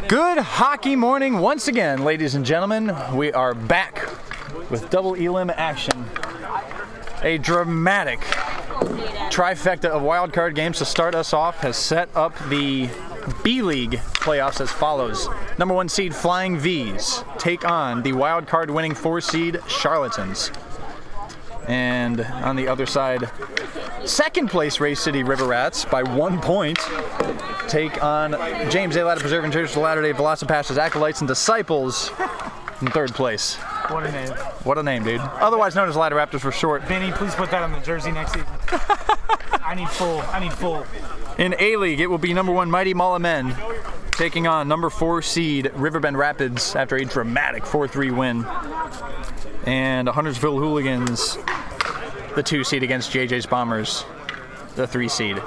Good hockey morning once again, ladies and gentlemen. We are back with double elim action. A dramatic trifecta of wildcard games to start us off has set up the B-League playoffs as follows. Number 1 seed Flying V's take on the wildcard winning 4 seed Charlatans. And on the other side, second place Ray City River Rats by 1 point take on James A. Latter Preserve and Church of Latter-day Velocipasses, Acolytes, and Disciples in third place. What a name. What a name, dude. Otherwise known as Ladder Raptors for short. Benny, please put that on the jersey next season. I need full. In A-League, it will be number 1 Mighty Mala Men taking on number 4 seed Riverbend Rapids after a dramatic 4-3 win. And Huntersville Hooligans, the 2 seed against JJ's Bombers, the 3 seed.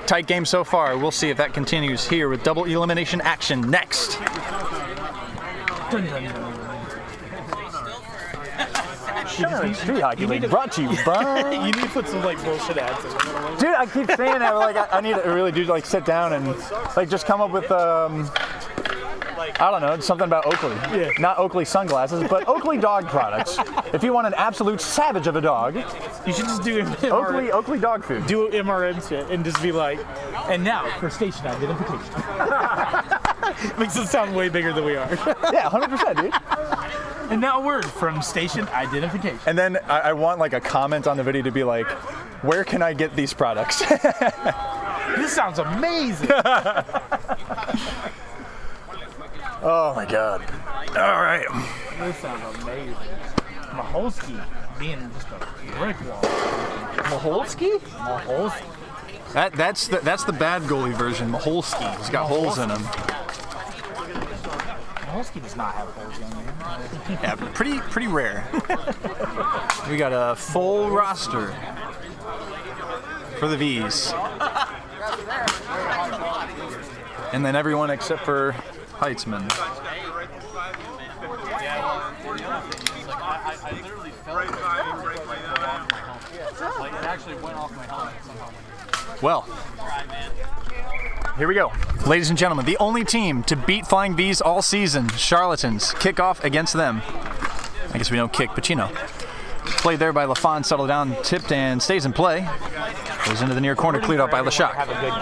Tight game so far. We'll see if that continues here with double elimination action next. Street Hockey League brought to you by... You need to put some bullshit ads in. Dude, I keep saying that, but I need to really do sit down and just come up with I don't know, something about Oakley. Yeah. Not Oakley sunglasses, but Oakley dog products. If you want an absolute savage of a dog, you should just do MRN. Oakley dog food. Do MRN shit and just be like, and now for station identification. Makes it sound way bigger than we are. Yeah, 100%, dude. And now a word from station identification. And then I want a comment on the video to be like, where can I get these products? This sounds amazing. Oh my God. All right. This sounds amazing. Maholski being just a brick wall. Maholski? Maholski. That's the bad goalie version. Maholski. He's got holes in him. Maholski does not have holes in him. Yeah, pretty rare. We got a full roster for the V's. And then everyone except for Heitzman. I literally felt it break my helmet. It actually went off my helmet somehow. Well, here we go. Ladies and gentlemen, the only team to beat Flying V's all season, Charlatans, kick off against them. I guess we don't kick, but you know. Played there by LaFon, settled down, tipped, and stays in play. Goes into the near corner, cleared out by LeShock. Have a good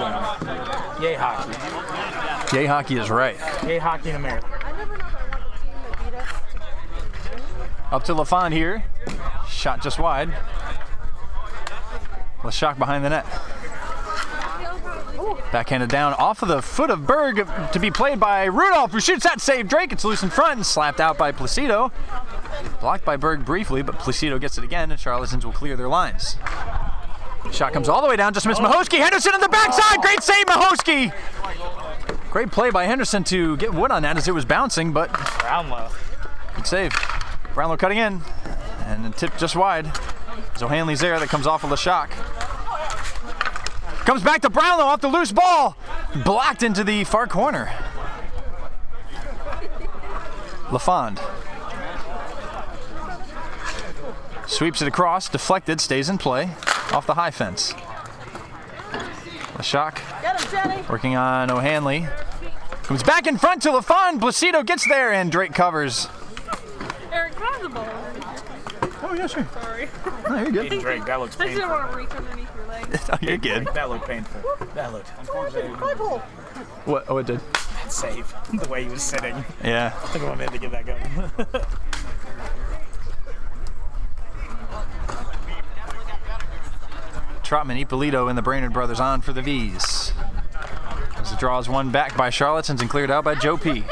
game. Yay hockey. Yay hockey is right. Yay hockey in America. Up to LaFon here. Shot just wide. LeShock behind the net. Backhanded down off of the foot of Berg to be played by Rudolph, who shoots that save Drake. It's loose in front and slapped out by Placido. Blocked by Berg briefly, but Placido gets it again, and Charlatans will clear their lines. Shot comes all the way down, just missed Mahoski. Henderson on the backside, great save, Mahoski. Great play by Henderson to get wood on that as it was bouncing, but Brownlow. good save. Brownlow cutting in, and then tipped just wide. So Hanley's there, that comes off of LeShock. Comes back to Brownlow off the loose ball. Blocked into the far corner. LaFond. Sweeps it across, deflected, stays in play, off the high fence. LeShock working on O'Hanley. Comes back in front to LaFond. Placido gets there, and Drake covers. Eric, can I have the ball? Oh, yeah, sure. Sorry. No, you're good. Drake, that looks I just didn't painful. want to reach underneath your leg. Oh, you're good. That looked painful. That looked unfortunately. What? Oh, it did. That save. The way he was sitting. Yeah. Took him a minute to get that going. Trotman, Ippolito, and the Brainerd brothers on for the V's. As the draw is won back by Charlatans and cleared out by Joe P.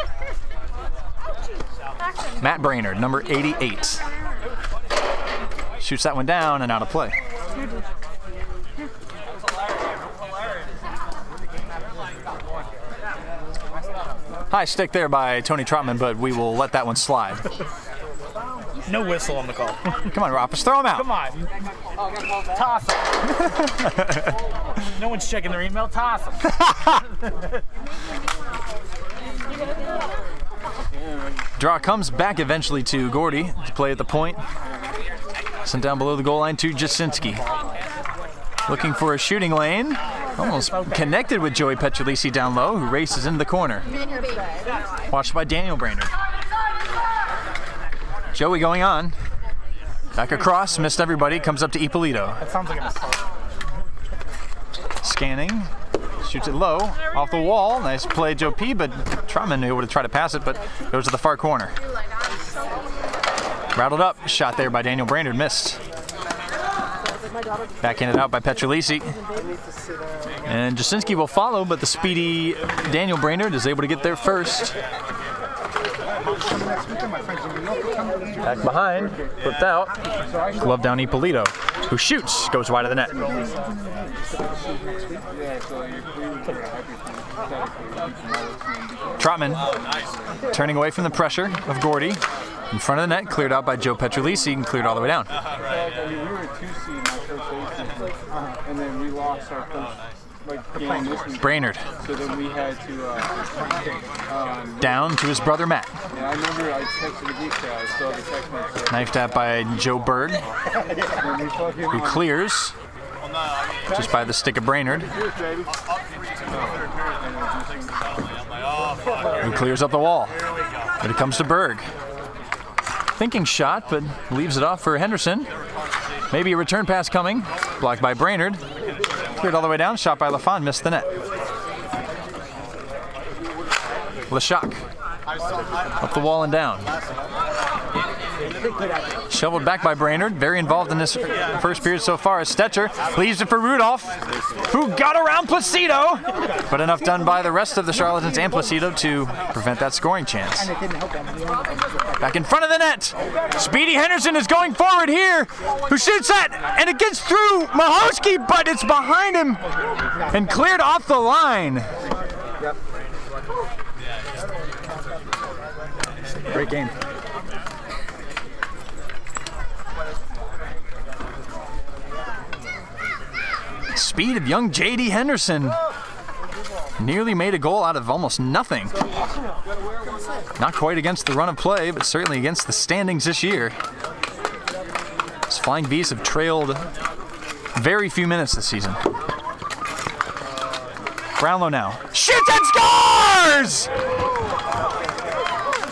Matt Brainerd, number 88. Shoots that one down and out of play. High stick there by Tony Trotman, but we will let that one slide. No whistle on the call. Come on, Roppers, throw him out. Come on. Toss him. No one's checking their email. Toss him. Draw comes back eventually to Gordy to play at the point. Sent down below the goal line to Jasinski. Looking for a shooting lane. Almost connected with Joey Petrolisi down low, who races into the corner. Watched by Daniel Brainerd. Joey going on. Back across, missed everybody, comes up to Ippolito. That sounds like a mistake. Scanning, shoots it low, off the wall. Nice play, Joe P, but Trotman knew to try to pass it, but goes to the far corner. Rattled up, shot there by Daniel Brainerd, missed. Backhanded out by Petrolisi. And Jasinski will follow, but the speedy Daniel Brainerd is able to get there first. Back behind, flipped out. Glove down Ippolito, who shoots, goes wide of the net. Trotman turning away from the pressure of Gordy. In front of the net, cleared out by Joe Petrolisi and cleared all the way down. We were a 2-seed in my first season, and then we lost our first game this week. Brainerd. So then we had to down to his brother Matt. Yeah, I remember I texted the geek guy. I still have the text message. Knifed out by Joe Berg, who clears just by the stick of Brainerd, who clears up the wall. But it comes to Berg. Thinking shot, but leaves it off for Henderson. Maybe a return pass coming. Blocked by Brainerd. Cleared all the way down. Shot by LaFon. Missed the net. LeShock. Up the wall and down. Shoveled back by Brainerd. Very involved in this first period so far. Stetcher leaves it for Rudolph, who got around Placido. But enough done by the rest of the Charlatans and Placido to prevent that scoring chance. Back in front of the net. Speedy Henderson is going forward here, who shoots that, and it gets through Mahosky, but it's behind him and cleared off the line. Great game. Speed of young J.D. Henderson. Nearly made a goal out of almost nothing. Not quite against the run of play, but certainly against the standings this year. His Flying V's have trailed very few minutes this season. Brownlow now. Shoots and scores!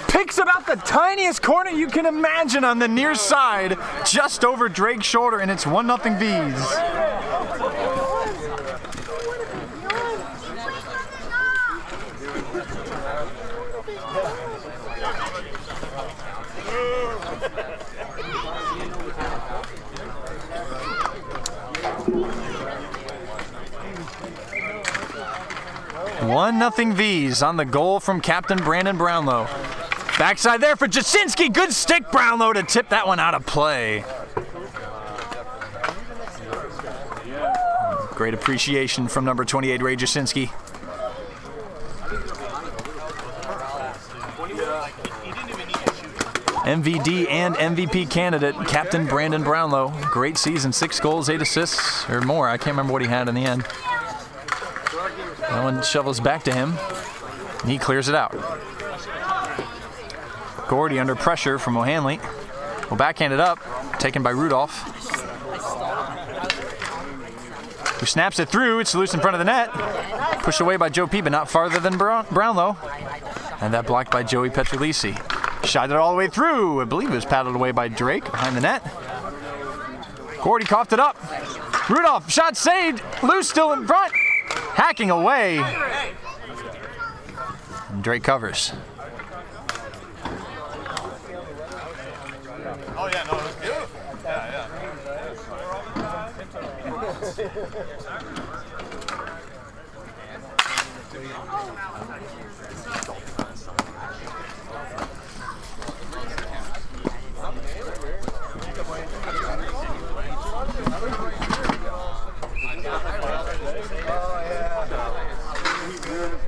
Picks about the tiniest corner you can imagine on the near side, just over Drake's shoulder, and it's 1-0 V's. Nothing V's on the goal from Captain Brandon Brownlow. Backside there for Jasinski. Good stick, Brownlow, to tip that one out of play. Great appreciation from number 28, Ray Jasinski. MVD and MVP candidate, Captain Brandon Brownlow. Great season, 6 goals, 8 assists, or more. I can't remember what he had in the end. That one shovels back to him, and he clears it out. Gordy under pressure from O'Hanley. Will backhand it up, taken by Rudolph, who snaps it through. It's loose in front of the net. Pushed away by Joe P, but not farther than Brownlow. And that blocked by Joey Petrolisi. Shot it all the way through. I believe it was paddled away by Drake behind the net. Gordy coughed it up. Rudolph, shot saved. Loose still in front. Hacking away. And Drake covers. Oh, yeah, no, it was good. Yeah.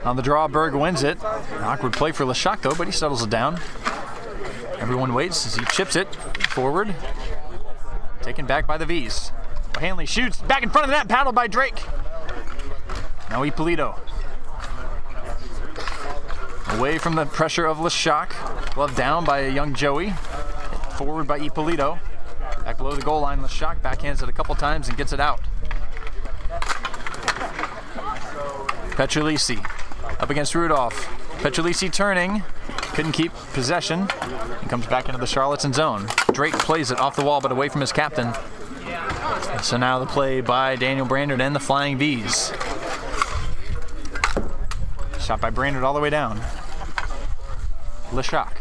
On the draw, Berg wins it. An awkward play for LeShock, though, but he settles it down. Everyone waits as he chips it forward. Taken back by the V's. Hanley shoots back in front of the net, paddled by Drake. Now Ippolito. Away from the pressure of LeShock. Glove down by a young Joey. Forward by Ippolito. Back below the goal line, LeShock backhands it a couple times and gets it out. Petrolisi up against Rudolph. Petrolisi turning, couldn't keep possession, and comes back into the Charlottesville zone. Drake plays it off the wall, but away from his captain. So now the play by Daniel Brainerd and the Flying V's. Shot by Brainerd all the way down. LeShock.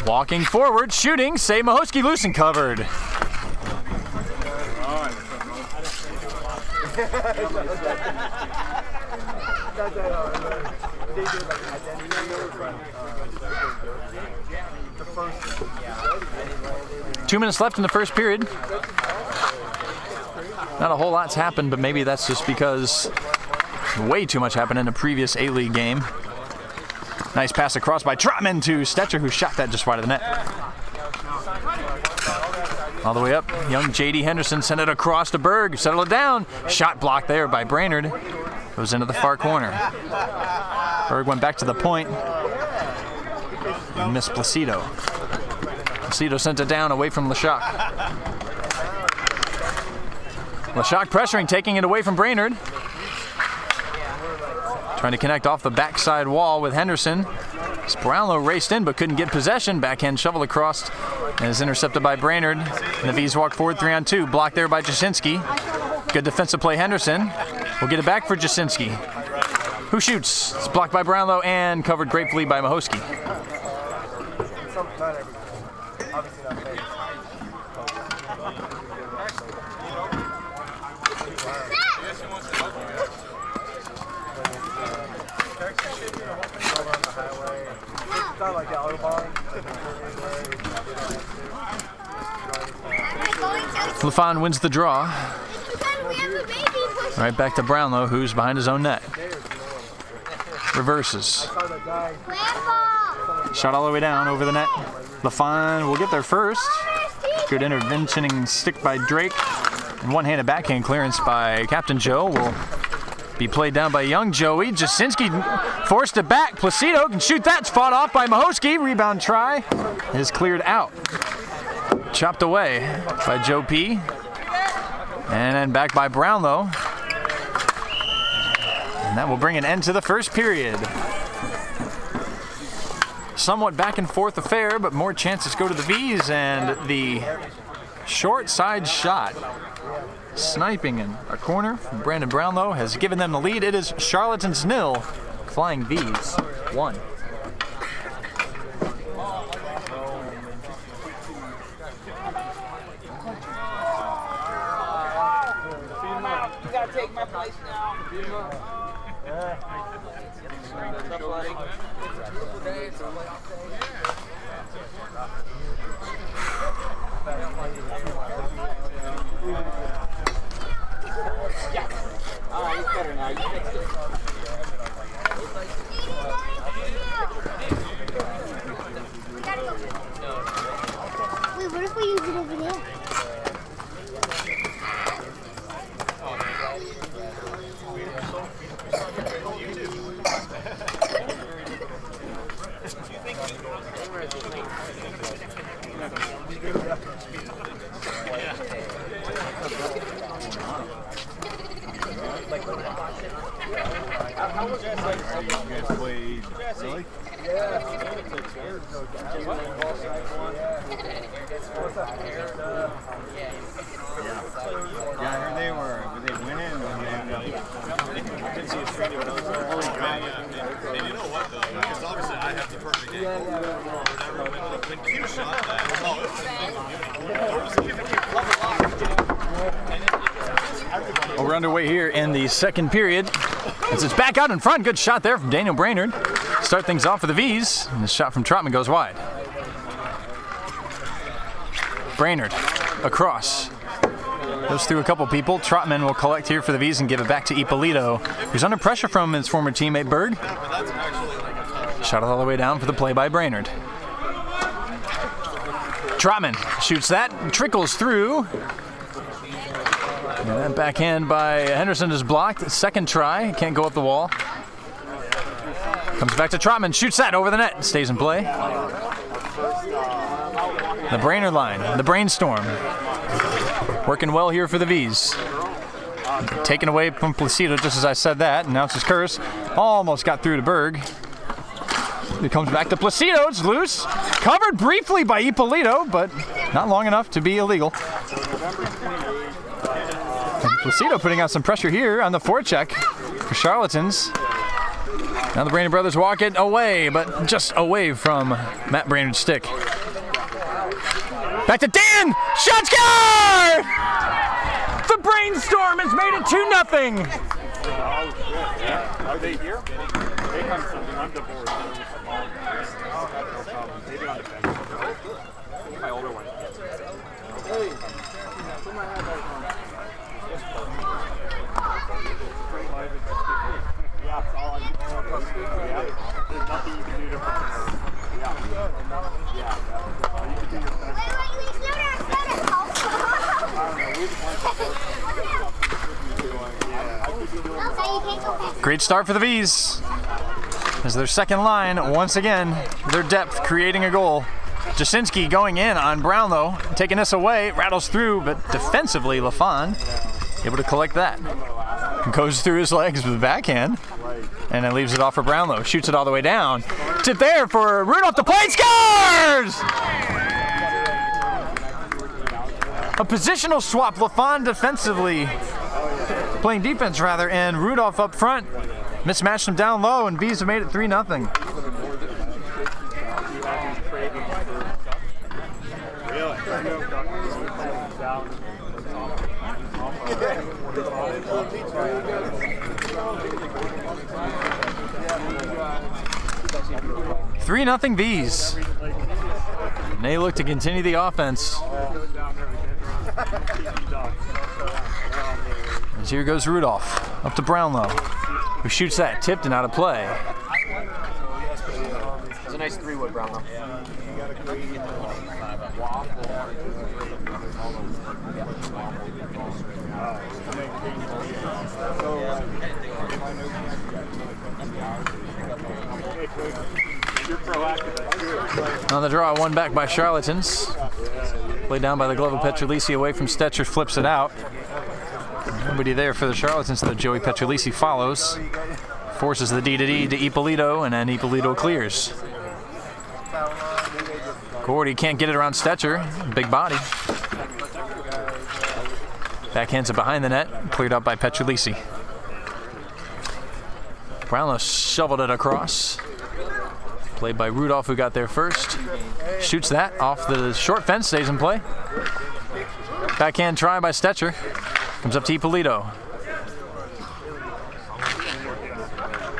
Walking forward, shooting, save Mahosky, loose and covered. Two minutes left in the first period. Not a whole lot's happened, but maybe that's just because way too much happened in a previous A-League game. Nice pass across by Trotman to Stetcher, who shot that just wide of the net. All the way up, young J.D. Henderson sent it across to Berg, settle it down. Shot blocked there by Brainerd. Goes into the far corner. Berg went back to the point. And missed Placido. Placido sent it down away from LeShock. LeShock pressuring, taking it away from Brainerd. Trying to connect off the backside wall with Henderson. Brownlow raced in but couldn't get possession. Backhand shovel across and is intercepted by Brainerd. And the V's walk forward 3-on-2. Blocked there by Jasinski. Good defensive play, Henderson. Will get it back for Jasinski. Who shoots? It's blocked by Brownlow and covered gratefully by Mahosky. LaFon wins the draw. Right back to Brownlow, who's behind his own net. Reverses. Shot all the way down over the net. LaFon will get there first. Good interventioning stick by Drake. And one-handed backhand clearance by Captain Joe will be played down by young Joey. Jasinski forced it back. Placido can shoot that. It's fought off by Mahosky. Rebound try is cleared out. Chopped away by Joe P. And then back by Brownlow. And that will bring an end to the first period. Somewhat back and forth affair, but more chances go to the V's, and the short side shot sniping in a corner from Brandon Brownlow has given them the lead. It is Charlatans 0, Flying V's 1. You gotta take my place now. Alright, it's better now. You fixed it. Wait, what if we use it over there? How was that? You guys played silly? Yeah, I heard they were winning and then I didn't see a stream when I was there. And you know what though? Because obviously I have the perfect angle or whatever. When Q shot that, Well, we're underway here in the second period. As it's back out in front. Good shot there from Daniel Brainerd. Start things off for the V's. And the shot from Trotman goes wide. Brainerd across. Goes through a couple people. Trotman will collect here for the V's and give it back to Ippolito, who's under pressure from his former teammate Berg. Shot all the way down for the play by Brainerd. Trotman shoots that, trickles through. And that backhand by Henderson is blocked. Second try, can't go up the wall. Comes back to Trotman, shoots that over the net, stays in play. The Brainerd line, the brainstorm. Working well here for the V's. taken away from Placido just as I said that. Announces curse. Almost got through to Berg. It comes back to Placido. It's loose. Covered briefly by Ippolito, but not long enough to be illegal. And Placido putting out some pressure here on the forecheck for Charlatans. Now the Brainerd brothers walk it away, but just away from Matt Brainerd's stick. Back to Dan! Shot score! The Brainstorm has made it 2-0. Are they here? They come something. I'm divorced. Maybe on the bench. My older one. Hey. Yeah, it's all I can do. Yeah. There's nothing you can do to yeah. Yeah. You can do your best. Great start for the V's. As their second line, once again, their depth creating a goal. Jasinski going in on Brownlow, taking this away, rattles through, but defensively, LaFon able to collect that. Goes through his legs with the backhand, and then leaves it off for Brownlow. Shoots it all the way down. Tip there for Rudolph, the plate scores! A positional swap, LaFon defensively, playing defense rather, and Rudolph up front. Mismatched him down low, and Bees have made it 3-0. Three 3-0 Bees. And they look to continue the offense. As here goes Rudolph, up to Brownlow, who shoots that, tipped and out of play. It's a nice 3-wood, Brownlow. On the draw, one back by Charlatans. Played down by the glove of Petrolisi away from Stetcher, flips it out. Nobody there for the Charlatans, though Joey Petrolisi follows. Forces the D-to-D to Ippolito, and then Ippolito clears. Gordy can't get it around Stetcher, big body. Backhands it behind the net, cleared up by Petrolisi. Brownlow shoveled it across. Played by Rudolph, who got there first. Shoots that off the short fence, stays in play. Backhand try by Stetcher. Comes up to Ippolito.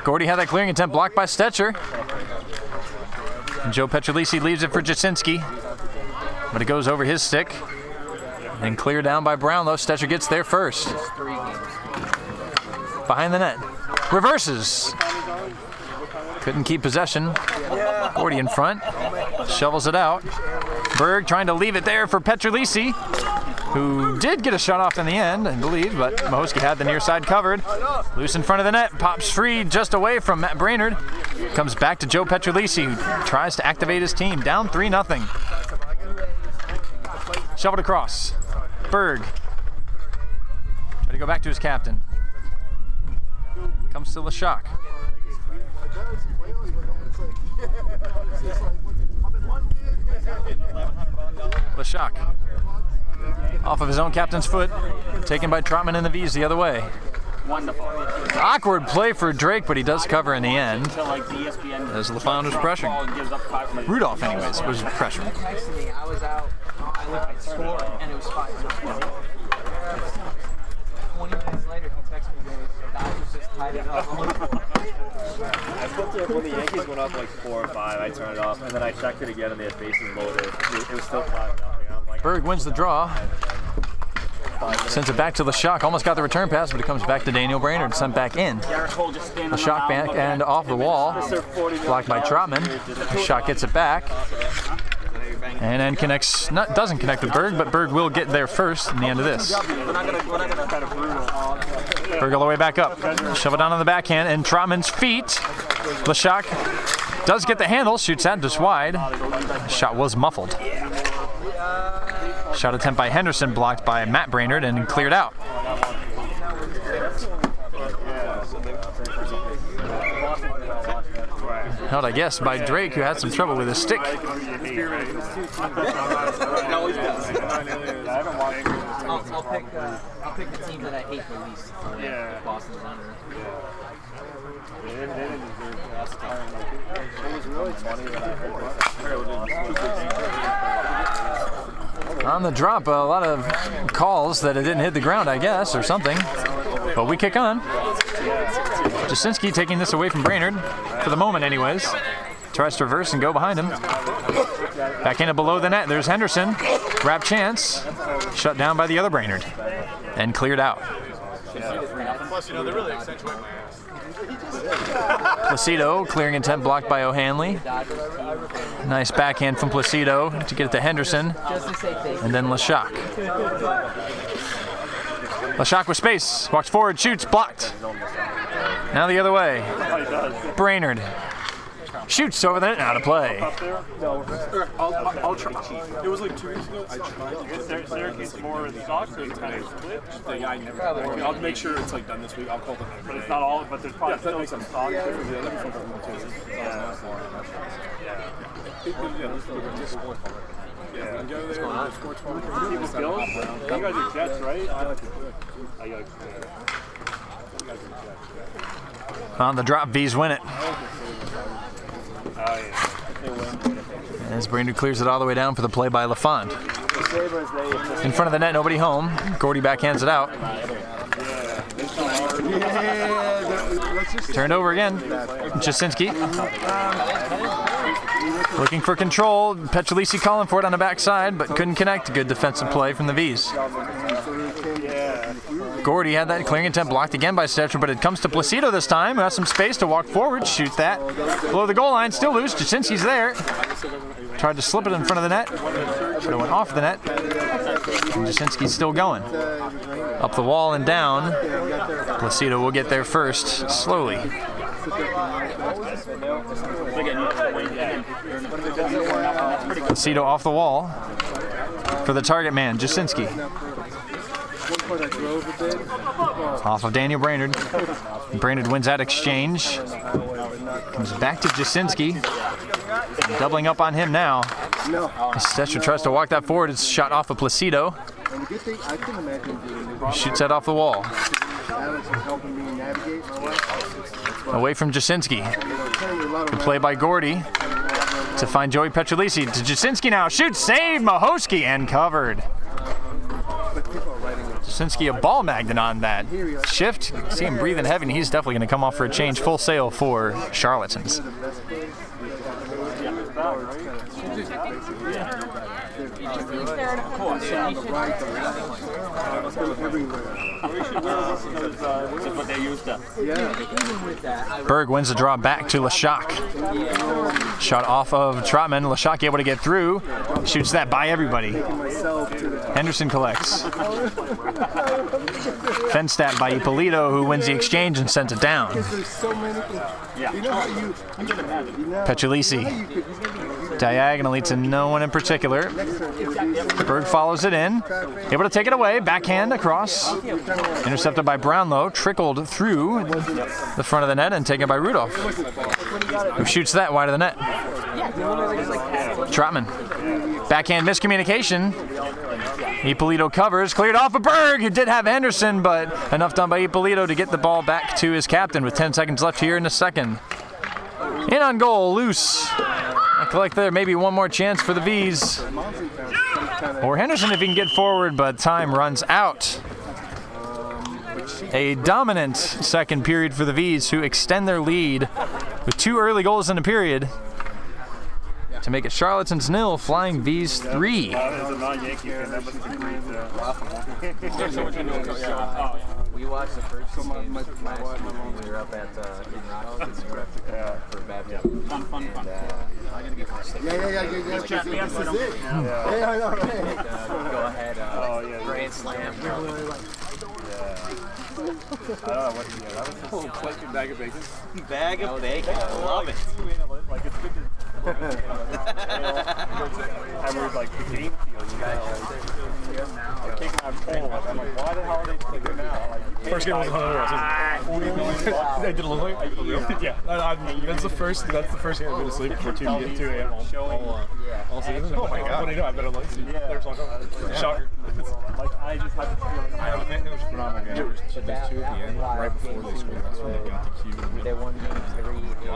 Gordy had that clearing attempt blocked by Stetcher. And Joe Petrolisi leaves it for Jasinski. But it goes over his stick. And cleared down by Brownlow. Stetcher gets there first. Behind the net. Reverses. Couldn't keep possession. Gordy in front. Shovels it out. Berg trying to leave it there for Petrolisi, who did get a shot off in the end, I believe, but Mahoski had the near side covered. Loose in front of the net. Pops free just away from Matt Brainerd. Comes back to Joe Petrolisi, who tries to activate his team. Down 3-0. Shoveled across. Berg. Try to go back to his captain. Comes to Lashak. Lashak. Off of his own captain's foot. Taken by Trotman and the V's the other way. Wonderful. Awkward play for Drake, but he does cover in the end. As LaFon was pressuring. Rudolph, anyways, was pressuring. I was out. I looked at score and it was 5-20. 20 minutes later, he texted me, Dodgers just tied it up. I flipped it when the Yankees went up like 4 or 5. I turned it off, and then I checked it again, and they had bases loaded. It was still 5-0. I'm like, Berg wins the draw. Sends it back to Lashak. Almost got the return pass, but it comes back to Daniel Brainerd. Sent back in. Lashak back and off the wall. Blocked by Trotman. Lashak gets it back. And then connects, doesn't connect with Berg, but Berg will get there first in the end of this. Berg all the way back up. Shove it down on the backhand, and Trotman's feet. Lashak does get the handle, shoots that just wide. Shot was muffled. Shot attempt by Henderson, blocked by Matt Brainerd, and cleared out. Held, I guess, by Drake, who had some trouble with his stick. I'll pick the team that I hate the least. Yeah. Boston's under. They didn't deserve last time. It was really funny when I heard On the drop, a lot of calls that it didn't hit the ground, I guess, or something. But we kick on. Jasinski taking this away from Brainerd, for the moment anyways. Tries to reverse and go behind him. Backhanded below the net, there's Henderson. Grab chance. Shut down by the other Brainerd. And cleared out. Plus, you know, they really accentuate my ass. Placido, clearing intent blocked by O'Hanley. Nice backhand from Placido to get it to Henderson. And then Lashak. Lashak with space. Walks forward, shoots, blocked. Now the other way. Brainerd. Shoots over the net, out of play. I'll try. It was like 2 weeks ago. I tried. Syracuse more in socks or kind of split? I never. I'll make sure it's like done this week. I'll call them. But it's not all, but there's probably That still makes some sense. socks. Yeah, that'd be fun for them too. Yeah. Go there. Score 20. Bills? You guys are Jets, right? I like On the drop, V's win it. As Brainerd clears it all the way down for the play by LaFont. In front of the net, nobody home. Gordy backhands it out. Turned over again. Jasinski. Looking for control. Petrolisi calling for it on the backside, but couldn't connect. Good defensive play from the V's. Gordy had that clearing intent blocked again by Stetcher, but it comes to Placido this time, who has some space to walk forward, shoot that. Below the goal line, still loose. Jasinski's there. Tried to slip it in front of the net. Should have went off the net. And Jasinski's still going. Up the wall and down. Placido will get there first, slowly. Placido off the wall for the target man, Jasinski. Off of Daniel Brainerd. Brainerd wins that exchange. Comes back to Jasinski. Doubling up on him now. Stetcher tries to walk that forward. It's shot off of Placido. Shoots that off the wall. Away from Jasinski. Play by Gordy to find Joey Petrolisi. To Jasinski now. Shoots, save, Mahosky, and covered. Jasinski a ball magnet on that shift. See him breathing heavy, and he's definitely going to come off for a change. Full sail for Charlottans. Berg wins the draw back to Lashak. Shot off of Trotman. Lashak able to get through. Shoots that by everybody. Henderson collects. Fenced at by Ippolito, who wins the exchange and sends it down. Petrolisi. Diagonally to no one in particular. Berg follows it in. Able to take it away. Backhand across. Intercepted by Brownlow. Trickled through the front of the net and taken by Rudolph, who shoots that wide of the net. Trotman. Backhand miscommunication. Ippolito covers. Cleared off of Berg, who did have Henderson, but enough done by Ippolito to get the ball back to his captain with 10 seconds left here in the second. In on goal, loose. I feel like there may be one more chance for the V's. Or Henderson if he can get forward, but time runs out. A dominant second period for the V's, who extend their lead with 2 early goals in the period to make it Charlottans 0, Flying V's 3. We watched the first game when we were up at Colorado because we were up for baptism. Fun. I'm gonna be fun. Yeah. I know, right? Go ahead. Grand slam. Bag of bacon. Bag of bacon. I love it. Like it's good to. And we're like the game field. Kicking my pole. I'm like, why the hell are they kicking now? Like, First game wasn't hungover. I did a little late. Yeah, that's the first game I've been asleep before 2 a.m. all season. Oh my god! What do you know? I bet I'm late. Shocker. like I just have to feel like I have it was phenomenal game. There's 2 at the end, right before they scored. That's when they got the cue. They won game 3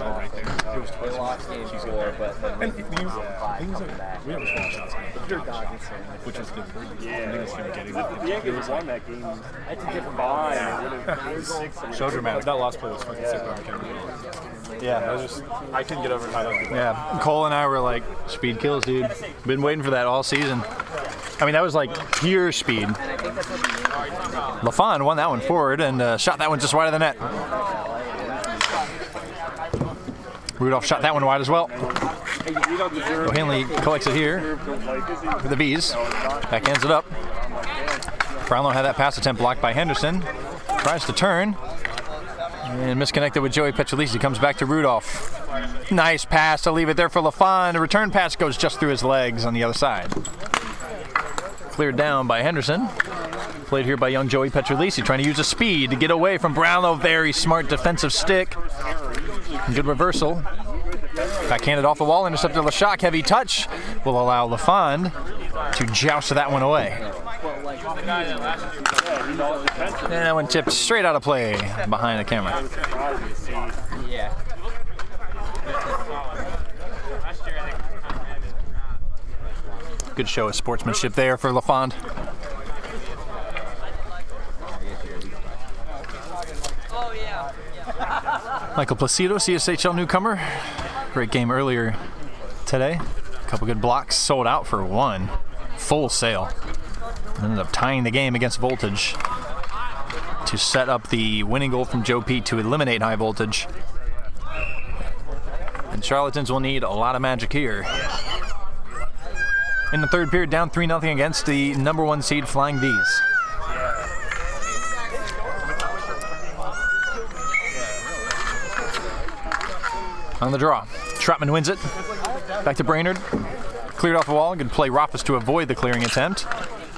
Right there. It was They lost game 4, but then and things like we have a small shots, but you're dodging, which was good. the Yankees won that game. That's a different vibe. It was 6. So dramatic. That last play was fucking sick. Yeah. I couldn't get over how that. Yeah. Cole and I were like, speed kills, dude. Been waiting for that all season. I mean, that was like pure speed. LaFond won that one forward and shot that one just wide of the net. Rudolph shot that one wide as well. O'Hanley collects it here for the Bees. Backhands it up. Brownlow had that pass attempt blocked by Henderson. Tries to turn. And misconnected with Joey Petrolisi. Comes back to Rudolph. Nice pass to leave it there for LaFond. The return pass goes just through his legs on the other side. Cleared down by Henderson. Played here by young Joey Petrolisi, trying to use his speed to get away from Brownlow. Very smart defensive stick. Good reversal. Backhanded off the wall, intercepted LeShock. Heavy touch will allow LaFond to joust that one away. And that one tipped straight out of play behind the camera. yeah. Good show of sportsmanship there for LaFond. Oh, yeah. Michael Placido, CSHL newcomer. Great game earlier today. A couple good blocks, sold out for one. Full sale. Ended up tying the game against Voltage to set up the winning goal from Joe Pete to eliminate High Voltage. And Charlatans will need a lot of magic here. In the third period, down 3-0 against the number 1 seed Flying Bees. On the draw, Trotman wins it. Back to Brainerd. Cleared off the wall. Good play, Rothfuss, to avoid the clearing attempt.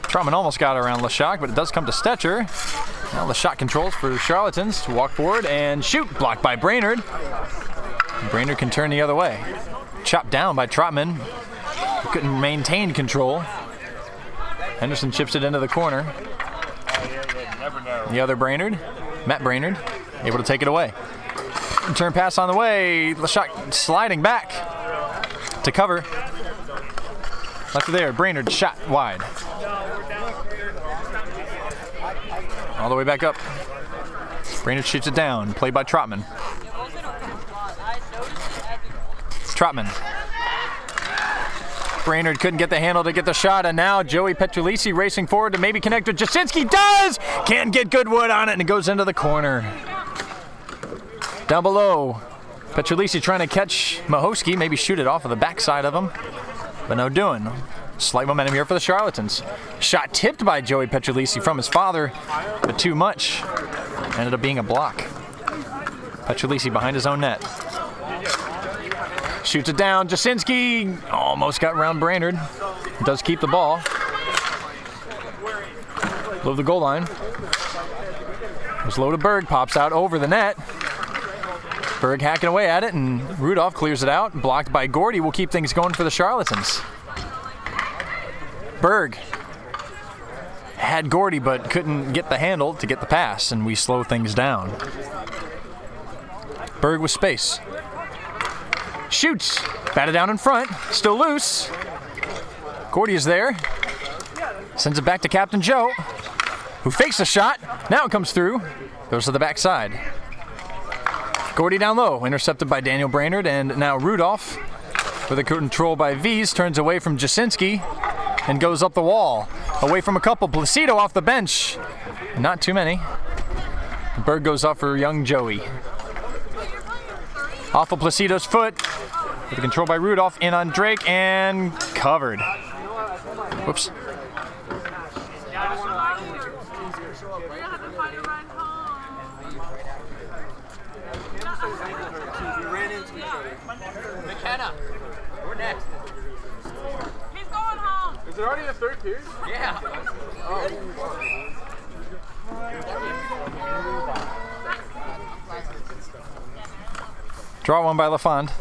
Trotman almost got around LeShock, but it does come to Stetcher. Now the shot controls for Charlatans to walk forward and shoot. Blocked by Brainerd. Brainerd can turn the other way. Chopped down by Trotman. Couldn't maintain control. Henderson chips it into the corner. The other Brainerd, Matt Brainerd, able to take it away. Return pass on the way. LeShock sliding back to cover. Left it there. Brainerd shot wide. All the way back up. Brainerd shoots it down. Played by Trotman. Trotman. Brainerd couldn't get the handle to get the shot, and now Joey Petrolisi racing forward to maybe connect with Jasinski. Does! Can't get good wood on it, and it goes into the corner. Down below, Petrolisi trying to catch Mahoski, maybe shoot it off of the backside of him, but no doing. Slight momentum here for the Charlatans. Shot tipped by Joey Petrolisi from his father, but too much. Ended up being a block. Petrolisi behind his own net. Shoots it down. Jasinski almost got around Brainerd. Does keep the ball. Low the goal line. Goes low to Berg. Pops out over the net. Berg hacking away at it, and Rudolph clears it out. Blocked by Gordy. Will keep things going for the Charlatans. Berg had Gordy, but couldn't get the handle to get the pass, and we slow things down. Berg with space. Shoots. Batted down in front. Still loose. Gordy is there. Sends it back to Captain Joe, who fakes the shot. Now it comes through. Goes to the backside. Gordy down low. Intercepted by Daniel Brainerd. And now Rudolph, with a control by V's, turns away from Jasinski and goes up the wall. Away from a couple. Placido off the bench. Not too many. Berg goes off for young Joey. Off of Placido's foot. With a control by Rudolph, in on Drake, and covered. Whoops. McKenna, we're next. Is it already the third period? Yeah. Draw one by LaFond.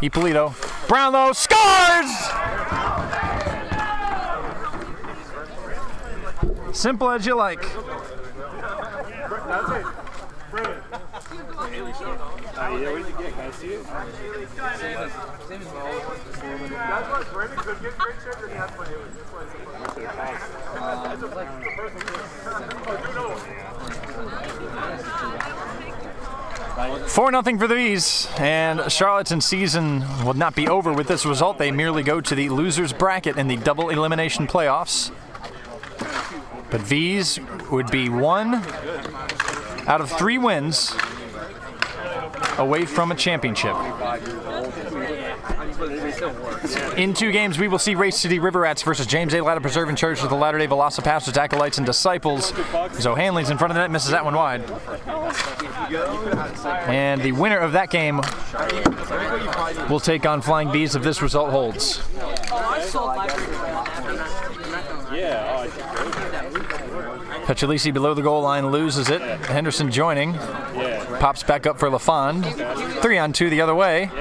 Ippolito. Brownlow scores! Simple as you like. That's it. Brilliant. Can I see it? That's what Brandon could get great checks, and that's what it was. Four 4-0 for the V's, and Charlotte's season will not be over with this result. They merely go to the losers bracket in the double elimination playoffs. But V's would be 1 out of 3 wins away from a championship. In 2 games, we will see Race City River Rats versus James A. Ladder Preserve in charge of the Latter-day Velocipastors, Acolytes, and Disciples. Zoe Hanley's in front of the net, misses that one wide. And the winner of that game will take on Flying Bees if this result holds. Petrolisi below the goal line loses it. Henderson joining. Pops back up for LaFond. 3-on-2 the other way.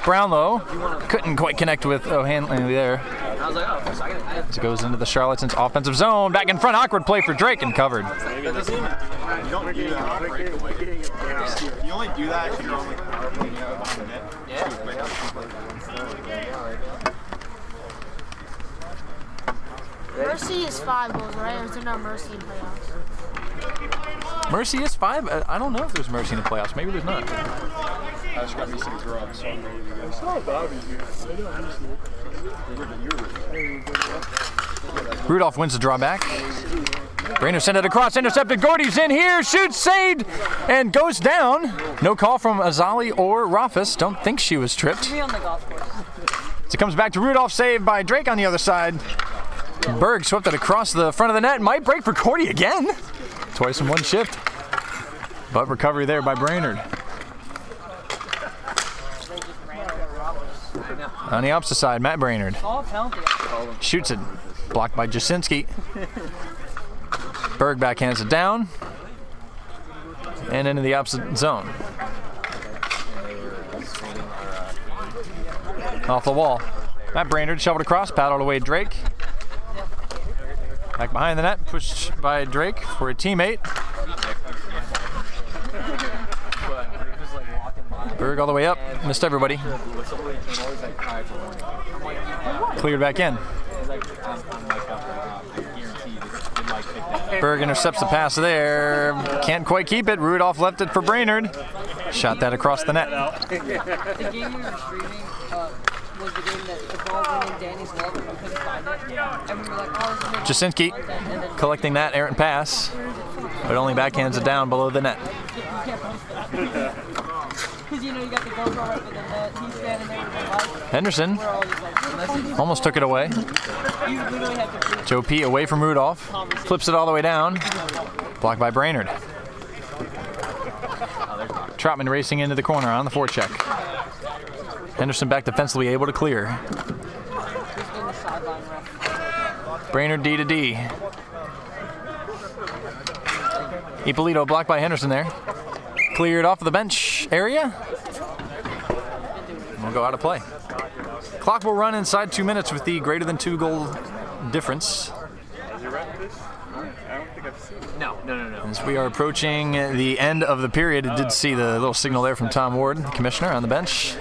Brownlow couldn't quite connect with O'Hanley there. As it goes into the Charlatans' offensive zone. Back in front, awkward play for Drake and covered. You only do that if you're only on the net. Mercy is 5 goals, right? Or is there no mercy in playoffs? Mercy is 5? I don't know if there's mercy in the playoffs. Maybe there's not. I just got me some drugs, so I'm ready to go. It's not about you. Rudolph wins the drawback. Brainerd sent it across, intercepted. Gordy's in here, shoots, saved, and goes down. No call from Azali or Rafis. Don't think she was tripped. On the golf course. So it comes back to Rudolph, saved by Drake on the other side. Berg swept it across the front of the net. Might break for Gordy again. Twice in one shift. But recovery there by Brainerd. On the opposite side, Matt Brainerd shoots it. Blocked by Jasinski. Berg backhands it down. And into the opposite zone. Off the wall. Matt Brainerd shoveled across, paddled away Drake. Back behind the net, pushed by Drake for a teammate. Berg all the way up, missed everybody. Cleared back in. Berg intercepts the pass there. Can't quite keep it. Rudolph left it for Brainerd. Shot that across the net. The game we were streaming was the game that the ball went in Danny's glove and we couldn't find it. And we were like, oh, this is Jasinski collecting that errant pass, but only backhands it down below the net. because you know you got the GoPro right with the net. He's standing there with the light. Henderson We're all just like, almost took it away. you literally have to Joe P away from Rudolph. Flips it all the way down. Blocked by Brainerd. Trotman racing into the corner on the forecheck. Henderson back defensively, able to clear. Brainerd D to D. Ippolito blocked by Henderson there. Cleared off of the bench area. We'll go out of play. Clock will run inside 2 minutes with the greater than 2 goal difference. No. As we are approaching the end of the period, I did see the little signal there from Tom Ward, the commissioner, on the bench.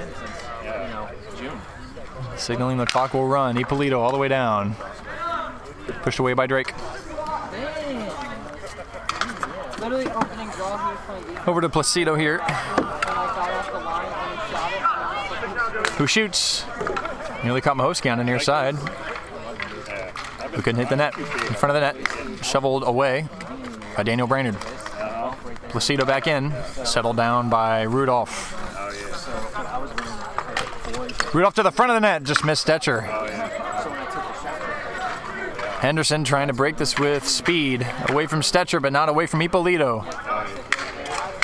Signaling the clock will run. Ippolito all the way down. Pushed away by Drake. literally opening draw here for Over to Placido here. and I got off the line and shot it. Who shoots? Nearly caught Mahoski on the near side. Who couldn't hit the net. In front of the net. Shoveled away by Daniel Brainerd. Placido back in. Settled down by Rudolph. Rudolph to the front of the net. Just missed Stetcher. Henderson trying to break this with speed. Away from Stetcher, but not away from Ippolito.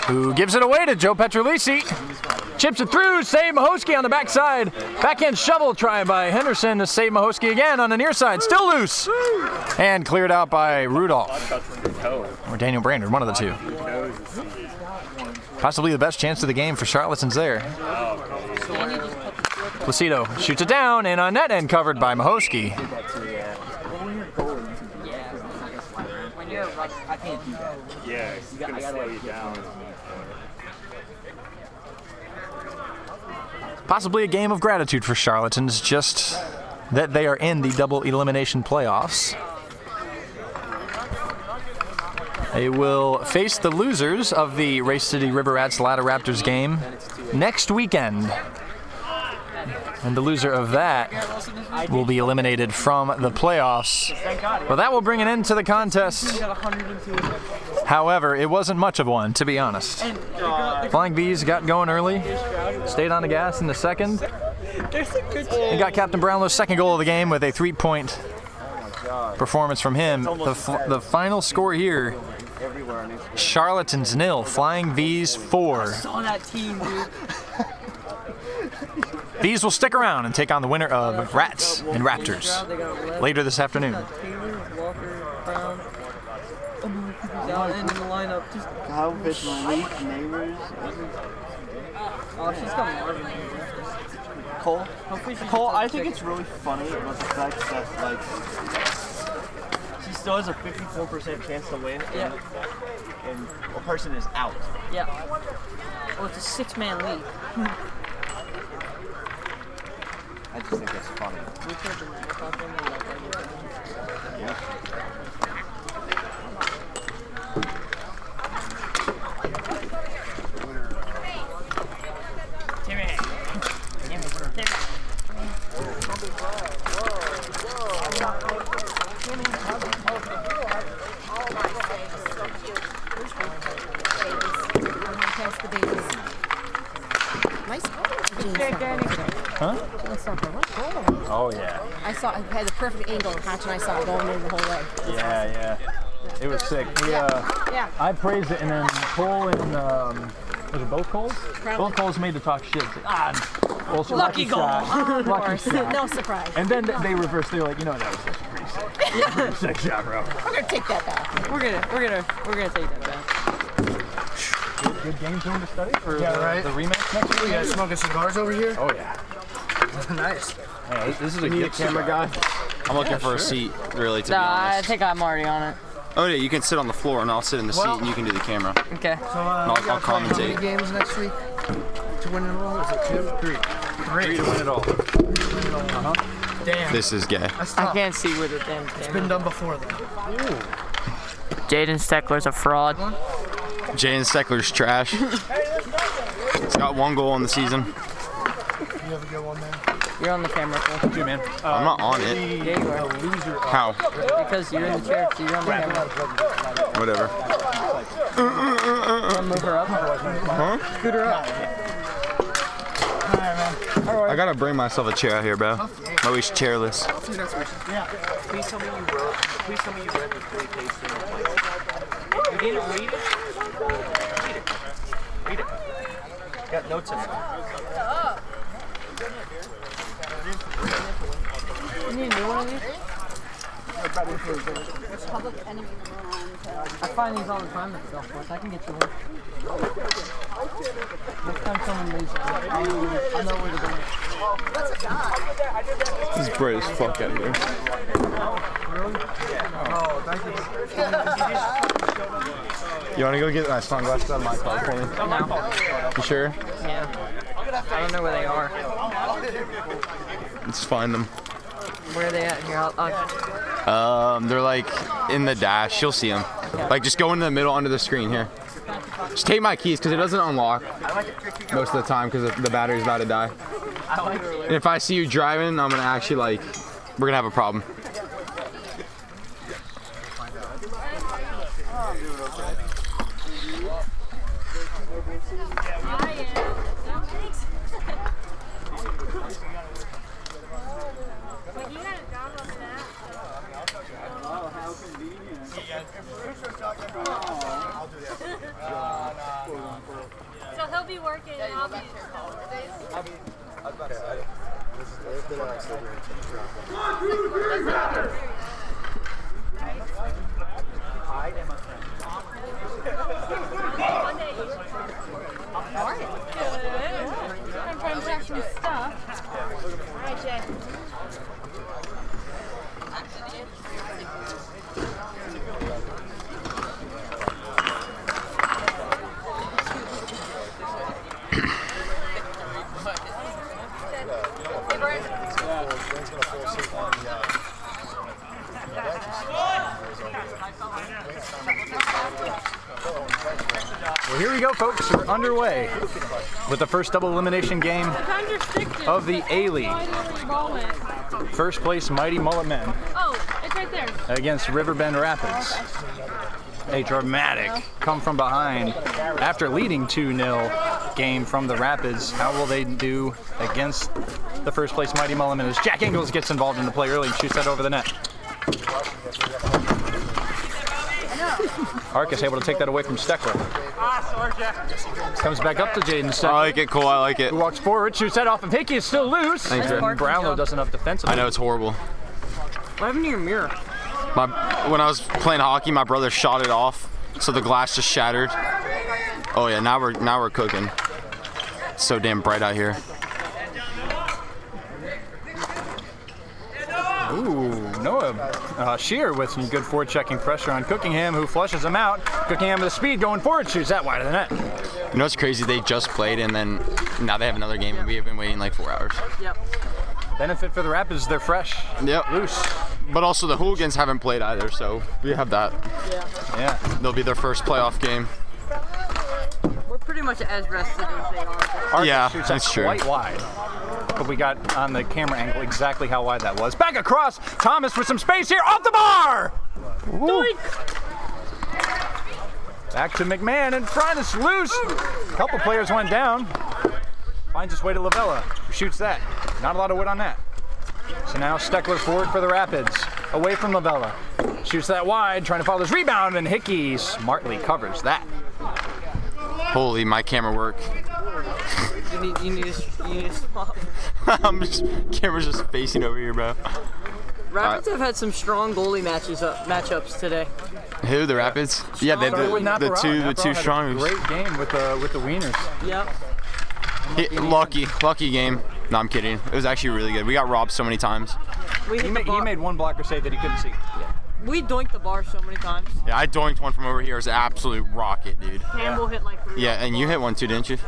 Who gives it away to Joe Petrolisi. Chips it through, save Mahosky on the backside. Backhand shovel try by Henderson to save Mahosky again on the near side. Still loose. And cleared out by Rudolph. Or Daniel Brainerd, one of the two. Possibly the best chance of the game for Charlottesville's there. Placido shoots it down, and on net end covered by Mahosky. I can't do that. Yeah, it's gonna slow you down. Possibly a game of gratitude for Charlatans, just that they are in the double elimination playoffs. They will face the losers of the Race City River Rats Ladder Raptors game next weekend. And the loser of that will be eliminated from the playoffs. Well, that will bring an end to the contest. However, it wasn't much of one, to be honest. Flying Bees got going early, stayed on the gas in the second, and got Captain Brownlow's second goal of the game with a 3-point performance from him. The final score here, Charlatans 0, Flying Bees 4. I saw that team, dude. Bees will stick around and take on the winner of Rats and Raptors later this afternoon. Down in the lineup. How fish Malik, neighbors. Oh, she's got Marvin. Cole, I think it's really funny about the fact that, like, she still has a 54% chance to win, and a person is out. Yeah. Well, it's a 6-man league. I just think it's funny. Huh? Oh, yeah. I saw it had the perfect angle of Hatch, and I saw it going in the whole way. Yeah. It was sick. Yeah. I praised it, and then Cole and, was it both Coles? Both Coles made the talk shit. Lucky goal. Of Lucky course. shot. No surprise. And then they reversed. They were like, you know, that was actually pretty sick. Sick shot, bro. We're gonna take that back. We're gonna take that back. Good game zone to study for the rematch next week. You guys smoking cigars over here? Oh, yeah. Nice. Yeah, this is a good camera guy. I'm looking for a seat, really, to be I honest. think I'm already on it. Oh yeah, you can sit on the floor and I'll sit in the seat and you can do the camera. Okay. So, I'll how many commentate. games next week to win it all? Is it 2? 3. 3 to win it all. Damn. This is gay. I can't see with it then. It's been done before, though. Jaden Steckler's a fraud. Jaden Steckler's trash. He's got 1 goal in the season. You have a good one, man. You're on the camera, Cole. Dude, man. I'm not on it. Yeah, you are. How? Because you're in the chair, so you're on the camera. Whatever. Wanna move her up? Huh? Scoot her up. I gotta bring myself a chair out here, bro. I'm always chairless. Please tell me you read the 3 tasting. You didn't read it? Read it. Got notes in it. You need a new one of these? Public enemy. I find these all the time at Self-Force. I can get you one. Next time someone leaves, I know where to go. This is bright as fuck out here. You wanna go get my sunglasses out of my car for me? No. You sure? Yeah. I don't know where they are. Let's find them. Where are they at here? They're like in the dash. You'll see them. Like just go into the middle under the screen here. Just take my keys because it doesn't unlock most of the time because the battery's about to die. And if I see you driving, I'm gonna actually like, we're gonna have a problem. So he'll be working. I'll be. I'm trying to pack some stuff. Hi, Jay. Well, here we go, folks. We're underway with the first double elimination game of the A-League. First place Mighty Mullet Men Oh, it's right there. against Riverbend Rapids. A dramatic come from behind after leading 2-0 game from the Rapids. How will they do against the first place Mighty Mullet Men as Jack Ingalls gets involved in the play early and shoots that over the net. Arcus able to take that away from Steckler. Comes back up to Jaden Steckler. I like it, Cole. I like it. Who walks forward, shoots that off, and Hickey is still loose. Thanks, and man. Brownlow does enough defensively. I know, it's horrible. What happened to your mirror? When I was playing hockey, my brother shot it off, so the glass just shattered. Oh yeah, now we're cooking. It's so damn bright out here. Ooh, Noah Shear with some good forward-checking pressure on Cookingham, who flushes him out. Cookingham with the speed going forward, shoots that wide of the net. You know what's crazy? They just played, and then now they have another game, and we have been waiting like 4 hours. Yep. Benefit for the Rapids, they're fresh, Yep. loose. But also the Hooligans haven't played either, so we have that. Yeah. They'll be their first playoff game. We're pretty much as rested as they are. Arcus Yeah, shoots that's that true. quite wide. But we got on the camera angle exactly how wide that was. Back across, Thomas with some space here, off the bar! Back to McMahon in front, it's loose. A couple players went down. Finds his way to Lavella, who shoots that. Not a lot of wood on that. So now Steckler forward for the Rapids, away from Lavella. Shoots that wide, trying to follow his rebound, and Hickey smartly covers that. Holy, my camera work. You need to stop. Camera's just facing over here, bro. Rapids have had some strong goalie matchups today. Who, the Rapids? Yeah, they have the two strongest. Great game with the Wieners. Yep. Lucky game. No, I'm kidding. It was actually really good. We got robbed so many times. He made one blocker save that he couldn't see. We doinked the bar so many times. Yeah, I doinked one from over here. It was an absolute rocket, dude. Campbell hit like 3. Yeah, and you hit one too, didn't you?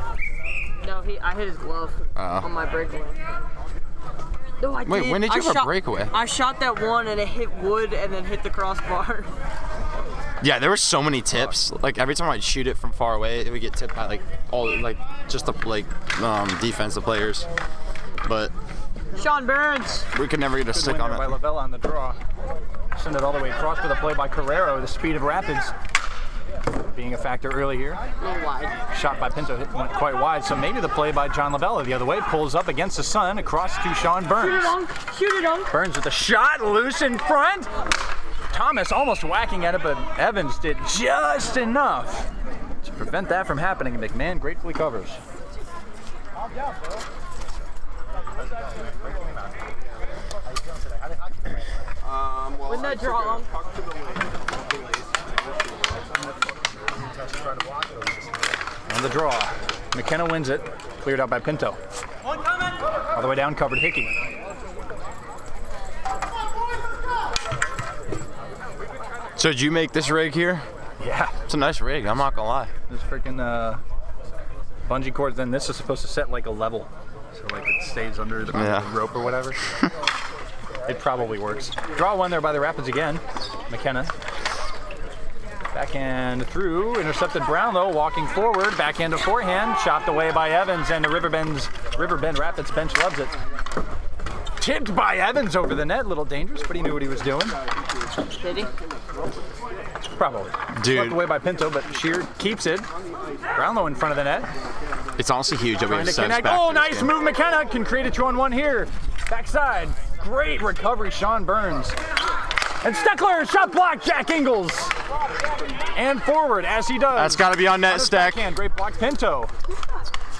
No, I hit his glove on my breakaway. No, I Wait, did. when did you have a breakaway? I shot that one and it hit wood and then hit the crossbar. Yeah, there were so many tips. Like every time I'd shoot it from far away, it would get tipped by just the defensive players. But Sean Burns. we could never get a stick on By it. Lavella on the draw. Send it all the way across for the play by Carrero. The speed of Rapids being a factor early here. A little wide. Shot by Pinto went quite wide, so maybe the play by John Lavella the other way pulls up against the sun across to Sean Burns. Shoot it on. Burns with the shot, loose in front. Thomas almost whacking at it, but Evans did just enough to prevent that from happening. McMahon gratefully covers. Win that draw. On the draw, McKenna wins it, cleared out by Pinto. All the way down, covered Hickey. So did you make this rig here? Yeah. It's a nice rig, I'm not gonna lie. There's freaking bungee cords, then this is supposed to set like a level. So like it stays under the rope or whatever. It probably works. Draw one there by the Rapids again. McKenna. Backhand through, intercepted Brownlow, walking forward, backhand to forehand, chopped away by Evans, and the Riverbend Rapids bench loves it. Tipped by Evans over the net, little dangerous, but he knew what he was doing. Did he? Probably. Dude. Swept away by Pinto, but Shear keeps it. Brownlow in front of the net. It's honestly huge that we have Trying to subs connect. back Oh, for this nice game. move. McKenna can create a 2-on-1 here. Backside. Great recovery, Sean Burns. And Steckler, shot block, Jack Ingalls. And forward as he does. That's got to be on net, his Steck. backhand, great block, Pinto.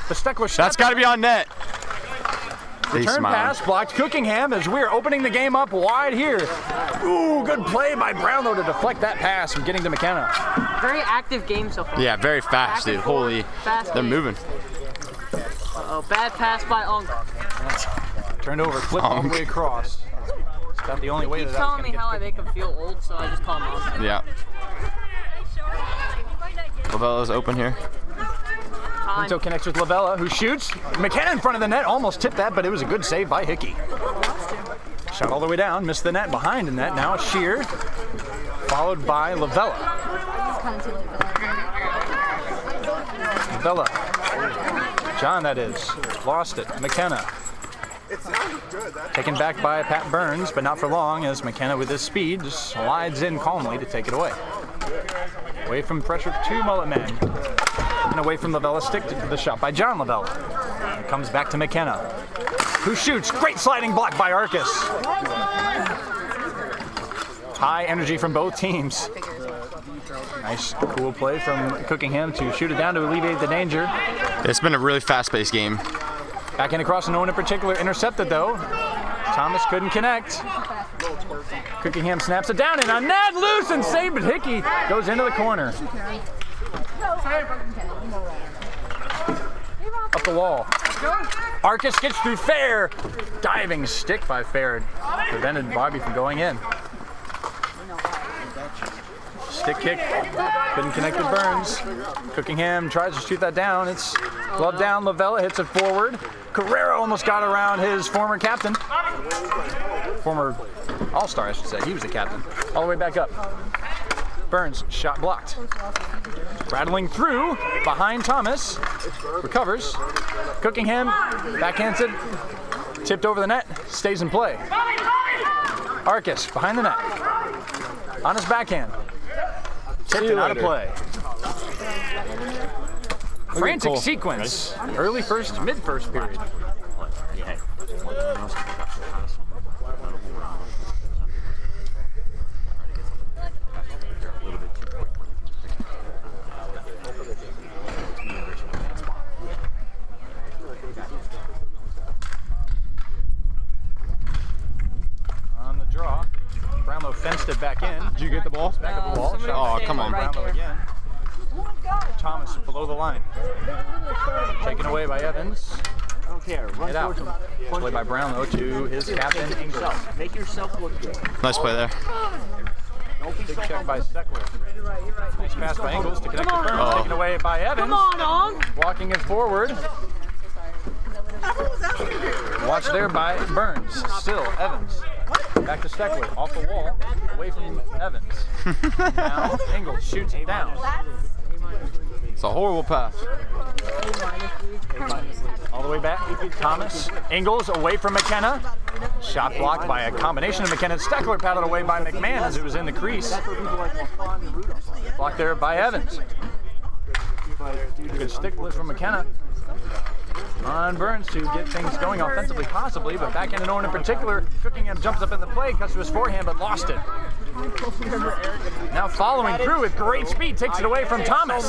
The Steck was That's got to be on net. Return pass blocked. Cookingham as we're opening the game up wide here. Ooh, good play by Brownlow to deflect that pass from getting to McKenna. Very active game so far. Yeah, very fast, dude. Holy, they're moving. Uh-oh, bad pass by Unk. Turned over, flipped all the way across. It's about the only way He's that telling me how I make him feel old, so I just call him Unk. Yeah. Lavella's open here. Pinto connects with Lavella, who shoots. McKenna in front of the net, almost tipped that, but it was a good save by Hickey. Shot all the way down, missed the net, behind the net. Now Shear, followed by Lavella. Lavella. John, that is. Lost it. McKenna. Taken back by Pat Burns, but not for long, as McKenna, with his speed, just slides in calmly to take it away. Away from pressure, 2 Mullet men. And away from Lavella, stick to the shot by John Lavella. And comes back to McKenna, who shoots. Great sliding block by Arcus. High energy from both teams. Nice, cool play from Cookingham to shoot it down to alleviate the danger. It's been a really fast-paced game. Back in across, no one in particular intercepted though. Thomas couldn't connect. Cookingham snaps it down and a net loose and saved, but Hickey goes into the corner. Up the wall. Arcus gets through Fair. Diving stick by Fair prevented Bobby from going in. Stick kick, couldn't connect with Burns. Cookingham tries to shoot that down. It's glove down, Lavella hits it forward. Carrera almost got around his former captain. Former All-Star, I should say. He was the captain. All the way back up. Burns, shot blocked. Rattling through, behind Thomas. Recovers. Cookingham, backhands it. Tipped over the net, stays in play. Arcus, behind the net. On his backhand. Tipped and out of play. Frantic sequence. Early first, mid first period. On the draw, Brownlow fenced it back in. Did you get the ball? Back of the wall. Oh, come on, Brownlow again. Thomas below the line. Taken away by Evans. I don't care. Get out. Play by Brownlow to his captain, Ingles. Make yourself look good. Nice play there. Big check by Steckler. Nice pass by Ingles to connect with Burns. Oh. Taken away by Evans. Come on, Unk. Walking it forward. Watch there by Burns. Still Evans. Back to Steckler. Off the wall. Away from Evans. Now Ingles shoots it down. It's a horrible pass. All the way back. Thomas. Ingles away from McKenna. Shot blocked by a combination of McKenna and Steckler, paddled away by McMahon as it was in the crease. Blocked there by Evans. Good stick lift from McKenna. On Burns to get things going offensively, possibly, but backhand to no one in particular. Cookingham jumps up in the play, cuts to his forehand, but lost it. Now following through with great speed, takes it away from Thomas.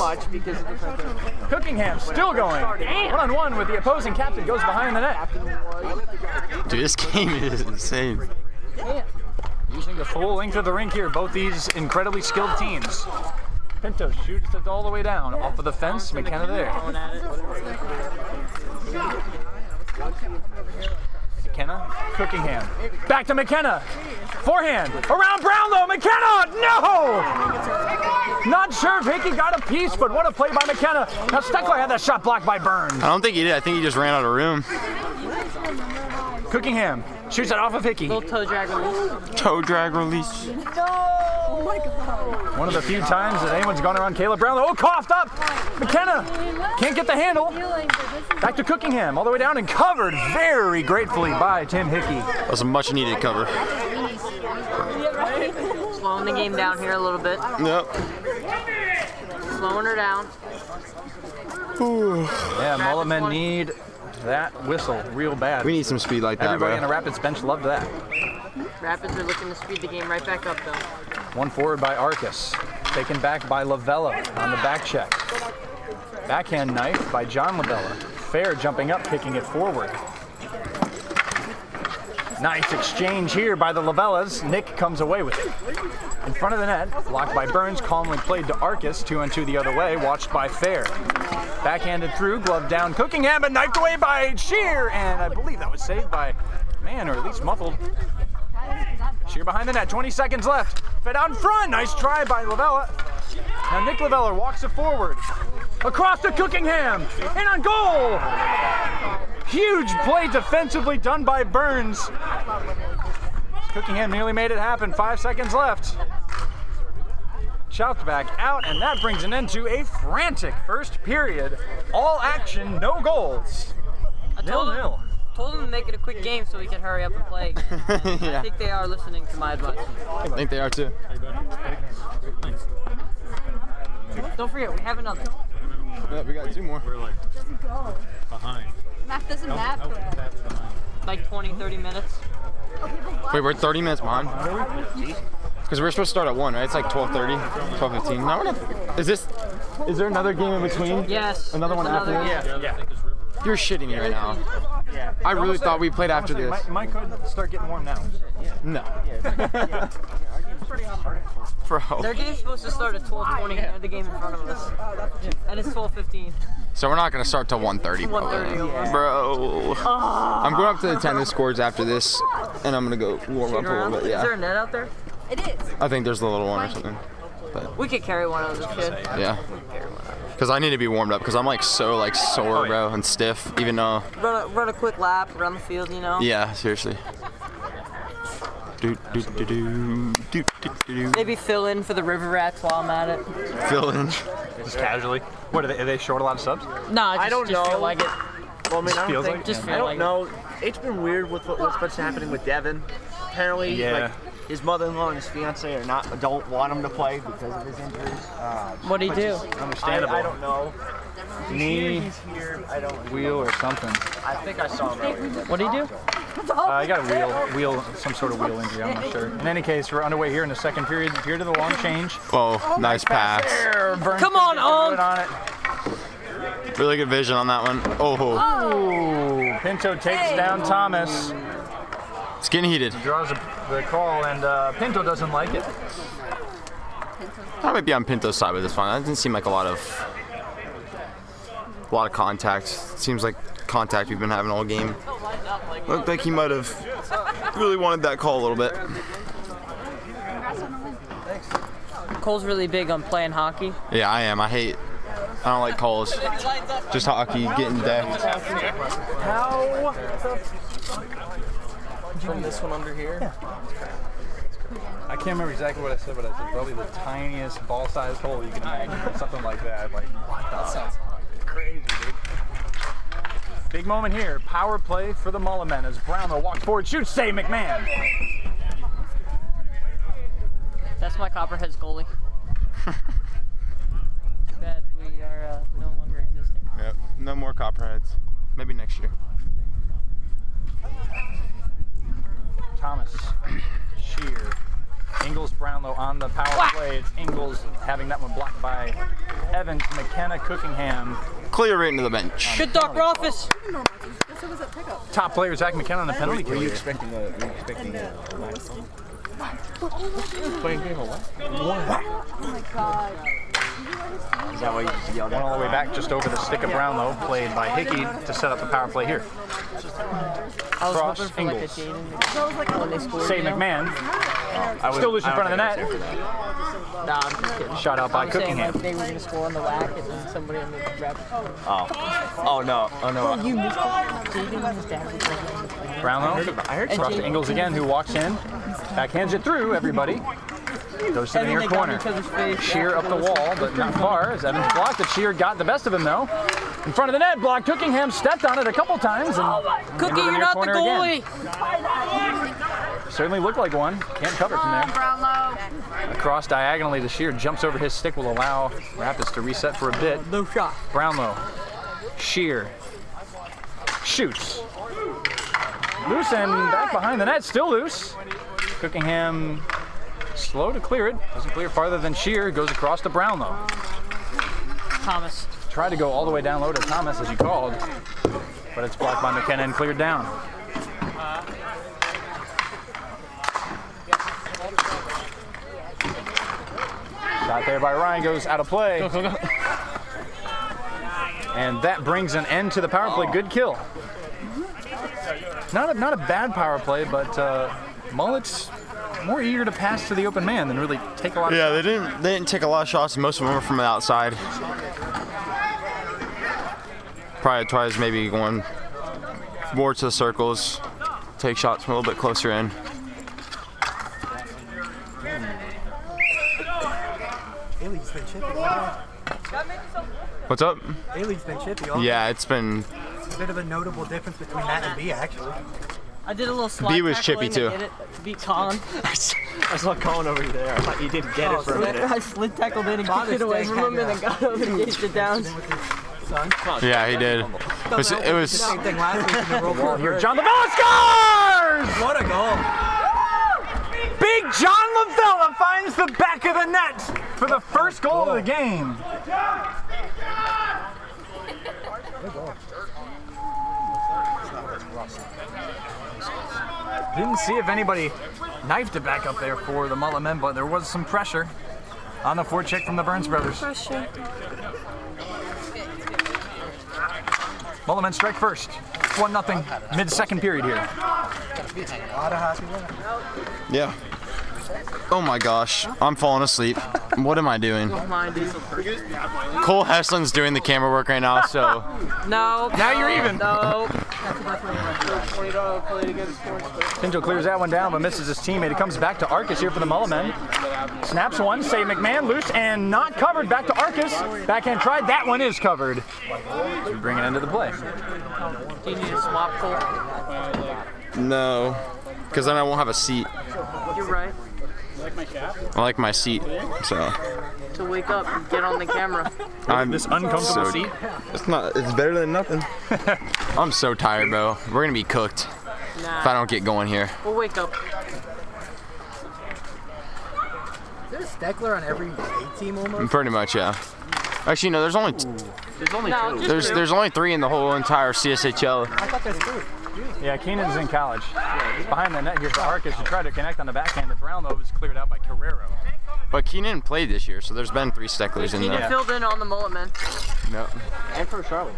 Cookingham still going. One-on-one with the opposing captain, goes behind the net. Dude, this game is insane. Using the full length of the rink here, both these incredibly skilled teams. Pinto shoots it all the way down, off of the fence, McKenna there. McKenna, Cookingham, back to McKenna, forehand, around Brownlow, McKenna, no! Not sure if Hickey got a piece, but what a play by McKenna. Now Steckler had that shot blocked by Burns. I don't think he did. I think he just ran out of room. Cookingham shoots it off of Hickey. Little toe drag release. Toe drag release. Oh my God. One of the few times that anyone's gone around Caleb Brownlow. Oh, coughed up! McKenna can't get the handle. Back to Cookingham, all the way down and covered very gratefully by Tim Hickey. That was a much needed cover. Slowing the game down here a little bit. Yep. Slowing her down. Yeah, Mullet men need that whistle real bad. We need some speed like that, Everybody bro. on the Rapids bench loved that. Rapids are looking to speed the game right back up, though. One forward by Arcus. taken back by Lavella on the back check. Backhand knife by John Lavella. Fair jumping up, kicking it forward. Nice exchange here by the Lavellas. Nick comes away with it. In front of the net, blocked by Burns, calmly played to Arcus, 2-on-2 the other way, watched by Fair. Backhanded through, glove down, Cookingham, but knifed away by Shear, and I believe that was saved by man, or at least muffled. Shear behind the net, 20 seconds left. Fed out in front, nice try by Lavella. Now Nick Lavella walks it forward. Across to Cookingham, and on goal! Huge play defensively done by Burns. Cookingham nearly made it happen, 5 seconds left. Chopped back out, and that brings an end to a frantic first period. All action, no goals. 0-0. Told them to make it a quick game so we can hurry up and play again. Yeah. I think they are listening to my advice. I think they are too. Don't forget, we have another. Yeah, we got 2 more. We're like behind. Math doesn't math correct. Like 20, 30 minutes. Wait, we're 30 minutes behind? Because we're supposed to start at 1, right? It's like 12:30, 12:15. No, we're not. Is there another game in between? Yes. Another one after this? Yeah. You're shitting me right now. Yeah. I really thought we played after this. Mike could start getting warm now. No. Bro. Their game's supposed to start at 12:20. They had the game in front of us. And it's 12:15. So we're not going to start till 1:30, 1:30. bro. I'm going up to the tennis courts after this, and I'm going to go warm up a little bit. Is there a Yeah. net out there? It is. I think there's a little one or something. But We could carry one of those shit. yeah. Because I need to be warmed up because I'm like so like sore, bro, and stiff, even though. Run a quick lap around the field, you know? Yeah, seriously. Maybe fill in for the River Rats while I'm at it. Fill in. Just casually. What, are they short a lot of subs? Nah, I don't just know. feel like it. Well, I mean, I don't feels think. like it? Just I feel don't like know. It's been weird with what's been happening with Devin. Apparently, Yeah. like his mother-in-law and his fiance don't want him to play because of his injuries. What'd he do? Understandable. I don't know. Knee, He's here. I don't. wheel, or something. I think I saw him earlier. What'd he do? I got a some sort of wheel injury, I'm not sure. In any case, we're underway here in the second period. Here to the long change. Oh, nice pass. There, Burns Come on, on on. it. Really good vision on that one. Oh, Ooh, Pinto takes down Thomas. it's getting heated. Draws the call, and Pinto doesn't like it. I might be on Pinto's side with this one. That doesn't seem like a lot of contact. Seems like contact we've been having all game. Looked like he might have really wanted that call a little bit. Cole's really big on playing hockey. Yeah, I am. I don't like calls. Just hockey, getting decked. How? From this one under here. I can't remember exactly what I said, but I said probably the tiniest ball-sized hole you can imagine. Something like that. Like, what the? That sounds crazy, dude. Big moment here. Power play for the Mullen men as Brownlow walks forward, shoots, save McMahon. That's my Copperheads goalie. Too bad we are no longer existing. Yep. No more Copperheads. Maybe next year. Thomas, Shear, Ingles, Brownlow on the power play. It's Ingles having that one blocked by Evans, McKenna, Cookingham. Clear right into the bench. Good Doc Rothfuss. Top player Zach McKenna on the penalty kill. expecting playing game or what? Oh my god. Is that why you just yelled One at? all the way back just over the stick of Brownlow, played by Hickey to set up the power play here. I was Cross, hoping for like a Ingles. Jaden when they scored. Save you know? McMahon. Still loose in front of the net. Nah, I'm just kidding. Shot out by I'm saying Cookingham. like they were gonna score on the whack and then somebody on the grab. Oh no. Oh no. You missed it. Jaden and his dad was like, Brownlow. I heard Cross to Ingles again, who walks in. Backhands it through, everybody. Goes to the and then near they got corner. each other's face. Shear up the wall, but not far. As Evans blocked it, Shear got the best of him though. In front of the net, blocked. Cookingham stepped on it a couple times. And Cookie, into you're near not the corner goalie. again. Certainly looked like one. Can't cover from there. Brownlow. Across diagonally to Shear, jumps over his stick, will allow Rapids to reset for a bit. No shot. Brownlow, Shear, shoots. Loose and back behind the net, still loose. Cookingham Slow to clear it. Doesn't clear farther than Shear. Goes across to Brown, though. Thomas. Tried to go all the way down low to Thomas, as he called. But it's blocked by McKenna and cleared down. Shot there by Ryan goes out of play. And that brings an end to the power play. Good kill. Not a bad power play, but Mullet's more eager to pass to the open man than really take a lot of shots. They didn't take a lot of shots. Most of them were from the outside. Probably tries maybe going more to the circles, take shots from a little bit closer in. A-League's been chippy. What's up? A-League's been chippy. Yeah, it's been. It's a bit of a notable difference between that and B, actually. I did a little slide B was tackle chippy in too. to get it to beat Colin. I saw Colin over there. I thought you didn't get it for a minute. I slid tackled in and kicked it away from him and then got over and gazed it down. Yeah, he did. It was. Same thing last week in the World Cup. Here, John Lavella scores! What a goal! Big John Lavella finds the back of the net for the first goal of the game. Didn't see if anybody knifed it back up there for the Mullet men, but there was some pressure on the forecheck from the Burns brothers. Pressure. Mullet men strike first. 1-0 mid-second period here. Yeah. Oh my gosh, I'm falling asleep. What am I doing? Cole Heslin's doing the camera work right now, so. No. Now you're even. No. Pinto clears that one down, but misses his teammate. It comes back to Arcus here for the Mullet men. Snaps one, save McMahon, loose and not covered. Back to Arcus. Backhand tried. That one is covered. So we bring it into the play. Do you need a swap, Cole? No, because then I won't have a seat. You're right. I like my seat, so. To wake up and get on the camera. I'm This uncomfortable seat. It's not. It's better than nothing. I'm so tired, bro. We're gonna be cooked if I don't get going here. We'll wake up. Is there a Steckler on every A team almost? Pretty much, yeah. Actually, no. There's only No, there's only 3 in the whole entire CSHL. I thought there's 2. Yeah, Keenan's in college. He's behind the net here for Arcus to try to connect on the backhand. The Brown, though, is cleared out by Carrero. But Keenan played this year, so there's been 3 Stecklers in He there. filled in on the Mullet men. No. And for Charlotte.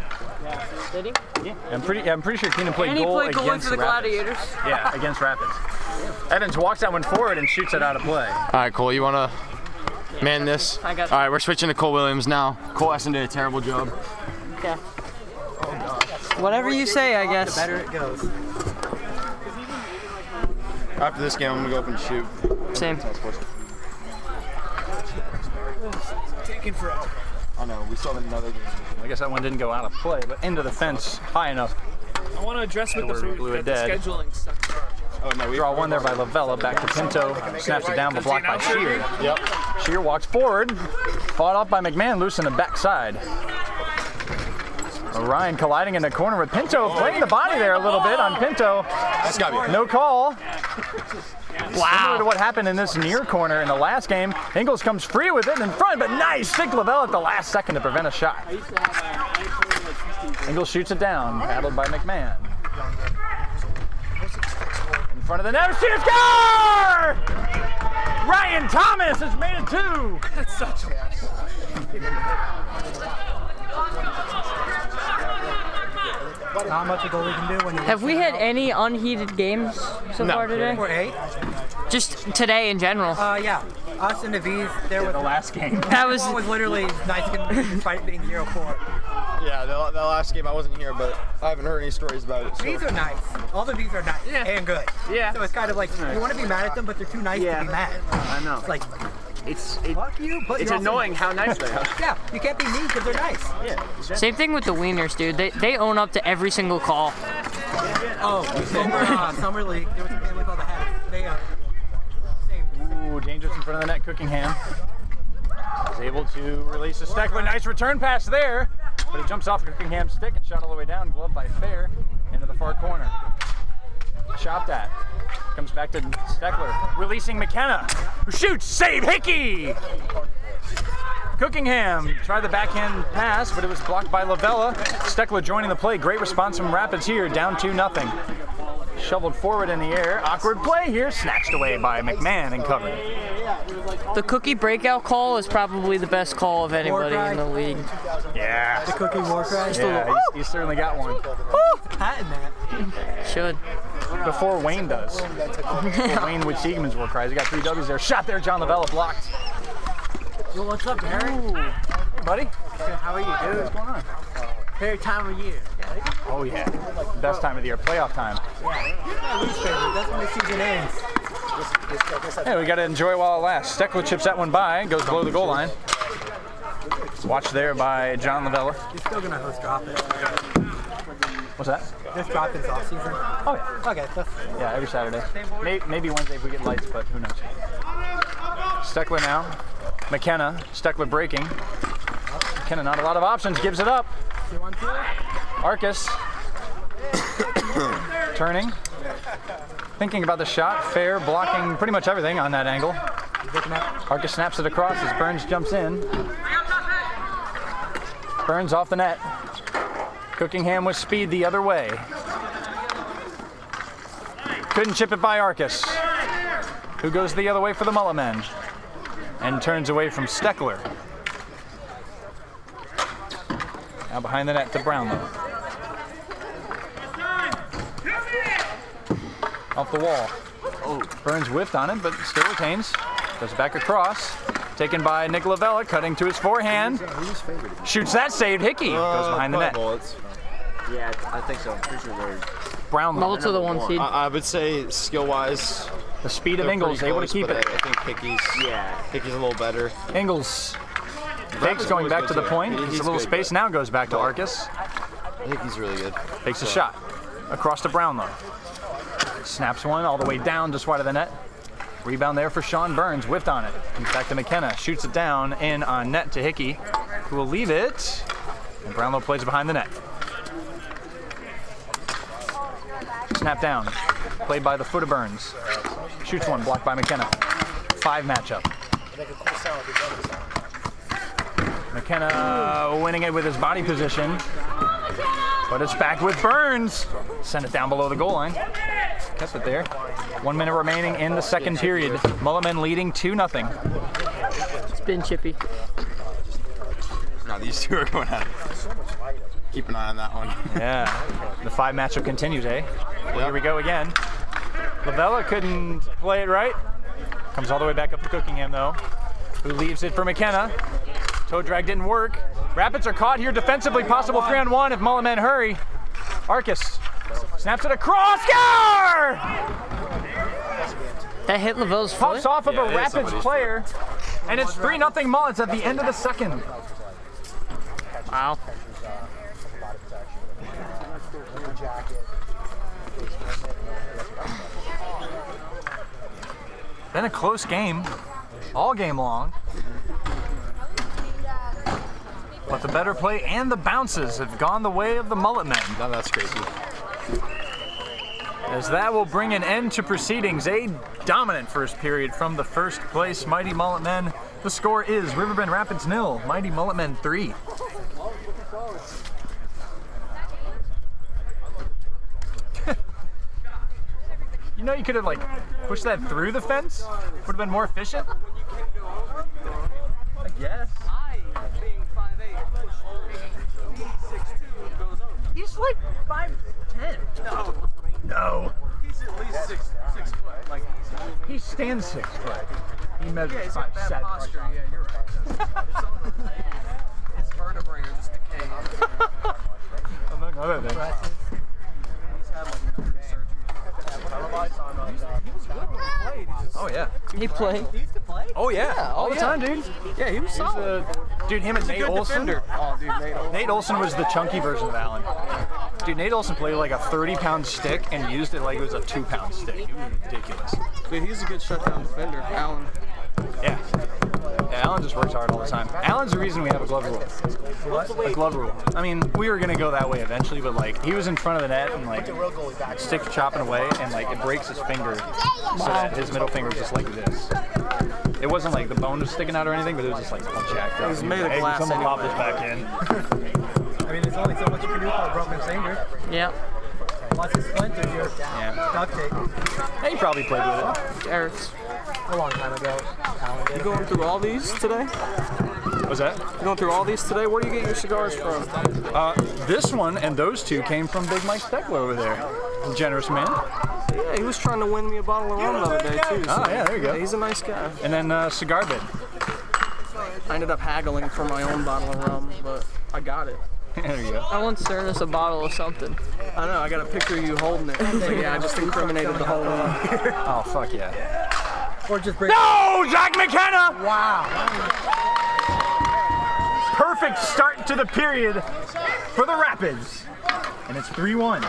Did he? Yeah, I'm pretty sure Keenan played And he goal played goalie against for the Rapids. Gladiators. Yeah, against Rapids. Evans walks that one forward and shoots it out of play. All right, Cole, you wanna man this? I got All right, we're switching to Cole Williams now. Cole Essen did a terrible job. Okay. Whatever you say, I guess. The better it goes. After this game, I'm gonna go up and shoot. Same. Taken for out. I know, we still have another game. I guess that one didn't go out of play, but into the fence high enough. I want to address with the Blew food it that the dead. scheduling sucks. Oh no, we Draw one there by Lavella, back to Pinto, snaps it down, but blocked by Shear. Yep. Shear walks forward, fought off by McMahon, loose in the backside. Ryan colliding in the corner with Pinto, playing the body there a little bit on Pinto. That's gotta be. No call. Similar to what happened in this near corner in the last game. Ingles comes free with it in front, but nice stick Lavelle at the last second to prevent a shot. Ingles shoots it down, paddled by McMahon. In front of the net, she score! Ryan Thomas has made it 2. That's such a Not much a goalie can do when you Have we had any unheated games so far today? Or 8? Just today in general. Yeah. Us and Naviz, there was The last game. That was one was literally nice despite being 0-4. Yeah, the last game I wasn't here, but I haven't heard any stories about it. So. These are nice. All the V's are nice and good. Yeah. So it's kind of like you want to be mad at them, but they're too nice to be mad. I know. It's like It's fuck you, but it's you're also- annoying how nice they are. Yeah, you can't be mean because they're nice. Yeah. same thing with the Wieners, dude. They own up to every single call. Oh, summer league. There was a family called the Hatters. They are same. Ooh, dangerous in front of the net. Cookingham is able to release a Steckler. Nice return pass there, but it jumps off Cookingham's stick and shot all the way down. Gloved by Fair into the far corner. chopped at. Comes back to Steckler, releasing McKenna, who shoots, save Hickey! Cookingham tried the backhand pass, but it was blocked by Lavella. Steckler joining the play. Great response from Rapids here, down 2-0. Shoveled forward in the air. Awkward play here, snatched away by McMahon and covered. The cookie breakout call is probably the best call of anybody in the league. Yeah. The cookie war cry. Yeah, he's certainly got one. Patent that. Should. Before Wayne does. Before Wayne with Siegemann's war cries. He got 3 W's there. Shot there, John Lavella blocked. Yo, what's up, Eric? Hey, buddy. How are you, dude? What's going on? Favorite time of year. Oh, yeah. Best time of the year. Playoff time. My least favorite. That's when the season ends. Hey, we got to enjoy while it lasts. Steckler chips that one by, goes below the goal line. Watched there by John Lavella. You're still going to host drop it. What's that? This drop is off season. Oh, yeah. Okay. Yeah, every Saturday. Maybe Wednesday if we get lights, but who knows. Steckler now. McKenna. Steckler breaking. McKenna, not a lot of options. Gives it up. Arcus. Turning. Thinking about the shot. Fair. Blocking pretty much everything on that angle. Arcus snaps it across as Burns jumps in. Burns off the net. Cookingham with speed the other way. Couldn't chip it by Arcus, who goes the other way for the Mullet Men and turns away from Steckler. Now behind the net to Brownlow. Off the wall. Oh, Burns whiffed on it, but still retains. Goes back across. Taken by Nick Lavella, cutting to his forehand. Shoots that, saved Hickey. Goes behind the net. Yeah, I think so. I'm pretty sure they're Brownlow. Mullet's the 1 seed. I would say skill-wise, the speed of Ingles, able to keep it. I think Hickey's a little better. Ingles fakes going back to the point. He's a little space now, goes back to Arcus. I think he's really good. Takes a shot across to Brownlow. Snaps one all the way down just wide of the net. Rebound there for Sean Burns, whiffed on it. Comes back to McKenna, shoots it down in on net to Hickey, who will leave it. And Brownlow plays behind the net. Snap down, played by the foot of Burns. Shoots one, blocked by McKenna. 5 matchup. McKenna winning it with his body position. But it's back with Burns. Send it down below the goal line. Kept it there. 1 minute remaining in the second period. Mulletmen leading 2-0. It's been chippy. No, these two are going at it. Keep an eye on that one. Yeah. The 5 matchup continues, eh? Well, here we go again. Lavella couldn't play it right. Comes all the way back up to Cookingham, though, who leaves it for McKenna. Toe drag didn't work. Rapids are caught here defensively. Possible 3-on-1 if Mulletmen hurry. Arcus snaps it across. Score! That hit Lavelle's foot? Pops off of a Rapids player. And it's 3-0 Mullets at the end of the second. Wow. Been a close game, all game long. But the better play and the bounces have gone the way of the Mulletmen. No, that's crazy. As that will bring an end to proceedings. A dominant first period from the first place Mighty Mulletmen. The score is Riverbend Rapids 0, Mighty Mulletmen 3. You know, you could have like pushed that through the fence. Would have been more efficient. I guess. He's like 5'10". No. He's at least 6 foot. Like he stands 6 foot. He measures he's got bad 5'7". posture. Yeah, you're right. His vertebrae are just decaying. Among other things. He's had like surgery. He was good when he played. Oh yeah. He played. He used to play? Oh yeah. All the time, dude. Yeah, he was solid. Dude, him and Nate Olson. Oh, dude, Nate Olson. Nate Olson was the chunky version of Allen. Dude, Nate Olson played like a 30-pound stick and used it like it was a 2-pound stick. It was ridiculous. Dude, he's a good shutdown defender, Allen. Yeah. Alan just works hard all the time. Alan's the reason we have a glove rule. A glove rule. I mean, we were gonna go that way eventually, but like he was in front of the net and like stick chopping away, and like it breaks his finger, so that his middle finger was just like this. It wasn't like the bone was sticking out or anything, but it was just like all jacked up. It was made of Hey, glass someone anyway. pop this back in. I mean, there's only so much you can do for a broken finger. Yeah. Once it splinters, you're duct tape. Hey, you probably played with it. Eric's. A long time ago. You going through all these today? What's that? You going through all these today? Where do you get your cigars from? This one and those two came from Big Mike Steckler over there. Generous man. Yeah, he was trying to win me a bottle of rum the other day too. Oh yeah, there you go. Yeah, he's a nice guy. And then Cigar Bid. I ended up haggling for my own bottle of rum, but I got it. There you go. I once served us a bottle of something. I know, I got a picture of you holding it. So yeah, I just incriminated the whole room. Oh fuck yeah. Or just bring. No, Jack McKenna! Wow. Perfect start to the period for the Rapids. And it's 3-1.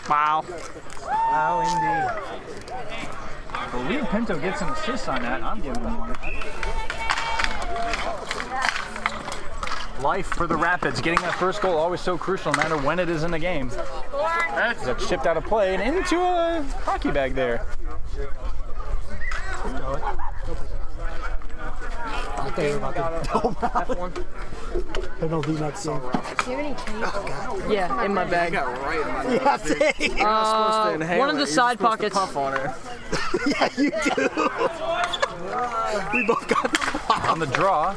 Wow. Wow, indeed. Well, Lee Pinto gets an assist on that. I'm giving him one. Life for the Rapids. Getting that first goal always so crucial, no matter when it is in the game. That's shipped out of play and into a hockey bag there. I'll tell you about the penalty next game. Yeah, in my bag. Yeah, same. One of the side pockets. On it. Yeah, you do. We both got the puck. On the draw,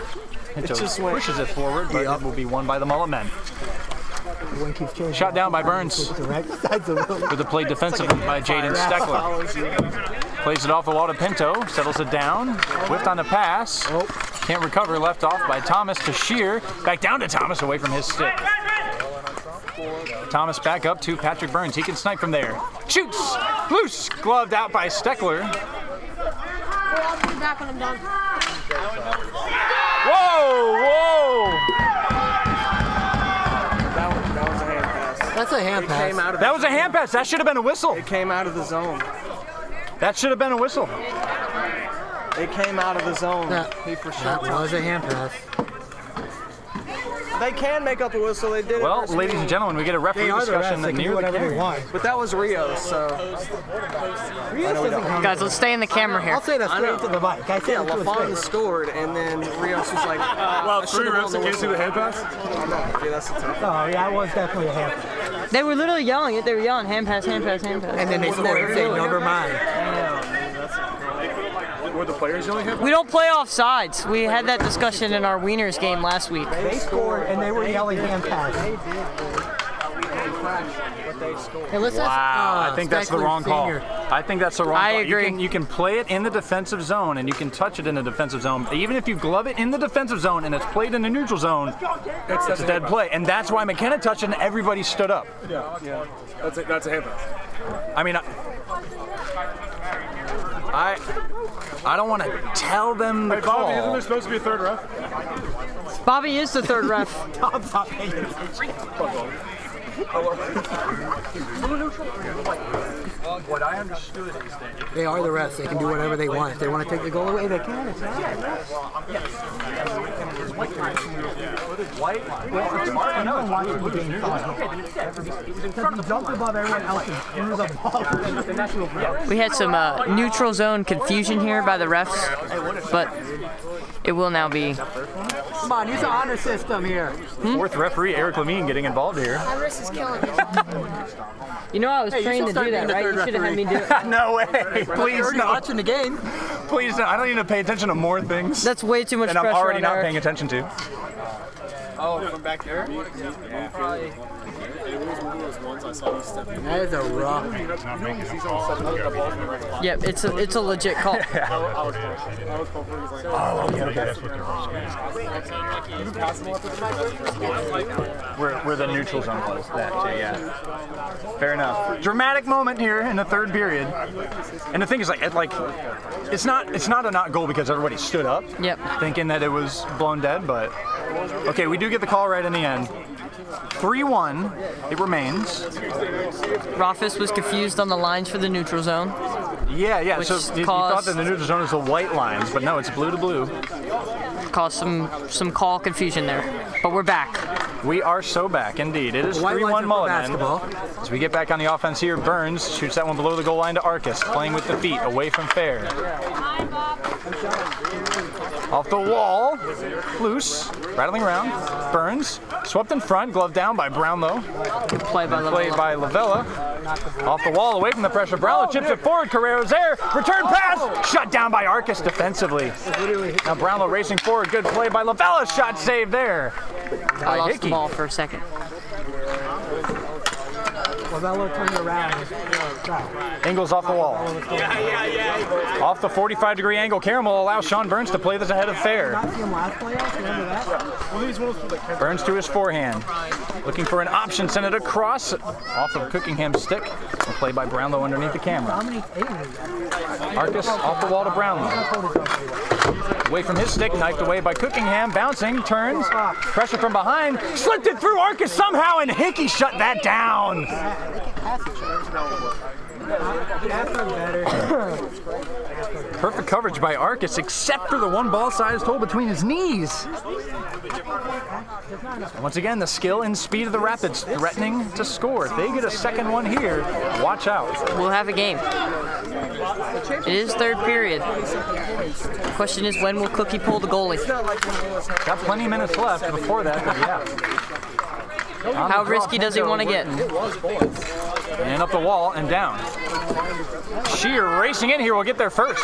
Pinto just went- pushes it forward, but it will be won by the Mullet Men. One keeps changing. Shot down by Burns. The right side's a little. With the play defensively by Jaden Steckler. Plays it off the wall to Pinto, settles it down, whiffed on the pass. Can't recover, left off by Thomas to Shear. Back down to Thomas, away from his stick. Thomas back up to Patrick Burns. He can snipe from there. Shoots! Loose! Gloved out by Steckler. I'll be back when I'm done. Whoa! Whoa! That was a hand pass. That's a hand pass. That was a hand pass. That should have been a whistle. It came out of the zone. That should have been a whistle. It came out of the zone. Yeah. He for sure. That was a hand pass. They can make up a whistle. They did it. Well, versus ladies me. and gentlemen, we get a referee They are the refs. discussion They can do near the whatever they camera. want. But that was Rio, so. Guys, let's stay in the camera here. I'll say that straight to the mic. I say Yeah, it to his LaFon face. scored, and then Rios was like, Well, 3 reps and can't see the hand pass? yeah, that's the tough. Oh, yeah, it was definitely a hand pass. They were literally yelling it. They were yelling hand pass, hand pass, hand pass. And then they scored and say, never mind. Were the players yelling hand pass? We don't play off sides. We had that discussion in our Wieners game last week. They scored and they were yelling hand pass. Hey, let's Wow, I think that's the wrong call. I think that's the wrong I call. agree. You can play it in the defensive zone and you can touch it in the defensive zone. Even if you glove it in the defensive zone and it's played in the neutral zone, it's a dead play. And that's why McKenna touched it and everybody stood up. Yeah. That's a hand pass. I mean, I don't want to tell them the Hey, Bobby, isn't call. there supposed to be a third ref? Bobby is the third ref. Tom's not paying attention. What I understood is that They are the refs. They can do whatever they want. If they want to take the goal away, they can. It's not. white line. I know why you're being fine. Because he jumped above everyone else and threw the ball. We had some neutral zone confusion here by the refs, but it will now be. Come on, use the honor system here. Fourth referee Eric LeVigne getting involved here. My wrist is killing me. You know I was trained to do that, right? You should have had me do it. No way. Please no. Watching the game. Please no. I don't need to pay attention to more things. That's way too much and I'm pressure already on not Eric. paying attention to. Oh, from back there? That is a rough. Yep, it's a legit call. Oh, okay. Where the neutral zone was. That, yeah. Fair enough. Dramatic moment here in the third period. And the thing is, it's not a not goal because everybody stood up. Yep. Thinking that it was blown dead, but okay, we do get the call right in the end. 3-1, it remains. Rofus was confused on the lines for the neutral zone. Yeah. Which So you thought caused- that the neutral zone is the white lines, but no, it's blue to blue. caused some call confusion there. But we're back. We are so back, indeed. It is 3-1 Mulligan. As we get back on the offense here, Burns shoots that one below the goal line to Arcus, playing with the feet, away from Fair. Off the wall, loose, rattling around. Burns, swept in front, glove down by Brownlow. Good play by Lavella. Play by Lavella. Off the wall, away from the pressure. Brownlow chips it forward. Carrero's there. Return pass, shut down by Arcus defensively. Now Brownlow racing forward. Good play by Lavella. Shot saved there. I lost the ball for a second. Lavella turned around. Ingles off the wall. Off the 45-degree angle. Karam will allow Sean Burns to play this ahead of Fair. Burns to his forehand. Looking for an option, send it across. Off of Cookingham's stick. A play by Brownlow underneath the camera. Arcus off the wall to Brownlow. Away from his stick, knifed away by Cookingham. Bouncing, turns. Pressure from behind. Slipped it through Arcus somehow, and Hickey shut that down. Perfect coverage by Arcus, except for the one ball-sized hole between his knees. Once again, the skill and speed of the Rapids threatening to score. If they get a second one here, watch out. We'll have a game. It is third period. The question is, when will Cookie pull the goalie? Got plenty of minutes left before that, but yeah. How risky does he want to get? And up the wall and down. Shear racing in here will get there first.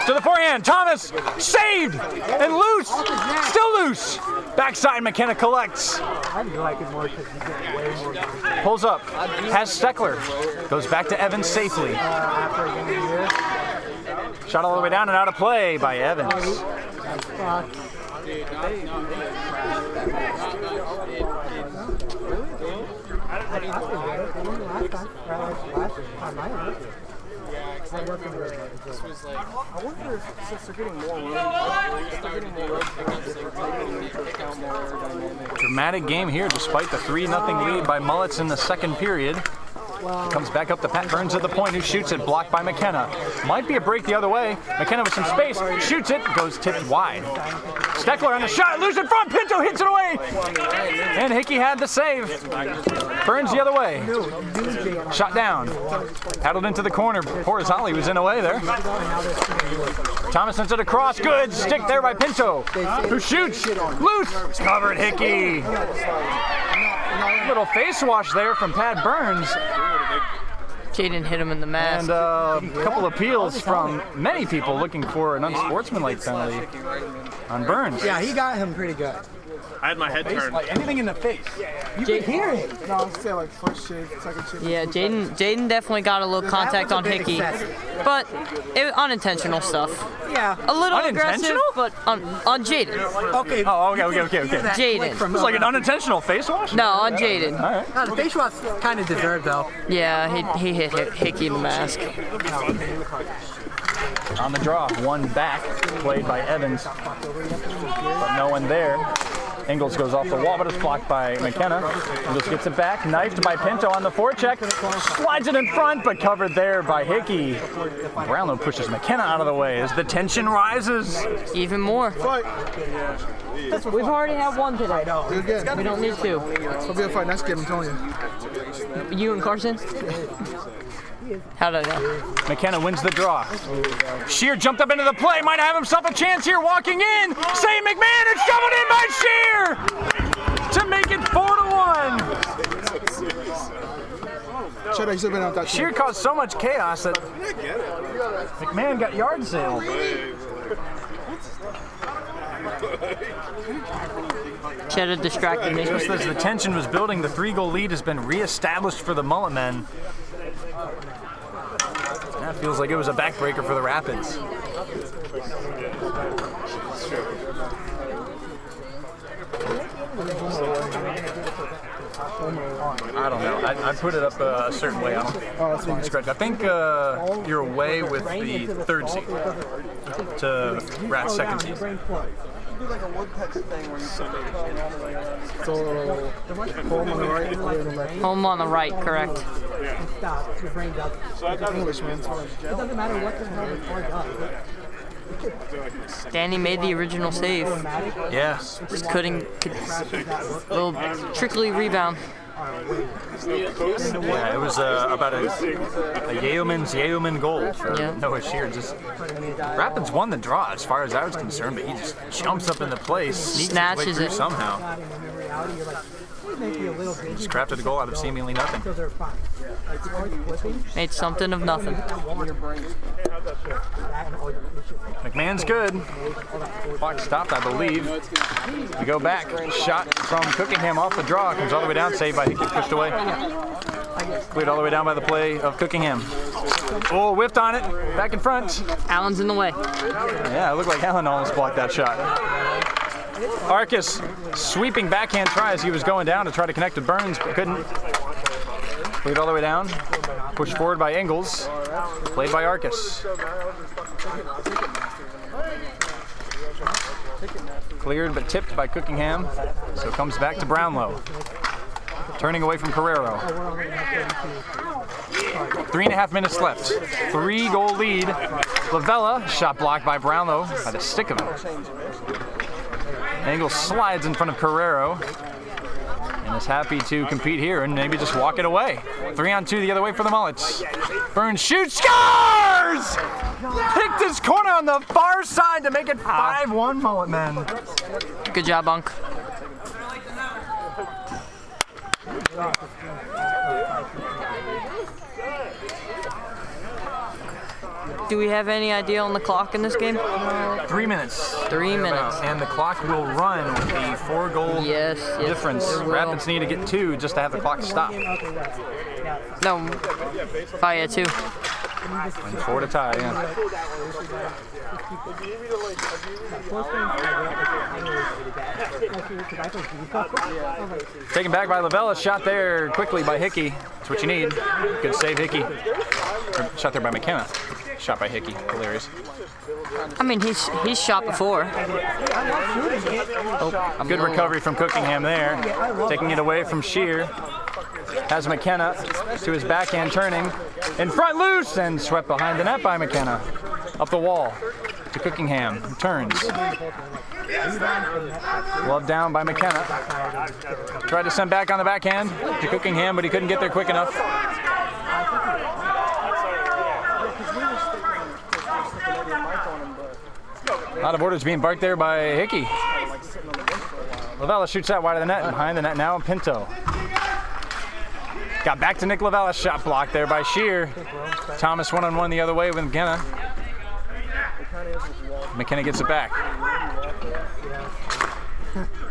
To the forehand, Thomas saved and loose, still loose. Backside, McKenna collects. Pulls up, has Steckler, goes back to Evans safely. Shot all the way down and out of play by Evans. I wonder if since they're getting more room, Dramatic game here despite the 3-0 lead by Mullets in the second period. Comes back up to Pat Burns at the point, who shoots it, blocked by McKenna. Might be a break the other way. McKenna with some space, shoots it, goes tipped wide. Steckler on the shot, loose in front, Pinto hits it away. And Hickey had the save. Burns the other way. Shot down. Paddled into the corner. Poor Zolly was in away there. Thomas sends it across, good. Stick there by Pinto, who shoots, loose, covered Hickey. Little face wash there from Pat Burns. Jaden hit him in the mask. And a couple appeals from many people looking for an unsportsmanlike penalty on Burns. Yeah, he got him pretty good. I had my head turned. Like anything in the face. You can hear it. No, I'll say like first shave, second shave. Yeah, Jaden definitely got a little contact on Hickey, but unintentional stuff. Yeah. A little aggressive, but on Jaden. Okay. Oh, okay. Jaden. It's like an unintentional face wash? No, on Jaden. All right. No, the face wash kind of deserved though. Yeah, he hit Hickey in the mask. On the draw, one back, played by Evans, but no one there. Ingles goes off the wall, but it's blocked by McKenna. Ingles gets it back, knifed by Pinto on the forecheck, slides it in front, but covered there by Hickey. Brownlow pushes McKenna out of the way as the tension rises. Even more. We've already had one today. We don't need two. It'll be a fight next game, I'm telling you. You and Carson? How did I know? McKenna wins the draw. Shear jumped up into the play, might have himself a chance here, walking in. Save McMahon, and shoveled in by Shear to make it 4-1. Shear caused so much chaos that McMahon got yard sale. Cheddar distracted me. Just as the tension was building, the 3-goal lead has been reestablished for the Mullet men. That feels like it was a backbreaker for the Rapids. I don't know. I put it up a certain way. I think you're away with the third seed to Rat's second seed. Do like a woodpecker thing where you so home on the right or the left? Home on the right, correct. Stop. Your brain does. So that's English, man. It doesn't matter what the hell the car does. Danny made the original save. Yeah. Just little trickly rebound. Yeah, it was about a Yeoman goal for Noah Shear. Just Rapids won the draw as far as I was concerned, but he just jumps up into place, sneaks snatches his way it through somehow. Just crafted a goal out of seemingly nothing. Made something of nothing. McMahon's good. Clock stopped, I believe. We go back. Shot from Cookingham off the draw. Comes all the way down. Saved by Hickey. Pushed away. Cleared all the way down by the play of Cookingham. Oh, whipped on it. Back in front. Allen's in the way. Yeah, it looked like Allen almost blocked that shot. Arcus sweeping backhand try as he was going down to try to connect with Burns, but couldn't. Played all the way down. Pushed forward by Ingles. Played by Arcus. Cleared but tipped by Cookingham. So comes back to Brownlow. Turning away from Carrero. 3.5 minutes left. 3-goal lead. Lavella, shot blocked by Brownlow by the stick of it. Ingles slides in front of Carrero and is happy to compete here and maybe just walk it away. 3-on-2 the other way for the Mullets. Burns shoots, scores! Picked his corner on the far side to make it 5-1 Mullet men. Good job, Unc. Do we have any idea on the clock in this game? 3 minutes. 3 minutes. And the clock will run with the 4-goal difference. Rapids need to get 2 just to have the clock stop. No. Oh, yeah, 2. And 4 to tie, yeah. Taken back by Lavella, shot there quickly by Hickey. That's what you need. Good save, Hickey. Or shot there by McKenna. Shot by Hickey. Hilarious. I mean, he's shot before. Good recovery from Cookingham there. Taking it away from Shear. Has McKenna to his backhand turning. In front loose and swept behind the net by McKenna. Up the wall to Cookingham. Turns. Glove down by McKenna. Tried to send back on the backhand to Cookingham, but he couldn't get there quick enough. A lot of orders being barked there by Hickey. Lavella shoots out wide of the net. Behind the net now, Pinto. Got back to Nick Lavella. Shot blocked there by Shear. Thomas 1-on-1 the other way with McKenna. McKenna gets it back.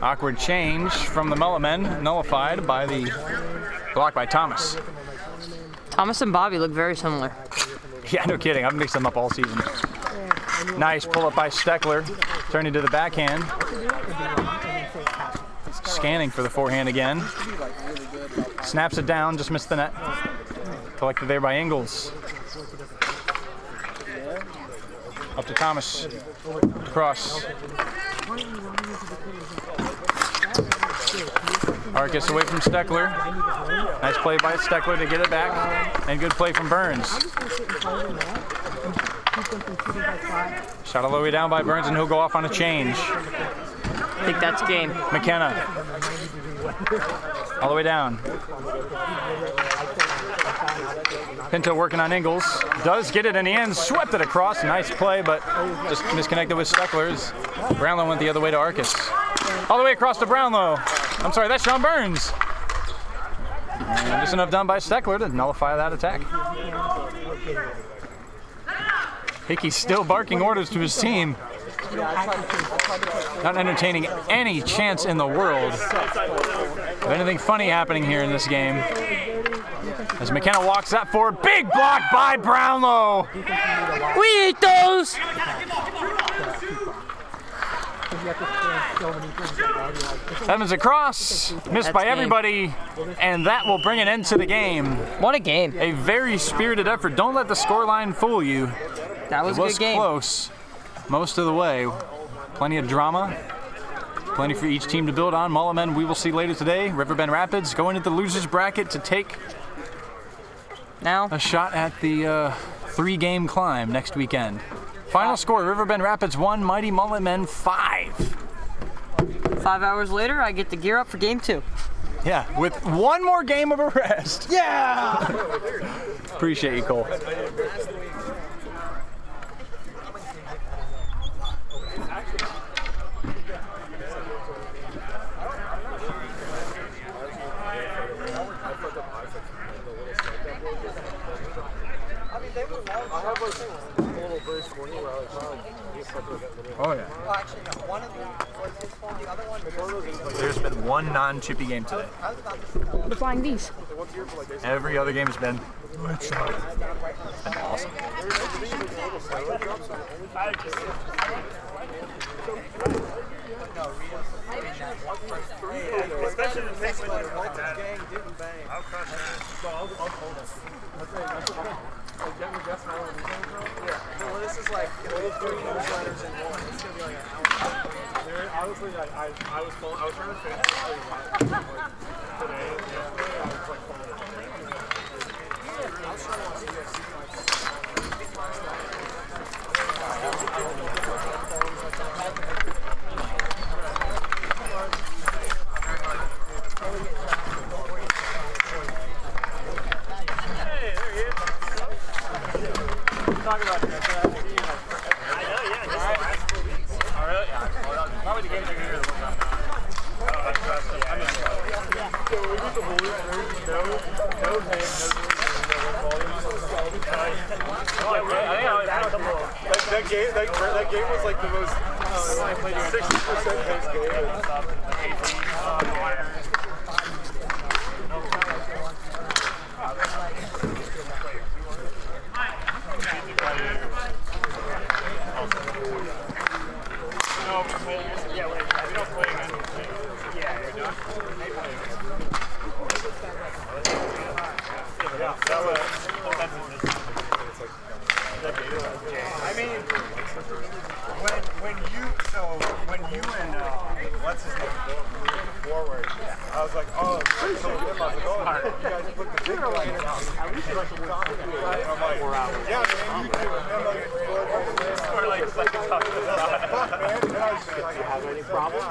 Awkward change from the Mullet men. Nullified by the block by Thomas. Thomas and Bobby look very similar. Yeah, no kidding. I've mixed them up all season. Nice pull up by Steckler. Turning to the backhand. Scanning for the forehand again. Snaps it down, just missed the net. Collected there by Ingles. Up to Thomas. Cross. Arcus away from Steckler. Nice play by Steckler to get it back. And good play from Burns. Shot all the way down by Burns, and he'll go off on a change. I think that's game. McKenna. All the way down. Pinto working on Ingles. Does get it in the end. Swept it across. Nice play, but just misconnected with Steckler's. Brownlow went the other way to Arcus. All the way across to Brownlow. I'm sorry, that's Sean Burns. And just enough done by Steckler to nullify that attack. Hickey's still barking orders to his team. Not entertaining any chance in the world of anything funny happening here in this game. As McKenna walks that forward, big block by Brownlow. We eat those! Evans across, missed by everybody, and that will bring an end to the game. What a game. A very spirited effort. Don't let the scoreline fool you. That was a good game. It was close most of the way. Plenty of drama. Plenty for each team to build on. Mullet men we will see later today. Riverbend Rapids going into the losers bracket to take now a shot at the 3-game climb next weekend. Final score, Riverbend Rapids 1, Mighty Mullet Men 5. 5 hours later, I get to gear up for game 2. Yeah, with one more game of a rest. Yeah! Appreciate you, Cole. Oh yeah. There's been one non-chippy game today. The Flying Bees. Every other game has been awesome. Especially in the face like that. I'll crush it. So I'll hold it. Get me guess my own newsletter, bro? Yeah. Well, this is like 3 newsletters in one. It's gonna be like an hour. Honestly, I was trying to finish it today. Yeah. I was like pulling it today. I was trying to watch UFC last night. Talk about that. I know, yeah. Oh, really? Yeah. Probably the games are here the whole time. I'm in. So we did the whole week. There's no pain, no volume. That game was like the most 60% pace game. I mean, when you and what's his name moved forward, I was like, oh, it's so good. I was like, oh, you guys put the big line down. I'm like, yeah, man, you too. And I'm like, we're like second talk to the side. Fuck, man. And I was just like, have any problems?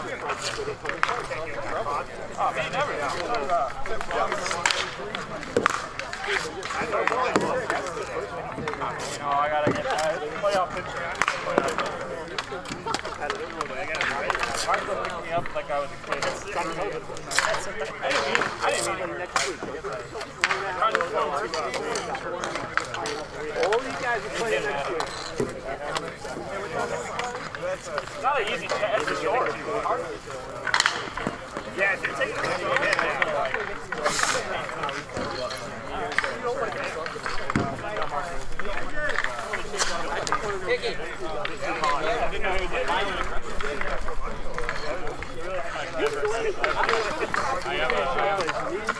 Oh, man, never. I gotta get that playoff picture. Hard to pick me up like I was a kid. I didn't mean next week. All these guys are playing next week. It's not an easy test. It's short. Yeah, if you're taking it,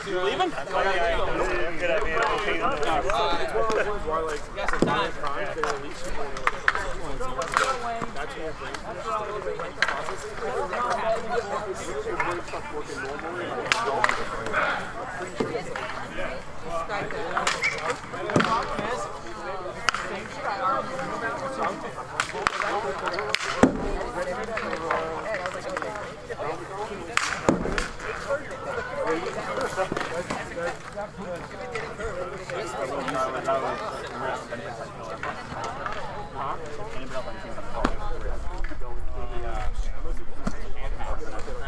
you leaving? Good idea.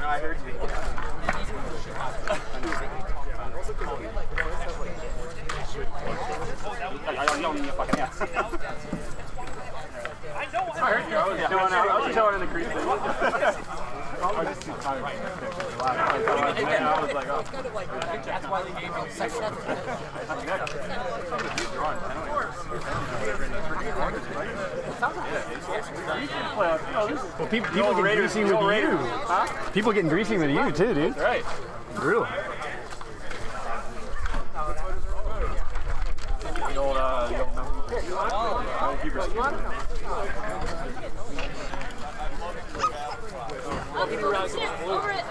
I heard you. I don't need your fucking ass. I heard you. I was chilling in the creek. I was just too tired. I was like, oh. That's why they gave me the second. Well, people get greasy with you. Huh? People getting greasy with you too, dude. That's right. Brutal. The old keeper. Over it.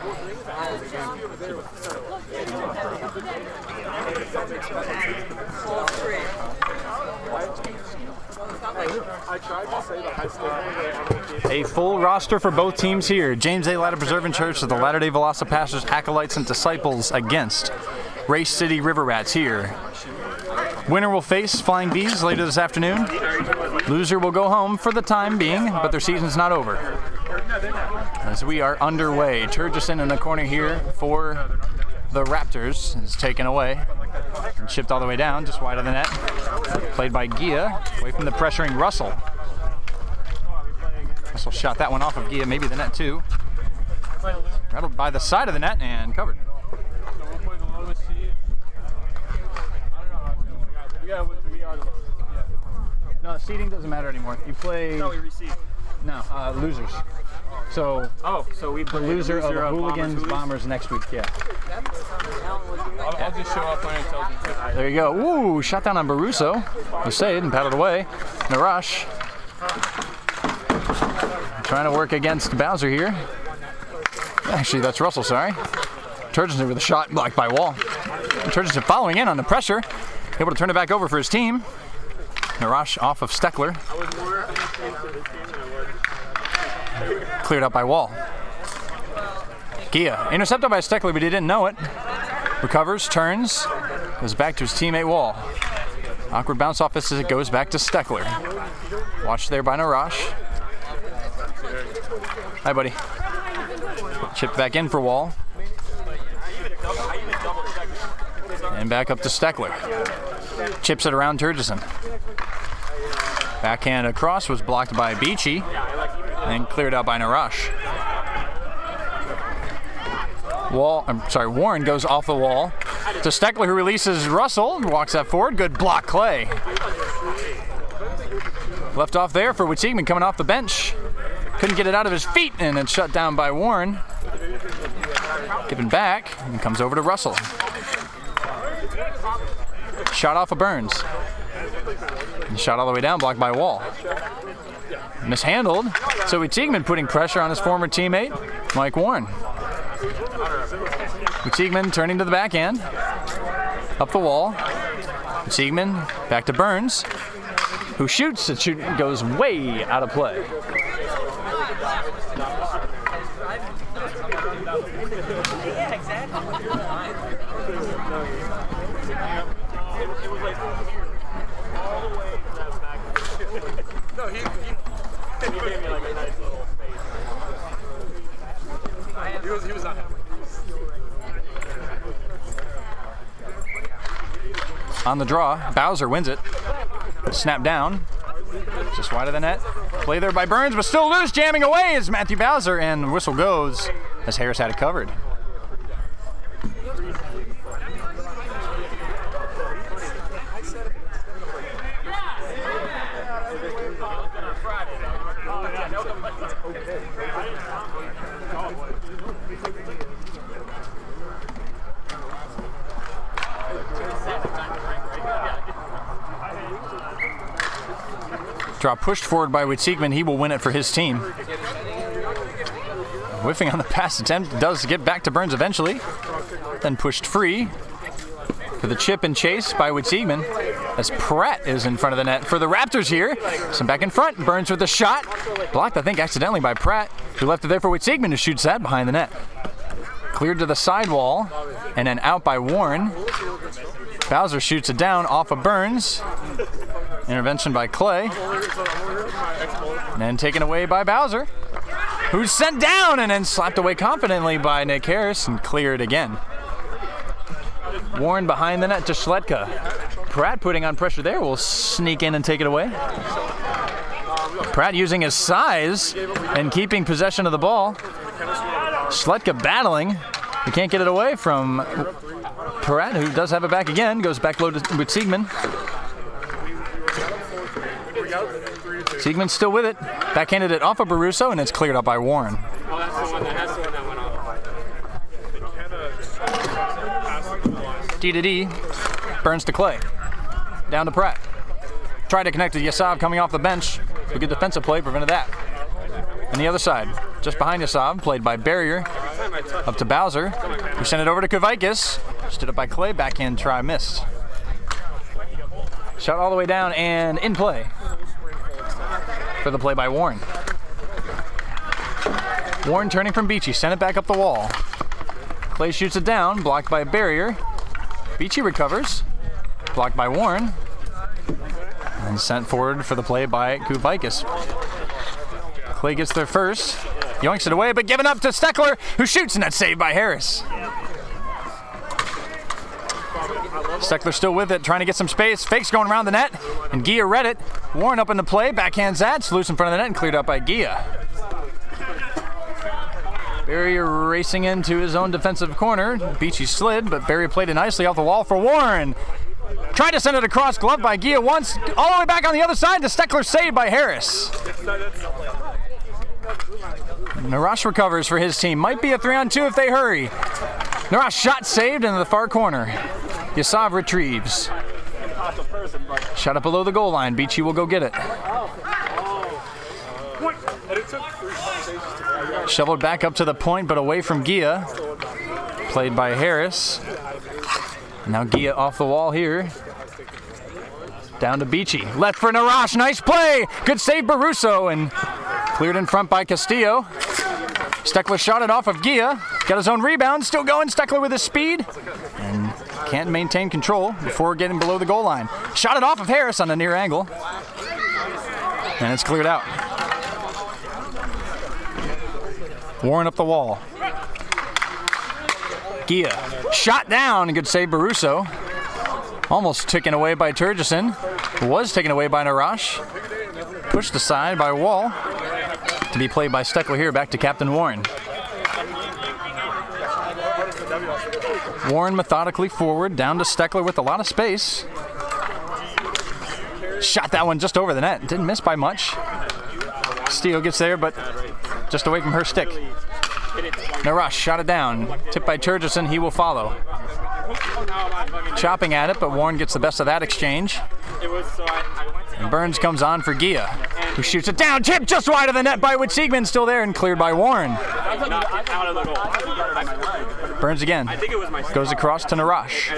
A full roster for both teams here. James A. Latter Preserving Church of the Latter-day Velocipastors, Acolytes, and Disciples against Race City River Rats here. Winner will face Flying Bees later this afternoon. Loser will go home for the time being, but their season's not over. As we are underway, Turgison in the corner here for the Raptors is taken away and chipped all the way down, just wide of the net. Played by Gia, away from the pressuring Russell. Russell shot that one off of Gia, maybe the net too. Rattled by the side of the net and covered. No, seeding doesn't matter anymore. You play. No, we receive. No, losers. So. Oh, so we play the loser of Hooligans Bombers next week. Yeah. I'll just show up when it tells me to. There you go. Ooh, shot down on Baruso. Was saved and paddled away. Narash. Trying to work against Bowser here. Actually, that's Russell, sorry. Turgison with a shot blocked by Wall. Turgison following in on the pressure. Able to turn it back over for his team. Narash off of Steckler. Cleared up by Wall. Gia intercepted by Steckler, but he didn't know it. Recovers, turns, goes back to his teammate Wall. Awkward bounce off this as it goes back to Steckler. Watched there by Narash. Hi, buddy. Chipped back in for Wall. And back up to Steckler. Chips it around Turgison. Backhand across was blocked by Beachy and cleared out by Narash. Warren goes off the wall to Steckler, who releases Russell, walks that forward. Good block, Clay. Left off there for Witzigman coming off the bench. Couldn't get it out of his feet, and it's shut down by Warren. Given back, and comes over to Russell. Shot off of Burns. And shot all the way down, blocked by Wall. Mishandled. So Witzigman putting pressure on his former teammate, Mike Warren. Witzigman turning to the backhand. Up the wall. Witzigman back to Burns, who shoots. It goes way out of play. Yeah, exactly. It was like all the way to that back. No, he gave me like a nice little space. He was not happy. On the draw, Bowser wins it. Snap down. Just wide of the net. Play there by Burns, but still loose. Jamming away is Matthew Bowser, and the whistle goes as Harris had it covered. Draw pushed forward by Witzigman. He will win it for his team. Whiffing on the pass attempt, does get back to Burns eventually. Then pushed free for the chip and chase by Witzigman as Pratt is in front of the net for the Raptors here. Some back in front. Burns with the shot. Blocked, I think, accidentally by Pratt, who left it there for Witzigman, who shoots that behind the net. Cleared to the sidewall and then out by Warren. Bowser shoots it down off of Burns. Intervention by Clay. And then taken away by Bowser, who's sent down and then slapped away confidently by Nick Harris and cleared again. Warren behind the net to Schletka. Pratt putting on pressure there will sneak in and take it away. Pratt using his size and keeping possession of the ball. Schletka battling. He can't get it away from Pratt, who does have it back again. Goes back low to Witzigman. Siegman's still with it. Backhanded it off of Baruso, and it's cleared up by Warren. Oh, that's the one that went off. D to D. Burns to Clay. Down to Pratt. Tried to connect to Yasav coming off the bench. A good defensive play prevented that. On the other side, just behind Yasav, played by Barrier. Up to Bowser. We sent it over to Kovaikis. Stood up by Clay. Backhand try missed. Shot all the way down and in play. for the play by Warren. Warren turning from Beachy, sent it back up the wall. Clay shoots it down, blocked by a barrier. Beachy recovers, blocked by Warren, and sent forward for the play by Kuvikis. Clay gets there first, yoinks it away, but given up to Steckler, who shoots, and that's saved by Harris. Steckler still with it, trying to get some space. Fakes going around the net, and Gia read it. Warren up in the play, backhands that, loose in front of the net, and cleared up by Gia. Barry racing into his own defensive corner. Beachy slid, but Barry played it nicely off the wall for Warren. Tried to send it across, glove by Gia once, all the way back on the other side to Steckler, saved by Harris. Narash recovers for his team. Might be a 3-on-2 if they hurry. Narash shot saved into the far corner. Yasav retrieves. Shot up below the goal line. Beachy will go get it. Shoveled back up to the point, but away from Gia. Played by Harris. Now Gia off the wall here. Down to Beachy. Left for Narash. Nice play. Good save Baruso, and cleared in front by Castillo. Steckler shot it off of Gia. Got his own rebound. Still going. Steckler with his speed. And can't maintain control before getting below the goal line. Shot it off of Harris on a near angle. And it's cleared out. Warren up the wall. Gia. Shot down. Good save Baruso. Almost taken away by Turgeson. Was taken away by Narash. Pushed aside by Wall. To be played by Steckler here. Back to Captain Warren. Warren methodically forward. Down to Steckler with a lot of space. Shot that one just over the net. Didn't miss by much. Steele gets there, but just away from her stick. Narash shot it down. Tipped by Turgeson. He will follow. Chopping at it, but Warren gets the best of that exchange. And Burns comes on for Gia, who shoots it down. Tipped just wide of the net by Witzigman. Still there and cleared by Warren. Burns again. Goes across to Narash.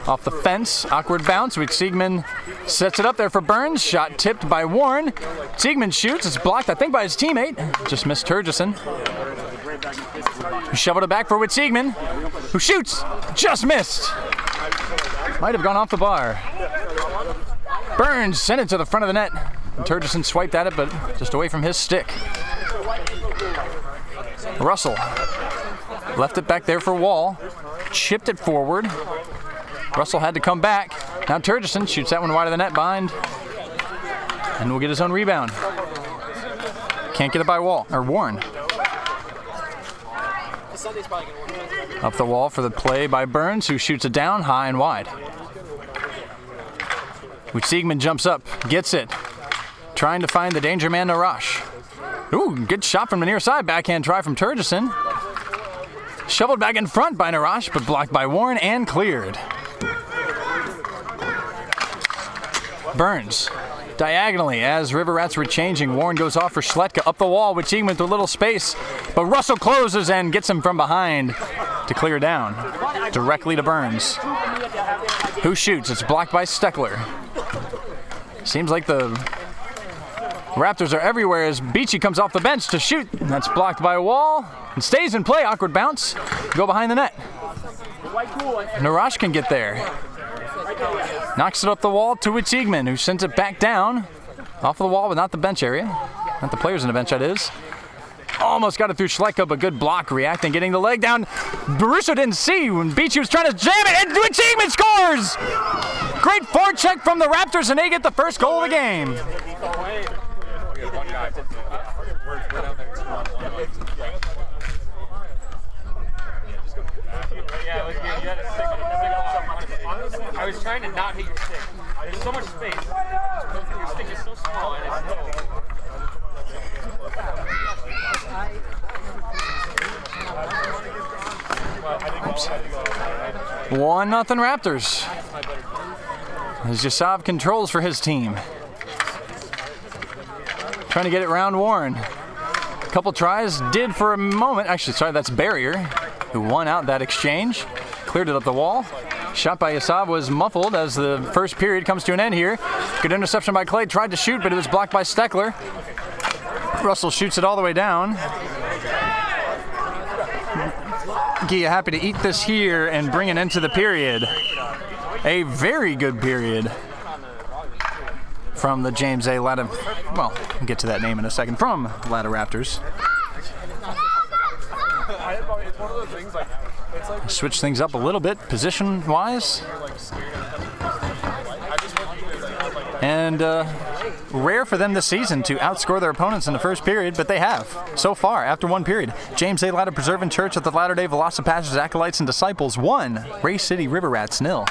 Off the fence, awkward bounce. Witzigman sets it up there for Burns. Shot tipped by Warren. Witzigman shoots. It's blocked, I think, by his teammate. Just missed Turgeson. Shoveled it back for Witzigman, who shoots. Just missed. Might have gone off the bar. Burns sent it to the front of the net. And Turgeson swiped at it, but just away from his stick. Russell left it back there for Wall. Chipped it forward. Russell had to come back. Now Turgeson shoots that one wide of the net behind. And will get his own rebound. Can't get it by Wall, or Warren. Up the wall for the play by Burns, who shoots it down high and wide. Witzigman jumps up, gets it. Trying to find the danger man, Narash. Ooh, good shot from the near side. Backhand try from Turgeson. Shoveled back in front by Narash, but blocked by Warren and cleared. Burns diagonally as River Rats were changing. Warren goes off for Schletka up the wall with Teagman through a little space, but Russell closes and gets him from behind to clear down directly to Burns, who shoots. It's blocked by Steckler. Seems like the Raptors are everywhere as Beachy comes off the bench to shoot. That's blocked by Wall and stays in play. Awkward bounce. Go behind the net. Narash can get there. Knocks it up the wall to Witzigman, who sends it back down. Off the wall, but not the bench area. Not the players in the bench, that is. Almost got it through Schletka, but good block, reacting, getting the leg down. Baruso didn't see when Beachy was trying to jam it, and Witzigman scores! Great forecheck from the Raptors, and they get the first goal of the game. I was trying to not hit your stick. There's so much space. Your stick is so small and it's 1-0 Raptors. As Yasav controls for his team. Trying to get it round Warren. A couple tries, did for a moment. Actually, sorry, that's Barrier, who won out that exchange. Cleared it up the wall. Shot by Assad was muffled as the first period comes to an end here. Good interception by Clay. Tried to shoot, but it was blocked by Steckler. Russell shoots it all the way down. Gia happy to eat this here and bring it into the period. A very good period from the James A. Latta, well, we'll get to that name in a second, from Latta Raptors. Switch things up a little bit, position-wise. And rare for them this season to outscore their opponents in the first period, but they have so far after one period. James A. Latta Preserving Church at the Latter-day Velocipassers, Acolytes, and Disciples 1. Ray City River Rats 0.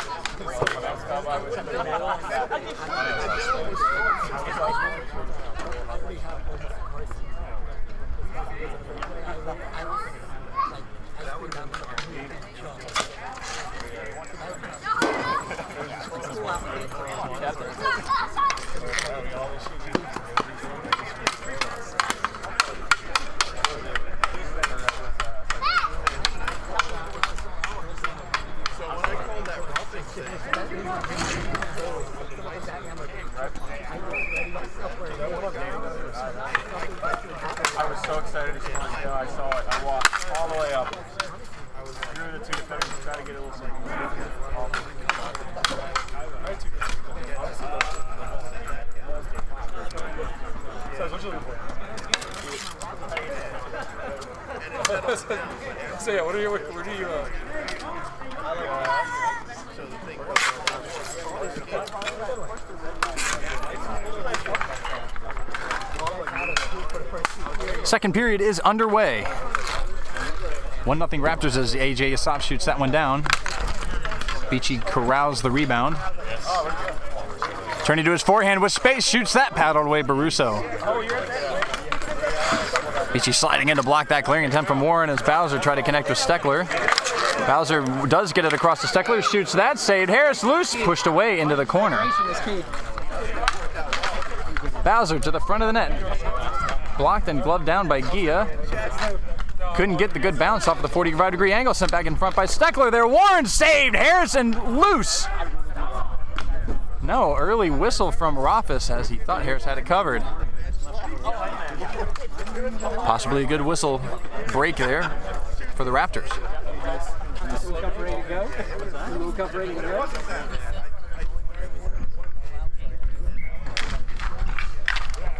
I was so excited to see it. I saw it. I walked all the way up. I was through the two defenders to try to get a little second. So yeah, where do you Second period is underway. 1-0 Raptors as AJ Asop shoots that one down. Beachy corrals the rebound. Turning to his forehand with space, shoots that paddled away Baruso. Beachy sliding in to block that clearing attempt from Warren as Bowser tried to connect with Steckler. Bowser does get it across to Steckler, shoots that, saved. Harris loose, pushed away into the corner. Bowser to the front of the net. Blocked and gloved down by Gia. Couldn't get the good bounce off of the 45-degree angle, sent back in front by Steckler there. Warren saved, Harrison loose. No, early whistle from Rothfuss as he thought Harris had it covered. Possibly a good whistle break there for the Raptors.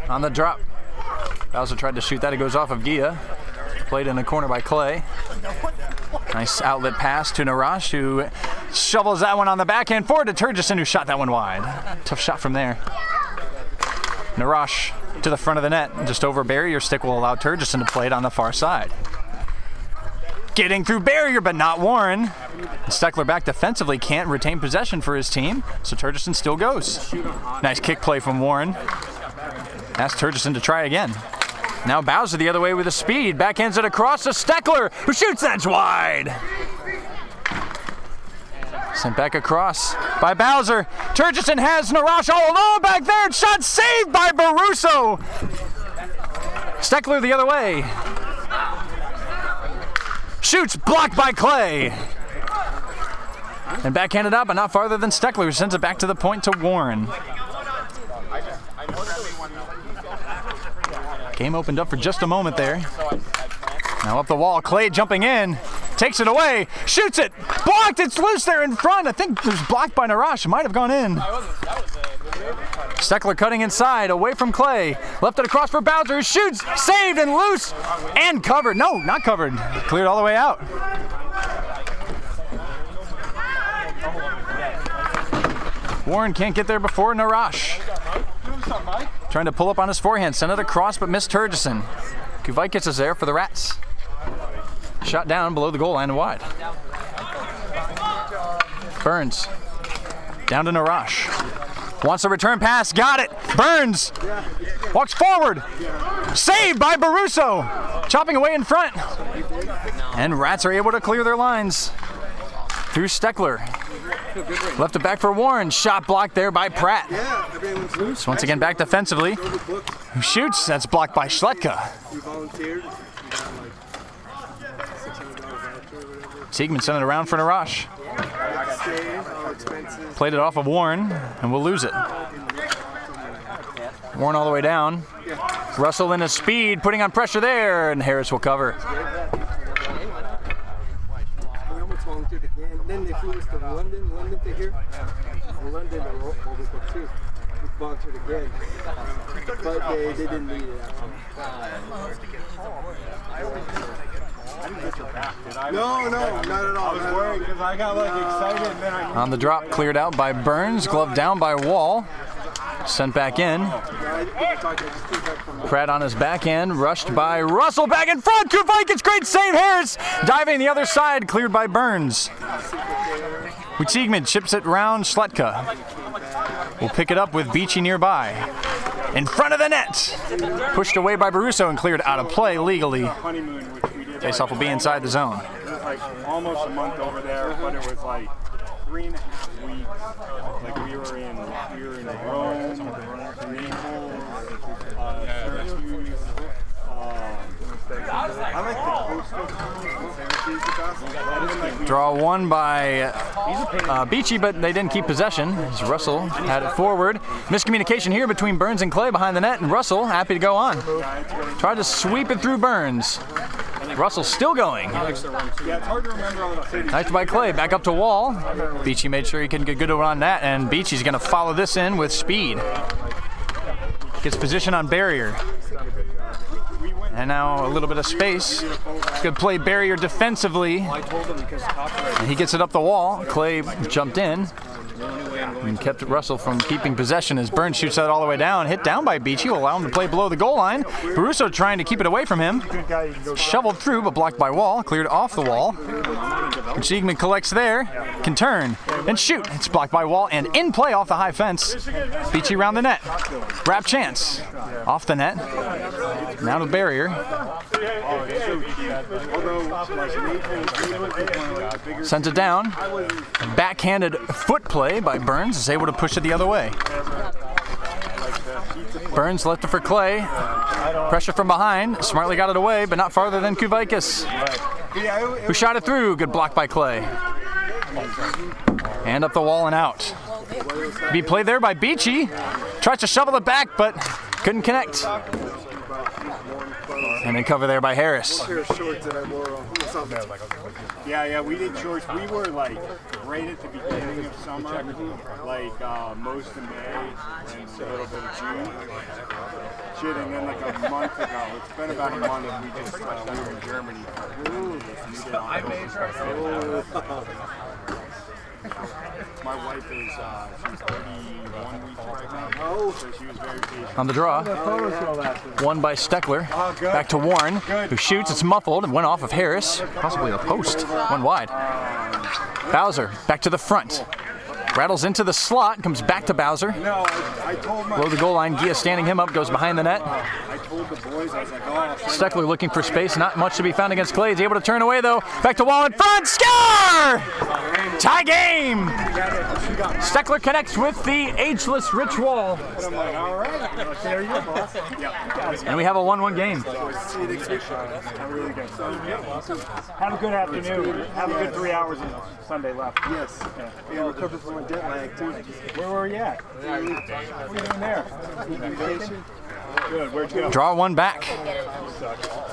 On the drop. Bowser tried to shoot that. It goes off of Gia. Played in the corner by Clay. Nice outlet pass to Narash, who shovels that one on the backhand forward to Turgison, who shot that one wide. Tough shot from there. Narash to the front of the net. Just over barrier stick will allow Turgison to play it on the far side. Getting through barrier, but not Warren. Steckler back defensively, can't retain possession for his team, so Turgison still goes. Nice kick play from Warren. Ask Turgison to try again. Now Bowser the other way with the speed. Backhands it across to Steckler, who shoots that wide. Sent back across by Bowser. Turgison has Narash all alone back there. Shot saved by Baruso. Steckler the other way. Shoots, blocked by Clay. And backhanded up, but not farther than Steckler, who sends it back to the point to Warren. Game opened up for just a moment there. Now up the wall, Clay jumping in, takes it away, shoots it, blocked, it's loose there in front. I think it was blocked by Narash, might have gone in. Steckler cutting inside, away from Clay. Left it across for Bowser, who shoots, saved and loose, and covered. No, not covered, cleared all the way out. Warren can't get there before Narash. Trying to pull up on his forehand, sent it across, but missed Turgison. Kuvaikis is there for the Rats. Shot down below the goal line and wide. Burns. Down to Narash. Wants a return pass, got it. Burns. Walks forward. Saved by Baruso. Chopping away in front. And Rats are able to clear their lines. Through Steckler. Left it back for Warren. Shot blocked there by Pratt. So once again back defensively. Who shoots? That's blocked by Schletka. Siegman sent it around for Narash. Played it off of Warren, and we'll lose it. Warren all the way down. Russell in his speed, putting on pressure there, and Harris will cover. Then they flew us to London to here. London to over too. We sponsored again. But they didn't need it. No, not at all. I was worried because I got like excited and then I... On the drop, cleared out by Burns, glove down by Wall. Sent back in. Pratt on his backhand, rushed by Russell, back in front. Kuvikis, great save. Harris diving the other side, cleared by Burns. Witzigman chips it round. Schletka will pick it up with Beachy nearby. In front of the net. Pushed away by Baruso and cleared out of play legally. Faceoff will be inside the zone. It was like almost a month over there, but it was like 3.5 weeks. Like we were in Rome, Naples, Syracuse. I like the coastal. Draw one by Beachy, but they didn't keep possession as Russell had it forward. Miscommunication here between Burns and Clay behind the net, and Russell happy to go on. Tried to sweep it through Burns. Russell still going. Nice by Clay, back up to Wall. Beachy made sure he couldn't get good on that, and Beachy's going to follow this in with speed. Gets position on barrier. And now a little bit of space. Good play barrier defensively. And he gets it up the wall. Clay jumped in and kept Russell from keeping possession as Burns shoots that all the way down. Hit down by Beachy, will allow him to play below the goal line. Baruso trying to keep it away from him. Shoveled through, but blocked by Wall. Cleared off the wall. Siegman collects there. Can turn and shoot. It's blocked by Wall and in play off the high fence. Beachy round the net. Grab chance. Off the net. Now to barrier. Sends it down. Backhanded foot play by Burns is able to push it the other way. Burns left it for Clay. Pressure from behind. Smartly got it away, but not farther than Kuvikis, who shot it through. Good block by Clay. And up the wall and out. Be played there by Beachy. Tries to shovel it back, but couldn't connect. And then cover there by Harris. Yeah, we did shorts. We were like right at the beginning of summer, like most of May and a little bit of June. Shit, and then like a month ago, it's been about a month, we just we were in Germany. My wife is she's 31 weeks pregnant, so she was very patient. On the draw, one by Steckler, back to Warren, who shoots, it's muffled, and went off of Harris, possibly a post, one wide. Bowser, back to the front, rattles into the slot, comes back to Bowser. Below the goal line, Gia standing him up, goes behind the net. Steckler looking for space, not much to be found against Clay. He's able to turn away though, back to Wall in front, score! Tie game! Steckler connects with the ageless Rich Wall. And we have a 1-1 game. Have a good afternoon. Have a good 3 hours on Sunday left. Yes. Yeah, recovered from my jet lag too. Where were you at? What are you doing there? Vacation? Good. Where'd you go? Draw one back.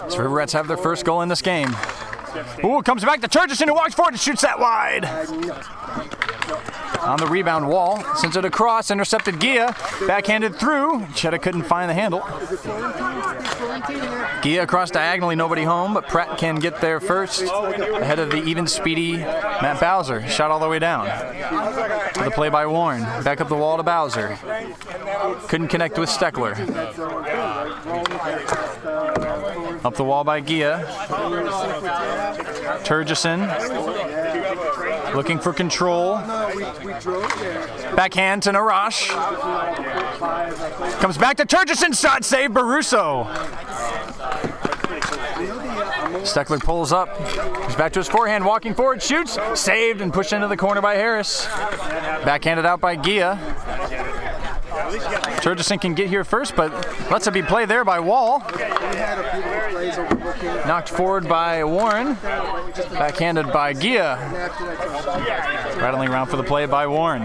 So River Rats have their first goal in this game. Ooh, comes back to Turgison, who walks forward and shoots that wide. On the rebound, Wall sends it across, intercepted Gia, backhanded through. Chetta couldn't find the handle. Gia across diagonally, nobody home, but Pratt can get there first, ahead of the even speedy Matt Bowser. Shot all the way down. The play by Warren, back up the wall to Bowser. Couldn't connect with Steckler. Up the wall by Gia. Turgison looking for control. Backhand to Narash. Comes back to Turgison. Shot save Baruso. Steckler pulls up. He's back to his forehand. Walking forward. Shoots. Saved and pushed into the corner by Harris. Backhanded out by Gia. Turgeson can get here first, but lets it be played there by Wall. Knocked forward by Warren. Backhanded by Gia. Rattling around for the play by Warren.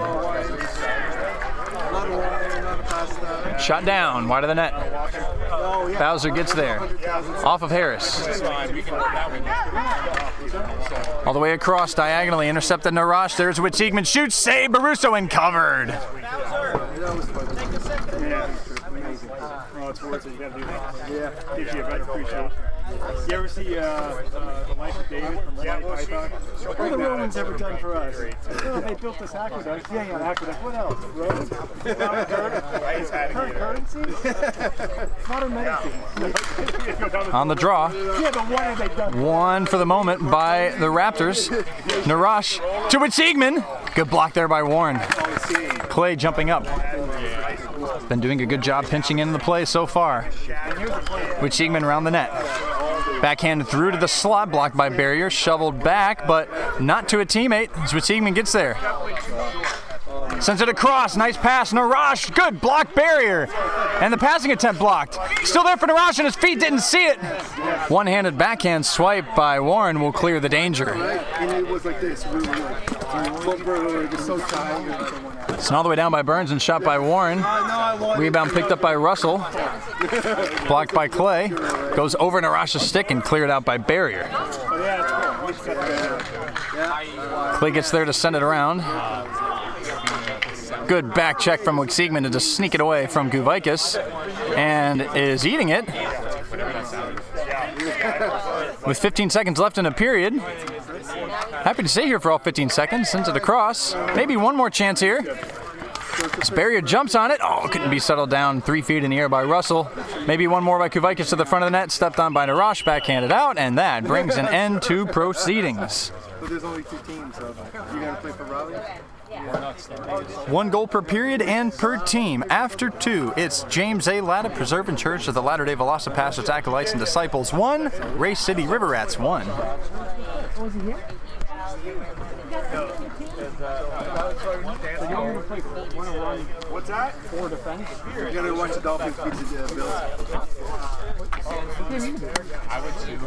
Shot down, wide of the net. Bowser gets there. Off of Harris. All the way across diagonally, intercepted Narash. There's Witzigman, shoots, save, Baruso, and covered. Oh, it's worth it. You gotta do that. Yeah. Gives you a better appreciation. You ever see the Life of David from Monty Python? What have the Romans ever done for us? Oh, they built this aqueduct. Yeah, aqueduct. What else? Roads? Currency? Modern medicine. On the draw. Yeah, but what have they done? One for the moment by the Raptors. Narash to Witzigman. Good block there by Warren. Clay jumping up. Been doing a good job pinching into the play so far. Witzigman around the net. Backhand through to the slot, blocked by Barrier, shoveled back, but not to a teammate as Witzigman gets there. Sends it across, nice pass, Narash, good block, Barrier. And the passing attempt blocked. Still there for Narash, and his feet didn't see it. One-handed backhand swipe by Warren will clear the danger. And it was like this, really so tired. Sent all the way down by Burns and shot by Warren. Rebound picked up by Russell. Blocked by Clay. Goes over Narash's stick and cleared out by Barrier. Clay gets there to send it around. Good back check from Witzigman to just sneak it away from Guvaikas. And is eating it. With 15 seconds left in a period. Happy to stay here for all 15 seconds. Sends it across. Maybe one more chance here. This Barrier jumps on it. Oh, couldn't be settled down 3 feet in the air by Russell. Maybe one more by Kuvaitis to the front of the net. Stepped on by Narash, backhanded out, and that brings an end to proceedings. But there's only 2 teams, so you gotta play for Raleigh? 1 goal per period and per team. After 2, it's James A. Latta, Preserving Church of the Latter-day Velocipastors, Acolytes, and Disciples 1, Race City River Rats 1. Was he here? What's that? 4 defense. You gotta watch the Dolphins beat the Bills. I would too.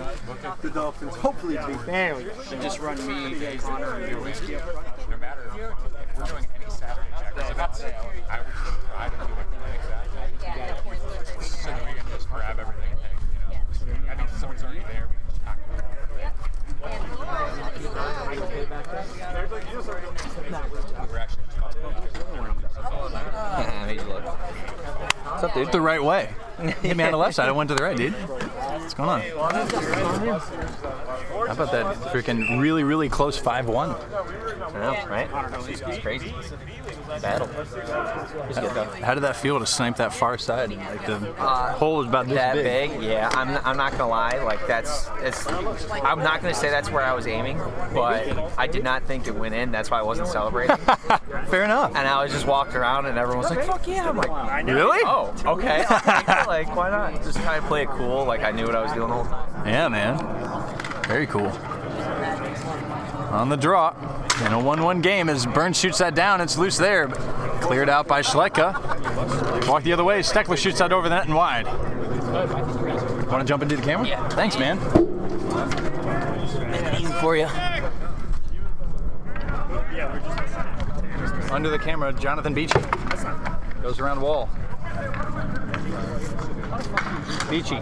The Dolphins hopefully beat. There we go. Should just run me, Connor, and your whiskey. No matter if we're doing any Saturday check, I would try to do anything exactly. So that we can just grab everything and take, you know. I mean, someone's already there, we can just pack it. What's up, dude? The right way. Hit me on the left side. I went to the right, dude. What's going on? How about that freaking really, really close 5-1? I know, right? It's crazy. Battle. How did that feel to snipe that far side? Like the hole was about this that big. Yeah, I'm not gonna lie. Like I'm not gonna say that's where I was aiming, but I did not think it went in. That's why I wasn't celebrating. Fair enough. And I was just walking around, and everyone was like, "Fuck yeah!" I'm like, "Really? Oh, okay." Like, why not? Just try to play it cool. Like I knew what I was doing the whole time. Yeah, man. Very cool. On the draw. In a 1-1 game as Burns shoots that down, it's loose there. Cleared out by Schletka. Walk the other way, Steckler shoots that over the net and wide. Want to jump into the camera? Yeah. Thanks, man. Easy for you. Under the camera, Jonathan Beachy. Goes around wall. Beachy.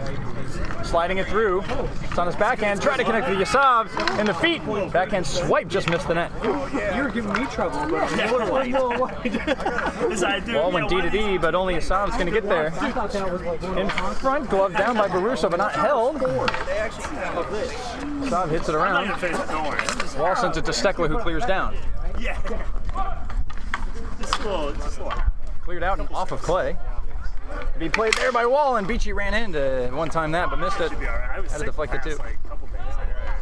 Sliding it through. It's on his backhand. Trying to connect with Yasav in the feet. Backhand swipe just missed the net. You were giving me trouble. Ball went D to D, but only Yasav's going to get there. In front, glove down by Baruso, but not held. Yasav hits it around. Wall sends it to Steckler, who clears down. Yeah. Cleared out and off of Clay. Be played there by Wall, and Beachy ran into one time that, but missed it. Had to deflect it too.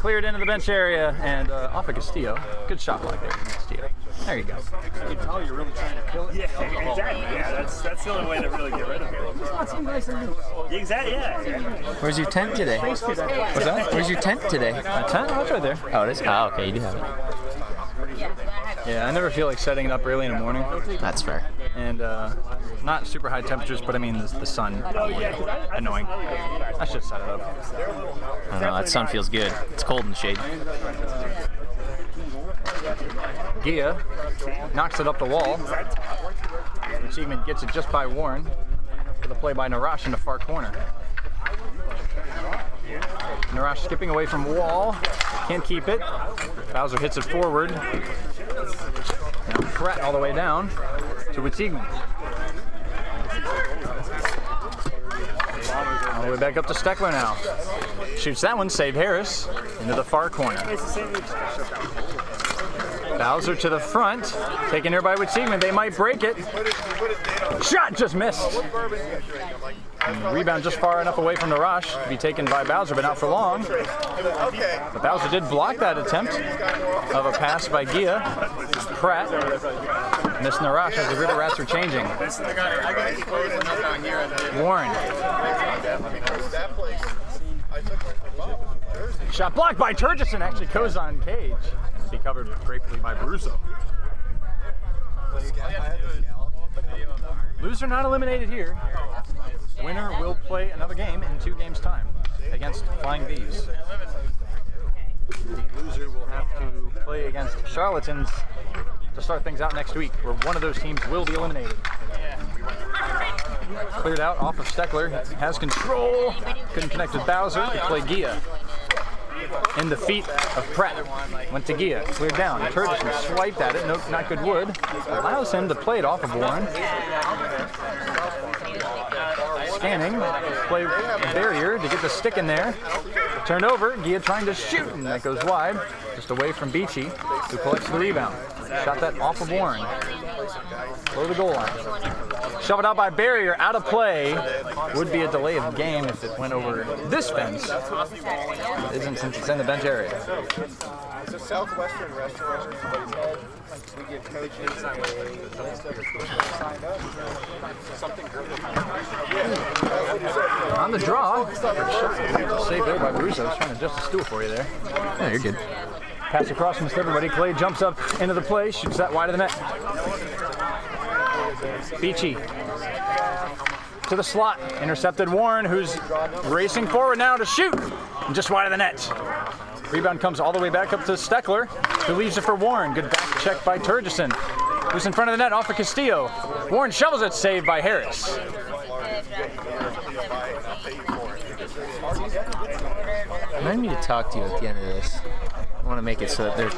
Cleared into the bench area and off of Castillo. Good shot block there from Castillo. There you go. You can tell you're really trying to kill it. Yeah, exactly. Yeah, that's the only way to really get rid of it. Exactly. Yeah. Where's your tent today? What's that? Where's your tent today? My tent? Oh, it's right there. Oh, it is? Oh, okay, you do have it. Yeah, I never feel like setting it up early in the morning. That's fair. and not super high temperatures, but I mean the sun. Annoying. I should set it up. I don't know, that sun feels good. It's cold in the shade. Gia knocks it up the wall. Achievement gets it just by Warren. For the play by Narash in the far corner. Narash skipping away from wall. Can't keep it. Bowser hits it forward. Now Pratt all the way down to Witzigman. All the way back up to Steckler now. Shoots that one, save Harris into the far corner. Bowser to the front, taken here by Witzigman. They might break it. Shot just missed. And rebound just far enough away from Narash to be taken by Bowser, but not for long. But Bowser did block that attempt of a pass by Gia. Pratt missed Narash as the River Rats are changing. Warren. Shot blocked by Turgison, actually goes on cage. Be covered gratefully by Baruso. Loser not eliminated here. Winner will play another game in 2 games' time against Flying Bees. The loser will have to play against Charlatans to start things out next week, where one of those teams will be eliminated. Cleared out off of Steckler. Has control. Couldn't connect with Bowser. He played Gia. In the feet of Pratt. Went to Gia. Cleared down. Turgison swiped at it. Nope, not good wood. Allows him to play it off of Warren. Scanning. Play barrier to get the stick in there. Turned over. Gia trying to shoot, and that goes wide. Just away from Beachy, who collects the rebound. Shot that off of Warren. Below the goal line. Shoved out by barrier, out of play. Would be a delay of game if it went over this fence. It isn't, since it's in the bench area. It's a Southwestern restaurant. We give coaches On the draw. Saved there by Baruso. I was trying to adjust the stool for you there. Yeah, you're good. Pass across from everybody. Clay jumps up into the play, shoots that wide of the net. Beachy to the slot, intercepted Warren, who's racing forward now to shoot, and just wide of the net. Rebound comes all the way back up to Steckler, who leaves it for Warren. Good back check by Turgison, who's in front of the net off of Castillo. Warren shovels it, saved by Harris. Remind me to talk to you at the end of this. I want to make it so that there's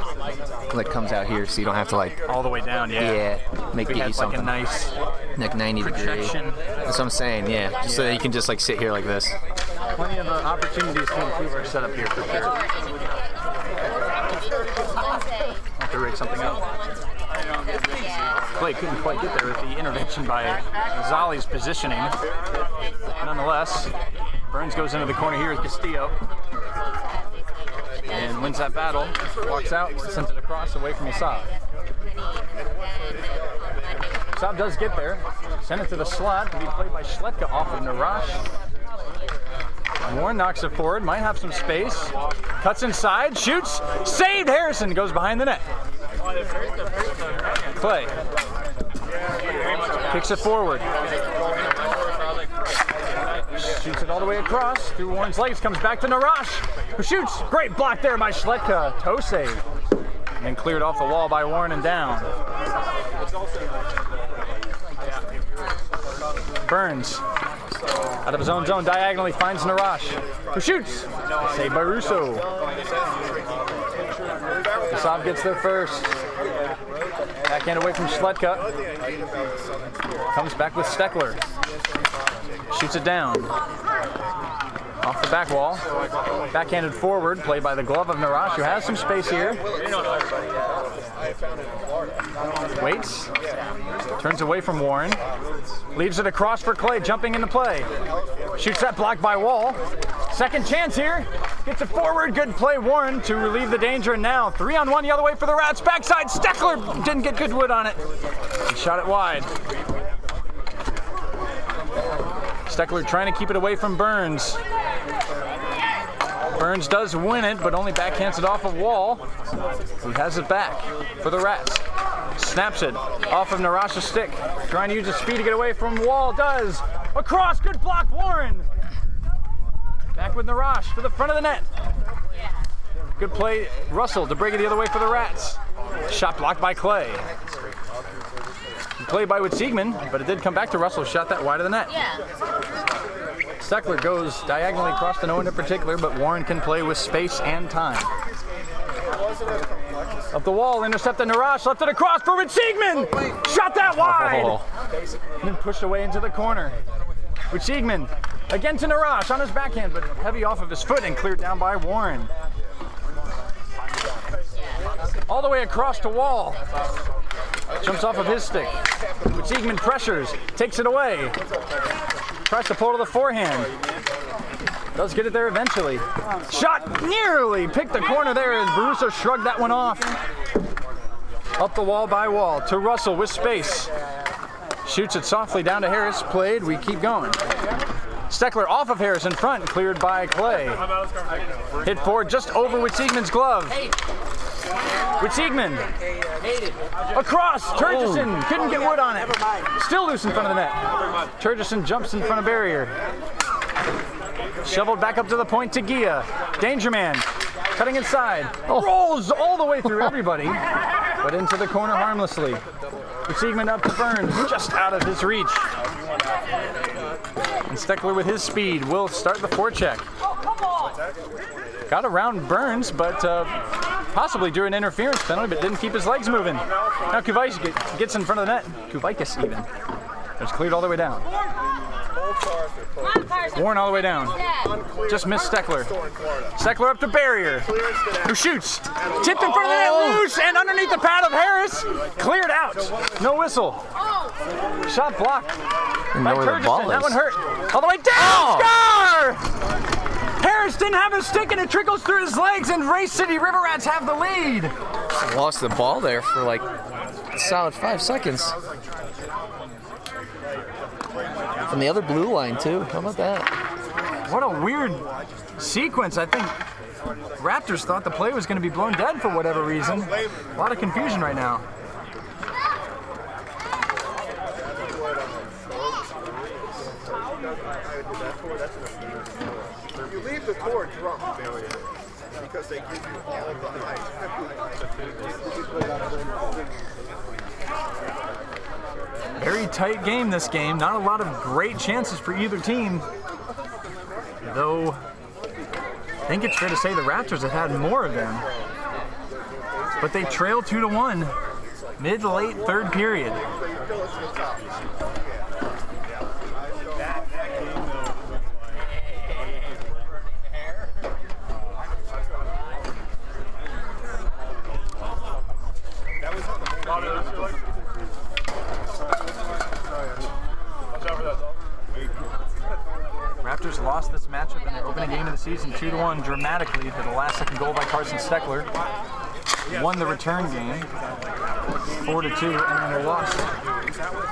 like comes out here, so you don't have to like all the way down. Yeah. Make we get had you something like a nice like 90 projection. degree. That's what I'm saying. Yeah, just so that you can just like sit here like this. Plenty of opportunities to improve our setup here for sure. Have to rig something up. Clay couldn't quite get there with the intervention by Zali's positioning. Nonetheless, Burns goes into the corner here with Castillo and wins that battle. Walks out, sends it across away from Saab. Saab does get there. Send it to the slot to be played by Schletka off of Narash. Warren knocks it forward, might have some space. Cuts inside, shoots, saved. Harrison goes behind the net. Clay kicks it forward. Shoots it all the way across through Warren's legs, comes back to Narash, who shoots. Great block there by Schletka. Toe save. And then cleared off the wall by Warren and down. Burns out of his own zone diagonally finds Narash, who shoots. Saved by Russo. Kasab gets there first. Backhand away from Schletka. Comes back with Steckler. Shoots it down. Off the back wall. Backhanded forward, played by the glove of Narash, who has some space here. Waits. Turns away from Warren. Leaves it across for Clay, jumping into play. Shoots that block by Wall. Second chance here. Gets it forward. Good play, Warren, to relieve the danger. And now 3-on-1 the other way for the Rats. Backside. Steckler didn't get good wood on it. He shot it wide. Steckler trying to keep it away from Burns. Burns does win it, but only backhands it off of Wall, who has it back for the Rats. Snaps it off of Narash's stick. Trying to use his speed to get away from Wall. Does. Across. Good block, Warren. Back with Narash to the front of the net. Good play, Russell, to break it the other way for the Rats. Shot blocked by Clay. Good play by Witzigman, but it did come back to Russell. Shot that wide of the net. Steckler goes diagonally across to no one in particular, but Warren can play with space and time. Up the wall, intercepted Narash, left it across for Witzigman. Shot that wide. And then pushed away into the corner. Witzigman again to Narash on his backhand, but heavy off of his foot and cleared down by Warren. All the way across to Wall. Jumps off of his stick. Witzigman pressures, takes it away. Tries to pull to the forehand. Does get it there eventually. Shot nearly picked the corner there as Baruso shrugged that one off. Up the wall by Wall to Russell with space. Shoots it softly down to Harris. Played, we keep going. Steckler off of Harris in front, cleared by Clay. Hit forward just over Witzigman's glove. Witzigman across. Turgeson couldn't get wood on it. Still loose in front of the net. Turgeson jumps in front of barrier. Shoveled back up to the point to Gia. Danger man cutting inside. Rolls all the way through everybody, but into the corner harmlessly. Witzigman up to Burns, just out of his reach. And Steckler with his speed will start the forecheck. Got around Burns, but possibly drew an interference penalty, but didn't keep his legs moving. Now Kuvaitis gets in front of the net. Kuvaitis even. It's cleared all the way down. Warren all the way down. Just missed Steckler. Steckler up to barrier. Who shoots? Tipped in front of the net, loose, and underneath the pad of Harris. Cleared out. No whistle. Shot blocked by Turgeson. That one hurt. All the way down. Score! Harris didn't have a stick and it trickles through his legs, and Race City River Rats have the lead. Lost the ball there for like a solid 5 seconds. From the other blue line too. How about that? What a weird sequence. I think Raptors thought the play was going to be blown dead for whatever reason. A lot of confusion right now. You leave the core drunk, because they give you all of the height. Very tight game this game. Not a lot of great chances for either team. Though, I think it's fair to say the Raptors have had more of them. But they trail 2-1 mid-late third period. Raptors lost this matchup in their opening game of the season 2-1 dramatically to the last second goal by Carson Steckler. Won the return game 4-2, and then they lost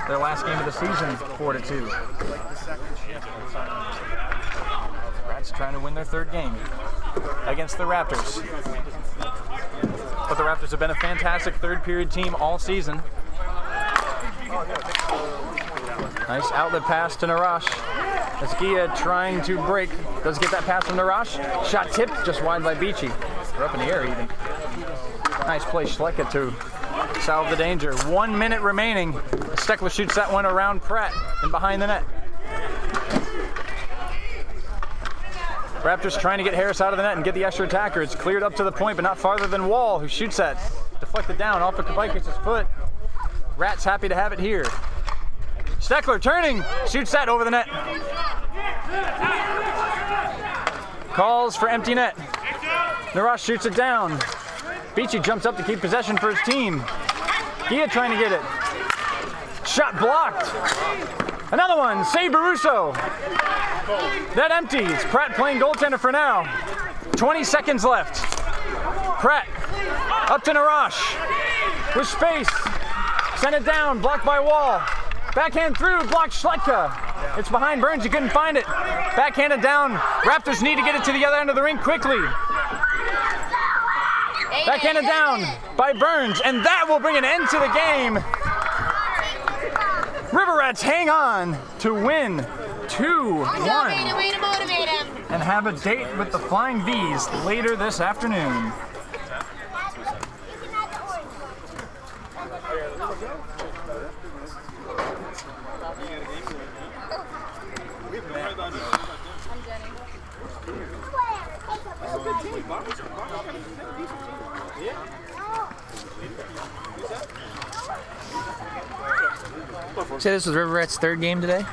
their last game of the season 4-2. Rats trying to win their third game against the Raptors. But the Raptors have been a fantastic third period team all season. Nice outlet pass to Narash. As Gia trying to break. Does get that pass from Narash. Shot tipped just wide by Beachy. Or up in the air even. Nice play, Schlecka to salve the danger. 1 minute remaining. Steckler shoots that one around Pratt and behind the net. Raptors trying to get Harris out of the net and get the extra attacker. It's cleared up to the point, but not farther than Wall, who shoots that. Deflected down off of Kuvaitis' foot. Rats happy to have it here. Steckler turning, shoots that over the net. Calls for empty net. Narash shoots it down. Beachy jumps up to keep possession for his team. Gia trying to get it. Shot blocked. Another one, save Baruso. That empties. Pratt playing goaltender for now. 20 seconds left. Pratt up to Narash with space. Send it down, blocked by Wall. Backhand through, blocked Schletka. It's behind Burns, he couldn't find it. Backhanded down. Raptors need to get it to the other end of the rink quickly. Backhanded down by Burns, and that will bring an end to the game. River Rats hang on to win 2-1 Way to motivate him. and have a date with the Flying V's later this afternoon. Say this was River Rats' third game today?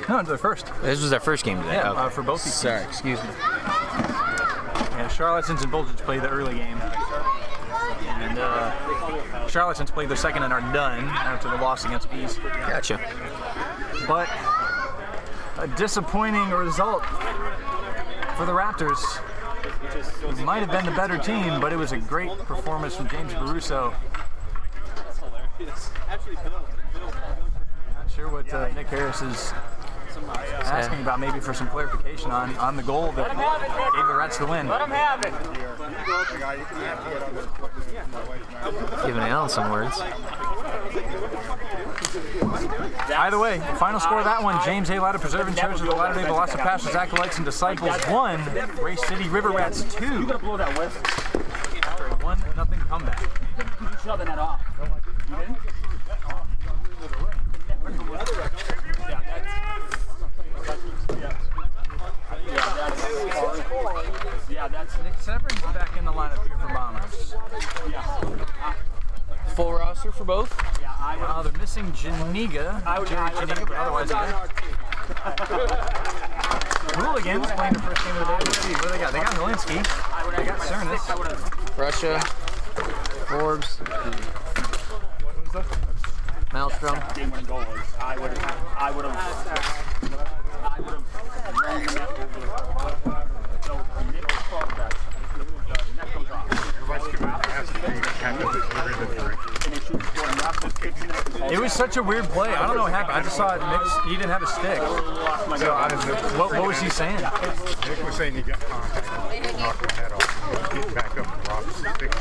No, it's their first. This was their first game today. Yeah, Okay. for both these Sorry, teams. excuse me. Yeah, Charlottesville and Voltage played the early game. And Charlottesville played their second and are done after the loss against Bees. Gotcha. But a disappointing result for the Raptors. It might have been the better team, but it was a great performance from James Baruso. Not sure what Nick Harris is asking about, maybe for some clarification on the goal that gave the Rats the win. Let him have it. Giving Allen some words. Either way, final score of that one, James A. Latta Preserve Church of the Latter-day Velocipastors, Acolytes, and Disciples 1, Race City River Rats 2. After a 1-0 comeback. You shove that off. You didn't? Yeah, that's Nick Severing's back in the lineup here for Bombers. Full roster for both? They're missing Janiga, Jerry Janiga, but otherwise they're Hooligans playing the first game of the day. Let's see, what do they got? They got Nolinsky, they got Cernas, Russia, Forbes, Maelstrom. Game-winning goal was I would have. So Nick thought that the net goes off. It was such a weird play. I don't know what happened. I just saw it mix. He didn't have a stick. So what was he saying? Nick was saying he got contact. Knocked my head off. Getting back up and dropped his stick.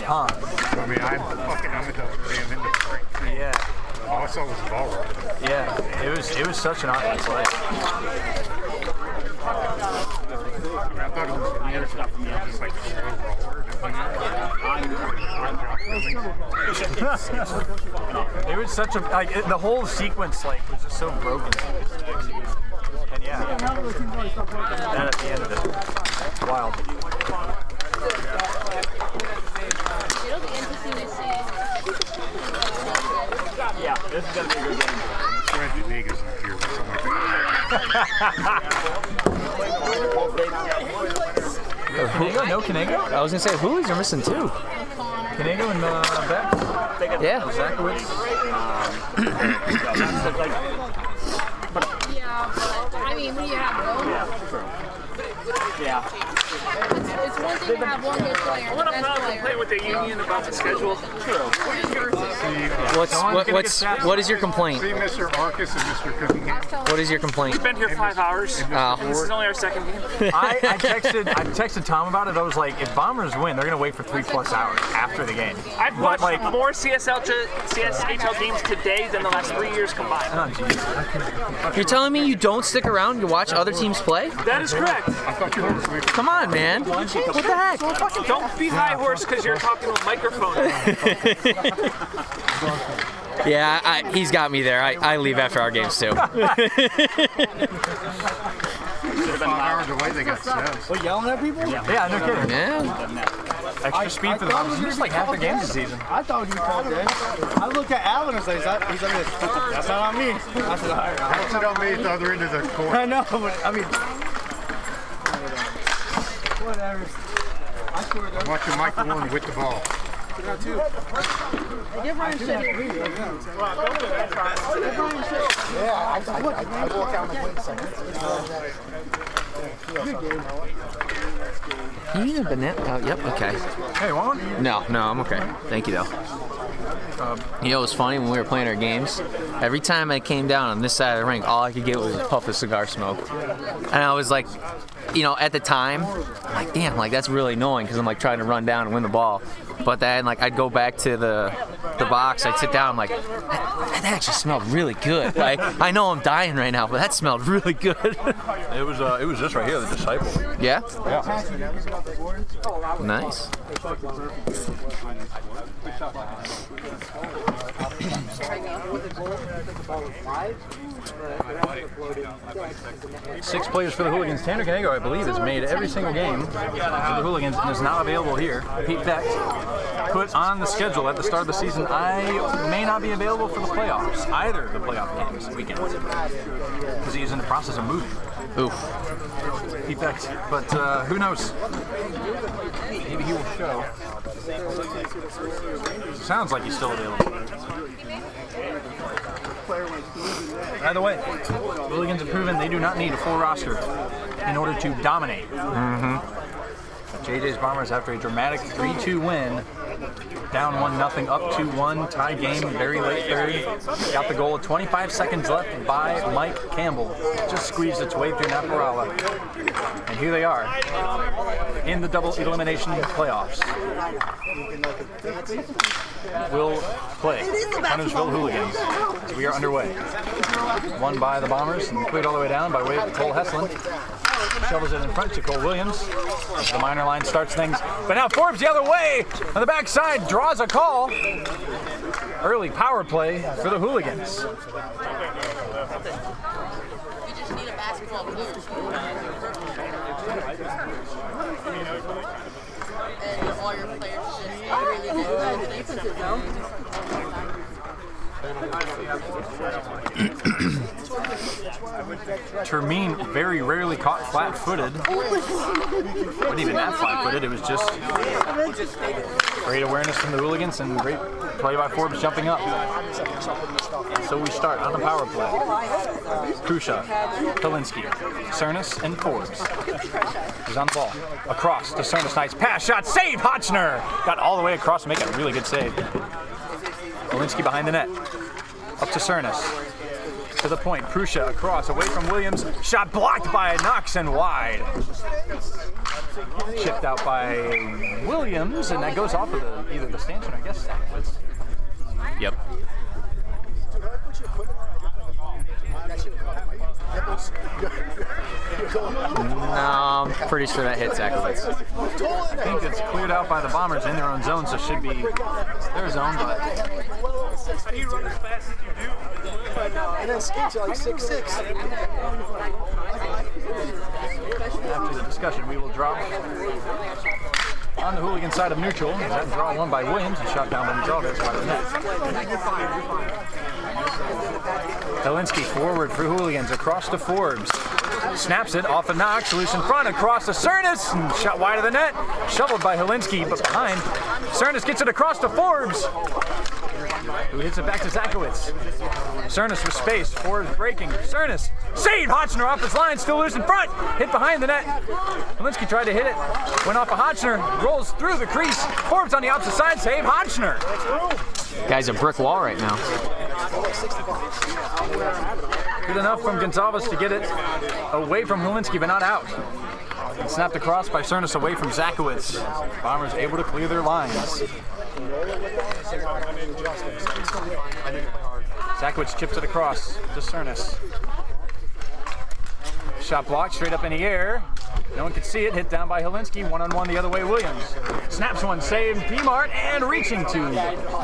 Huh. I mean, I'm a double damn into the break. Yeah. All I saw was the ball roll. Yeah. It was such an awkward play. I thought it was weird stuff from me. Just like a slow roller. It was such a the whole sequence was just so broken. And yeah, then at the end of it, wild. It'll be interesting to see. Yeah, this is gonna be a good game. Vegas not here, but something Kanego? No Kanego? I was going to say, who is you're missing two? Kanego and Beck? Yeah. Zakowicz? Yeah, but I mean, when you have both, Yeah. it's one thing to have one good player, the best player. Play with the union about the schedule. What is your complaint? See Mr. Marcus and Mr. Cunningham. What is your complaint? We've been here 5 hours. Oh. This is only our second game. I texted Tom about it. I was like, if Bombers win, they're gonna wait for 3+ hours after the game. I've watched more CSHL games today than the last 3 years combined. Oh, geez. You're telling me you don't stick around to watch other teams play? That is correct. I thought you were asleep. Come on, man. What the heck? Don't be high horse because you're talking with a microphone. Yeah, he's got me there. I leave after our games too. 5 hours away, they got 7. What, yelling at people? Yeah, no kidding. Yeah. Extra speed for the Bombers. Just like half the games this season. I thought you called that. I looked at Alan and said, he's like this. That's not on me. I said, all right. That's it on me at the other end of the court. I know, but I mean, whatever. I scored I'm watching Mike Warren with the ball. Give Ryan shit. Yeah, I walk out my plate second. You need a banana? Oh, yep. Okay. Hey, want one? No, I'm okay. Thank you though. You know, it was funny when we were playing our games. Every time I came down on this side of the rink, all I could get was a puff of cigar smoke, and I was like, you know, at the time, I'm like, damn, like that's really annoying because I'm like trying to run down and win the ball. But then like I'd go back to the box, I'd sit down, I'm like, that actually smelled really good. Like I know I'm dying right now, but that smelled really good. It was this right here, the Disciple. Yeah? Yeah. Nice. 6 players for the Hooligans. Tanner Canego, I believe, has made every single game for the Hooligans and is not available here. Pete Beck put on the schedule at the start of the season, I may not be available for the playoffs, either of the playoff games this weekend, because he's in the process of moving. Oof. Pete Beck, but who knows? Maybe he will show. Sounds like he's still available. Either way, Hooligans have proven they do not need a full roster in order to dominate. JJ's Bombers, after a dramatic 3-2 win, down 1-0, up 2-1, tie game, very late third. Got the goal with 25 seconds left by Mike Campbell. Just squeezed its way through Naparala. And here they are in the double elimination playoffs. Will play Huntersville Hooligans as we are underway. Won by the Bombers and cleared all the way down by way of Cole Heslin. Shovels it in front to Cole Williams. The minor line starts things, but now Forbes the other way on the backside draws a call. Early power play for the Hooligans. We just need a basketball coach. And all your players just really good. Termine very rarely caught flat-footed. Wasn't even that flat-footed, it was just great awareness from the Hooligans and great play by Forbes jumping up. So we start on the power play. Krusha, Kalinski, Cernus, and Forbes. He's on the ball. Across to Cernus, nice pass, shot, save, Hotchner! Got all the way across to make a really good save. Kalinski behind the net. Up to Cernus. To the point, Prussia across, away from Williams. Shot blocked by Knox and wide. Chipped out by Williams, and that goes off of either the stanchion or I guess Sackwitz. Yep. No, I'm pretty sure that hit Zachowitz. I think it's cleared out by the Bombers in their own zone, so it should be their zone. But How do you run as fast as you do? And then skates like 6'6". After the discussion, we will drop on the Hooligan side of neutral. That draw won by Williams and shot down by Gonzalez by the net. Kalinski forward for Hooligans across to Forbes. Snaps it off of Knox, loose in front, across to Cernus, and shot wide of the net. Shoveled by Helinski, but behind. Cernus gets it across to Forbes, who hits it back to Zachowitz. Cernus with space, Forbes breaking. Cernus, save! Hotchner off his line, still loose in front. Hit behind the net. Helinski tried to hit it, went off of Hotchner, rolls through the crease. Forbes on the opposite side, save Hotchner. Guy's a brick wall right now. Good enough from Gonzalez to get it away from Helinski, but not out. And snapped across by Cernus away from Zachowitz. Bombers able to clear their lines. Zachowitz chips it across to Cernus. Shot blocked straight up in the air. No one could see it. Hit down by Helinski. One-on-one the other way, Williams. Snaps one, saved P-Mart, and reaching to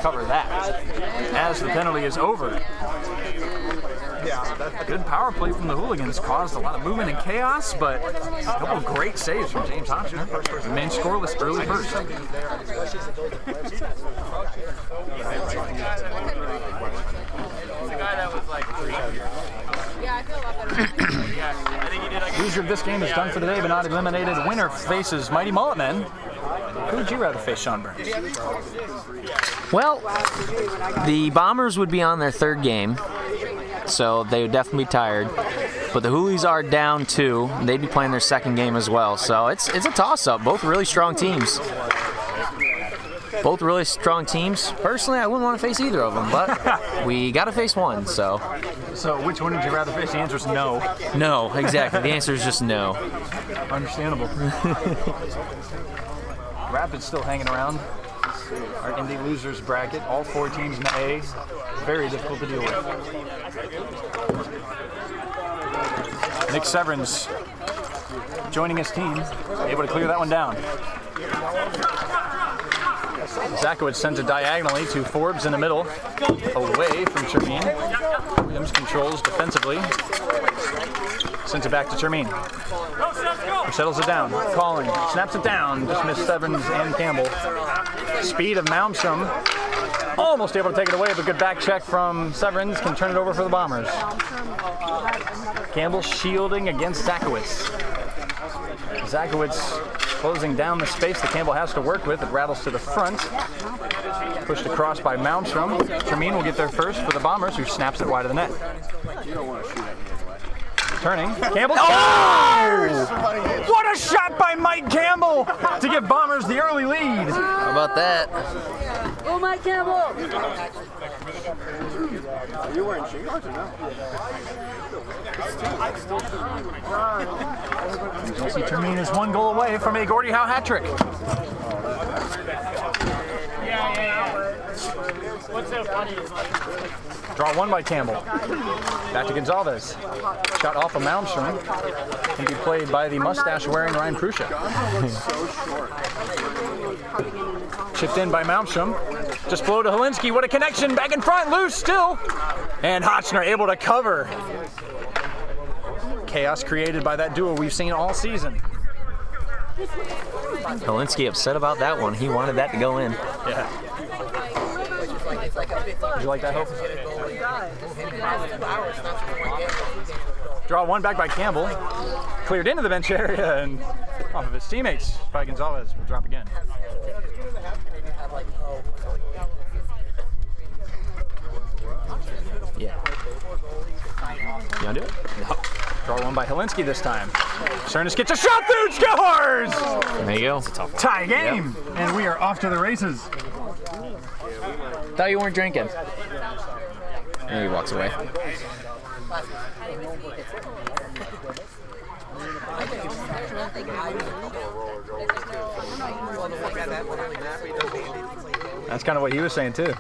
cover that as the penalty is over. Good power play from the Hooligans. Caused a lot of movement and chaos, but a couple of great saves from James Hotchner. Remained scoreless early first. The guy that was like Yeah, I feel a lot better. I think he did like Loser of this game is done for the day, but not eliminated. Winner faces Mighty Mullet Men. Who would you rather face, Sean Burns? Well, the Bombers would be on their third game, so they would definitely be tired. But the Hoolies are down 2. They'd be playing their second game as well. So it's a toss-up. Both really strong teams. Both really strong teams. Personally, I wouldn't want to face either of them, but we got to face one, so. So which one would you rather face? The answer is no. No, exactly. The answer is just no. Understandable. Rapids still hanging around. Our Indie losers bracket. All 4 teams in the A. Very difficult to deal with. Nick Severance joining his team, able to clear that one down. Zakowicz sends it diagonally to Forbes in the middle, away from Termine. Williams controls defensively, sends it back to Termine. Who settles it down, calling, snaps it down, just missed Severance and Campbell. Speed of Malmstrom, almost able to take it away, but good back check from Severance, can turn it over for the Bombers. Campbell shielding against Zakowicz. Zakowicz closing down the space that Campbell has to work with. It rattles to the front. Pushed across by Malmstrom. Termine will get there first for the Bombers, who snaps it wide of the net. Turning. Campbell. Oh! What a shot by Mike Campbell to give Bombers the early lead. How about that? Oh, Mike Campbell! Are you wearing shingles or no? Chelsea Termine is 1 goal away from a Gordie Howe hat trick. What's so funny is like... Draw 1 by Campbell. Back to Gonzalez. Shot off of Malmstrom. Can be played by the mustache-wearing Ryan Prussia. Chipped in by Malmstrom. Just below to Helinski. What a connection. Back in front. Loose still. And Hotchner able to cover. Chaos created by that duo we've seen all season. Helinski upset about that one. He wanted that to go in. Yeah. Would you like that, Hope? Draw 1 back by Campbell. Cleared into the bench area and off of his teammates by Gonzalez. Will drop again. Yeah. You want to do it? No. Draw 1 by Helinski this time. Cernas gets a shot through, scores! There you go. Tie game, and we are off to the races. Thought you weren't drinking. And he walks away. That's kind of what he was saying too.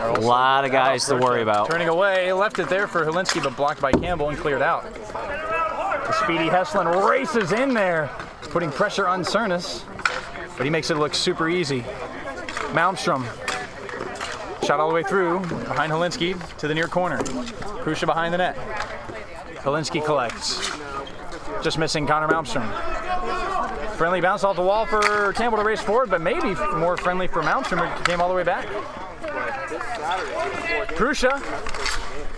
A lot of guys to worry about. Turning away, left it there for Helinski, but blocked by Campbell and cleared out. The speedy Heslin races in there, putting pressure on Cernas, but he makes it look super easy. Malmstrom, shot all the way through, behind Helinski to the near corner. Prussia behind the net. Helinski collects. Just missing Connor Malmstrom. Friendly bounce off the wall for Campbell to race forward, but maybe more friendly for Malmstrom, who came all the way back. Prussia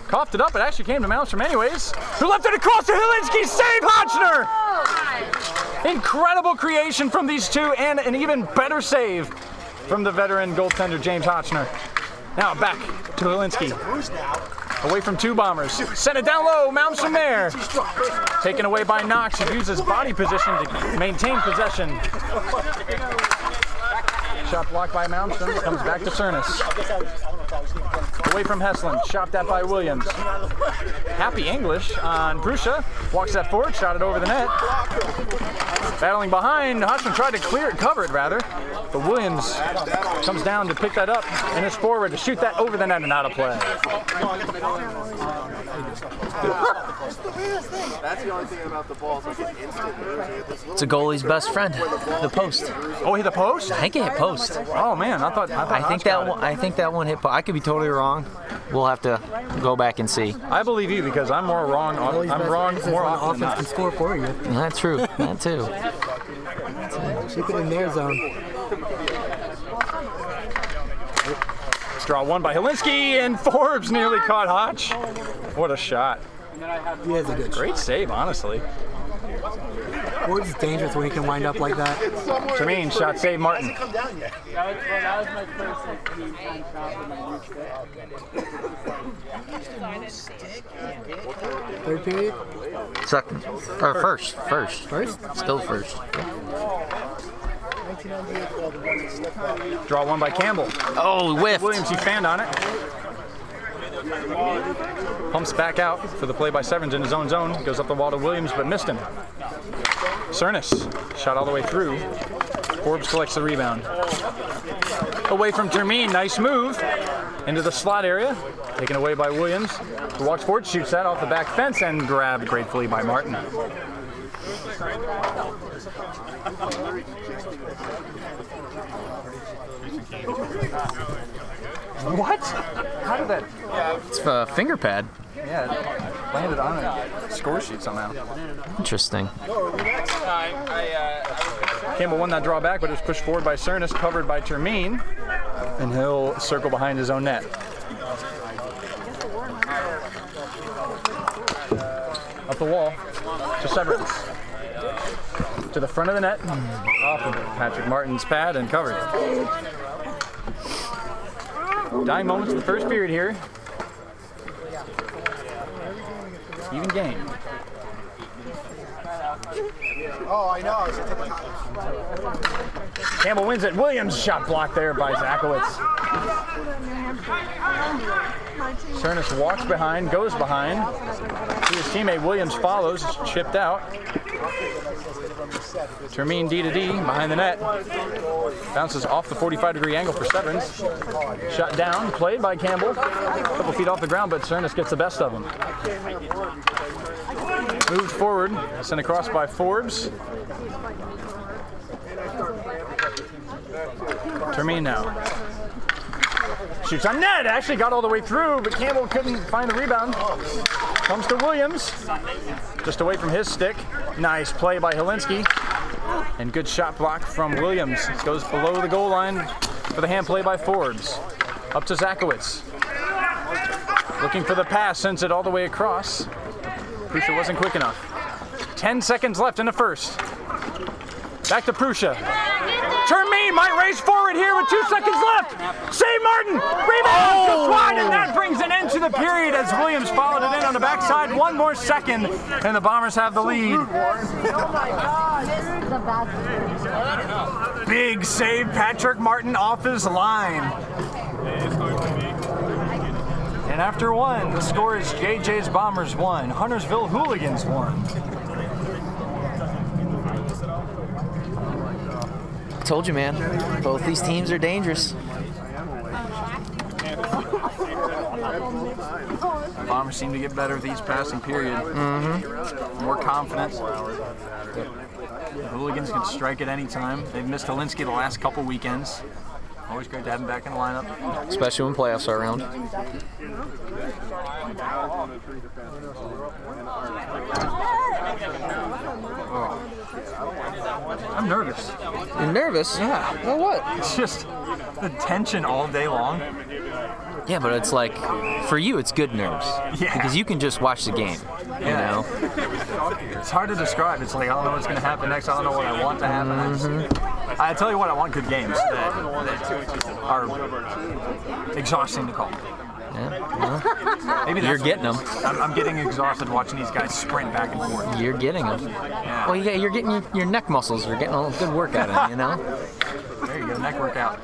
coughed it up, it actually came to Malmstrom anyways, who left it across to Helinski, save Hotchner! Incredible creation from these two, and an even better save from the veteran goaltender James Hotchner. Now back to Helinski. Away from 2 Bombers. Send it down low, Malmstrom there. Taken away by Knox, who uses body position to maintain possession. Shot blocked by Malmstrom, comes back to Cernas. Away from Heslin, chopped at by Williams. Happy English on Prussia, walks that forward, shot it over the net. Battling behind, Hotchner tried to cover it rather, but Williams comes down to pick that up and is forward to shoot that over the net and out of play. That's the only thing about the ball. It's like an instant move. It's a goalie's best friend, the post. Oh, he hit the post? I think it hit post. Oh man, I thought I think that one hit post. I could be totally wrong. We'll have to go back and see. I believe you because I'm more wrong. I'm wrong more often than not. Can score for you. That's true. That too. Keep it in their zone. Draw 1 by Helinski, and Forbes nearly caught Hotch. What a shot. He has a good Great save, honestly. Ward's dangerous when he can wind up like that. Termine, shot save Martin. Come down yet. That was my first team time shot when I used it. Third period? Second. Or first. First? Still first. Draw one by Campbell. Oh, whiffed. Williams, he fanned on it. Pumps back out for the play by Severns in his own zone. Goes up the wall to Williams, but missed him. Cernus shot all the way through. Forbes collects the rebound. Away from Termine, nice move. Into the slot area. Taken away by Williams. Who walks forward, shoots that off the back fence, and grabbed gratefully by Martin. What? How did that? It's a finger pad. Yeah, it landed on a score sheet somehow. Interesting. Campbell won that draw back, but it was pushed forward by Cernus, covered by Termine, and he'll circle behind his own net. Up the wall to Severns. To the front of the net, off of Patrick Martin's pad and covered. Dying moments of the first period here. Even game. Oh, I know. Campbell wins it. Williams shot blocked there by Zakowicz. Cernus walks behind, goes behind. To his teammate Williams follows, chipped out. Termine D to D behind the net. Bounces off the 45-degree angle for Severns. Shot down, played by Campbell. A couple feet off the ground, but Cernus gets the best of him. Moved forward, sent across by Forbes. Termine now. Shoots on net, actually got all the way through, but Campbell couldn't find the rebound. Comes to Williams, just away from his stick. Nice play by Helinski. And good shot block from Williams. It goes below the goal line for the hand play by Forbes. Up to Zakowicz. Looking for the pass, sends it all the way across. Prussia wasn't quick enough. 10 seconds left in the first. Back to Prussia. Termine might race forward here with 2 seconds left. Save Martin. Rebound just wide, and that brings an end to the period as Williams followed it in on the backside. 1 more second, and the Bombers have the lead. Big save, Patrick Martin off his line. And after one, the score is JJ's Bombers 1, Huntersville Hooligans 1. Told you, man. Both these teams are dangerous. The Bombers seem to get better with each passing period. More confidence. The Hooligans can strike at any time. They've missed Helinski the last couple weekends. Always great to have him back in the lineup. Especially when playoffs are around. I'm nervous. You're nervous? Yeah. Well, what? It's just the tension all day long. Yeah, but it's like, for you, it's good nerves. Yeah. Because you can just watch the game, you know? It's hard to describe. It's like, I don't know what's going to happen next. I don't know what I want to happen. I tell you what, I want good games that are exhausting to call. Yeah. Maybe you're getting them. I'm getting exhausted watching these guys sprint back and forth. You're getting them. Yeah. Well, you're getting your neck muscles. You're getting a good work out of it, you know? There you go, neck workout.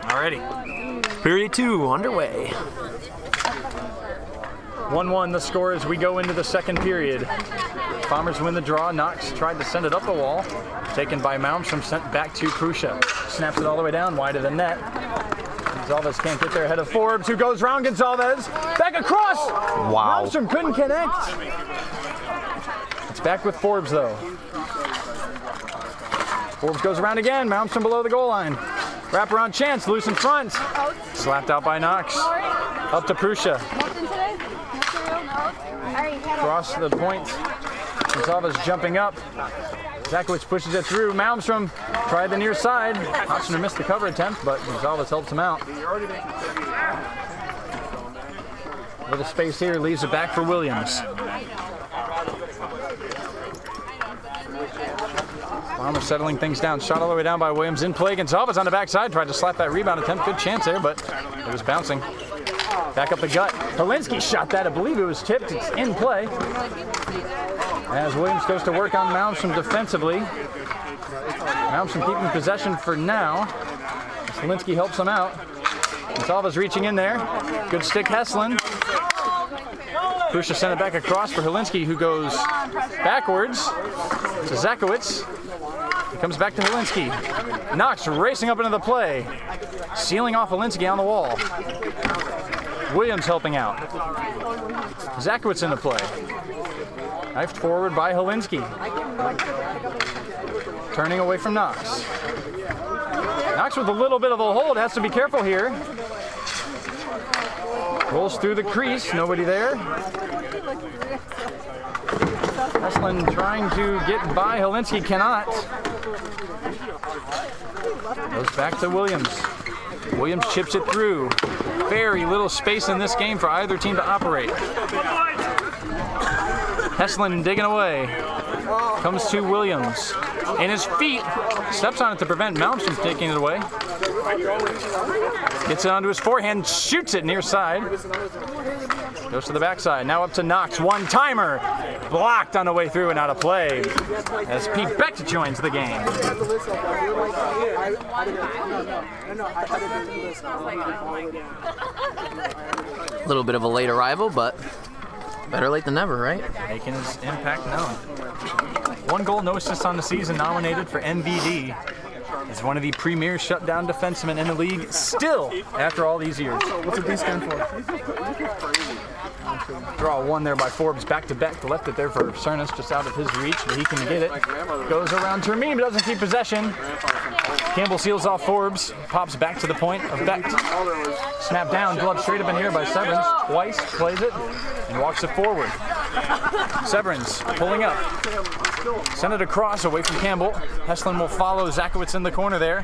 Alrighty. Period 2 underway. 1-1 the score as we go into the second period. Bombers win the draw. Knox tried to send it up the wall. Taken by Malmstrom, sent back to Prussia. Snaps it all the way down, wide of the net. Gonzalez can't get there ahead of Forbes, who goes round Gonzalez. Back across! Wow. Malmstrom couldn't connect. It's back with Forbes, though. Forbes goes around again. Malmstrom below the goal line. Wraparound chance, loose in front. Slapped out by Knox. Up to Prussia. Across the point. Gonzalez jumping up. Zakowicz pushes it through. Malmstrom tried the near side. Hobson missed the cover attempt, but Gonzalez helps him out. A little space here, leaves it back for Williams. Bombers settling things down. Shot all the way down by Williams. In play. Gonzalez on the backside. Tried to slap that rebound attempt. Good chance there, but it was bouncing. Back up the gut. Helinski shot that. I believe it was tipped. It's in play. As Williams goes to work on Malmstrom defensively. Malmstrom keeping possession for now. Helinski helps him out. Gonzalez reaching in there. Good stick, Heslin. Pusha sent it back across for Helinski, who goes backwards to Zakowicz. He comes back to Helinski. Knox racing up into the play. Sealing off Helinski on the wall. Williams helping out. Zakowicz in the play. Knifed forward by Helinski. Turning away from Knox. Knox with a little bit of a hold. Has to be careful here. Rolls through the crease. Nobody there. Heslin trying to get by. Helinski cannot. Goes back to Williams. Williams chips it through. Very little space in this game for either team to operate. Heslin digging away. Comes to Williams. And his feet steps on it to prevent Malmstrom from taking it away. Gets it onto his forehand, shoots it near side. Goes to the backside. Now up to Knox. One-timer. Blocked on the way through and out of play. As Pete Beck joins the game. A little bit of a late arrival, but better late than never, right? Making his impact known. 1 goal, no assists on the season, nominated for MVP. He's one of the premier shutdown defensemen in the league, still, after all these years. What's the D stand for? Draw one there by Forbes, back to Beck, left it there for Cernas, just out of his reach, but he can get it. Goes around Termine, but doesn't keep possession. Campbell seals off Forbes, pops back to the point of Beck. Snap down, glove straight up in here by Severance. Twice, plays it, and walks it forward. Severance pulling up. Send it across, away from Campbell. Heslin will follow Zakowicz in the corner there.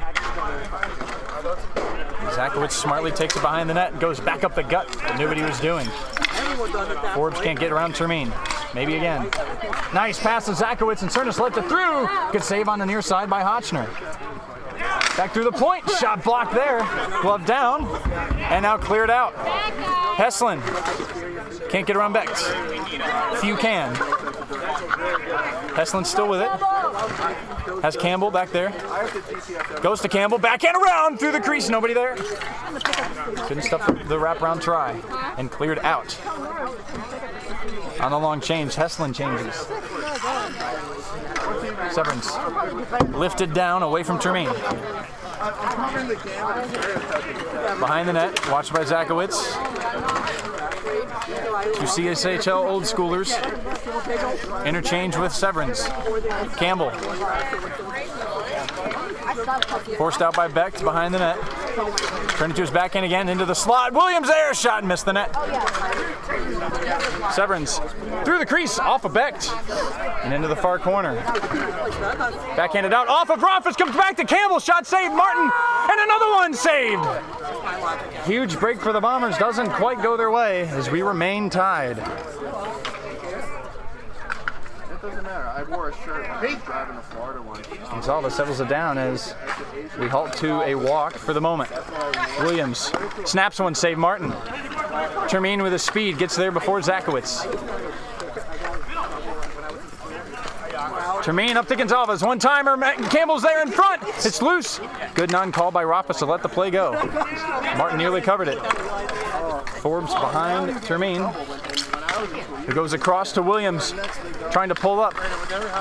Zakowicz smartly takes it behind the net and goes back up the gut, but knew what he was doing. Forbes can't get around Termine. Maybe again. Nice pass to Zakowicz, and Cernas left it through. Good save on the near side by Hotchner. Back through the point. Shot blocked there. Glove down. And now cleared out. Heslin can't get around Beck. Few can. Heslin still with it. Has Campbell back there. Goes to Campbell. Backhand around through the crease. Nobody there. Couldn't stuff the wraparound try. And cleared out. On the long change, Heslin changes. Severance lifted down away from Termine. Behind the net, watched by Zakowicz. Two CSHL old schoolers. Interchange with Severance. Campbell. Forced out by Beck behind the net. Turned it to his backhand again, into the slot. Williams there, shot and missed the net. Severance through the crease, off of Beck, and into the far corner. Backhanded out, off of Rothfuss, comes back to Campbell, shot saved, Martin, and another one saved. Huge break for the Bombers, doesn't quite go their way as we remain tied. It doesn't matter. I wore a shirt when I was driving to Florida once. Gonzalez settles it down as we halt to a walk for the moment. Williams snaps one, save Martin. Termine with his speed gets there before Zakowicz. Termine up to Gonzalez. One-timer. Campbell's there in front. It's loose. Good non-call by Rothfuss to let the play go. Martin nearly covered it. Forbes behind Termine. Who goes across to Williams. Trying to pull up.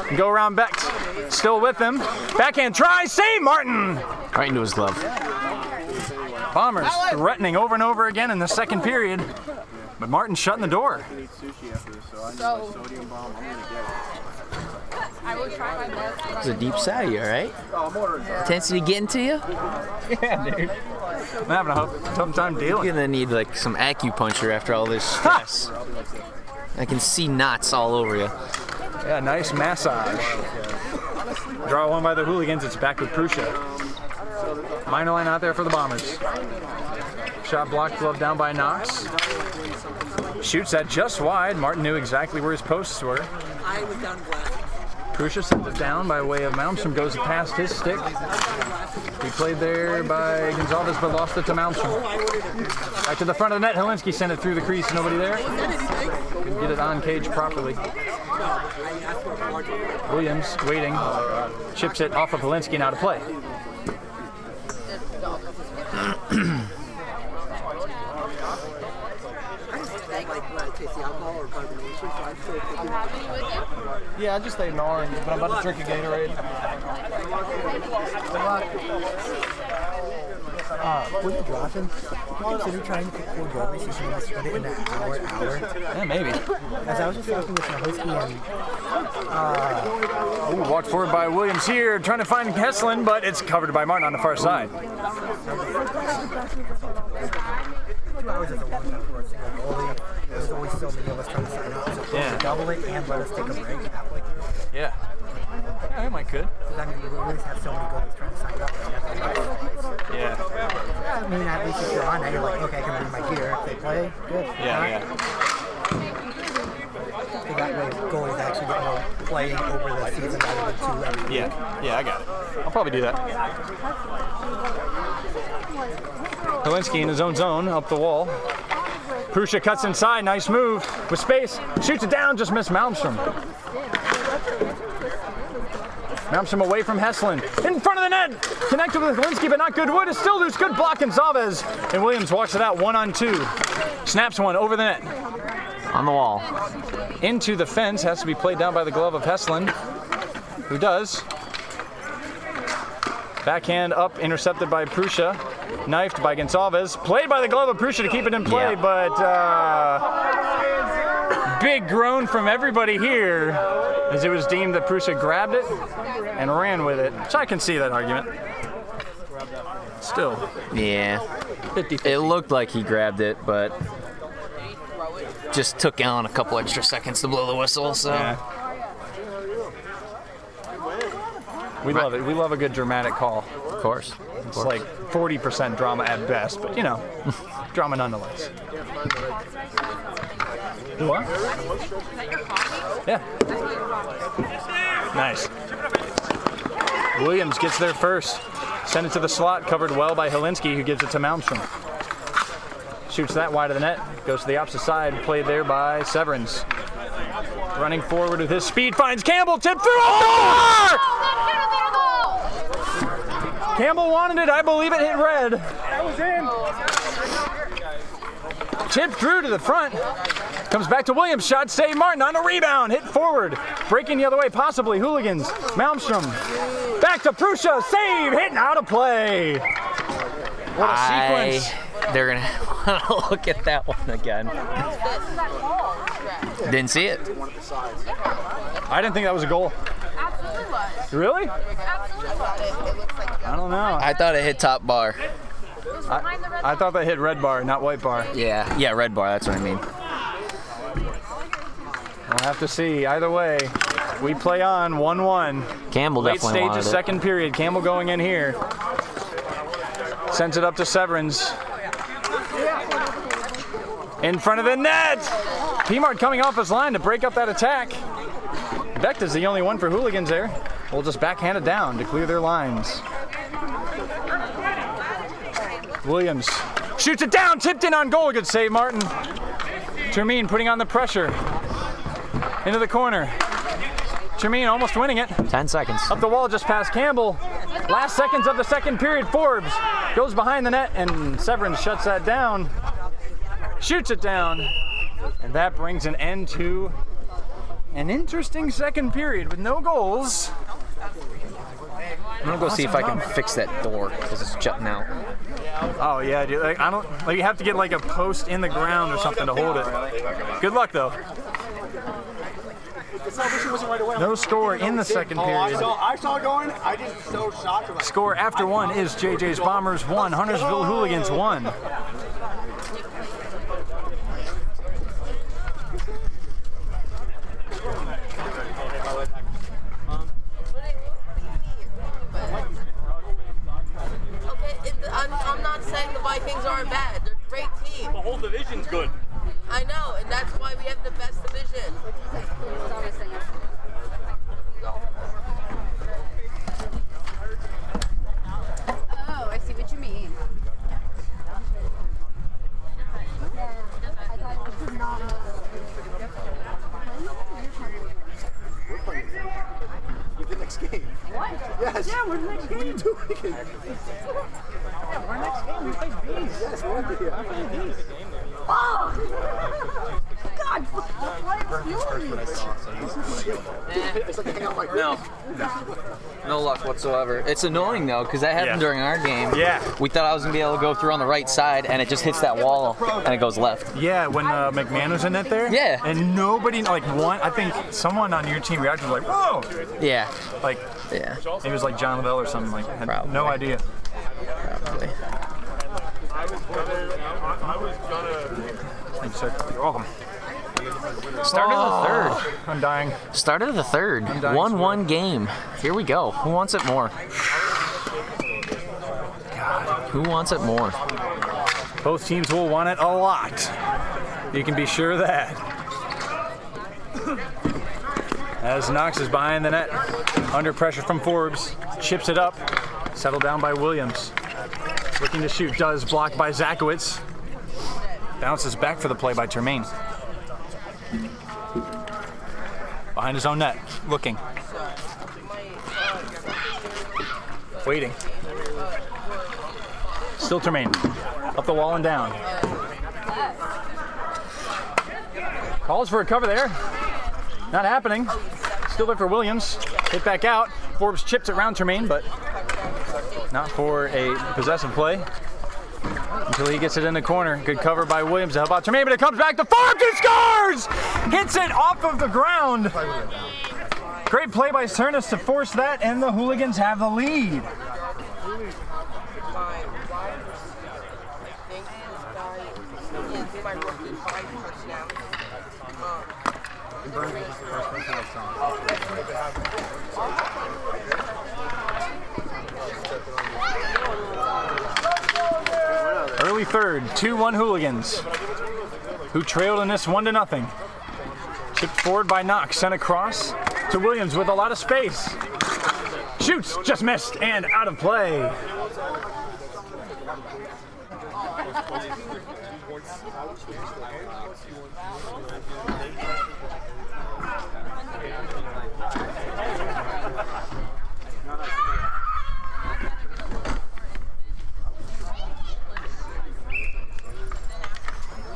And go around Beck. Still with him. Backhand try. Save Martin. Right into his glove. Bombers threatening over and over again in the second period. But Martin shutting the door. It's a deep side, all right? Intensity getting to you? Yeah, dude. I'm having a tough time dealing. You're gonna need like some acupuncture after all this stress. I can see knots all over you. Yeah, nice massage. Draw one by the Hooligans. It's back with Prusha. Minor line out there for the Bombers. Shot blocked, glove down by Knox. Shoots that just wide. Martin knew exactly where his posts were. I was down glass. Prussia sends it down by way of Malmstrom, goes past his stick. He played there by Gonzalez, but lost it to Malmstrom. Back to the front of the net, Helinski sent it through the crease, nobody there. Couldn't get it on cage properly. Williams waiting, chips it off of Helinski, now to play. Yeah, I just ate an orange, but I'm about to drink a Gatorade. Were you dropping? You consider trying to pick 4 goalies since you must split it in an hour? Yeah, maybe. As I was just talking with Helinski and Ooh, walked forward by Williams here, trying to find Heslin, but it's covered by Martin on the far side. 2 hours is a long time for a single goalie. There's always so many of us trying to sign up. So Yeah. double it and let us take a break halfway through. Yeah. Yeah, I might could. Because I mean, we always have so many goalies trying to sign up. Yeah. I mean, at least if you're on that, you're like, okay, I can bring my gear. If they play, good. Yeah, So that way, goalies actually get more playing over the season rather than 2 every week. Yeah, I got it. I'll probably do that. Helinski in his own zone, up the wall. Prussia cuts inside, nice move with space, shoots it down, just missed Malmstrom. Malmstrom away from Heslin, in front of the net, connected with Helinski, but not good wood, it's still loose, good block, Gonzalez, and Williams walks it out 1-on-2. Snaps one over the net. On the wall. Into the fence, has to be played down by the glove of Heslin, who does. Backhand up, intercepted by Prussia. Knifed by Gonzalez. Played by the glove of Prussia to keep it in play, but big groan from everybody here as it was deemed that Prussia grabbed it and ran with it. So I can see that argument. Still. Yeah. 50-50. It looked like he grabbed it, but just took on a couple extra seconds to blow the whistle, so. Yeah. We love it. We love a good dramatic call. Of course. It's like 40% drama at best, but you know, drama nonetheless. What? Yeah. Nice. Williams gets there first. Sent it to the slot, covered well by Helinski, who gives it to Malmstrom. Shoots that wide of the net, goes to the opposite side, played there by Severance. Running forward with his speed, finds Campbell, tipped through, Campbell wanted it, I believe it hit red. That was in. Tipped through to the front. Comes back to Williams, shot save Martin on a rebound, hit forward. Breaking the other way, possibly Hooligans. Malmstrom, back to Prussia, save, hitting out of play. What a sequence. They're going to look at that one again. Didn't see it. I didn't think that was a goal. Absolutely was. Really? Absolutely was. It looks like I don't know. I thought it hit top bar. I thought that hit red bar, not white bar. Yeah, red bar, that's what I mean. We'll have to see. Either way, we play on 1-1. Campbell Late definitely stage wanted of it. second period. Campbell going in here. Sends it up to Severance. In front of the net. P-Mart coming off his line to break up that attack. Vecta's the only one for Hooligans there. We'll just backhand it down to clear their lines. Williams shoots it down, tipped in on goal. Good save, Martin. Termine putting on the pressure. Into the corner. Termine almost winning it. 10 seconds. Up the wall just past Campbell. Last seconds of the second period. Forbes goes behind the net and Severance shuts that down. Shoots it down. And that brings an end to an interesting second period with no goals. I'm gonna go see if I can fix that door because it's jutting out. Oh yeah, dude. Like, I don't. Like, you have to get like a post in the ground or something to hold it. Good luck though. No score in the second period. I saw it going. I just so shocked. Score after one is JJ's Bombers 1, Huntersville Hooligans 1. I'm not saying the Vikings aren't bad. They're a great team. The whole division's good. I know, and that's why we have the best division. Oh, I see what you mean. The next game. What? Yes. Yeah, we're the next game. What are you doing? Yeah, our next game, we play bees. Yes, we're here. I play bees. Oh! God, why It's like hanging out my No luck whatsoever. It's annoying though, because that happened during our game. Yeah. We thought I was gonna be able to go through on the right side, and it just hits that wall, and it goes left. Yeah, when McMahon was in it there. Yeah. And nobody, like one, I think someone on your team reacted like, whoa! Yeah. Like, yeah. It was like John Lavelle or something, like, had no idea. Probably. Thanks, sir. You're welcome. Start of the third. I'm dying. Start of the third. 1-1 game. Here we go. Who wants it more? God. Who wants it more? Both teams will want it a lot. You can be sure of that. As Knox is behind the net, under pressure from Forbes, chips it up, settled down by Williams. Looking to shoot, does, blocked by Zakowicz. Bounces back for the play by Termaine. Behind his own net, looking. Waiting. Still Termaine. Up the wall and down. Calls for a cover there. Not happening. Still there for Williams. Hit back out. Forbes chips it around Termaine, but not for a possessive play. Until he gets it in the corner. Good cover by Williams to help out Termaine, but it comes back to Forbes and scores! Hits it off of the ground. Great play by Cernas to force that, and the Hooligans have the lead. Early third, 2-1 Hooligans, who trailed in this 1-0. Chipped forward by Knox, sent across to Williams with a lot of space. Shoots, just missed, and out of play.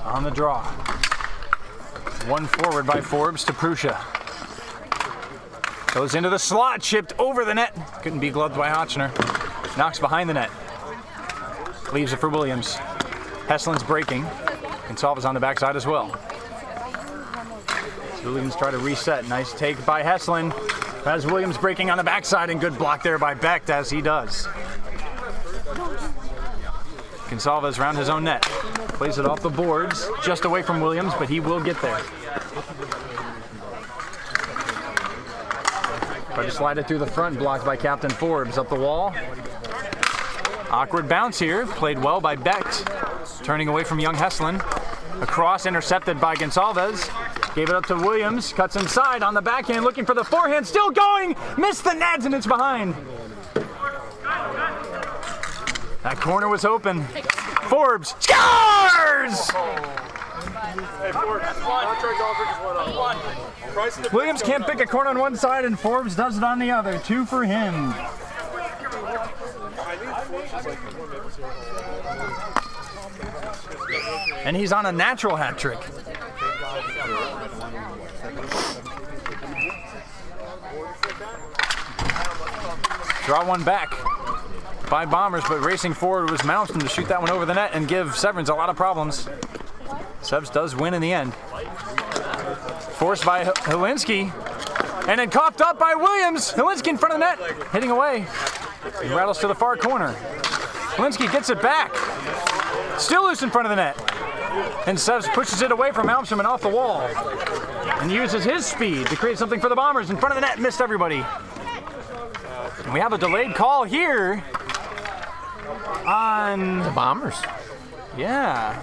On the draw. One forward by Forbes to Prussia. Goes into the slot, chipped over the net. Couldn't be gloved by Hotchner. Knocks behind the net. Leaves it for Williams. Heslin's breaking. Gonsalves on the backside as well. Williams try to reset. Nice take by Heslin. As Williams breaking on the backside, and good block there by Becht as he does. Gonsalves around his own net. Plays it off the boards, just away from Williams, but he will get there. Try to slide it through the front, blocked by Captain Forbes. Up the wall. Awkward bounce here, played well by Becht. Turning away from young Heslin. Across, intercepted by Gonsalves. Gave it up to Williams, cuts inside on the backhand, looking for the forehand, still going! Missed the net, and it's behind. That corner was open. Forbes scores! Williams can't pick a corner on one side, and Forbes does it on the other. 2 for him. And he's on a natural hat trick. Draw one back by Bombers, but racing forward was Malmstrom to shoot that one over the net and give Severance a lot of problems. Sevs does win in the end. Forced by Helinski, and then coughed up by Williams. Helinski in front of the net, hitting away. He rattles to the far corner. Helinski gets it back. Still loose in front of the net. And Sevs pushes it away from Malmstrom and off the wall. And uses his speed to create something for the Bombers. In front of the net, missed everybody. And we have a delayed call here on the Bombers. Yeah.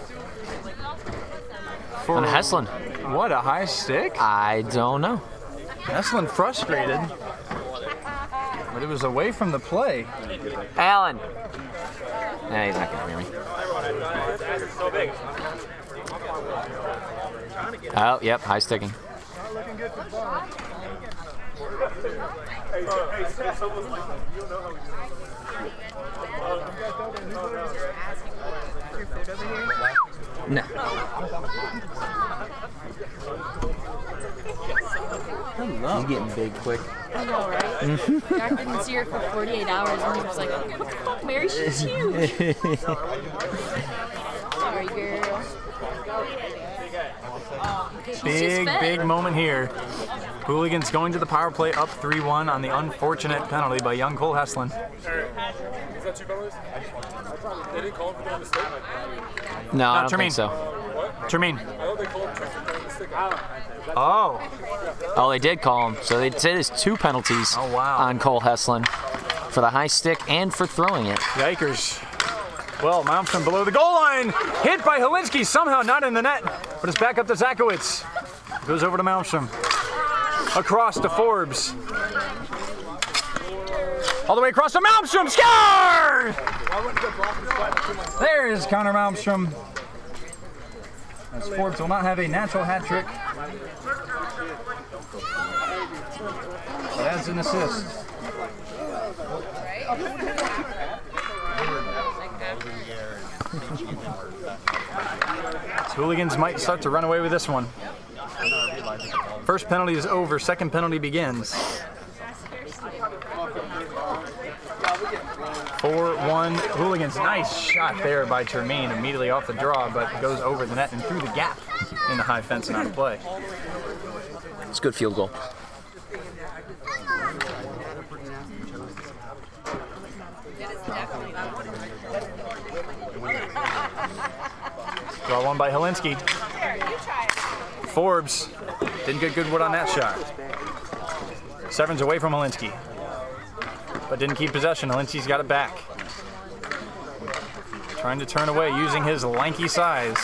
On Heslin. What, a high stick? I don't know. Heslin frustrated. But it was away from the play. Allen. Nah, he's not gonna hear me. Oh, yep, high sticking. No. He's getting big quick. I know, right? Jack didn't see her for 48 hours and he was like, what the fuck, Mary? She's huge. Sorry, girl. Big moment here. Hooligans going to the power play up 3-1 on the unfortunate penalty by young Cole Heslin. Is that 2 penalties? They didn't call him for the mistake? No, I don't Termine. think so. What? Termine. I thought they called him for the mistake. Oh. Oh, they did call him. So they say there's 2 penalties on Cole Heslin for the high stick and for throwing it. Yikers. Well, Malmstrom below the goal line. Hit by Helinski, somehow not in the net. But it's back up to Zakowicz. Goes over to Malmstrom. Across to Forbes. All the way across to Malmstrom. Score! There is Connor Malmstrom. As Forbes will not have a natural hat trick. But adds an assist. Hooligans might start to run away with this one. First penalty is over, second penalty begins. 4-1 Hooligans. Nice shot there by Termine, immediately off the draw, but goes over the net and through the gap in the high fence and out of play. It's a good field goal. Draw one by Helinski. Forbes didn't get good wood on that shot. Severn's away from Helinski, but didn't keep possession. Helinski's got it back. Trying to turn away using his lanky size.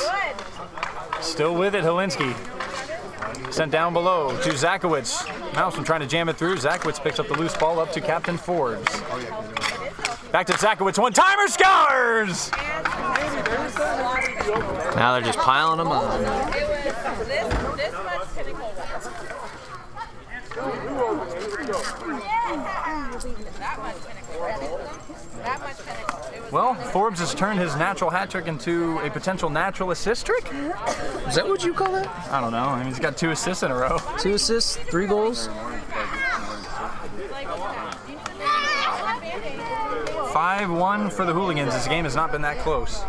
Still with it, Helinski. Sent down below to Zakowicz. Malmstrom trying to jam it through. Zakowicz picks up the loose ball up to Captain Forbes. Back to Zakowicz, one-timer, scores! Now they're just piling them on. Well, Forbes has turned his natural hat trick into a potential natural assist trick? Is that what you call that? I don't know. I mean, he's got 2 assists in a row. 2 assists, 3 goals. 5-1 for the Hooligans. This game has not been that close.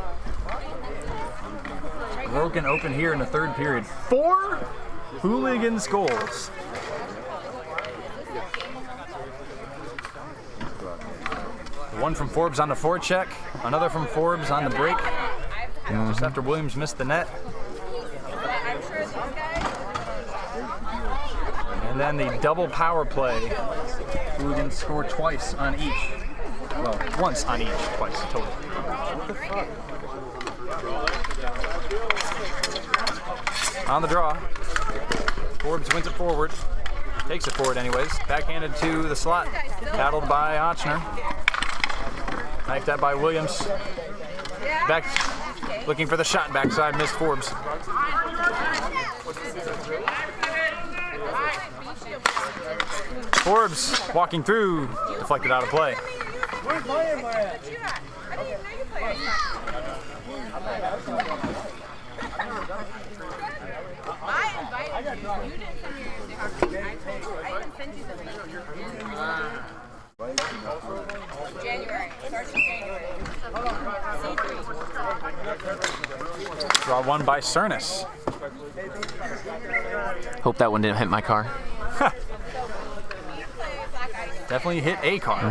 Broken open here in the third period. 4 Hooligans goals. One from Forbes on the forecheck, another from Forbes on the break. Just after Williams missed the net. And then the double power play. Hooligans score twice on each. Well, once on each, twice total. On the draw. Forbes wins it forward. Takes it forward anyways. Backhanded to the slot. Battled by Ochner. Knifed out by Williams. Back, looking for the shot. Backside, missed Forbes. Forbes walking through, deflected out of play. Where's my MR at? I didn't even know you played. I invited you. You didn't send me your hockey. I didn't send you the January. Starts in January. Draw one by Cernus. Hope that one didn't hit my car. Definitely hit a car.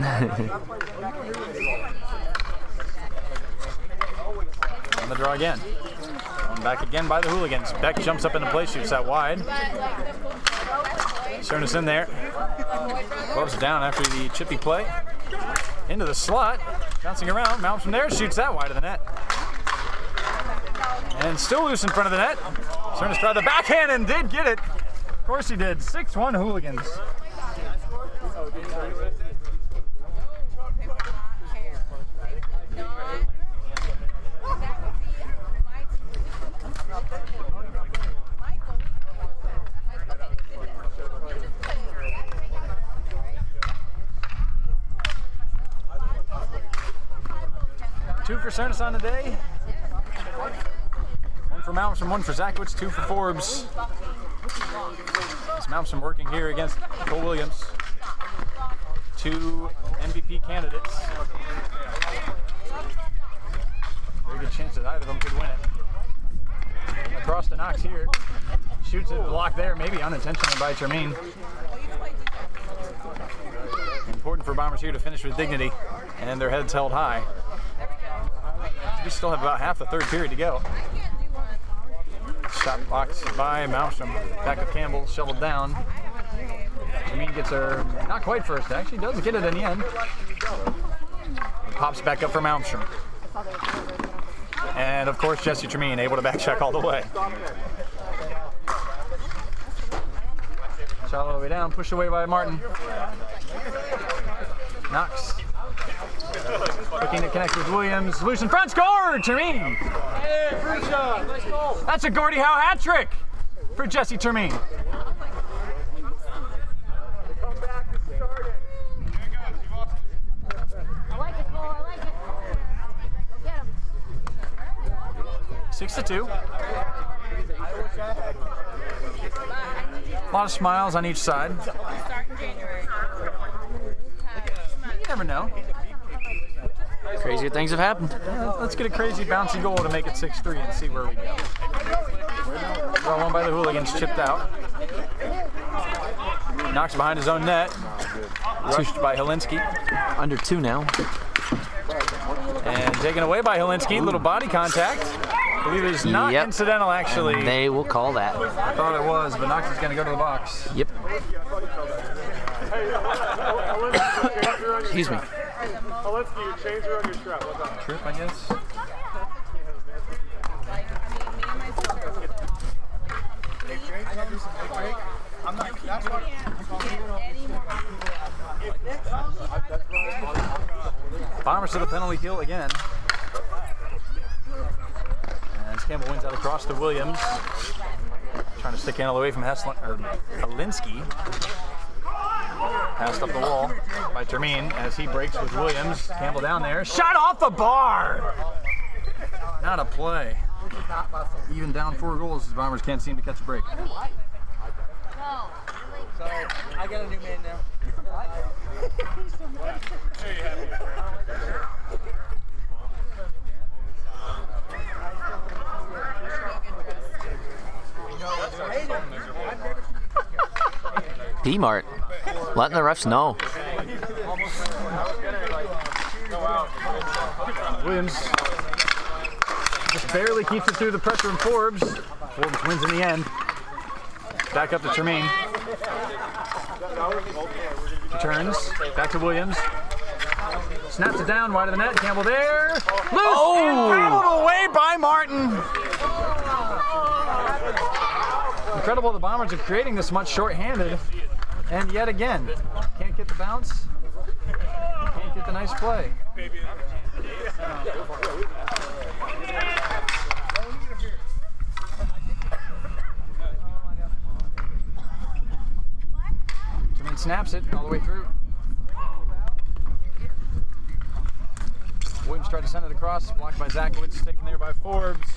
On the draw again. Going back again by the Hooligans. Beck jumps up into play, shoots that wide. Cernus in there. Gloves it down after the chippy play. Into the slot. Bouncing around. Mounts from there, shoots that wide of the net. And still loose in front of the net. Cernus tried the backhand and did get it. Of course he did. 6-1 Hooligans. for Cernas on the day. 1 for Malmstrom, 1 for Zakowicz, 2 for Forbes. It's Malmstrom working here against Cole Williams. 2 MVP candidates. Very good chance that either of them could win it. Across to Knox here. Shoots it, blocked there, maybe unintentionally by Termine. Important for Bombers here to finish with dignity and their heads held high. We still have about half the third period to go. Shot blocked by Malmstrom. Back of Campbell, shoveled down. Termine gets her, not quite first, actually does get it in the end. Pops back up for Malmstrom. And of course, Jesse Termine able to back check all the way. Shot all the way down, pushed away by Martin. Knox. Looking to connect with Williams. Loose in front, score! Termine! Hey, free shot. Let's go. That's a Gordie Howe hat trick for Jesse Termine. I like it, Cole. I like it. Get him. 6-2. A lot of smiles on each side. Start in January. You never know. Crazier things have happened. Let's get a crazy bouncy goal to make it 6-3 and see where we go. Well, one by the Hooligans, chipped out. Knocks behind his own net. Rushed by Helinski. Under 2 now. And taken away by Helinski. Little body contact. I believe it was not incidental, actually. And they will call that. I thought it was, but Knox is going to go to the box. Yep. Excuse me. Helinski, you change her on your strap. What's up? Trip, I guess. Bombers to the penalty kill again. As Campbell wins out across to Williams. Trying to stick in all the way from Helinski. Passed up the wall by Termine as he breaks with Williams. Campbell down there. Shot off the bar! Not a play. Even down 4 goals, the Bombers can't seem to catch a break. Sorry, I got a new man now. P-Mart. Letting the refs know. Williams just barely keeps it through the pressure from Forbes. Forbes wins in the end. Back up to Termine. Returns. Back to Williams. Snaps it down wide of the net. Campbell there. Loose and fouled away by Martin. Incredible the Bombers are creating this much shorthanded. And yet again, can't get the bounce. Can't get the nice play. Termine snaps it all the way through. Williams tried to send it across, blocked by Zakowicz, taken there by Forbes.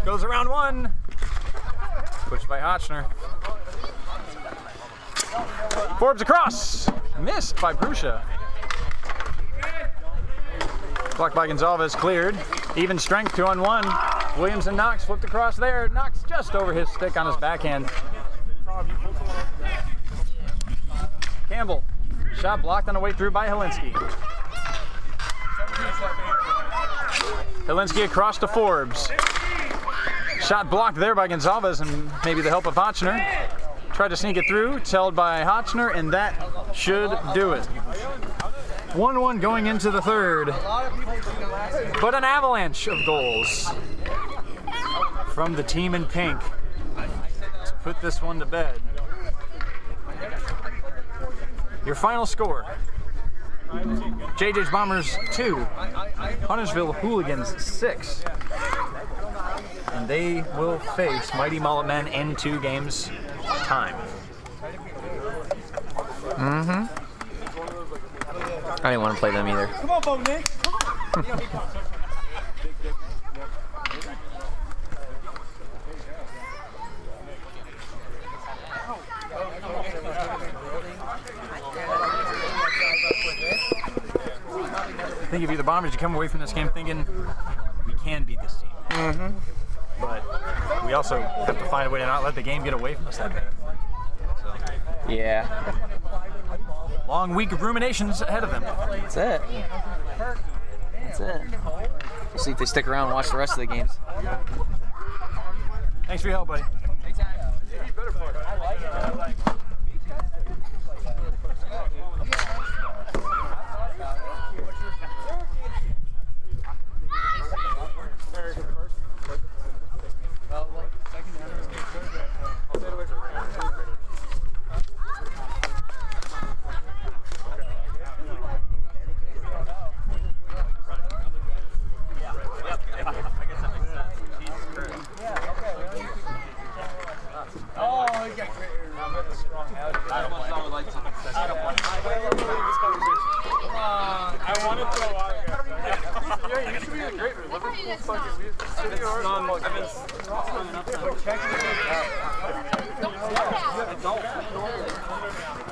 Goes around 1. Pushed by Hotchner. Forbes across. Missed by Prussia. Blocked by Gonzalez, cleared. Even strength, 2-on-1. Williams and Knox flipped across there. Knox just over his stick on his backhand. Campbell. Shot blocked on the way through by Helinski. Helinski across to Forbes. Shot blocked there by Gonzalez and maybe the help of Hotchner. Tried to sneak it through. It's held by Hotchner, and that should do it. 1-1 going into the third. But an avalanche of goals from the team in pink to put this one to bed. Your final score. JJ's Bombers 2, Huntersville Hooligans 6. And they will face Mighty Mullet Men in 2 games time. I didn't want to play them either. Come on, Bo Nick. think if you're the Bombers, you come away from this game thinking we can beat this team. Mm-hmm. But we also have to find a way to not let the game get away from us that bad. So. Yeah. Long week of ruminations ahead of them. That's it. That's it. We'll see if they stick around and watch the rest of the games. Thanks for your help, buddy.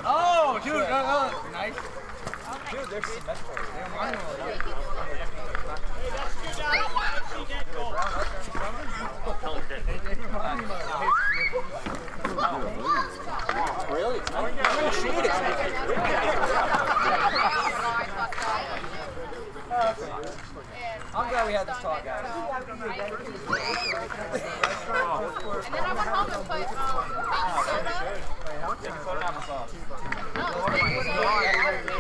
Oh, dude, nice. Dude, there's semester. Really? I'm glad we had this talk, guys. And then I went home and put baking soda.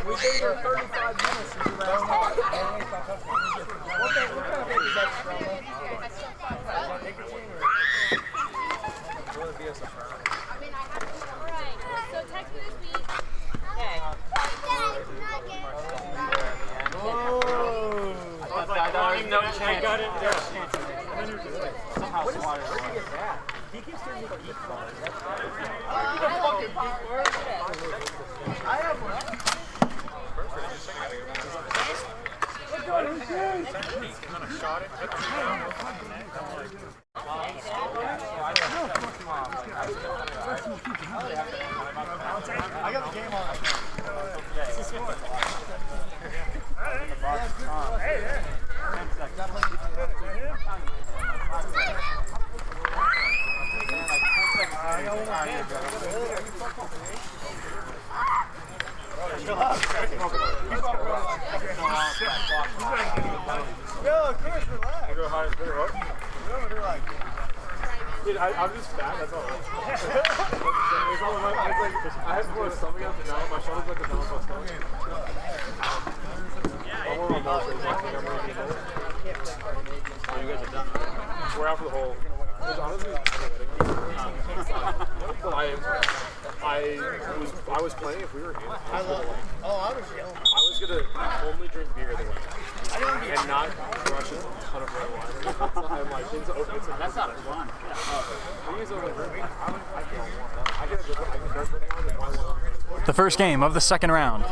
We've been here 35 minutes since we last talked. What kind of thing is that from? Right. So text me this week. I got it. Somehow smarter. Where did you get that? He keeps turning into geek bars. That's right. I have one. I got the game on. Hey, there. Yo, Chris, relax. Dude, I'm just fat, that's all. I have more stomach out than now. My shoulders like the balance my stomach. I'm more on muscles. You guys are done. We're out for the whole. There's honestly, I was planning if we were in. I was gonna only drink beer the way and not crush a ton of red wine. And like things open. That's not fun. The first game of the second round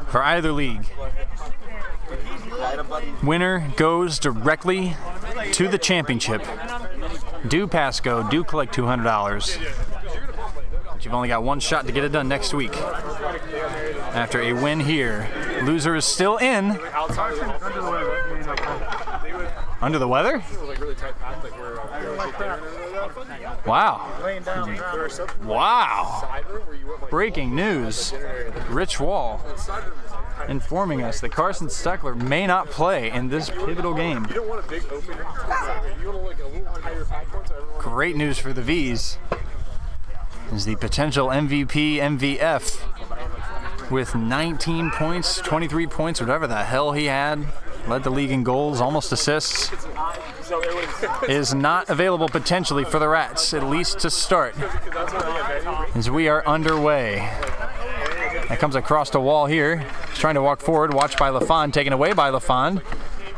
for either league. Winner goes directly to the championship. Do pass go, do collect $200. But you've only got one shot to get it done next week. After a win here, loser is still in. Under the weather? Wow. Wow. Breaking news. Rich Wall informing us that Carson Steckler may not play in this pivotal game. Great news for the V's. Is the potential MVP, MVF, with 19 points, 23 points, whatever the hell he had, led the league in goals, almost assists, is not available potentially for the Rats, at least to start, as we are underway. That comes across the Wall here. He's trying to walk forward, watched by LaFond, taken away by LaFond,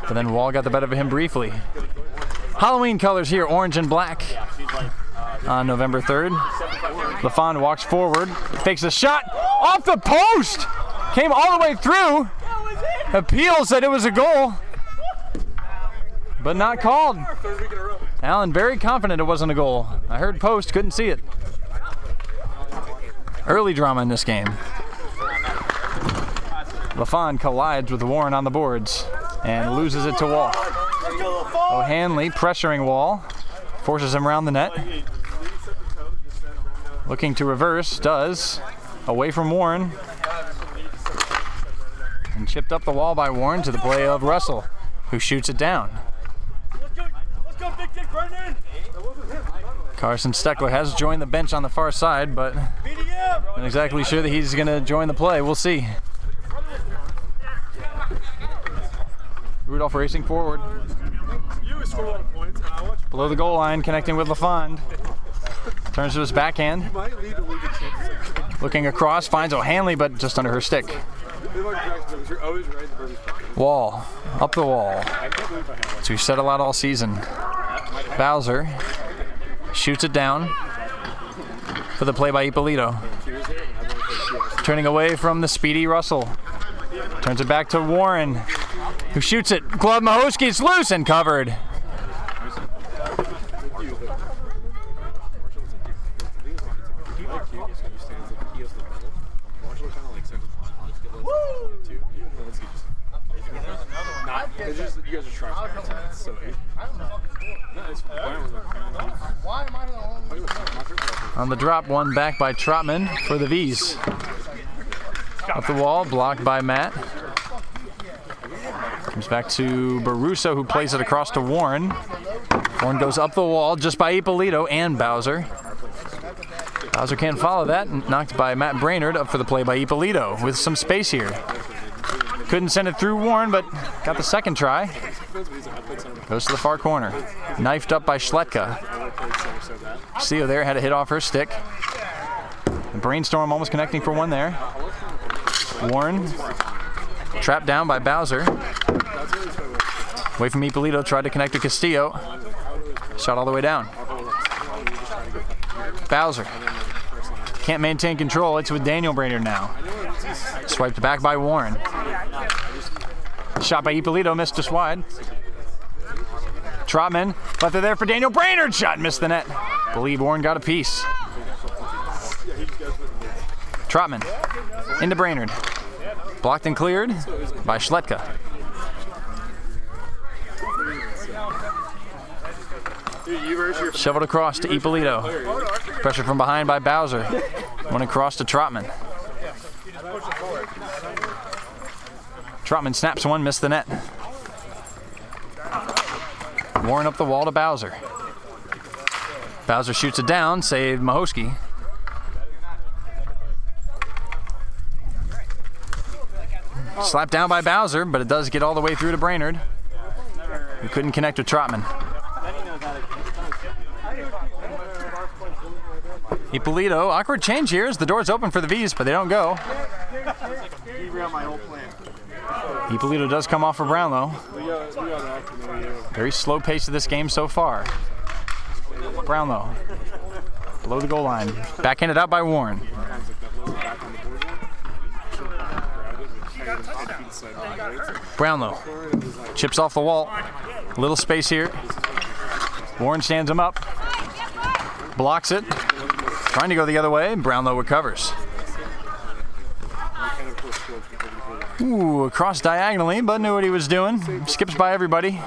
but then Wall got the better of him briefly. Halloween colors here, orange and black, on November 3rd. LaFond walks forward, fakes a shot off the post, came all the way through. Appeal said it was a goal, but not called. Allen very confident it wasn't a goal. I heard post, couldn't see it. Early drama in this game. LaFond collides with Warren on the boards and loses it to Wall. O'Hanley pressuring Wall, forces him around the net. Looking to reverse, does. Away from Warren. And chipped up the wall by Warren to the play of Russell, who shoots it down. Carson Steckler has joined the bench on the far side, but not exactly sure that he's going to join the play. We'll see. Rudolph racing forward. Below the goal line, connecting with LaFond. Turns to his backhand. Looking across, finds O'Hanley, but just under her stick. Wall, up the wall. So we've said a lot all season. Bowser shoots it down for the play by Ippolito. Turning away from the speedy Russell. Turns it back to Warren, who shoots it. Glove Mahosky's loose and covered. You guys are trying. So on the drop, one back by Trotman for the V's. Up the wall, blocked by Matt. Comes back to Baruso, who plays it across to Warren. Warren goes up the wall just by Ippolito and Bowser. Bowser can't follow that, knocked by Matt Brainerd, up for the play by Ippolito with some space here. Couldn't send it through Warren, but got the second try. Goes to the far corner. Knifed up by Schletka. Castillo there had a hit off her stick. Brainstorm almost connecting for one there. Warren trapped down by Bowser. Away from Ippolito, tried to connect to Castillo. Shot all the way down. Bowser can't maintain control. It's with Daniel Brainerd now. Swiped back by Warren. Shot by Ippolito, missed just wide. Trotman left it there for Daniel Brainerd. Shot missed the net. Believe Warren got a piece. Trotman into Brainerd. Blocked and cleared by Schletka. Shoveled across to Ippolito. Pressure from behind by Bowser. One across to Trotman. Trotman snaps one, missed the net. Warren up the wall to Bowser. Bowser shoots it down, saved Mahosky. Slapped down by Bowser, but it does get all the way through to Brainerd, who couldn't connect with Trotman. Ippolito, awkward change here as the door's open for the V's, but they don't go. Ippolito does come off for Brownlow. Very slow pace of this game so far. Brownlow, below the goal line. Backhanded out by Warren. Brownlow chips off the wall. Little space here. Warren stands him up. Blocks it. Trying to go the other way. Brownlow recovers. Ooh, across diagonally, but knew what he was doing. Skips by everybody.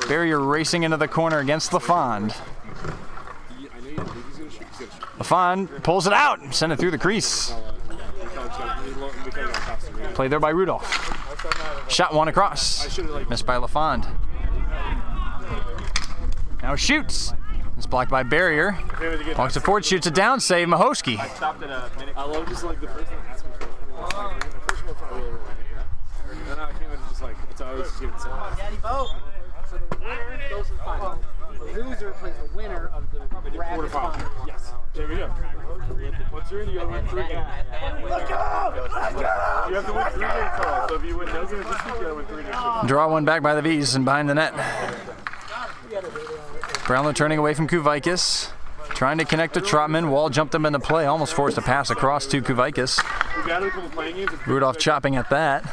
Barrier racing into the corner against LaFond. LaFond pulls it out. Send it through the crease. Played there by Rudolph. Shot one across. Missed by LaFond. Now shoots. It's blocked by Barrier. Walks it forward, shoots it down, save Mahosky. I love just like the first one asked me for the first one's not really and then I came in just like it's always just getting Oh! So the winner goes to the final. The loser plays the winner of the rapid final. Yes. There we go. Once you're in, you gotta win 3 games. Let's go! Let's go! You have to win 3 games total. So if you win those games, you gotta win 3 games. Draw one back by the V's and behind the net. Brownlow turning away from Kuvaikis. Trying to connect to Trotman. Wall jumped him into play. Almost forced a pass across to Kuvaikis. Rudolph chopping at that.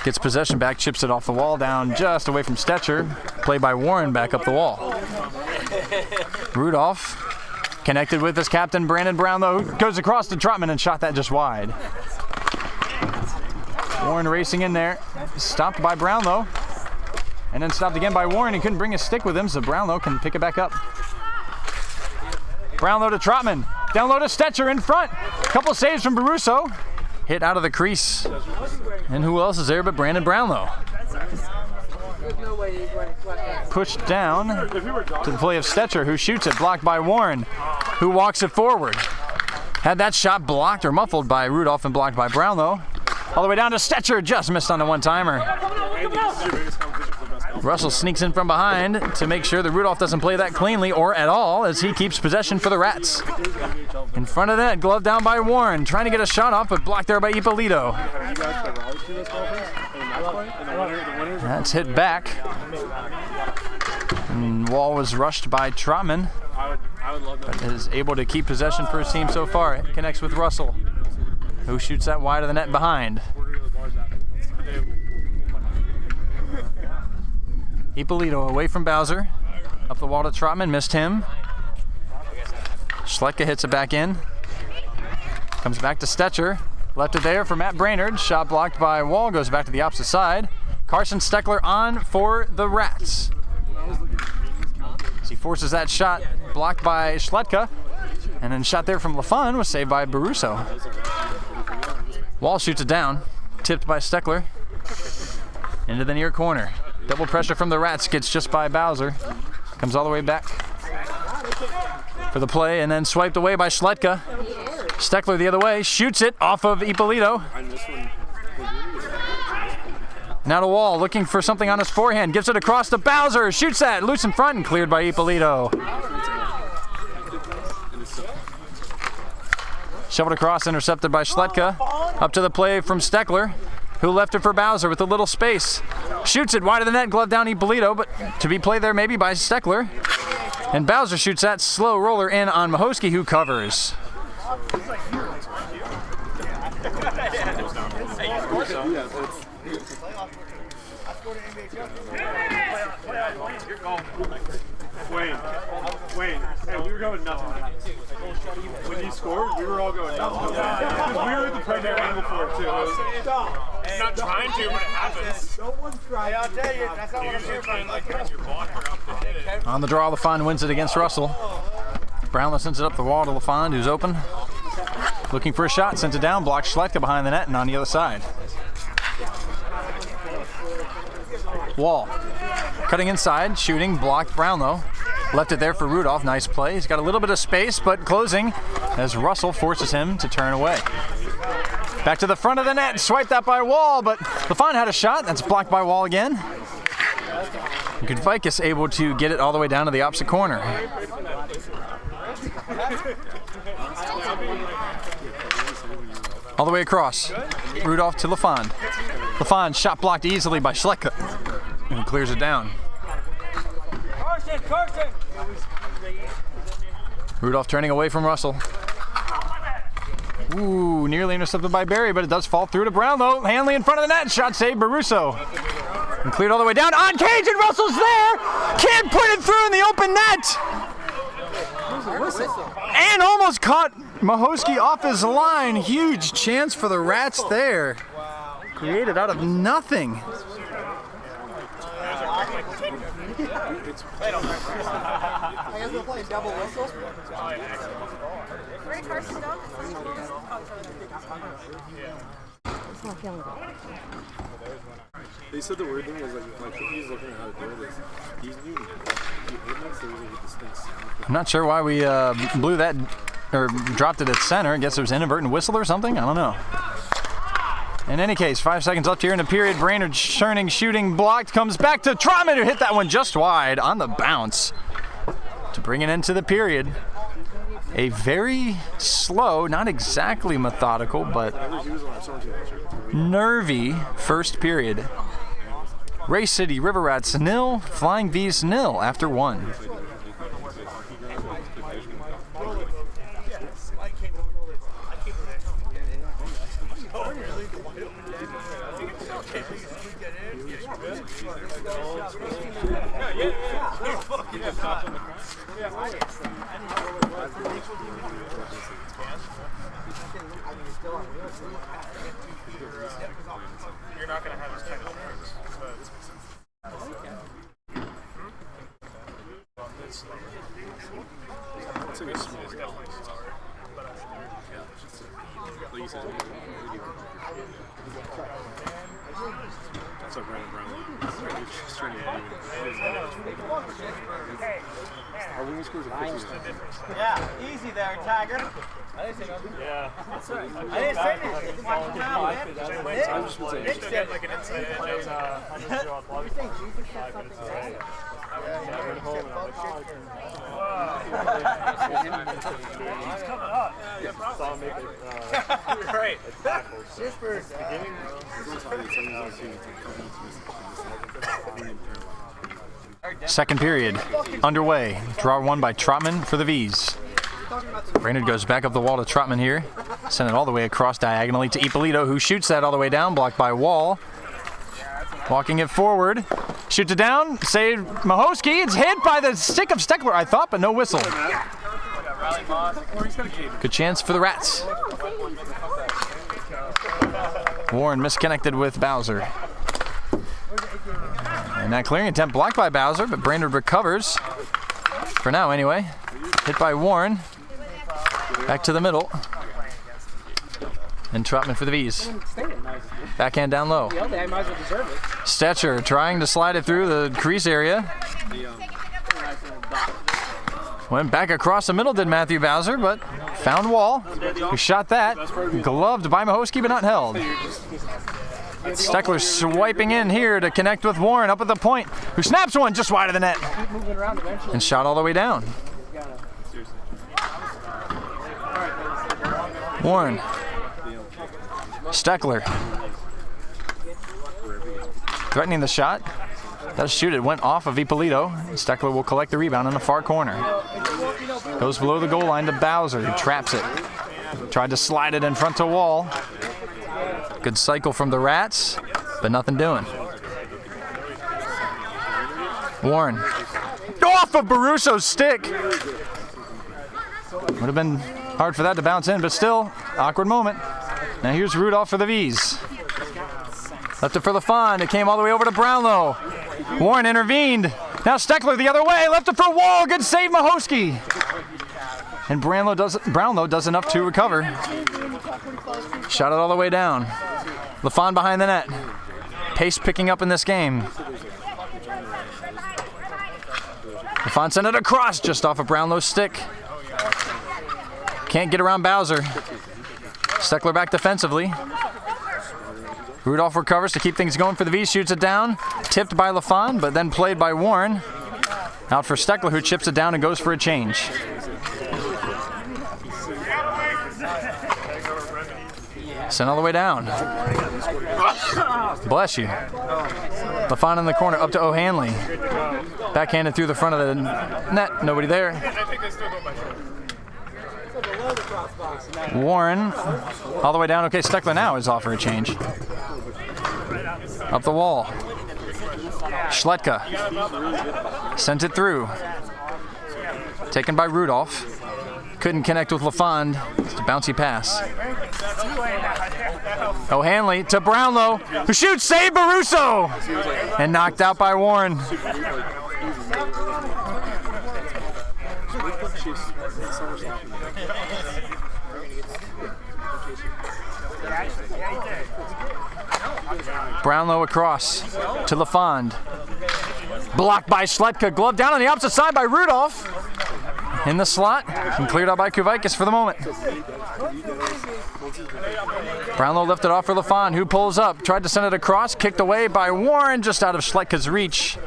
Gets possession back, chips it off the wall, down just away from Stetcher. Play by Warren back up the wall. Rudolph connected with his captain, Brandon Brownlow, who goes across to Trotman and shot that just wide. Warren racing in there. Stopped by Brownlow. And then stopped again by Warren. He couldn't bring his stick with him, so Brownlow can pick it back up. Brownlow to Trotman. Down low to Stetcher in front. Couple saves from Baruso. Hit out of the crease. And who else is there but Brandon Brownlow? Pushed down to the play of Stetcher, who shoots it, blocked by Warren, who walks it forward. Had that shot blocked or muffled by Rudolph and blocked by Brownlow. All the way down to Stetcher, just missed on the one-timer. Russell sneaks in from behind to make sure that Rudolph doesn't play that cleanly or at all, as he keeps possession for the Rats. In front of that, glove down by Warren, trying to get a shot off, but blocked there by Ippolito. That's hit back. And Wall was rushed by Trotman, but is able to keep possession for his team so far. It connects with Russell, who shoots that wide of the net behind. Ippolito away from Bowser. Up the wall to Trotman, missed him. Schletka hits it back in. Comes back to Stetcher. Left it there for Matt Brainerd. Shot blocked by Wall, goes back to the opposite side. Carson Steckler on for the Rats. As he forces that shot, blocked by Schletka. And then shot there from LaFon was saved by Baruso. Wall shoots it down, tipped by Steckler. Into the near corner. Double pressure from the Rats, gets just by Bowser. Comes all the way back for the play and then swiped away by Schletka. Steckler the other way, shoots it off of Ippolito. Now to Wall, looking for something on his forehand. Gives it across to Bowser, shoots that, loose in front and cleared by Ippolito. Shoveled across, intercepted by Schletka. Up to the play from Steckler, who left it for Bowser with a little space. Shoots it wide of the net, glove down Ippolito, but to be played there maybe by Steckler. And Bowser shoots that slow roller in on Mahosky, who covers. Wayne, hey, we were going nuts. When you scored, we were all going nuts. Because we were at the primary angle for it, too. I'm not trying to, but it happens. No one's trying. I'll tell you, that's how I'm trying to catch your blocker up to hit it. On the draw, LaFond wins it against Russell. Brownlow sends it up the wall to LaFond, who's open. Looking for a shot, sends it down, blocks Schletka behind the net and on the other side. Wall. Cutting inside, shooting, blocked Brownlow. Left it there for Rudolph, nice play. He's got a little bit of space, but closing as Russell forces him to turn away. Back to the front of the net, swiped that by Wall, but LaFond had a shot, that's blocked by Wall again. Goodvikis able to get it all the way down to the opposite corner. All the way across. Rudolph to LaFond. LaFond shot blocked easily by Schletka and clears it down. Carson! Rudolph turning away from Russell. Ooh, nearly intercepted by Barry, but it does fall through to Brownlow. Hanley in front of the net, shot saved Baruso. And cleared all the way down on cage, and Russell's there! Can't put it through in the open net! And almost caught Mahosky off his line. Huge chance for the Rats there. Created out of nothing. They said the weird thing was like he's looking at how to do this. These new midnights, there was like a distinct sound. I'm not sure why we blew that or dropped it at center. I guess it was inadvertent whistle or something. I don't know. In any case, 5 seconds left here in the period. Brainerd churning, shooting, blocked, comes back to Trotman, who hit that one just wide on the bounce to bring it into the period. A very slow, not exactly methodical, but nervy first period. Race City River Rats 0, Flying V's 0 after 1. you're not going to have as tight of strings. So this makes sense. It's like a small definitely. Like you said, that's like Brandon Brown. Just trying to our winning scores are 50. Yeah, easy there, Tiger. I didn't say nothing. Yeah. That's right. I didn't say anything. I'm just getting like an inside edge. I was $100 off log. You think Jesus said something wrong? I went home and I was like, he's coming up. Saw him make it. Right. Second period underway. Draw one by Trotman for the V's. Brainerd goes back up the wall to Trotman here. Send it all the way across diagonally to Ippolito, who shoots that all the way down, blocked by Wall. Walking it forward. Shoots it down. Saved Mahosky. It's hit by the stick of Steckler, I thought, but no whistle. Good chance for the Rats. Warren misconnected with Bowser. And that clearing attempt blocked by Bowser, but Brainerd recovers. For now, anyway. Hit by Warren. Back to the middle. And Trotman for the V's. Backhand down low. Stetcher trying to slide it through the crease area. Went back across the middle, did Matthew Bowser, but found Wall, who shot that. Gloved by Mahosky, but not held. Steckler swiping in here to connect with Warren up at the point, who snaps one just wide of the net. And shot all the way down. Warren. Steckler. Threatening the shot. Does shoot it. Went off of Ippolito. Steckler will collect the rebound in the far corner. Goes below the goal line to Bowser, who traps it. Tried to slide it in front to Wall. Good cycle from the Rats, but nothing doing. Warren. Off of Barusso's stick. Would have been hard for that to bounce in, but still, awkward moment. Now here's Rudolph for the V's. Left it for LaFond. It came all the way over to Brownlow. Warren intervened. Now Steckler the other way. Left it for Wall. Good save, Mahosky. And Brownlow does enough to recover. Shot it all the way down. LaFond behind the net. Pace picking up in this game. LaFond sent it across just off of Brownlow's stick. Can't get around Bowser. Steckler back defensively. Rudolph recovers to keep things going for the V. Shoots it down. Tipped by LaFond, but then played by Warren. Out for Steckler, who chips it down and goes for a change. Sent all the way down. Bless you. LaFond in the corner, up to O'Hanley. Backhanded through the front of the net. Nobody there. Warren all the way down. Okay, Steckler now is off for a change. Up the wall. Schletka sent it through. Taken by Rudolph. Couldn't connect with LaFond. It's a bouncy pass. O'Hanley to Brownlow, who shoots, save Barusso! And knocked out by Warren. Brownlow across to LaFond. Blocked by Schletka. Glove down on the opposite side by Rudolph. In the slot. And cleared out by Kuvaikis for the moment. Brownlow lifted off for LaFond, who pulls up. Tried to send it across. Kicked away by Warren, just out of Schletka's reach.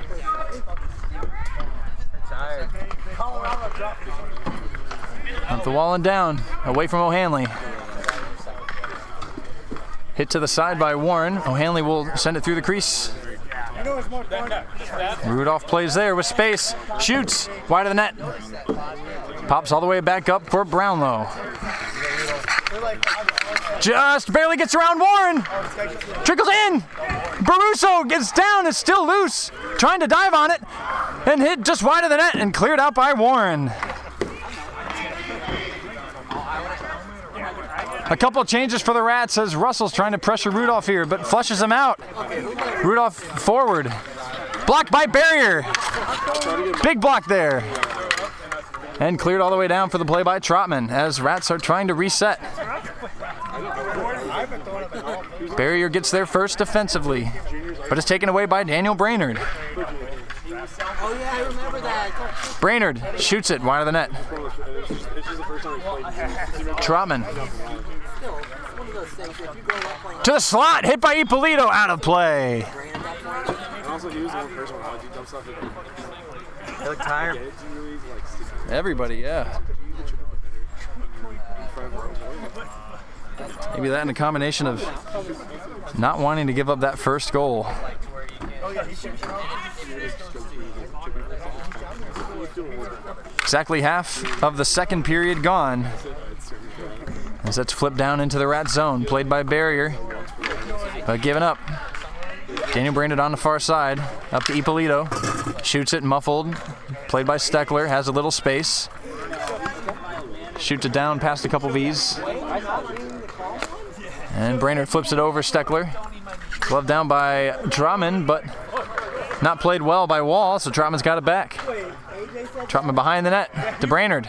Up the wall and down. Away from O'Hanley. Hit to the side by Warren. O'Hanley will send it through the crease. Rudolph plays there with space. Shoots wide of the net. Pops all the way back up for Brownlow. Just barely gets around Warren. Trickles in. Barusso gets down. It's still loose. Trying to dive on it. And hit just wide of the net and cleared out by Warren. A couple changes for the Rats as Russell's trying to pressure Rudolph here, but flushes him out. Rudolph forward. Blocked by Barrier. Big block there. And cleared all the way down for the play by Trotman as Rats are trying to reset. Barrier gets there first defensively, but is taken away by Daniel Brainerd. Oh yeah, I remember that. Brainerd shoots it wide of the net. Trotman to the slot, hit by Ippolito, out of play. They look tired. Everybody, yeah. Maybe that and a combination of not wanting to give up that first goal. Exactly half of the second period gone. As that's flipped down into the Rat zone, played by Barrier, but given up. Daniel Brainerd on the far side, up to Ippolito, shoots it muffled, played by Steckler, has a little space. Shoots it down past a couple V's. And Brainerd flips it over Steckler. Glove down by Trotman, but not played well by Wall, so Trotman's got it back. Trotman behind the net to Brainerd.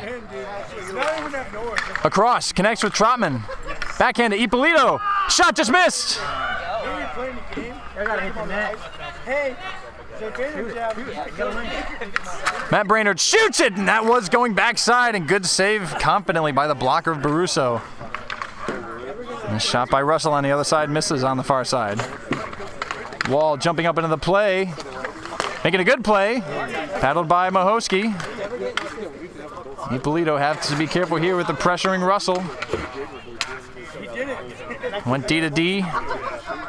Across, connects with Trotman. Backhand to Ippolito. Shot just missed. Matt Brainerd shoots it, and that was going backside, and good save confidently by the blocker of Baruso. And a shot by Russell on the other side misses on the far side. Wall jumping up into the play, making a good play, paddled by Mahosky. Ippolito has to be careful here with the pressuring Russell. Went D to D.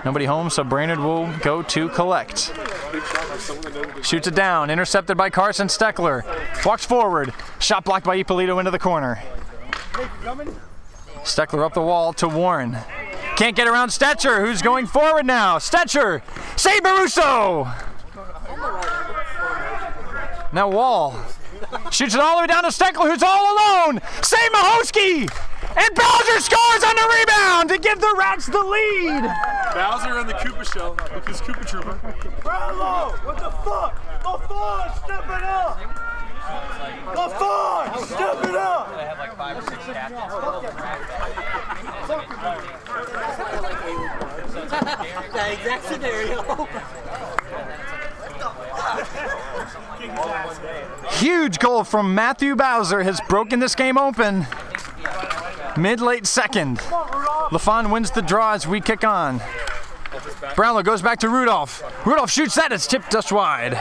Nobody home, so Brainerd will go to collect. Shoots it down, intercepted by Carson Steckler. Walks forward, shot blocked by Ippolito into the corner. Steckler up the wall to Warren. Can't get around Stetcher, who's going forward now. Stetcher, save Baruso! Now Wall shoots it all the way down to Steckler, who's all alone. Save Mahosky! And Bowser scores on the rebound to give the Rats the lead. Bowser and the Koopa Shell with his Koopa Trooper. Bravo! What the fuck? LaFon, step it up! LaFon, step it up! I have like 5 or 6 cats. That exact scenario. Huge goal from Matthew Bowser has broken this game open. Mid-late second. LaFon wins the draw as we kick on. Brownlow goes back to Rudolph. Rudolph shoots that, it's tipped just wide.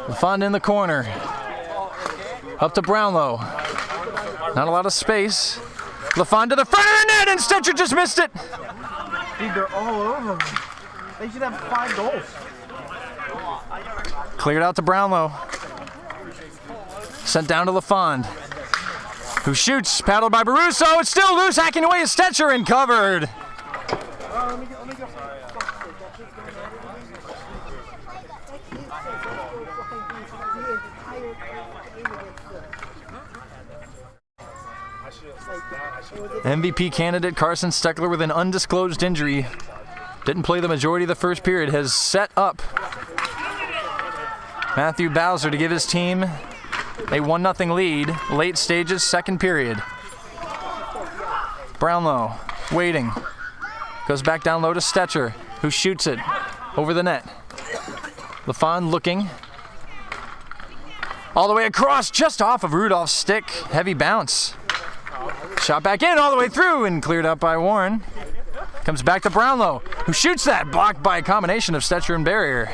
LaFon in the corner. Up to Brownlow. Not a lot of space. LaFon to the front of the net, and Stetcher just missed it. Dude, they're all over them. They should have 5 goals. Cleared out to Brownlow. Sent down to LaFond, who shoots, paddled by Baruso. It's still loose, hacking away at Stetcher, and covered. MVP candidate Carson Steckler with an undisclosed injury. Didn't play the majority of the first period. Has set up Matthew Bowser to give his team a 1-0 lead. Late stages, second period. Brownlow waiting. Goes back down low to Stetcher, who shoots it over the net. LaFon looking. All the way across, just off of Rudolph's stick. Heavy bounce. Shot back in all the way through and cleared up by Warren. Comes back to Brownlow, who shoots that, blocked by a combination of Stetcher and Barrier.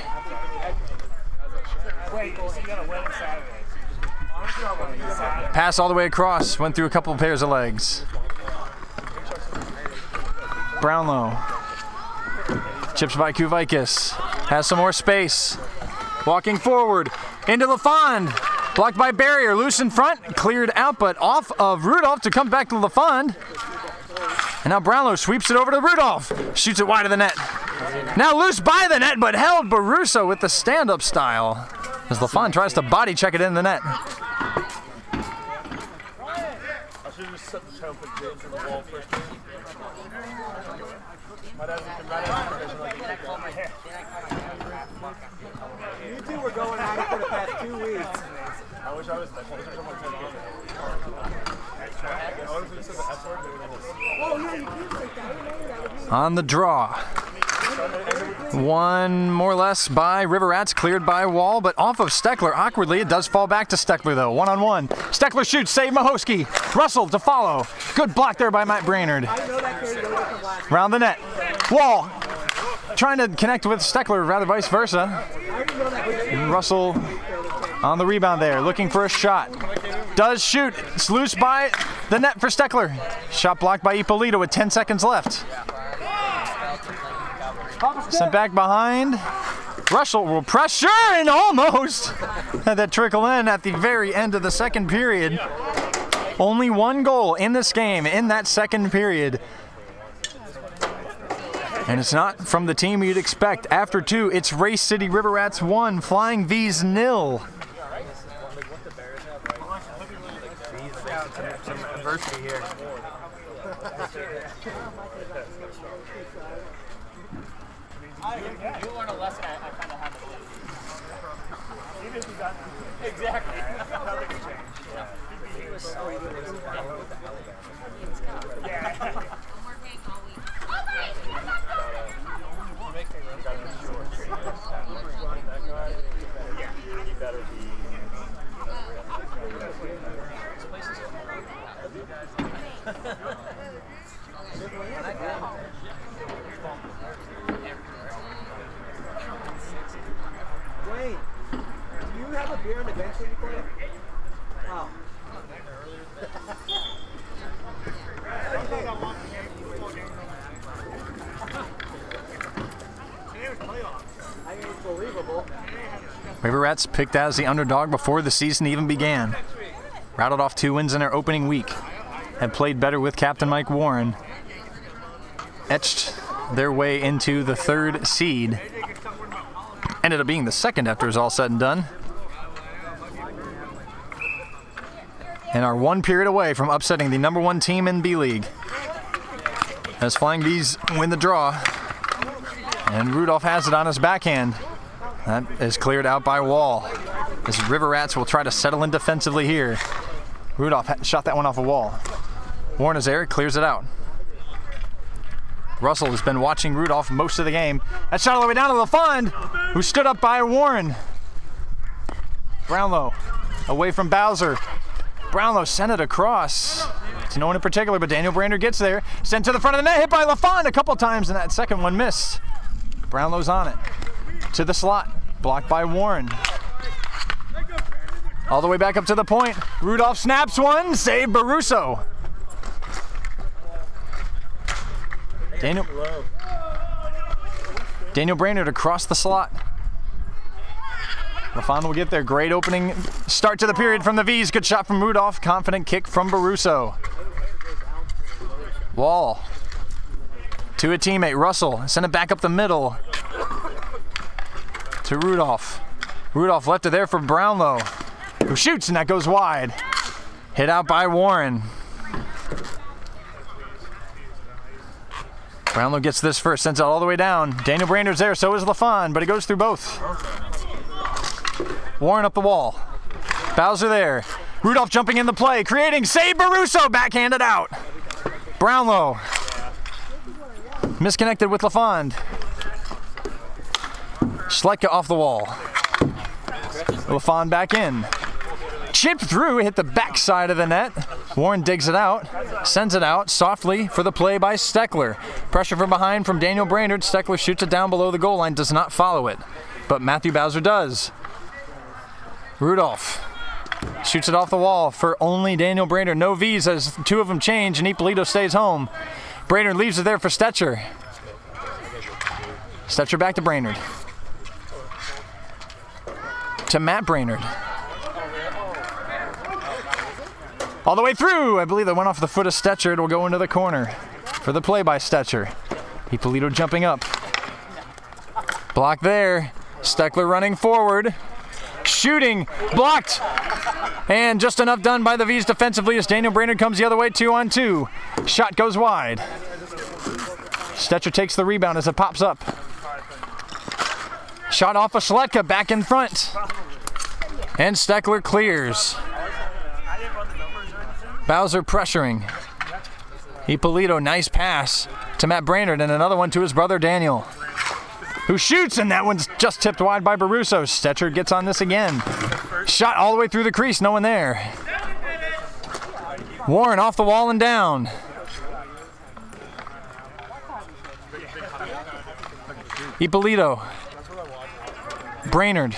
Pass all the way across, went through a couple of pairs of legs. Brownlow. Chips by Kuvaikis. Has some more space. Walking forward into LaFond. Blocked by Barrier, loose in front, cleared out, but off of Rudolph to come back to LaFond. And now Brownlow sweeps it over to Rudolph. Shoots it wide of the net. Now loose by the net, but held Baruso with the stand-up style as LaFond tries to body check it in the net. just set the temp and James in the wall first. You two were going at it for the past 2 weeks. I wish I was there. I wish I was on. Oh, yeah, you can't take that. On the draw. One more or less by River Rats, cleared by Wall, but off of Steckler. Awkwardly, it does fall back to Steckler, though. One-on-one. Steckler shoots, save Mahoski. Russell to follow. Good block there by Matt Brainerd. Round the net. Wall trying to connect with Steckler, rather vice versa. Russell on the rebound there, looking for a shot. Does shoot. It's loose by the net for Steckler. Shot blocked by Ippolito with 10 seconds left. Sent back behind. Russell will pressure and almost had that trickle in at the very end of the second period. Only one goal in this game in that second period. And it's not from the team you'd expect. After two, it's Race City River Rats 1, Flying V's 0. Some adversity here. You learn a lesson I kind of have to believe. Even if you got exactly. Nothing changed. He was so yeah. You better be. Wayne, do you have a beer on the bench when you play? Oh. Unbelievable. River Rats picked as the underdog before the season even began. Rattled off 2 wins in their opening week. Had played better with Captain Mike Warren. Etched their way into the 3rd seed. Ended up being the 2nd after it was all said and done. And are 1 period away from upsetting the #1 team in B-League. As Flying V's win the draw. And Rudolph has it on his backhand. That is cleared out by Wall. As River Rats will try to settle in defensively here. Rudolph shot that one off a wall. Warren is there, clears it out. Russell has been watching Rudolph most of the game. That shot all the way down to LaFond, who stood up by Warren. Brownlow away from Bowser. Brownlow sent it across to no one in particular, but Daniel Brander gets there. Sent to the front of the net, hit by LaFond a couple times, and that second one missed. Brownlow's on it. To the slot, blocked by Warren. All the way back up to the point. Rudolph snaps one, save Baruso. Daniel Brainerd across the slot. LaFond will get there. Great opening start to the period from the V's. Good shot from Rudolph. Confident kick from Baruso. Wall to a teammate, Russell. Send it back up the middle to Rudolph. Rudolph left it there for Brownlow, who shoots, and that goes wide. Hit out by Warren. Brownlow gets this first, sends it all the way down. Daniel Brainerd's there, so is LaFond, but it goes through both. Warren up the wall. Bowser there. Rudolph jumping in the play, creating save Baruso, backhanded out. Brownlow. Misconnected with LaFond. Schletka off the wall. LaFond back in. Chipped through, hit the backside of the net. Warren digs it out, sends it out softly for the play by Steckler. Pressure from behind from Daniel Brainerd. Steckler shoots it down below the goal line, does not follow it. But Matthew Bowser does. Rudolph shoots it off the wall for only Daniel Brainerd. No V's as 2 of them change and Ippolito stays home. Brainerd leaves it there for Stetcher. Stetcher back to Brainerd. To Matt Brainerd. All the way through. I believe that went off the foot of Stetcher. It will go into the corner for the play by Stetcher. Ippolito jumping up. Block there. Steckler running forward. shooting, blocked. And just enough done by the V's defensively as Daniel Brainerd comes the other way, 2-on-2. Shot goes wide. Stetcher takes the rebound as it pops up. Shot off of Schletka, back in front. And Steckler clears. Bowser pressuring. Ippolito, nice pass to Matt Brainerd, and another one to his brother Daniel, who shoots, and that one's just tipped wide by Baruso. Stetcher gets on this again. Shot all the way through the crease, no one there. Warren off the wall and down. Ippolito. Brainerd.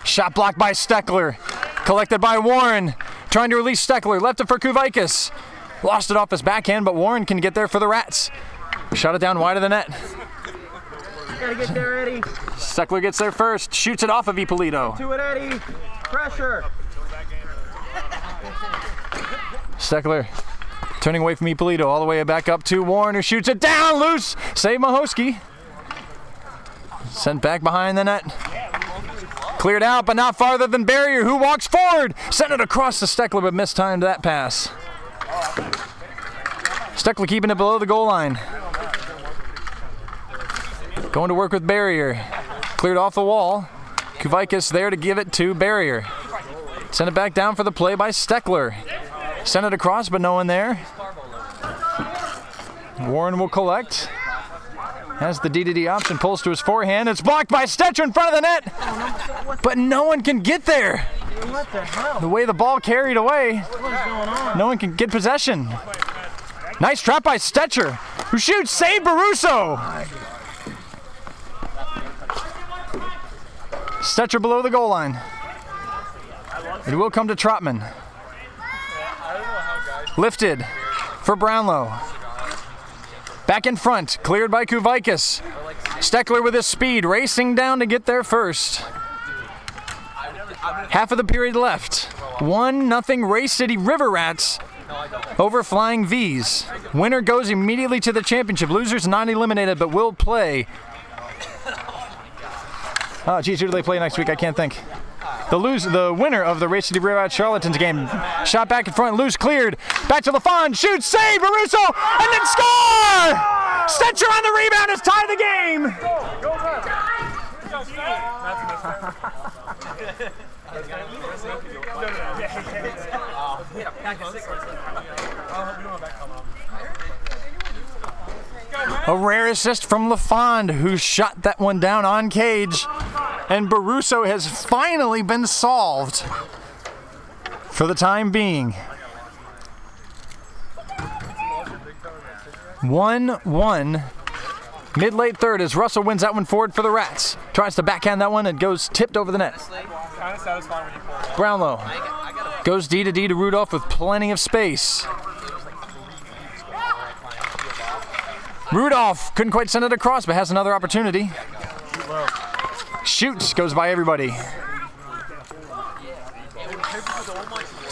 Shot blocked by Steckler. Collected by Warren. Trying to release Steckler. Left it for Kuvaitis. Lost it off his backhand, but Warren can get there for the Rats. Shot it down wide of the net. Gotta get there, Eddie. Steckler gets there first. Shoots it off of Ippolito. To it, Eddie. Pressure. Steckler turning away from Ippolito, all the way back up to Warren, who shoots it down, loose. Save Mahosky. Sent back behind the net. Cleared out, but not farther than Barrier, who walks forward. Sent it across to Steckler, but mistimed that pass. Steckler keeping it below the goal line. Going to work with Barrier. Cleared off the wall. Kuvaitis there to give it to Barrier. Send it back down for the play by Steckler. Send it across, but no one there. Warren will collect. Has the D-to-D option, pulls to his forehand. It's blocked by Stetcher in front of the net. But no one can get there. What the hell? The way the ball carried away, What's going on? no one can get possession. Nice trap by Stetcher, who shoots. Save Baruso. Stetcher below the goal line. It will come to Trotman. Lifted for Brownlow. Back in front, cleared by Kuvaitis. Steckler with his speed, racing down to get there first. Half of the period left. 1-0 Race City River Rats over Flying V's. Winner goes immediately to the championship. Losers not eliminated, but will play. Oh, geez, who do they play next week? I can't think. The winner of the Race City River Rats Charlatans game. Shot back in front, loose, cleared. Back to LaFond, shoots, save, Baruso, and then score! Stetcher on the rebound has tied the game. A rare assist from LaFond, who shot that one down on cage. And Baruso has finally been solved for the time being. 1-1. Mid-late third as Russell wins that one forward for the Rats. Tries to backhand that one and goes tipped over the net. Brownlow goes D-to-D to Rudolph with plenty of space. Rudolph couldn't quite send it across, but has another opportunity. Shoots, goes by everybody.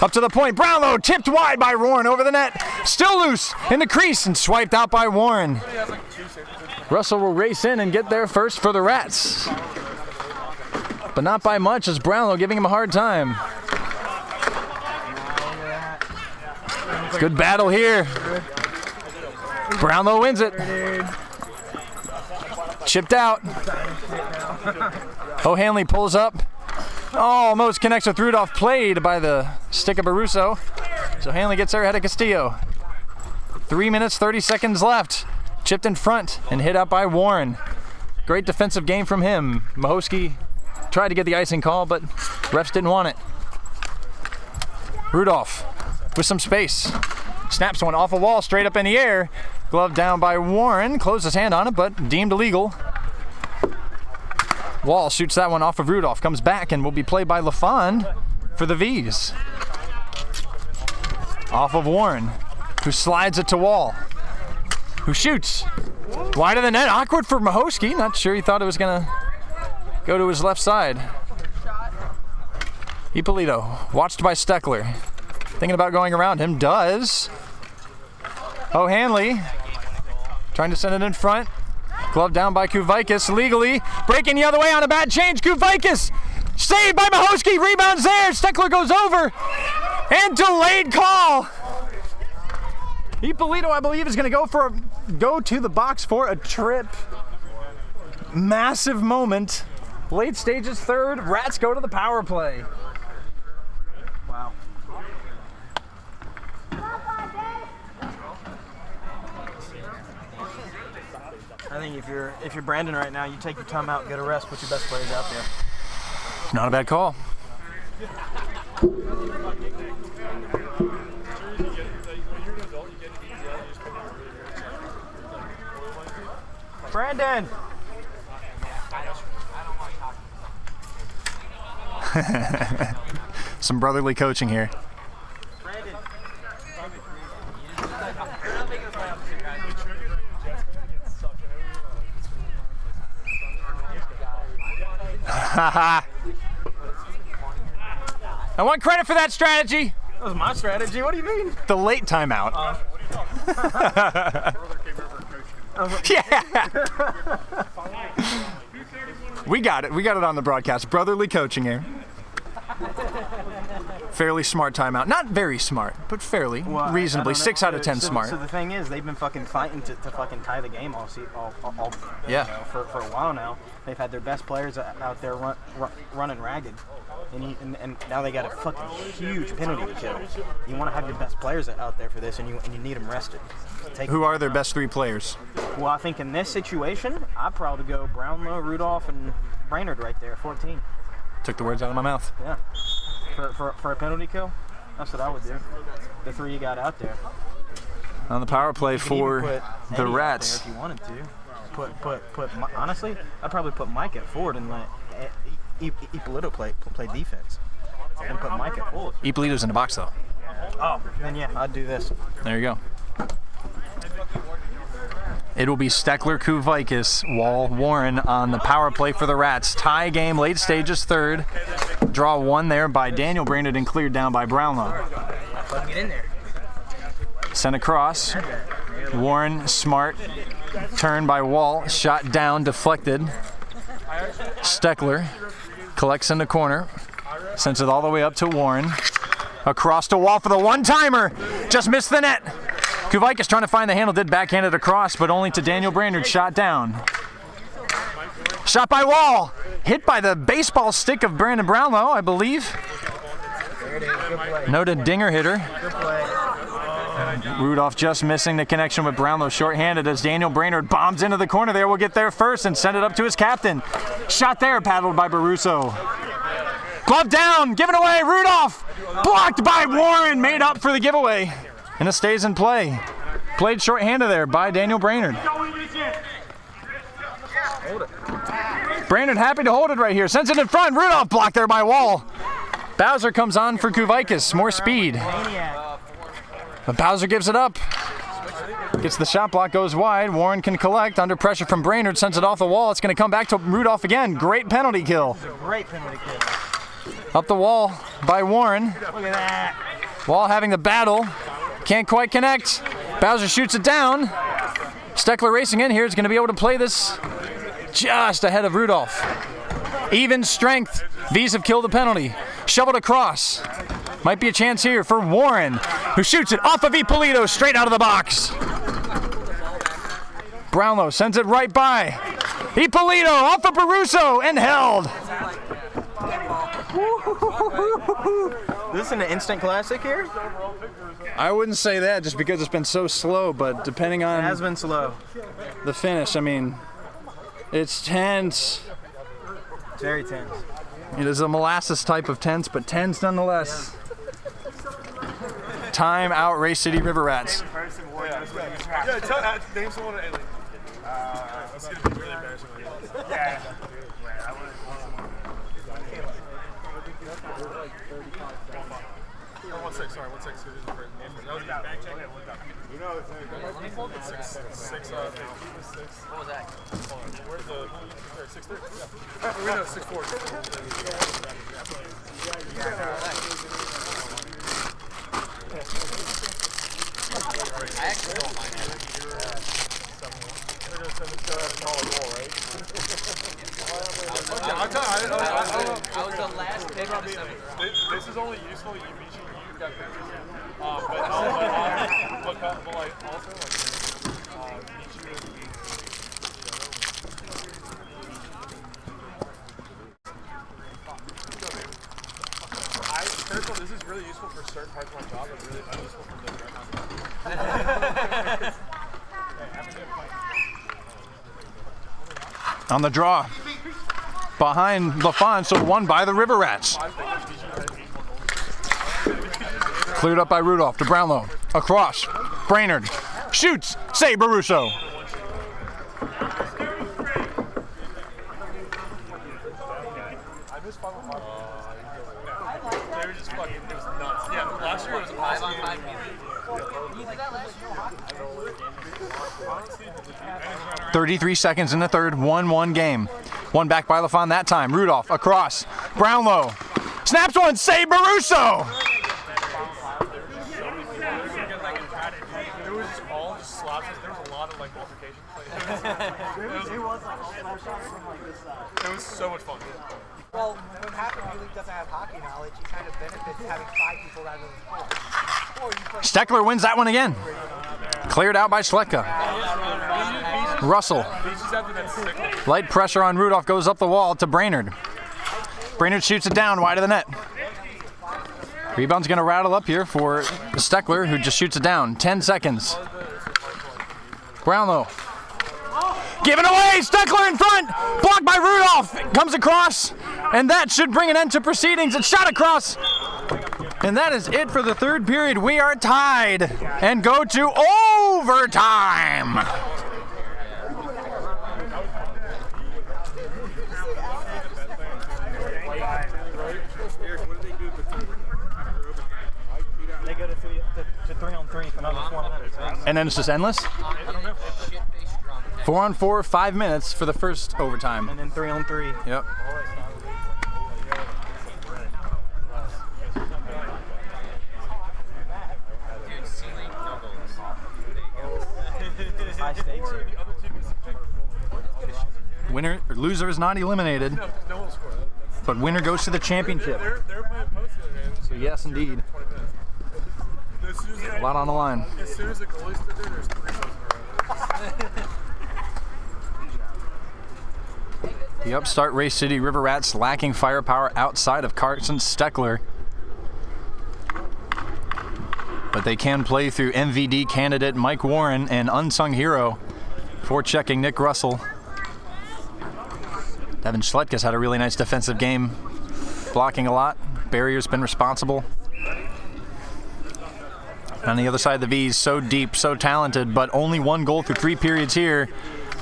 Up to the point, Brownlow tipped wide by Warren over the net. Still loose in the crease and swiped out by Warren. Russell will race in and get there first for the Rats. But not by much, as Brownlow giving him a hard time. Good battle here. Brownlow wins it. Chipped out. O'Hanley pulls up. Almost connects with Rudolph, played by the stick of Baruso. So Hanley gets there ahead of Castillo. 3 minutes, 30 seconds left. Chipped in front and hit out by Warren. Great defensive game from him. Mahosky tried to get the icing call, but refs didn't want it. Rudolph with some space. Snaps one off a wall, straight up in the air. Glove down by Warren. Closed his hand on it, but deemed illegal. Wall shoots that one off of Rudolph. Comes back and will be played by LaFond for the V's. Off of Warren, who slides it to Wall, who shoots. Wide of the net. Awkward for Mahosky. Not sure he thought it was going to go to his left side. Ippolito, watched by Steckler. Thinking about going around him. Does. O'Hanley trying to send it in front. Glove down by Kuvaitis legally. Breaking the other way on a bad change. Kuvaitis Saved by Mahosky, rebounds there. Steckler goes over. And delayed call. Ippolito, I believe, is going to go to the box for a trip. Massive moment. Late stages third. Rats go to the power play. Wow. I think if you're Brandon right now, you take your time out, get a rest, put your best players out there. Not a bad call. Brandon! Some brotherly coaching here. I want credit for that strategy. That was my strategy. What do you mean? The late timeout. Yeah. We got it. We got it on the broadcast. Brotherly coaching here. Fairly smart timeout. Not very smart, but fairly, reasonably. 6 out of 10 smart. So the thing is, they've been fucking fighting to fucking tie the game all yeah. For a while now. They've had their best players out there running ragged. And now they got a fucking huge penalty to kill. You want to have your best players out there for this, and you need them rested. Who are their best 3 players? Well, I think in this situation, I'd probably go Brownlow, Rudolph, and Brainerd right there, 14. Took the words out of my mouth. Yeah. For a penalty kill, that's what I would do. The 3 you got out there. On the power play for the Rats. If you wanted to. Honestly, I'd probably put Mike at forward and let Ippolito play defense. And put Mike at forward. Ippolito's in the box, though. Oh, then yeah, I'd do this. There you go. It will be Steckler, Kuvikis, Wall, Warren on the power play for the Rats. Tie game, late stages, third. Draw 1 there by Daniel Brainerd and cleared down by Brownlow. Get in there. Sent across. Warren, smart. Turn by Wall. Shot down, deflected. Steckler collects in the corner. Sends it all the way up to Warren. Across to Wall for the one-timer. Just missed the net. Kuvikis trying to find the handle, did backhand it across, but only to Daniel Brainerd. Shot down. Shot by Wall. Hit by the baseball stick of Brandon Brownlow, I believe. Noted dinger hitter. Rudolph just missing the connection with Brownlow, shorthanded as Daniel Brainerd bombs into the corner there. Will get there first and send it up to his captain. Shot there, paddled by Baruso. Glove down, given away, Rudolph. Blocked by Warren, made up for the giveaway. And it stays in play. Played shorthanded there by Daniel Brainerd. Brainerd happy to hold it right here. Sends it in front. Rudolph blocked there by Wall. Bowser comes on for Kuvikis. More speed. But Bowser gives it up. Gets the shot block, goes wide. Warren can collect. Under pressure from Brainerd. Sends it off the wall. It's going to come back to Rudolph again. Great penalty kill. Great penalty kill. Up the wall by Warren. Look at that. Wall having the battle. Can't quite connect. Bowser shoots it down. Steckler racing in here is going to be able to play this just ahead of Rudolph. Even strength. V's have killed the penalty. Shoveled across. Might be a chance here for Warren, who shoots it off of Ippolito straight out of the box. Brownlow sends it right by. Ippolito off of Baruso and held. This is an instant classic here? I wouldn't say that just because it's been so slow, but depending on... It has been slow. The finish, I mean, it's tense. It's very tense. It is a molasses type of tense, but tense nonetheless. Time out, Race City River Rats. Yeah, name someone at Alien. That's going to be really embarrassing. Yeah. 1-6, sorry, 1-6. That was back check. You know, it's 6. What was that? Where's the 6-3? Yeah. We know 6-4. I actually don't mind it. They're going to send it to a smaller goal, right? I was This is only useful. You've got pictures. But like also like first of all, this is really useful for certain parts of my job, but really unuseful for the rest. On the draw. Behind LaFon, so won by the River Rats. Cleared up by Rudolph to Brownlow. Across. Brainerd. Shoots. Save Baruso. They were just fucking, it was nuts. Yeah, last year it was a 5-on-5 game. 33 seconds in the third, 1-1 game. One back by LaFon that time. Rudolph across. Brownlow. Snaps one, save Baruso! It was just all just slaps. There was a lot of like altercations. It was so much fun. Well, when half of the league doesn't have hockey knowledge, he kind of benefits having 5 people rather than 4. Steckler wins that one again. Cleared out by Schletka. Russell. Light pressure on Rudolph, goes up the wall to Brainerd. Brainerd shoots it down wide of the net. Rebound's going to rattle up here for Steckler, who just shoots it down. 10 seconds. Brownlow. Given away, Steckler in front, blocked by Rudolph, comes across, and that should bring an end to proceedings. It's shot across, and that is it for the third period. We are tied and go to overtime. They go to 3-on-3 for another 4 minutes. And then it's just endless? 4-on-4, 5 minutes for the first overtime. And then 3-on-3. Yep. High stakes. Winner or loser is not eliminated, but winner goes to the championship. So yes, indeed. A lot on the line. As soon as the goalie stood there, there's 3 goals in a row. The upstart Ray City River Rats lacking firepower outside of Carson Steckler. But they can play through MVD candidate Mike Warren and unsung hero forechecking Nick Russell. Devin Schletka's had a really nice defensive game, blocking a lot. Barrier's been responsible. On the other side of the V's, so deep, so talented, but only 1 goal through 3 periods here.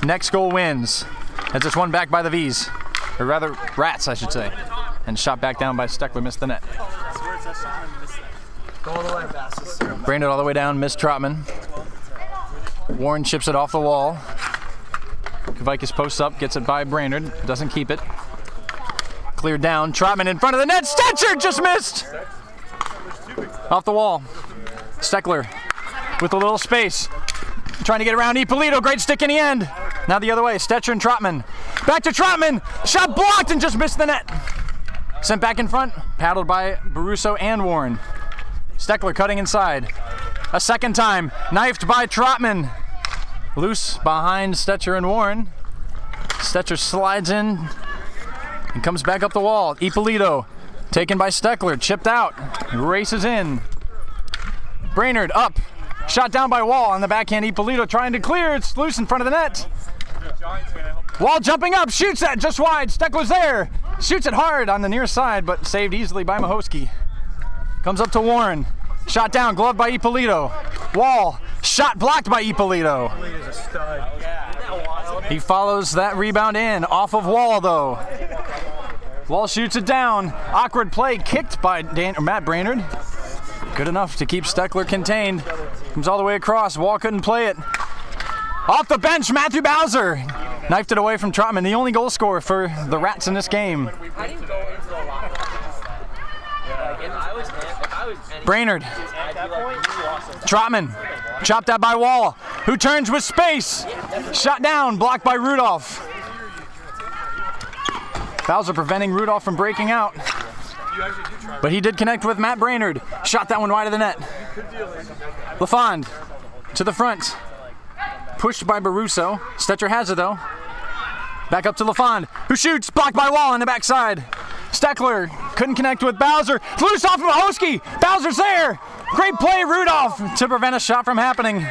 Next goal wins. As it's won back by the V's, or rather Rats, I should say. And shot back down by Steckler, missed the net. Brainerd all the way down, missed Trotman. Warren chips it off the wall. Kavakis posts up, gets it by Brainerd, doesn't keep it. Cleared down, Trotman in front of the net, Stetcher just missed! Off the wall. Steckler with a little space. Trying to get around Ippolito, great stick in the end. Now the other way, Stetcher and Trotman. Back to Trotman, shot blocked and just missed the net. Sent back in front, paddled by Baruso and Warren. Steckler cutting inside. A second time, knifed by Trotman. Loose behind Stetcher and Warren. Stetcher slides in and comes back up the wall. Ippolito taken by Steckler, chipped out, races in. Brainerd up, shot down by Wall on the backhand. Ippolito trying to clear, it's loose in front of the net. Wall jumping up, shoots that just wide. Steckler's there, shoots it hard on the near side, but saved easily by Mahosky. Comes up to Warren, shot down, gloved by Ippolito. Wall, shot blocked by Ippolito. He follows that rebound in, off of Wall though. Wall shoots it down, awkward play, kicked by Matt Brainerd. Good enough to keep Steckler contained. Comes all the way across, Wall couldn't play it. Off the bench, Matthew Bowser knifed it away from Trotman, the only goal scorer for the Rats in this game. Brainerd, Trotman, chopped out by Wall, who turns with space. Shot down, blocked by Rudolph. Bowser preventing Rudolph from breaking out. But he did connect with Matt Brainerd. Shot that one wide of the net. LaFond to the front. Pushed by Baruso. Stetcher has it though. Back up to LaFond, who shoots. Blocked by Wall on the backside. Steckler couldn't connect with Bowser. Loose off Mahosky. Bowser's there. Great play, Rudolph, to prevent a shot from happening.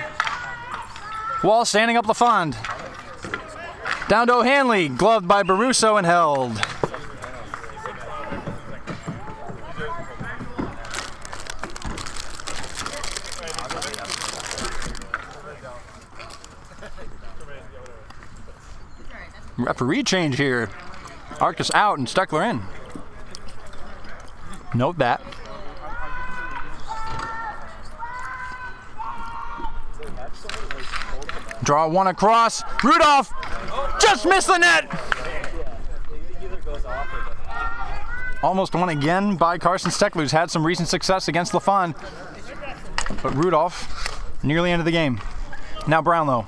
Wall standing up LaFond. Down to O'Hanley, gloved by Baruso and held. Referee change here. Arcus out and Steckler in. Note that. Draw one across. Rudolph just missed the net. Almost won again by Carson Steckler, who's had some recent success against LaFond. But Rudolph nearly end of the game. Now Brownlow.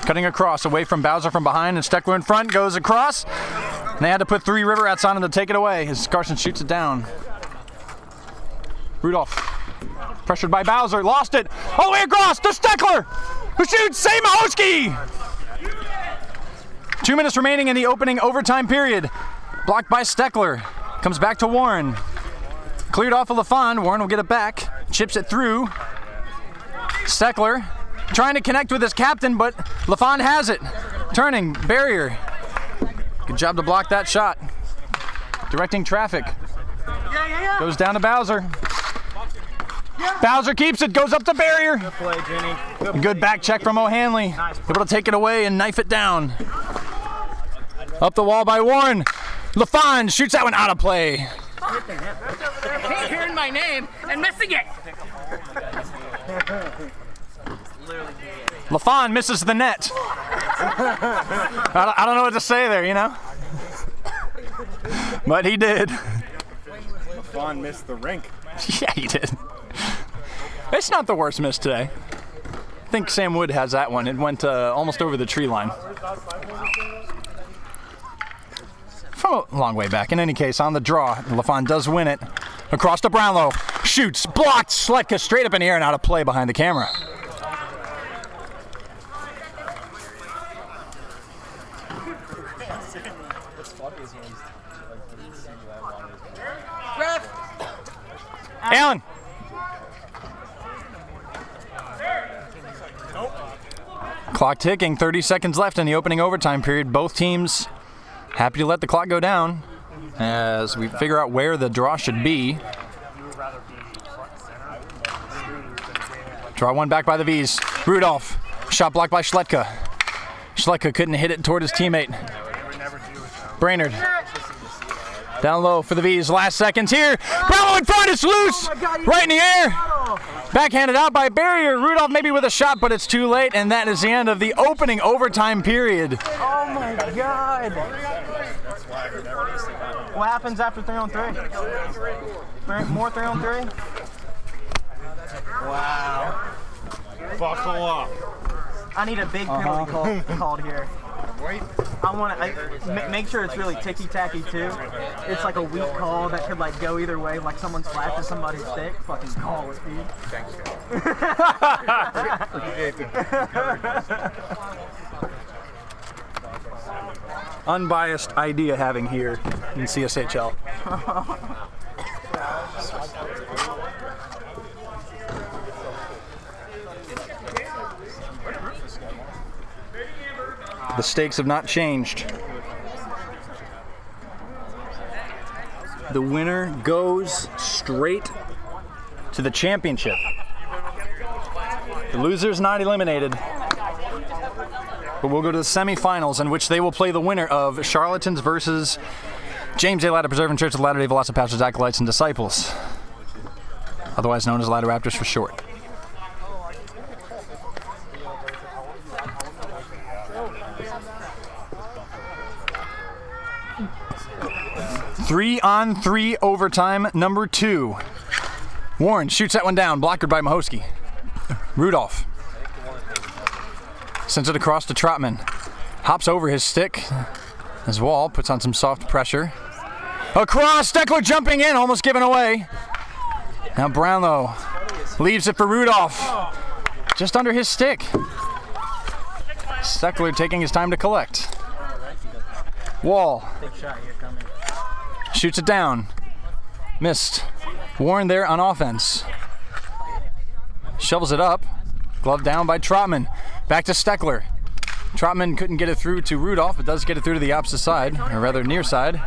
Cutting across, away from Bowser from behind, and Steckler in front, goes across. And they had to put 3 River Rats on him to take it away as Carson shoots it down. Rudolph, pressured by Bowser, lost it. All the way across to Steckler, who shoots, Say Mahosky! 2 minutes remaining in the opening overtime period. Blocked by Steckler. Comes back to Warren. Cleared off of LaFond. Warren will get it back. Chips it through. Steckler trying to connect with his captain, but LaFond has it. Turning, barrier. Good job to block that shot. Directing traffic. Goes down to Bowser. Bowser keeps it, goes up to barrier. Good play, Jenny. Good back check from O'Hanley. Able to take it away and knife it down. Up the wall by Warren. LaFond shoots that one out of play. Hearing my name and missing it. LaFond misses the net. I don't know what to say there, you know? But he did. LaFond missed the rink. Yeah, he did. It's not the worst miss today. I think Sam Wood has that one. It went almost over the tree line. From a long way back. In any case, on the draw, LaFond does win it. Across to Brownlow. Shoots, blocked, Sletka straight up in the air and out of play behind the camera. Allen. Clock ticking, 30 seconds left in the opening overtime period. Both teams happy to let the clock go down as we figure out where the draw should be. Draw one back by the V's. Rudolph, shot blocked by Sletka. Sletka couldn't hit it toward his teammate. Brainerd. Down low for the V's, last seconds here. Brownlow in front, it's loose! Right in the air! Backhanded out by barrier. Rudolph maybe with a shot, but it's too late, and that is the end of the opening overtime period. Oh my God! What happens after 3-on-3? More 3-on-3? Wow. Buckle up. I need a big penalty called here. I want to make sure it's really ticky-tacky too. It's like a weak call that could like go either way, like someone splashes somebody's stick. Fucking call it, dude. Thanks, Unbiased idea having here in CSHL. The stakes have not changed. The winner goes straight to the championship. The loser's not eliminated, but we'll go to the semifinals in which they will play the winner of Charlatans versus James A. Latter Preserving Church of Latter-day Velocipastors, Acolytes, and Disciples, otherwise known as Latter Raptors for short. Three-on-three overtime, number 2. Warren shoots that one down, blocked by Mahosky. Rudolph sends it across to Trotman. Hops over his stick as Wall puts on some soft pressure. Across, Steckler jumping in, almost given away. Now Brownlow leaves it for Rudolph. Just under his stick. Steckler taking his time to collect. Wall. Shoots it down. Missed. Warren there on offense. Shovels it up. Glove down by Trotman. Back to Steckler. Trotman couldn't get it through to Rudolph, but does get it through to the opposite side, or rather near side.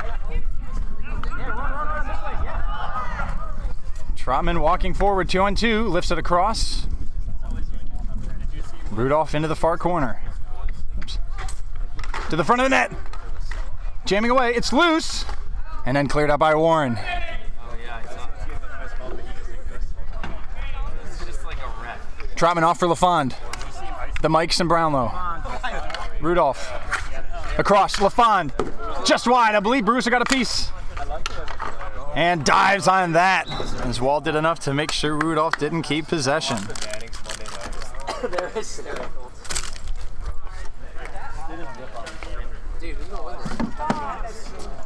Trotman walking forward, 2-on-2, lifts it across. Rudolph into the far corner. Oops. To the front of the net. Jamming away, it's loose. And then cleared out by Warren. Trotman off for LaFond. The Mikes and Brownlow. Rudolph. Across, LaFond. Just wide, I believe Bruce got a piece. And dives on that. As Wall did enough to make sure Rudolph didn't keep possession. They're hysterical. Dude, we know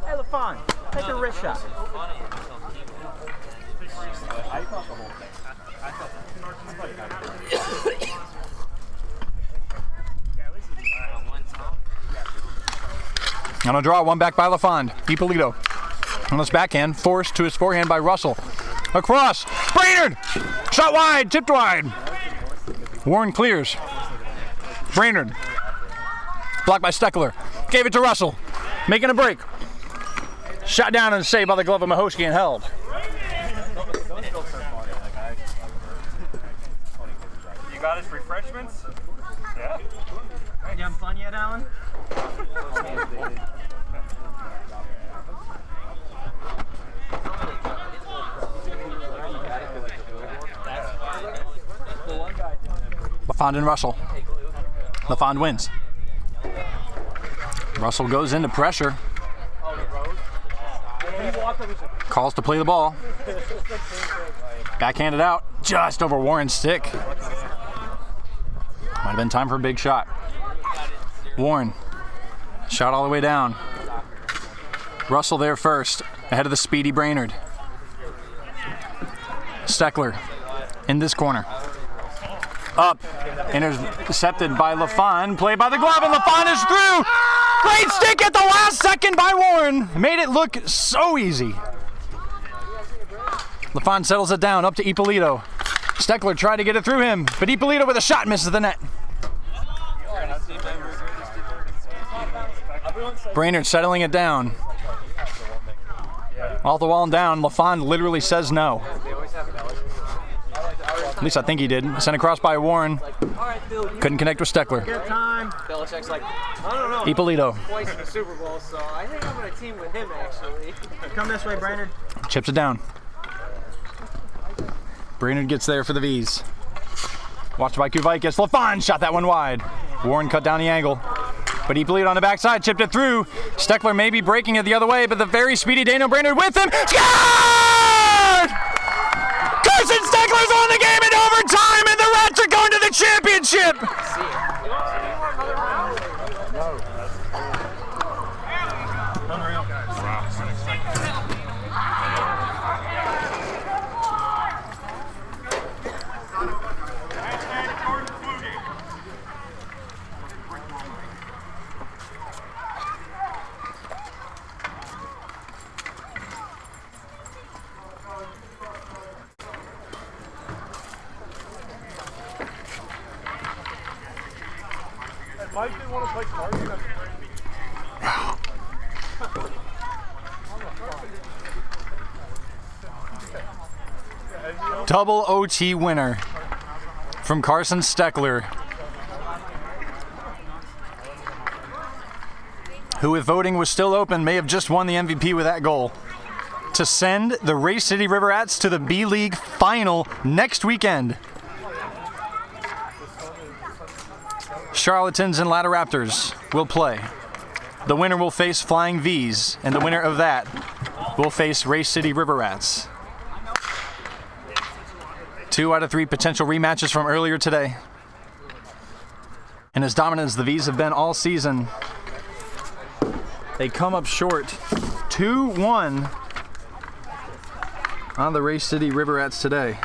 Hey, LaFond, take a wrist shot. On a draw, one back by LaFond. Ippolito. On his backhand, forced to his forehand by Russell. Across, Brainerd! Shot wide, tipped wide. Warren clears. Brainerd. Blocked by Steckler. Gave it to Russell. Making a break. Shot down and saved by the glove of Mahoshki and held. You got us refreshments? Yeah. You having fun yet, Alan? LaFond and Russell. LaFond wins. Russell goes into pressure. Calls to play the ball. Backhanded out, just over Warren's stick. Might have been time for a big shot. Warren, shot all the way down. Russell there first, ahead of the speedy Brainerd. Steckler in this corner. Up, intercepted by LaFond, played by the glove, and LaFond is through! Great stick at the last second by Warren. Made it look so easy. LaFond settles it down, up to Ippolito. Steckler tried to get it through him, but Ippolito with a shot misses the net. Brainerd settling it down. Off the wall and down, LaFond literally says no. At least I think he did. Sent across by Warren. Couldn't connect with Steckler. Good time. Belichick's like, I don't know. Ippolito. Twice in the Super Bowl, so I think I'm going to team with him, actually. Come this way, Brainerd. Chips it down. Brainerd gets there for the V's. Watched by Kuvaikis. LaFond shot that one wide. Warren cut down the angle. But Ippolito on the backside, chipped it through. Steckler may be breaking it the other way, but the very speedy Daniel Brainerd with him. Scored! Carson Steckler's on the game in overtime, and the Rats are going to the championship! Mike didn't want to play cards. Double OT winner from Carson Steckler, who, if voting was still open, may have just won the MVP with that goal, to send the Race City River Rats to the B-League final next weekend. Charlatans and Ladder Raptors will play. The winner will face Flying V's, and the winner of that will face Race City River Rats. 2 out of 3 potential rematches from earlier today. And as dominant as the V's have been all season, they come up short 2-1 on the Race City River Rats today.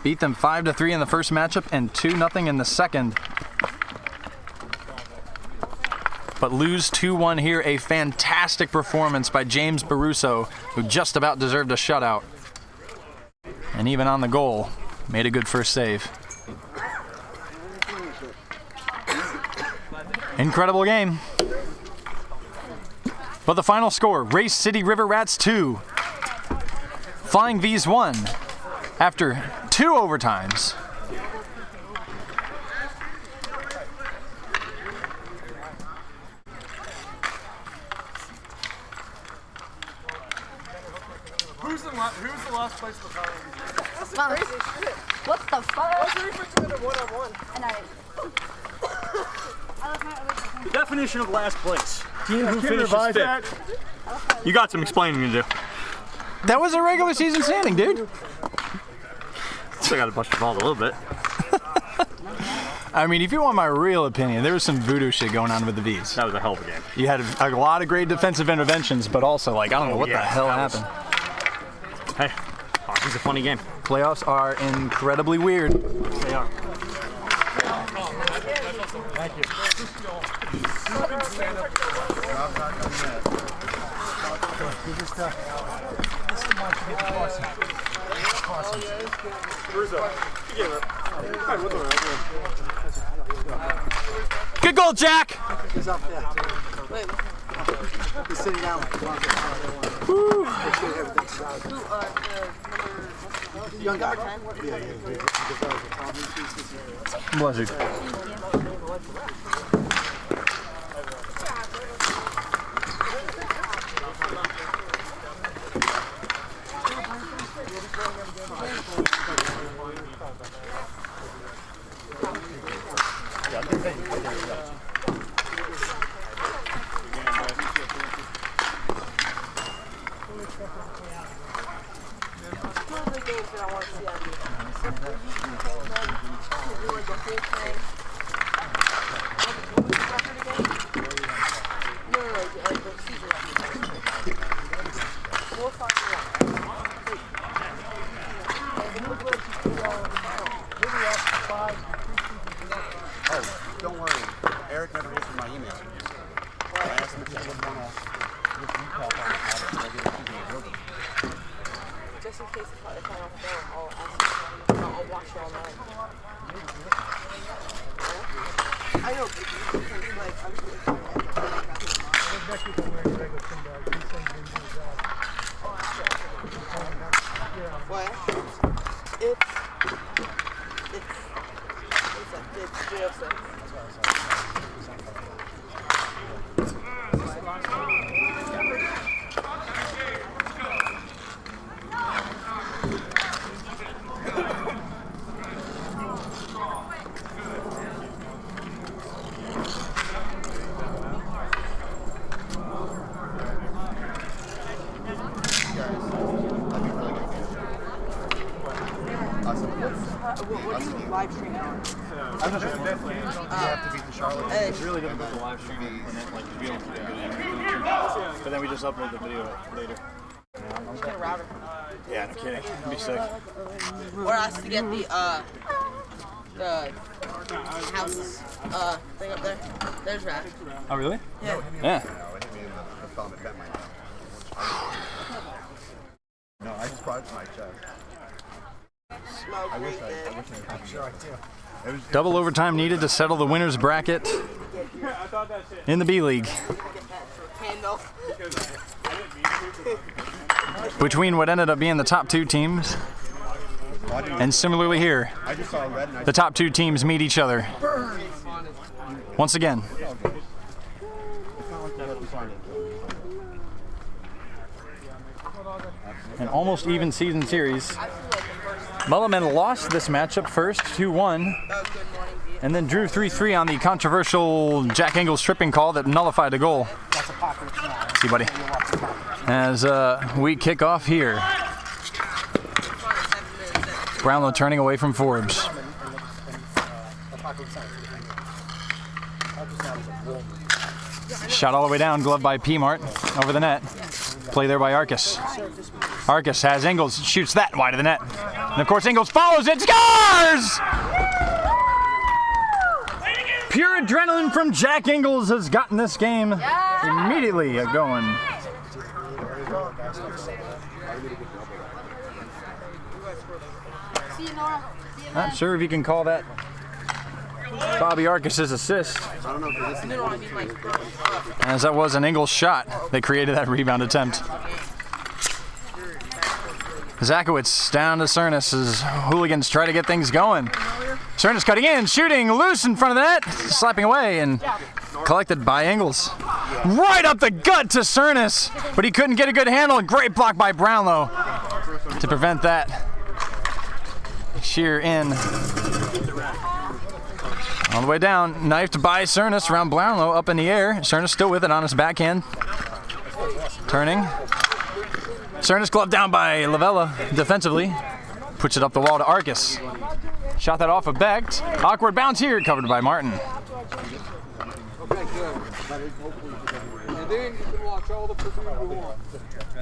Beat them 5-3 in the first matchup and 2-0 in the second. But lose 2-1 here. A fantastic performance by James Baruso, who just about deserved a shutout. And even on the goal, made a good first save. Incredible game. But the final score, Race City River Rats 2, Flying V's 1 after 2 overtimes. Who's the last place to power? That's crazy shit. What the fuck? What's the difference between a one-on-one? The definition of last place. Team who finishes fifth. You got some explaining to do. That was a regular season standing, dude. Still got to bust the ball a little bit. I mean, if you want my real opinion, there was some voodoo shit going on with the V's. That was a hell of a game. You had a lot of great defensive interventions, but also, like, I don't know what the hell happened. Hey, hockey's a funny game. Playoffs are incredibly weird. They are. Thank you. Good goal, Jack! He's up there. Wait. He's sitting down. Woo. Young guy? Yeah. Bless you. Don't worry. Eric never answered my email. I asked him if he was going to recap on it. Just in case if I don't know, I'll ask you. I'll watch it all night. I know, but like, I'm what? It's just what do you live stream on? I'm just definitely. You have to beat the Charlotte. It's really difficult to live stream and then like to be able to do it. But then we just upload the video later. I'm just gonna router. Yeah, no kidding. It'd be sick. Or ask to get the house thing up there. There's router. Oh, really? Yeah. Yeah. No, I just brought it to my chest. I wish I could. Sure, I do. Double overtime needed to settle the winner's bracket in the B League. Between what ended up being the top 2 teams, and similarly here, the top 2 teams meet each other once again. An almost even season series. Mulliman lost this matchup first, 2-1, and then drew 3-3 on the controversial Jack Engels tripping call that nullified a goal. See, buddy. As we kick off here. Brownlow turning away from Forbes. Shot all the way down, glove by P-Mart over the net. play there by Arcus. Arcus has Ingles, shoots that wide of the net. And of course Ingles follows it, scores! Pure adrenaline from Jack Ingles has gotten this game immediately going. Not sure if you can call that Bobby Arcus's assist, as that was an Ingles shot that created that rebound attempt. Zakowicz down to Cernas as Hooligans try to get things going. Cernas cutting in, shooting loose in front of the net, slapping away and collected by Ingles. Right up the gut to Cernas, but he couldn't get a good handle. Great block by Brownlow to prevent that. Sheer in. All the way down, knifed by Cernas around Brownlow, up in the air. Cernas still with it on his backhand. Turning. Cernas gloved down by Lavella defensively. Puts it up the wall to Arcus. Shot that off of Becht. Awkward bounce here, covered by Martin. Okay, good. And then you can watch all the Purdue you want.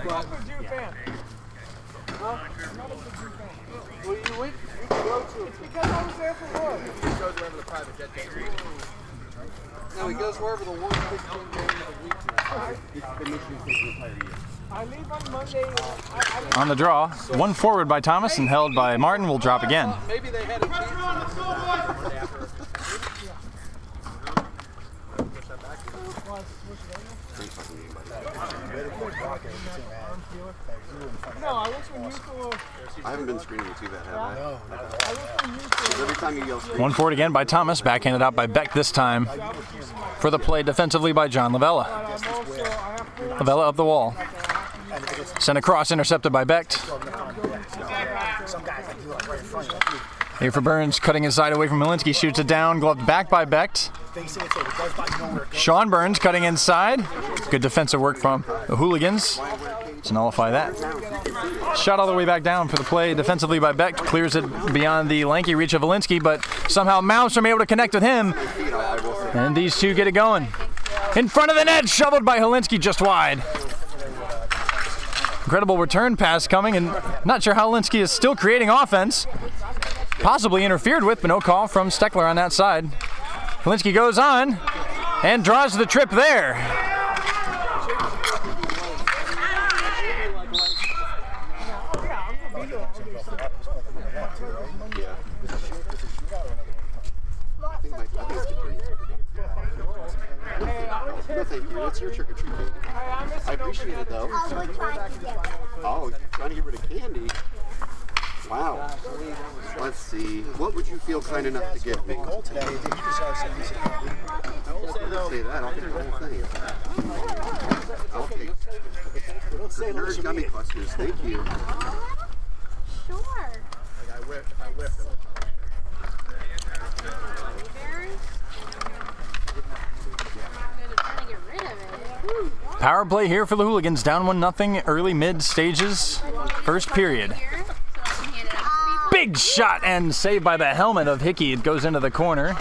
But, Purdue fan. huh? Well, you went, you can go to it. Because I was there for work. He goes wherever the private jet takes him. No, he goes wherever the 115 game of the week is. The mission takes the entire year. I leave on Monday. On the draw, one forward by Thomas and held by Martin will drop again. Maybe they had a chance. No, I went to a mutual. I haven't been screening you too bad, have I? No. Every time you yell screen. One forward again by Thomas, backhanded out by Becht this time. For the play defensively by John Lavella. Lavella up the wall. Sent across, intercepted by Becht. Here for Burns, cutting his side away from Malinsky, shoots it down, gloved back by Becht. Sean Burns cutting inside. Good defensive work from the Hooligans to nullify that. Shot all the way back down for the play defensively by Becht. Clears it beyond the lanky reach of Valinsky, but somehow Malmstrom able to connect with him. And these two get it going. In front of the net, shoveled by Holinsky just wide. Incredible return pass coming, and not sure how Holinsky is still creating offense. Possibly interfered with, but no call from Steckler on that side. Holinsky goes on and draws the trip there. No, thank you. It's your trick or treat baby. I appreciate it though. Oh, you're trying to get rid of candy. Wow. Let's see. What would you feel kind enough to give me? Don't say that. I'll take the whole thing. I'll take the nerd gummy clusters. Thank you. Sure. I whiffed it. Power play here for the Hooligans, down 1-0 early mid stages, first period. Big shot and saved by the helmet of Hickey. It goes into the corner.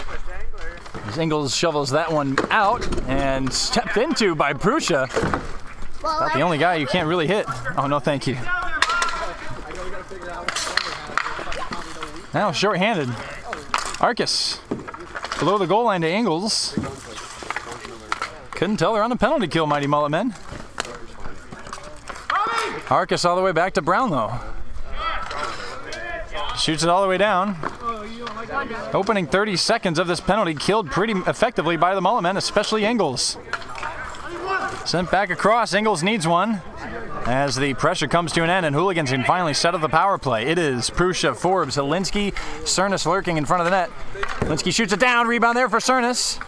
As Ingles shovels that one out and stepped into by Prussia. About the only guy you can't really hit. Oh, no, thank you. Now short-handed. Arcus below the goal line to Ingles. Couldn't tell they're on a penalty kill, Mighty Mullet Men. Arcus all the way back to Brownlow. Shoots it all the way down. Opening 30 seconds of this penalty killed pretty effectively by the Mullet Men, especially Ingles. Sent back across, Ingles needs one. As the pressure comes to an end and Hooligans can finally set up the power play. It is Prussia, Forbes, Holinsky, Cernas lurking in front of the net. Holinsky shoots it down, rebound there for Cernas.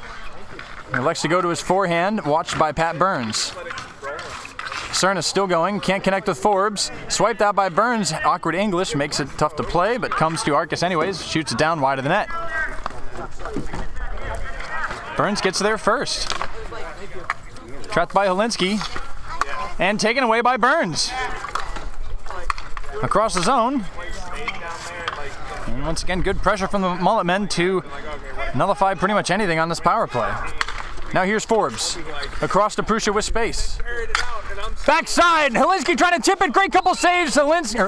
He elects to go to his forehand, watched by Pat Burns. Cernas still going, can't connect with Forbes. Swiped out by Burns, awkward English, makes it tough to play, but comes to Arcus anyways, shoots it down wide of the net. Burns gets there first. Trapped by Holinsky, and taken away by Burns. Across the zone. And once again, good pressure from the Mullet Men to nullify pretty much anything on this power play. Now here's Forbes. Across to Prussia with space. Backside, Helinski trying to tip it. Great couple saves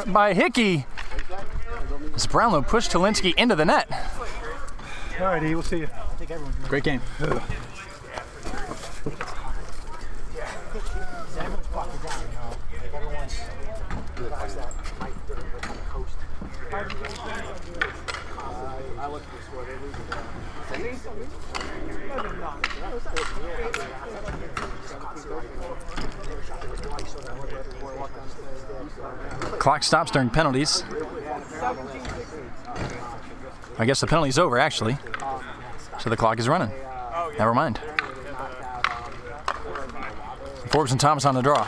by Hickey. As Brownlow pushed Helinski into the net. All righty, we'll see you. Great game. Clock stops during penalties. I guess the penalty's over, actually. So the clock is running. Never mind. Forbes and Thomas on the draw.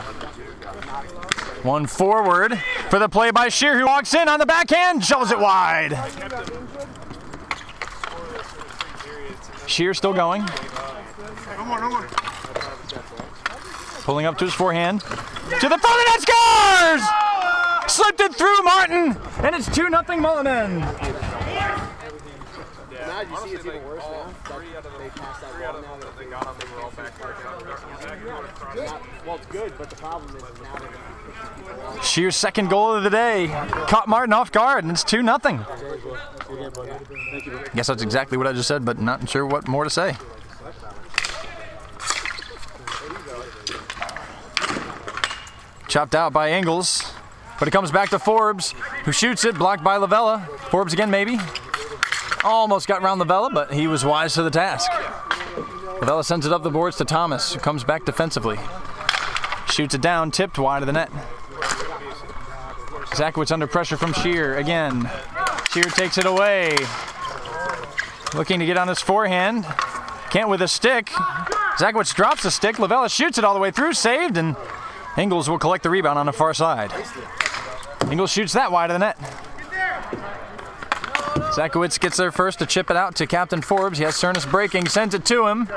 One forward for the play by Shear, who walks in on the backhand, shovels it wide. Shear still going. Pulling up to his forehand. To the front of the net, scores! Slipped it through Martin, and it's 2-0 Mulliman. Now you see it's even worse now. They passed that ball now that they got on the roll back. Well, it's good, but the problem is now they're going to Shear's second goal of the day caught Martin off guard, and it's 2-0. Guess that's exactly what I just said, but not sure what more to say. Chopped out by Ingles, but it comes back to Forbes, who shoots it, blocked by Lavella. Forbes again, maybe. Almost got around Lavella, but he was wise to the task. Lavella sends it up the boards to Thomas, who comes back defensively. Shoots it down, tipped wide of the net. Zakowicz under pressure from Shear again. Shear takes it away. Looking to get on his forehand. Can't with a stick. Zakowicz drops the stick. Lavella shoots it all the way through, saved, and Ingles will collect the rebound on the far side. Ingles shoots that wide of the net. Zakowicz gets there first to chip it out to Captain Forbes. He has Cernus breaking, sends it to him.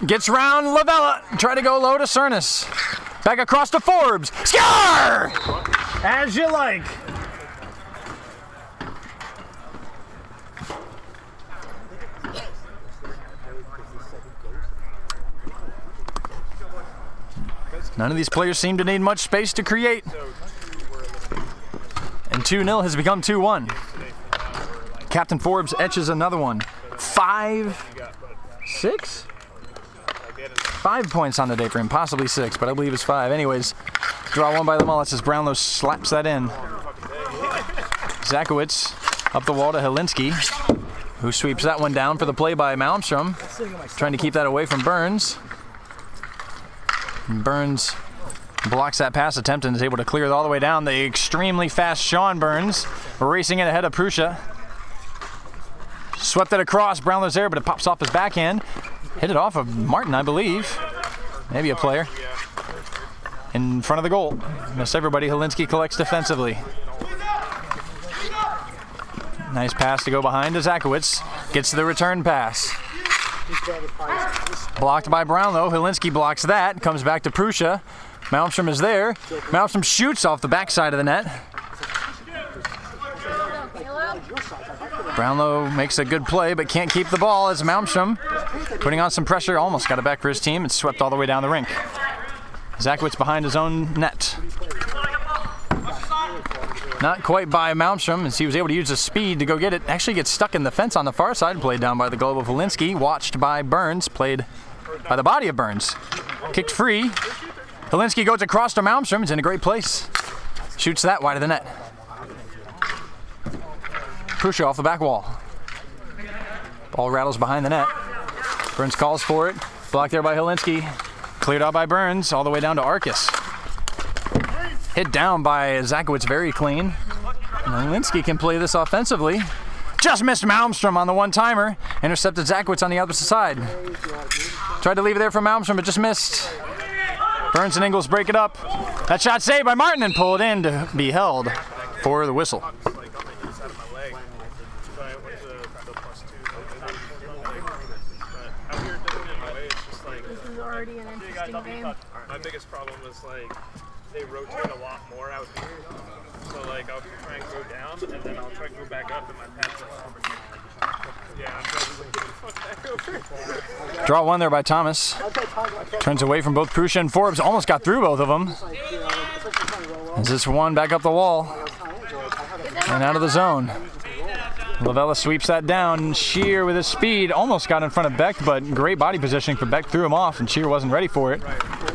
Gets round Lavella. Try to go low to Cernus. Back across to Forbes. Score! As you like. None of these players seem to need much space to create. And 2-0 has become 2-1. Captain Forbes etches another one. 5 points on the day for him, possibly 6, but I believe it's 5. Anyways, draw one by the Mullets as Brownlow slaps that in. Zakowicz up the wall to Helinski, who sweeps that one down for the play by Malmstrom, trying to keep that away from Burns. Burns blocks that pass attempt and is able to clear it all the way down. The extremely fast Sean Burns racing it ahead of Prussia. Swept it across. Brownlow's there, but it pops off his backhand. Hit it off of Martin, I believe. Maybe a player. In front of the goal. Missed everybody. Helinski collects defensively. Nice pass to go behind to Zakowicz. Gets the return pass. Blocked by Brownlow. Helinski blocks that. Comes back to Prussia. Malmstrom is there. Malmstrom shoots off the backside of the net. Brownlow makes a good play, but can't keep the ball as Malmstrom, putting on some pressure, almost got it back for his team. It's swept all the way down the rink. Zakowicz behind his own net. Not quite by Malmstrom, as he was able to use his speed to go get it. Actually gets stuck in the fence on the far side, played down by the glove of Helinski, watched by Burns, played by the body of Burns. Kicked free. Helinski goes across to Malmstrom. He's in a great place. Shoots that wide of the net. Prussia off the back wall. Ball rattles behind the net. Burns calls for it. Blocked there by Helinski. Cleared out by Burns all the way down to Arcus. Hit down by Zakowicz, very clean. And Helinski can play this offensively. Just missed Malmstrom on the one-timer. Intercepted Zakowicz on the opposite side. Tried to leave it there for Malmstrom, but just missed. Burns and Ingles break it up. That shot saved by Martin and pulled in to be held for the whistle. My biggest problem was like they rotate a lot more out here. So like I'll try and go down and then I'll try and go back up and my pass is Draw one there by Thomas. Turns away from both Prussia and Forbes. Almost got through both of them. As this one back up the wall and out of the zone. Lavella sweeps that down. Shear with his speed almost got in front of Becht, but great body positioning for Becht, threw him off, and Shear wasn't ready for it.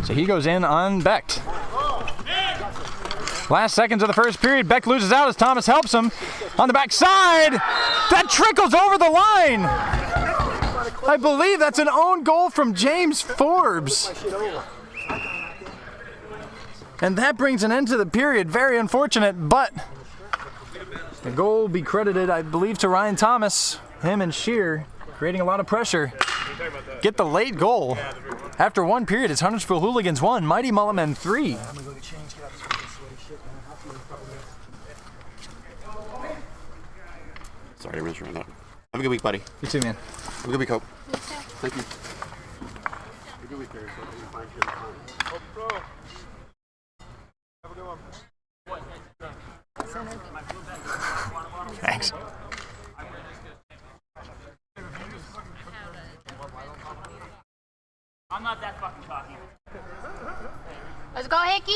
So he goes in on Becht. Last seconds of the first period, Becht loses out as Thomas helps him on the backside. That trickles over the line. I believe that's an own goal from James Forbes. And that brings an end to the period. Very unfortunate, but the goal will be credited, I believe, to Ryan Thomas. Him and Shear creating a lot of pressure. Get the late goal. After one period, it's Huntersville Hooligans 1, Mighty Mulletmen 3. Sorry, I'm running out. Have a good week, buddy. You too, man. Have a good week, Hope. Thank you. Have a good week, there. Thanks. I'm not that fucking cocky. Let's go, Hickey.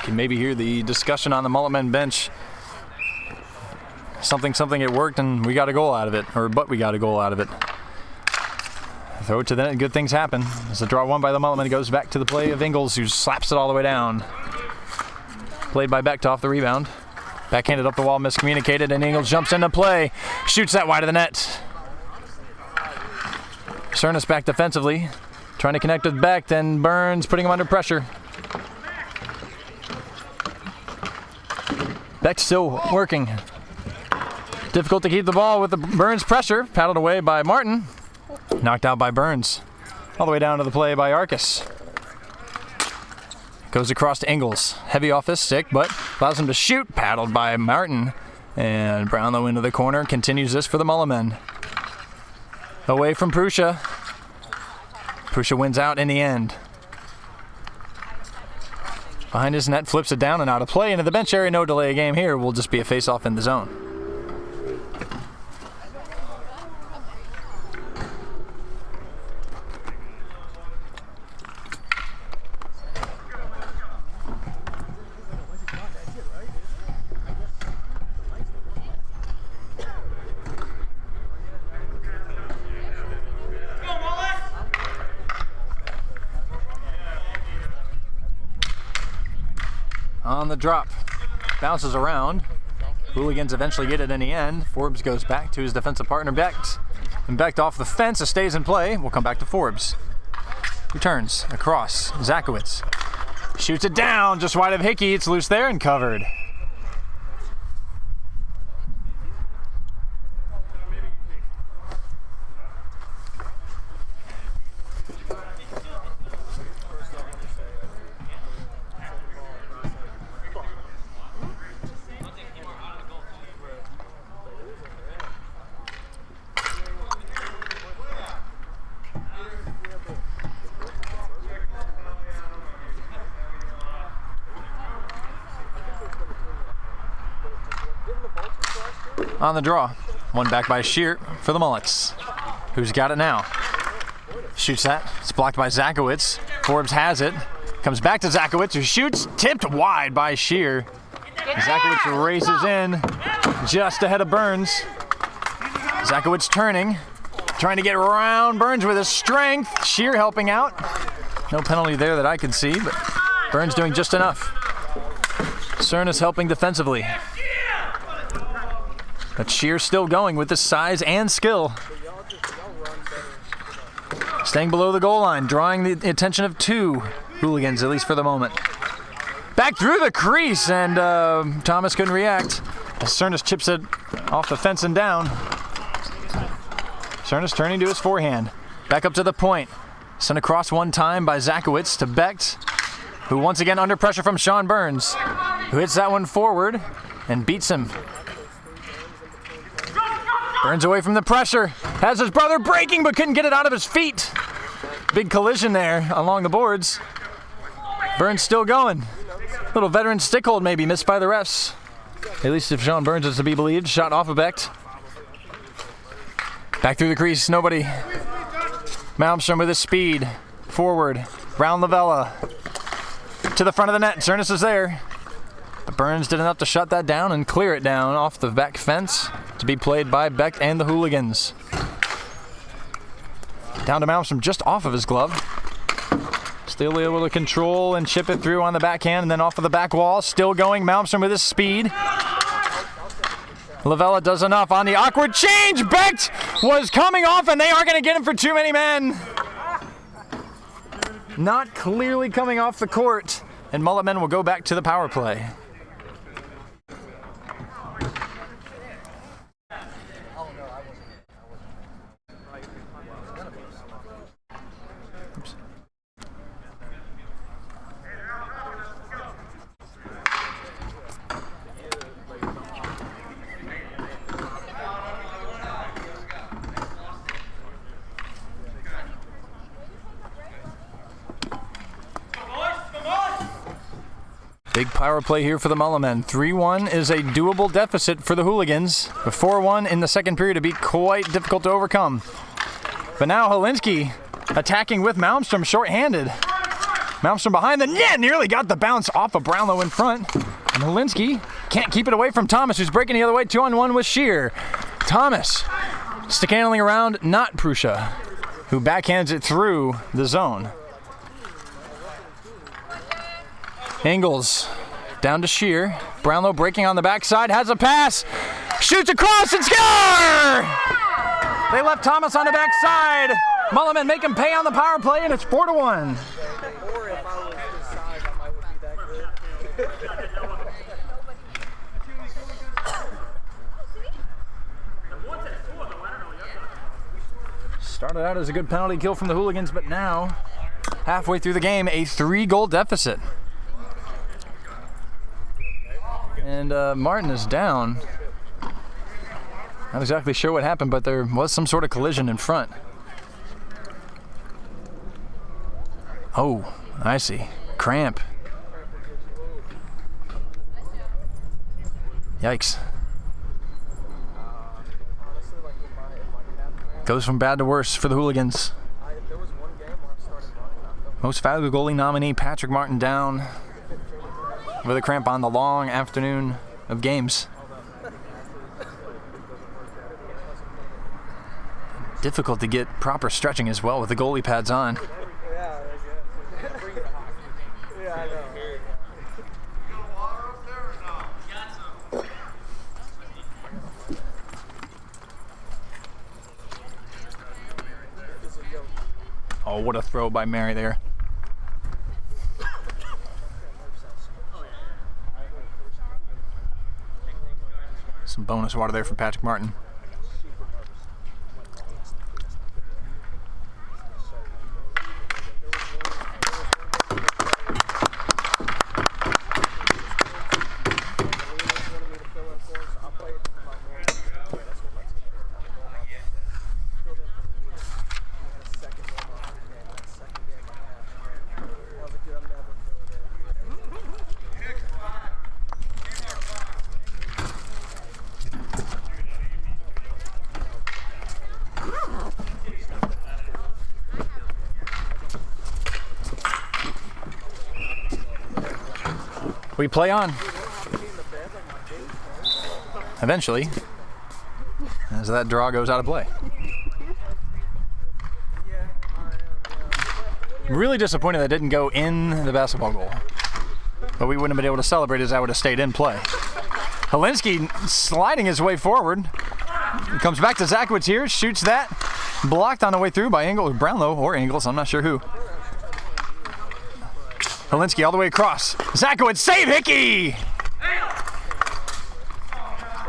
Can maybe hear the discussion on the Mulletmen bench. Something, it worked and we got a goal out of it, but we got a goal out of it. Throw it to the net, good things happen. As the draw one by the Mulletmen goes back to the play of Ingles, who slaps it all the way down. Played by Becht off the rebound. Backhanded up the wall, miscommunicated, and Ingles jumps into play. Shoots that wide of the net. Cernus back defensively, trying to connect with Becht, and Burns putting him under pressure. Becht still working. Difficult to keep the ball with the Burns pressure. Paddled away by Martin. Knocked out by Burns. All the way down to the play by Arcus. Goes across to Ingles. Heavy off his stick, but allows him to shoot. Paddled by Martin. And Brownlow into the corner. Continues this for the Mulletmen. Away from Prussia. Prussia wins out in the end. Behind his net, flips it down and out of play into the bench area. No delay of game here. Will just be a face-off in the zone. On the drop, bounces around. Hooligans eventually get it in the end. Forbes goes back to his defensive partner Becht. And Becht off the fence, it stays in play. We'll come back to Forbes. Returns across, Zakowicz. Shoots it down, just wide of Hickey. It's loose there and covered. On the draw, one back by Shear for the Mullets. Who's got it now? Shoots that. It's blocked by Zakowicz. Forbes has it. Comes back to Zakowicz, who shoots. Tipped wide by Shear. Zakowicz races in just ahead of Burns. Zakowicz turning, trying to get around Burns with his strength. Shear helping out. No penalty there that I could see, but Burns doing just enough. Cernus helping defensively. But Shear still going with the size and skill. Staying below the goal line, drawing the attention of two Hooligans, at least for the moment. Back through the crease, and Thomas couldn't react. As Cernus chips it off the fence and down. Cernus turning to his forehand. Back up to the point. Sent across one time by Zakowicz to Becht, who once again under pressure from Sean Burns, who hits that one forward and beats him. Burns away from the pressure. Has his brother breaking, but couldn't get it out of his feet. Big collision there along the boards. Burns still going. Little veteran stick hold maybe missed by the refs. At least if Sean Burns is to be believed. Shot off of Becht. Back through the crease, nobody. Malmstrom with his speed. Forward. Round Lavella. To the front of the net. Cernus is there. But Burns did enough to shut that down and clear it down off the back fence to be played by Becht and the Hooligans. Down to Malmstrom just off of his glove. Still able to control and chip it through on the backhand and then off of the back wall. Still going, Malmstrom with his speed. Lavella does enough on the awkward change. Becht was coming off and they are going to get him for too many men. Not clearly coming off the court. And Mulletmen will go back to the power play. Big power play here for the Mulletmen. 3-1 is a doable deficit for the Hooligans. A 4-1 in the second period to be quite difficult to overcome. But now Helinski attacking with Malmstrom shorthanded. Malmstrom behind the net, nearly got the bounce off of Brownlow in front. And Helinski can't keep it away from Thomas, who's breaking the other way, 2-on-1 with Shear. Thomas stick handling around, not Prussia, who backhands it through the zone. Ingles down to Shear. Brownlow breaking on the backside, has a pass, shoots across and score! They left Thomas on the backside. Mulletmen make him pay on the power play, and it's 4-1. Started out as a good penalty kill from the Hooligans, but now, halfway through the game, a 3-goal deficit. And Martin is down. Not exactly sure what happened, but there was some sort of collision in front. Oh, I see. Cramp. Yikes. Goes from bad to worse for the Hooligans. Most valuable goalie nominee Patrick Martin down with a cramp on the long afternoon of games. Difficult to get proper stretching as well with the goalie pads on. Oh, what a throw by Mary there. Some bonus water there from Patrick Martin. We play on. Eventually, as that draw goes out of play. Really disappointed that didn't go in the basketball goal. But we wouldn't have been able to celebrate as that would have stayed in play. Helinski sliding his way forward. He comes back to Zakowicz here, shoots that. Blocked on the way through by Brownlow or Ingles, I'm not sure who. Helinski all the way across. Zakowicz, save Hickey!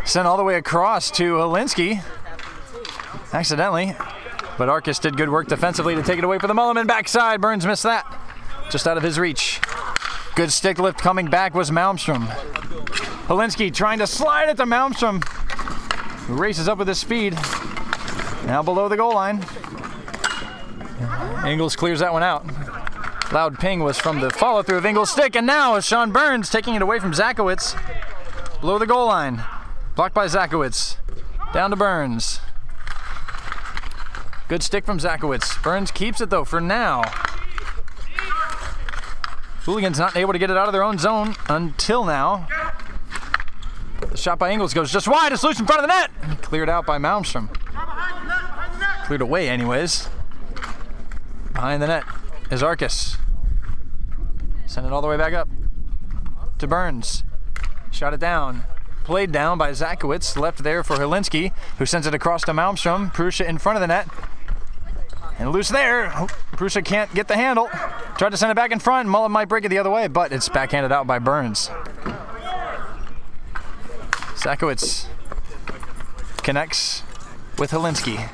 Sent all the way across to Helinski. Accidentally. But Arcus did good work defensively to take it away for the Mulliman. Backside, Burns missed that. Just out of his reach. Good stick lift coming back was Malmstrom. Helinski trying to slide it to Malmstrom, who races up with his speed. Now below the goal line. Ingles clears that one out. Loud ping was from the follow-through of Ingles' stick, and now Sean Burns taking it away from Zakowicz. Below the goal line. Blocked by Zakowicz. Down to Burns. Good stick from Zakowicz. Burns keeps it though for now. Hooligans not able to get it out of their own zone until now. The shot by Ingles goes just wide. It's loose in front of the net. Cleared out by Malmstrom. Cleared away anyways. Behind the net is Arcus. Send it all the way back up to Burns. Shot it down. Played down by Zakowicz. Left there for Helinski, who sends it across to Malmstrom. Prussia in front of the net. And loose there. Prussia can't get the handle. Tried to send it back in front. Mullen might break it the other way, but it's backhanded out by Burns. Zakowicz connects with Helinski.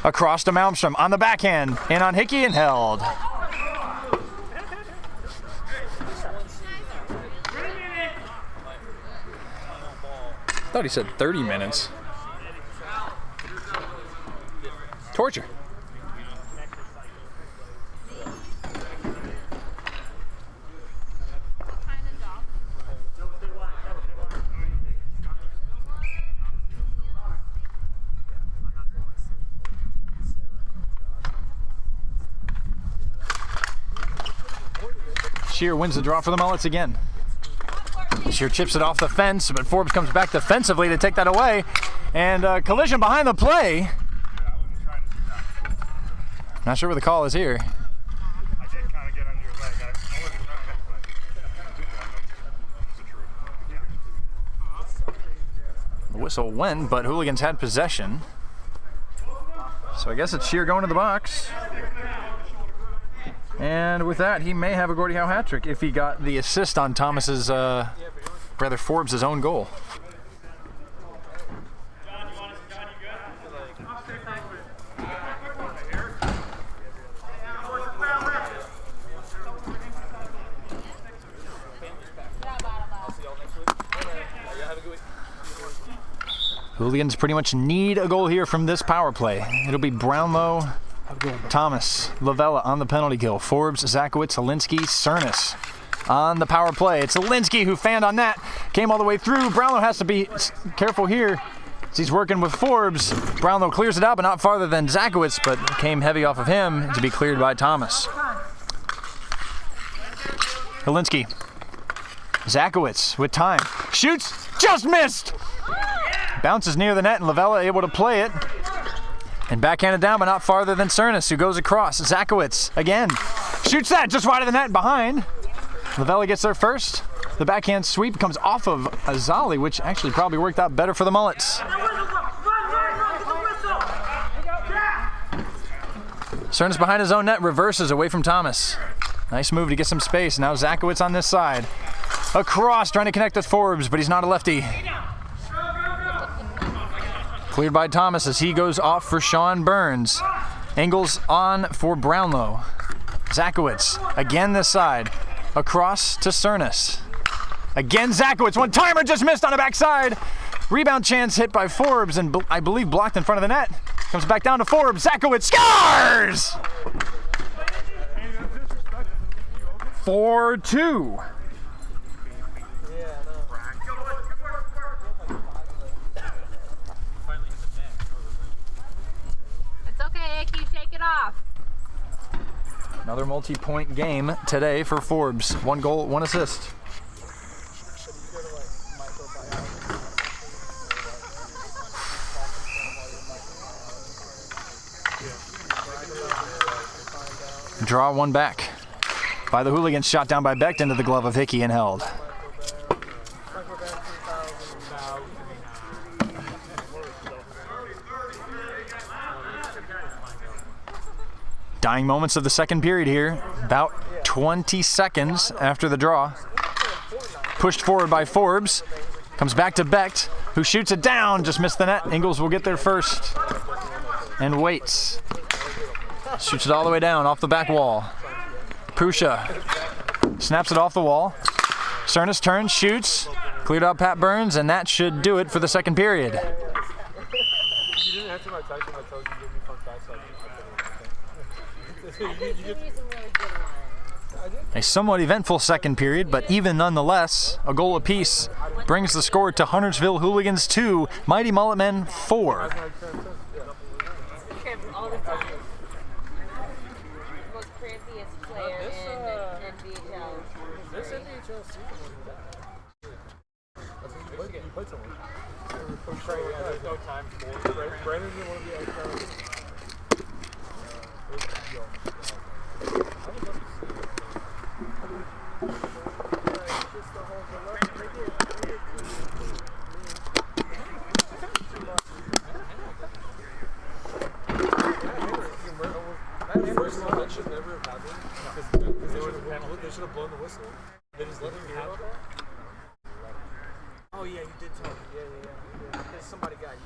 Across to Malmstrom on the backhand. In on Hickey and held. I thought he said 30 minutes. Torture. Shear wins the draw for the Mullets again. Shear chips it off the fence, but Forbes comes back defensively to take that away. And collision behind the play. Not sure where the call is here. I did kind of get under your leg. I wasn't trying to. The whistle went, but Hooligans had possession. So I guess it's Shear going to the box. And with that, he may have a Gordie Howe hat trick if he got the assist on Thomas's, brother Forbes' own goal. Hooligans pretty much need a goal here from this power play. It'll be Brownlow, Thomas, Lavella on the penalty kill. Forbes, Zakowicz, Helinski, Cernus on the power play. It's Helinski who fanned on that. Came all the way through. Brownlow has to be careful here as he's working with Forbes. Brownlow clears it out, but not farther than Zakowicz, but came heavy off of him to be cleared by Thomas. Helinski. Zakowicz with time. Shoots, just missed! Bounces near the net, and Lavella able to play it. And backhanded down, but not farther than Cernus, who goes across. Zakowicz again. Shoots that just wide of the net behind. Lavella gets there first. The backhand sweep comes off of Azali, which actually probably worked out better for the Mullets. Cernus behind his own net, reverses away from Thomas. Nice move to get some space. Now Zakowicz on this side. Across, trying to connect with Forbes, but he's not a lefty. Cleared by Thomas as he goes off for Sean Burns. Ingles on for Brownlow. Zakowicz again this side. Across to Cernus. Again Zakowicz, one timer just missed on the backside. Rebound chance hit by Forbes and I believe blocked in front of the net. Comes back down to Forbes. Zakowicz scores! 4-2. Another multi-point game today for Forbes. 1 goal, 1 assist. Draw 1 back by the Hooligans. Shot down by Becht into the glove of Hickey and held. Dying moments of the second period here. About 20 seconds after the draw. Pushed forward by Forbes. Comes back to Becht, who shoots it down, just missed the net. Ingles will get there first and waits. Shoots it all the way down off the back wall. Prussia snaps it off the wall. Cernus turns, shoots, cleared out Pat Burns, and that should do it for the second period. You didn't answer my text when I told you to give me fun facts. A somewhat eventful second period, but even nonetheless, a goal apiece brings the score to Huntersville Hooligans 2, Mighty Mulletmen 4. All the time. Most crampiest player in NBHL. This NBHL season was you played someone. There's no time for Brandon didn't want to be extra. First one, that should never have happened because they should have blown the whistle. They just let him have it. Oh yeah, you did tell me. Yeah. Because somebody got you.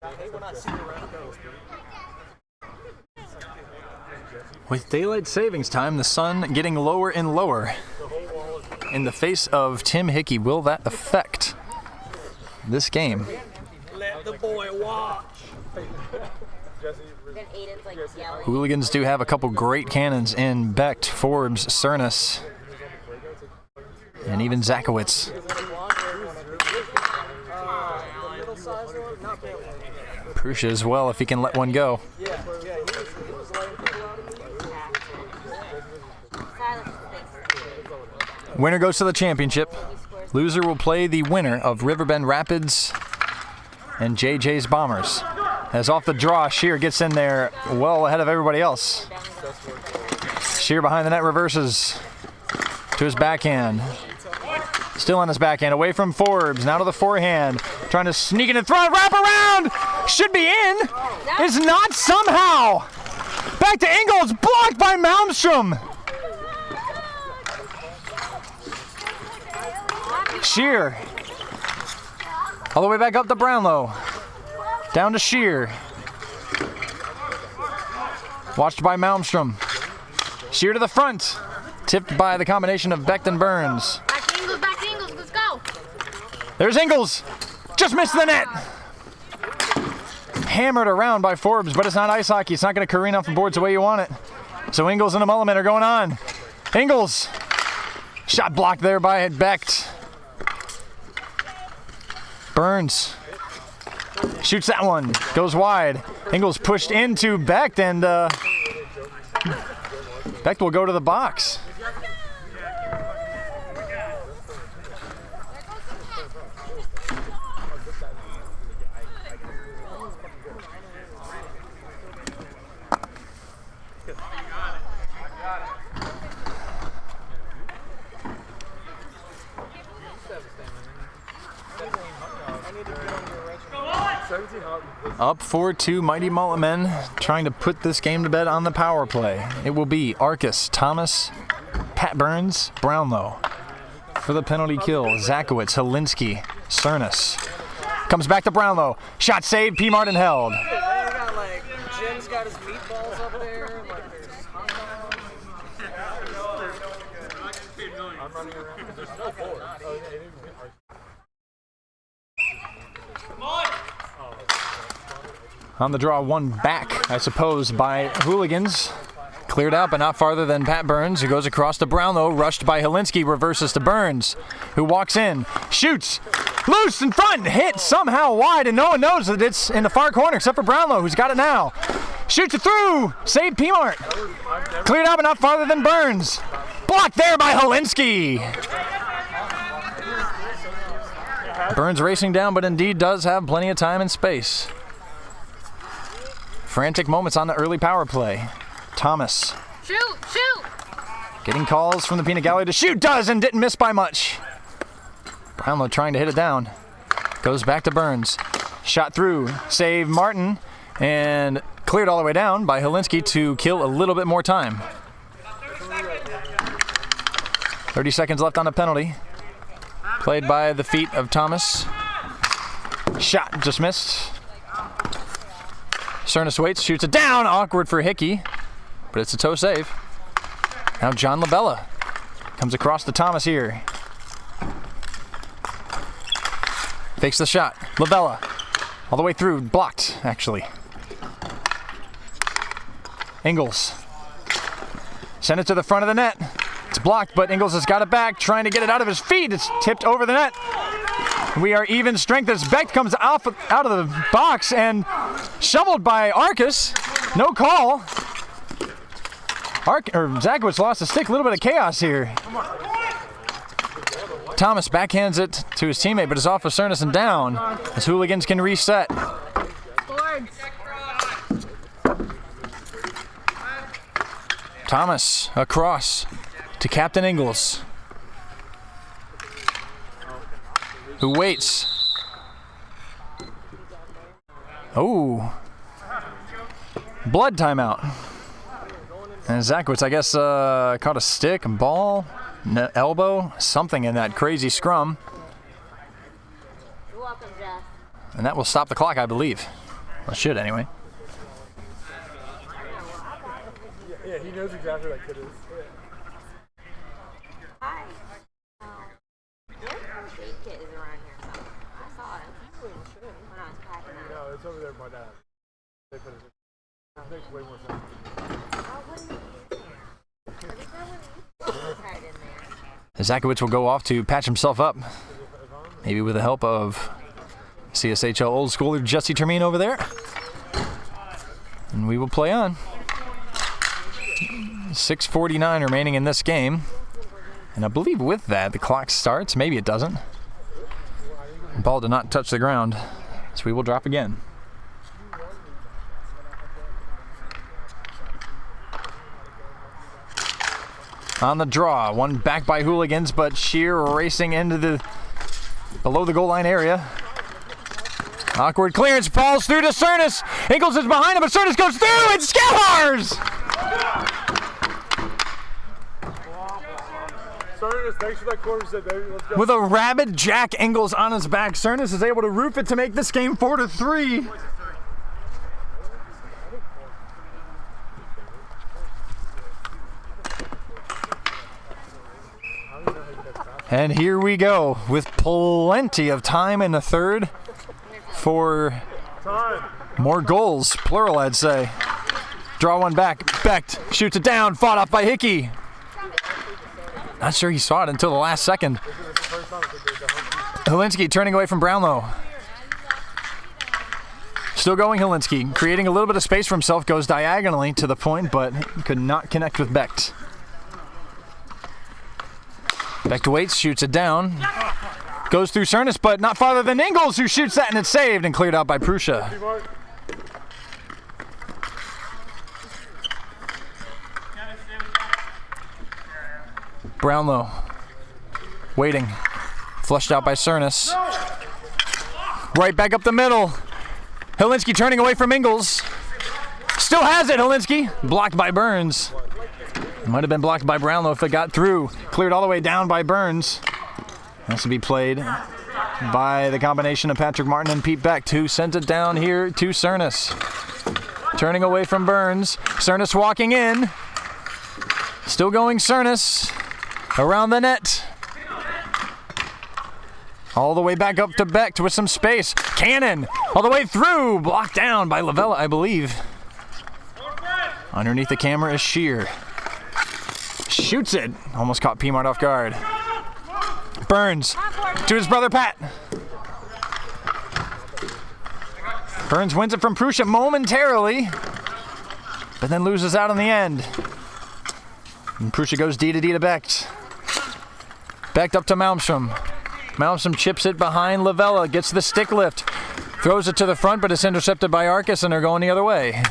I hate when I see the ref go. With daylight savings time, the sun getting lower and lower. In the face of Tim Hickey, will that affect this game? Let the boy watch. Hooligans do have a couple great cannons in Becht, Forbes, Cernus, and even Zakowitz. Prussia as well, if he can let one go. Winner goes to the championship. Loser will play the winner of Riverbend Rapids and JJ's Bombers. As off the draw, Shear gets in there well ahead of everybody else. Shear behind the net reverses to his backhand. Still on his backhand, away from Forbes, now to the forehand. Trying to sneak in and throw it, wrap around! Should be in! Is not somehow! Back to Ingles, blocked by Malmstrom! Shear. All the way back up to Brownlow. Down to Shear. Watched by Malmstrom. Shear to the front. Tipped by the combination of Becht and Burns. Back to Ingles, let's go. There's Ingles. Just missed the net. Hammered around by Forbes, but it's not ice hockey. It's not going to careen off the boards the way you want it. So Ingles and the Mulletmen are going on. Ingles. Shot blocked there by Becht. Burns shoots that one, goes wide. Ingles pushed into Becht, and Becht will go to the box. Up 4-2, Mighty Mulletmen trying to put this game to bed on the power play. It will be Arcus, Thomas, Pat Burns, Brownlow. For the penalty kill, Zakowitz, Helinski, Cernus. Comes back to Brownlow. Shot saved, P. Martin held. They got like, Jim's got his meatballs up there. Like, I'm running around. There's no board. On the draw, one back, I suppose, by Hooligans. Cleared out, but not farther than Pat Burns, who goes across to Brownlow, rushed by Helinski, reverses to Burns, who walks in, shoots, loose in front, hit somehow wide, and no one knows that it's in the far corner except for Brownlow, who's got it now. Shoots it through, save P-Mart. Cleared out, but not farther than Burns. Blocked there by Helinski. Burns racing down, but indeed does have plenty of time and space. Frantic moments on the early power play. Thomas. Shoot! Getting calls from the peanut gallery to shoot, does, and didn't miss by much. Brownlow trying to hit it down. Goes back to Burns. Shot through, save Martin, and cleared all the way down by Helinski to kill a little bit more time. 30 seconds left on the penalty. Played by the feet of Thomas. Shot just missed. Cernus waits, shoots it down. Awkward for Hickey, but it's a toe save. Now John Labella comes across to Thomas here. Fakes the shot. Labella all the way through, blocked actually. Ingles. Send it to the front of the net. It's blocked, but Ingles has got it back, trying to get it out of his feet. It's tipped over the net. We are even strength as Beck comes out of the box and shoveled by Arcus. No call. Zakowicz lost a stick. A little bit of chaos here. Thomas backhands it to his teammate, but is off of Cernus and down as Hooligans can reset. Thomas across to Captain Ingles, who waits. Oh, blood timeout. And Zakowicz, I guess, caught a stick, a ball, elbow, something in that crazy scrum. You're welcome, Jeff. And that will stop the clock, I believe. Well, it should anyway. Yeah, he knows exactly what that kid is. Hi. Your first aid kit is around here somewhere. I saw it when I was packing up. No, it's over there with my dad. They put it in. It makes way more sense. Zakowicz will go off to patch himself up, maybe with the help of CSHL old schooler Jesse Termine over there. And we will play on. 6:49 remaining in this game. And I believe with that, the clock starts. Maybe it doesn't. The ball did not touch the ground, so we will drop again. On the draw, one back by Hooligans, but Shear racing into the below the goal line area. Awkward clearance, falls through to Cernus. Ingles is behind him, but Cernus goes through, and Skellars! Cernus, thanks for that quarter set, baby. Let's go. With a rabid Jack Ingles on his back, Cernus is able to roof it to make this game 4-3. And here we go with plenty of time in the third for more goals, plural I'd say. Draw one back, Becht shoots it down, fought off by Hickey. Not sure he saw it until the last second. Helinski turning away from Brownlow. Still going Helinski, creating a little bit of space for himself, goes diagonally to the point, but could not connect with Becht. Becht waits, shoots it down. Goes through Cernus, but not farther than Ingles, who shoots that, and it's saved and cleared out by Prussia. Brownlow waiting, flushed out by Cernus. Right back up the middle. Helinski turning away from Ingles. Still has it, Helinski. Blocked by Burns. Might have been blocked by Brownlow if it got through. Cleared all the way down by Burns. Has to be played by the combination of Patrick Martin and Pete Becht, who sent it down here to Cernus. Turning away from Burns. Cernus walking in. Still going Cernus. Around the net. All the way back up to Becht with some space. Cannon all the way through. Blocked down by Lavella, I believe. Underneath the camera is Shear. Shoots it. Almost caught P-Mart off guard. Burns to his brother Pat. Burns wins it from Prussia momentarily, but then loses out in the end. And Prussia goes D to D to Becht. Becht up to Malmstrom. Malmstrom chips it behind Lavella, gets the stick lift, throws it to the front, but it's intercepted by Arcus, and they're going the other way.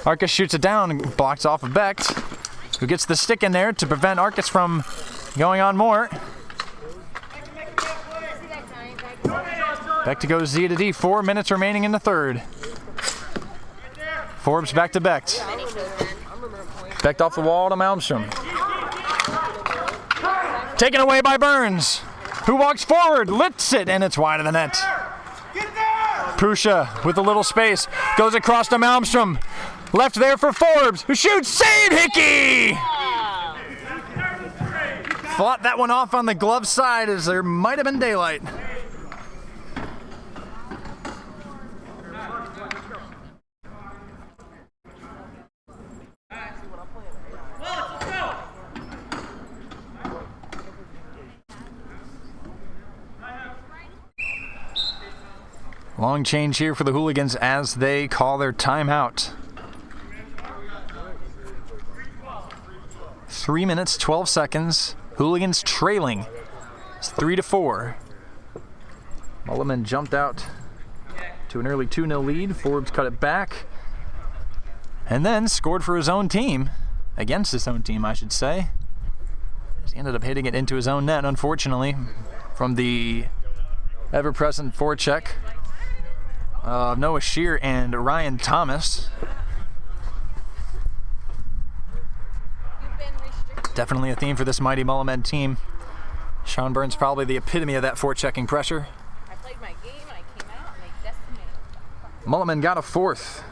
Arcus shoots it down and blocks off of Becht, who gets the stick in there to prevent Arcus from going on more. Back to go Z to D. 4 minutes remaining in the third. Forbes back to Becht. Becht off the wall to Malmstrom. Taken away by Burns, who walks forward, lifts it, and it's wide of the net. Prussia with a little space, goes across to Malmstrom. Left there for Forbes, who shoots, save Hickey! Fought that one off on the glove side as there might have been daylight. Long change here for the Hooligans as they call their timeout. 3 minutes, 12 seconds. Hooligans trailing. It's 3-4. Mulliman jumped out to an early 2-0 lead. Forbes cut it back. And then scored for his own team. Against his own team, I should say. He ended up hitting it into his own net, unfortunately, from the ever-present forecheck of Noah Shear and Ryan Thomas. Definitely a theme for this mighty Mullamed team. Sean Burns probably the epitome of that forechecking pressure. I played my game, I came out, and they decimated. Mullamed got a fourth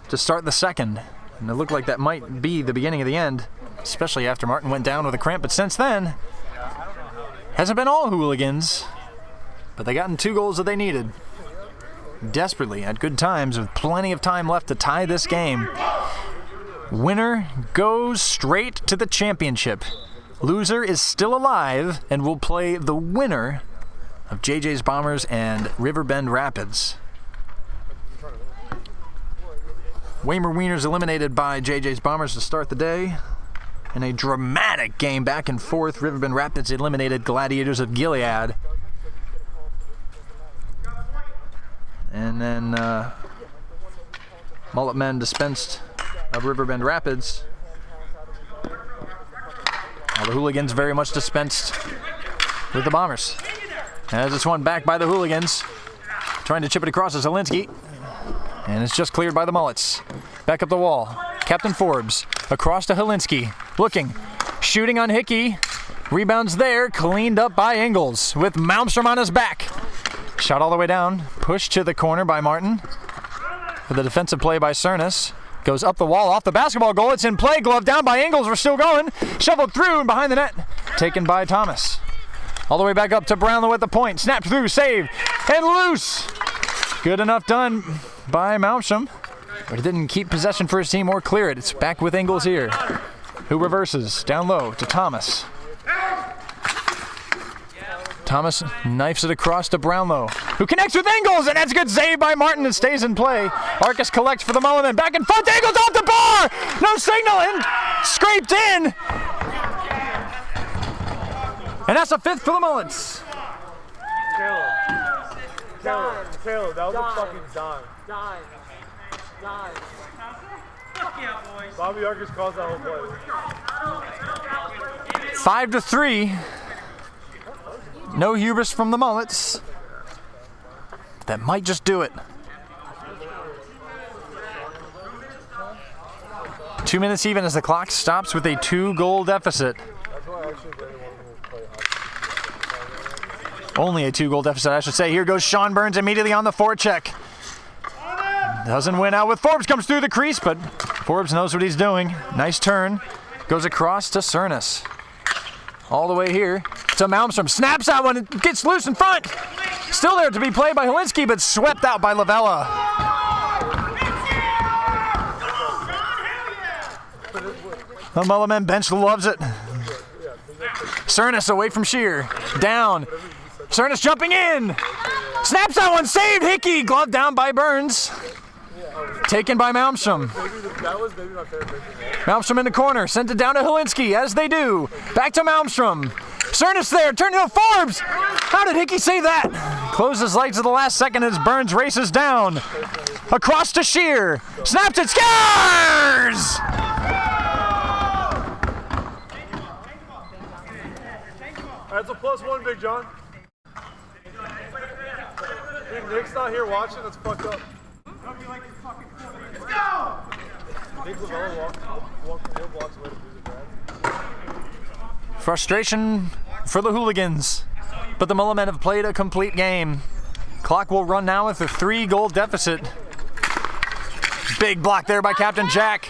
to start the second. And it looked like that might be the beginning of the end, especially after Martin went down with a cramp. But since then, hasn't been all Hooligans, but they gotten 2 goals that they needed. Desperately at good times with plenty of time left to tie this game. Winner goes straight to the championship. Loser is still alive and will play the winner of JJ's Bombers and Riverbend Rapids. Waymer Wieners eliminated by JJ's Bombers to start the day. In a dramatic game back and forth, Riverbend Rapids eliminated Gladiators of Gilead. And then Mullet Men dispensed of Riverbend Rapids. The Hooligans very much dispensed with the Bombers. As it's won back by the Hooligans. Trying to chip it across to Zielinski. And it's just cleared by the Mullets. Back up the wall. Captain Forbes across to Helinski. Looking. Shooting on Hickey. Rebounds there. Cleaned up by Ingles with Malmstrom on his back. Shot all the way down. Pushed to the corner by Martin. For the defensive play by Cernus. Goes up the wall off the basketball goal. It's in play. Glove down by Ingles. We're still going. Shoveled through and behind the net. Taken by Thomas. All the way back up to Brownlow at the point. Snapped through. Save. And loose. Good enough done by Malmstrom. But it didn't keep possession for his team or clear it. It's back with Ingles here. Who reverses. Down low to Thomas. Thomas knifes it across to Brownlow, who connects with Ingles, and that's a good save by Martin. It stays in play. Arcus collects for the Mulliman. Back and front. Ingles off the bar. No signal. And scraped in. And that's a 5th for the Mullets. Caleb, that was a fucking dime. Dime. Fuck yeah, boys. Bobby Arcus calls that whole play. 5-3. No hubris from the Mullets. That might just do it. 2 minutes even as the clock stops with a 2-goal deficit. Only a 2-goal deficit, I should say. Here goes Sean Burns immediately on the forecheck. Doesn't win out with Forbes. Comes through the crease, but Forbes knows what he's doing. Nice turn. Goes across to Cernus. All the way here to Malmstrom. Snaps out when it gets loose in front. Still there to be played by Helinski, but swept out by Lavella. The Mulliman bench loves it. Cernus away from Shear. Down. Cernus jumping in. Snaps that one. Saved. Hickey. Glove down by Burns. Taken by Malmstrom. That was maybe my favorite picture. Malmstrom in the corner. Sent it down to Helinski, as they do. Back to Malmstrom. Cernus there. Turning to Forbes. How did Hickey save that? Closes lights at the last second as Burns races down. Across to Shear. Snaps it. Scores! That's a +1, Big John. Dude, Nick's not here watching. That's fucked up. Let's go! Nick LeVigne walks away to music, Brad. Frustration for the hooligans, but the Mullermen have played a complete game. Clock will run now with a 3-goal deficit. Big block there by Captain Jack,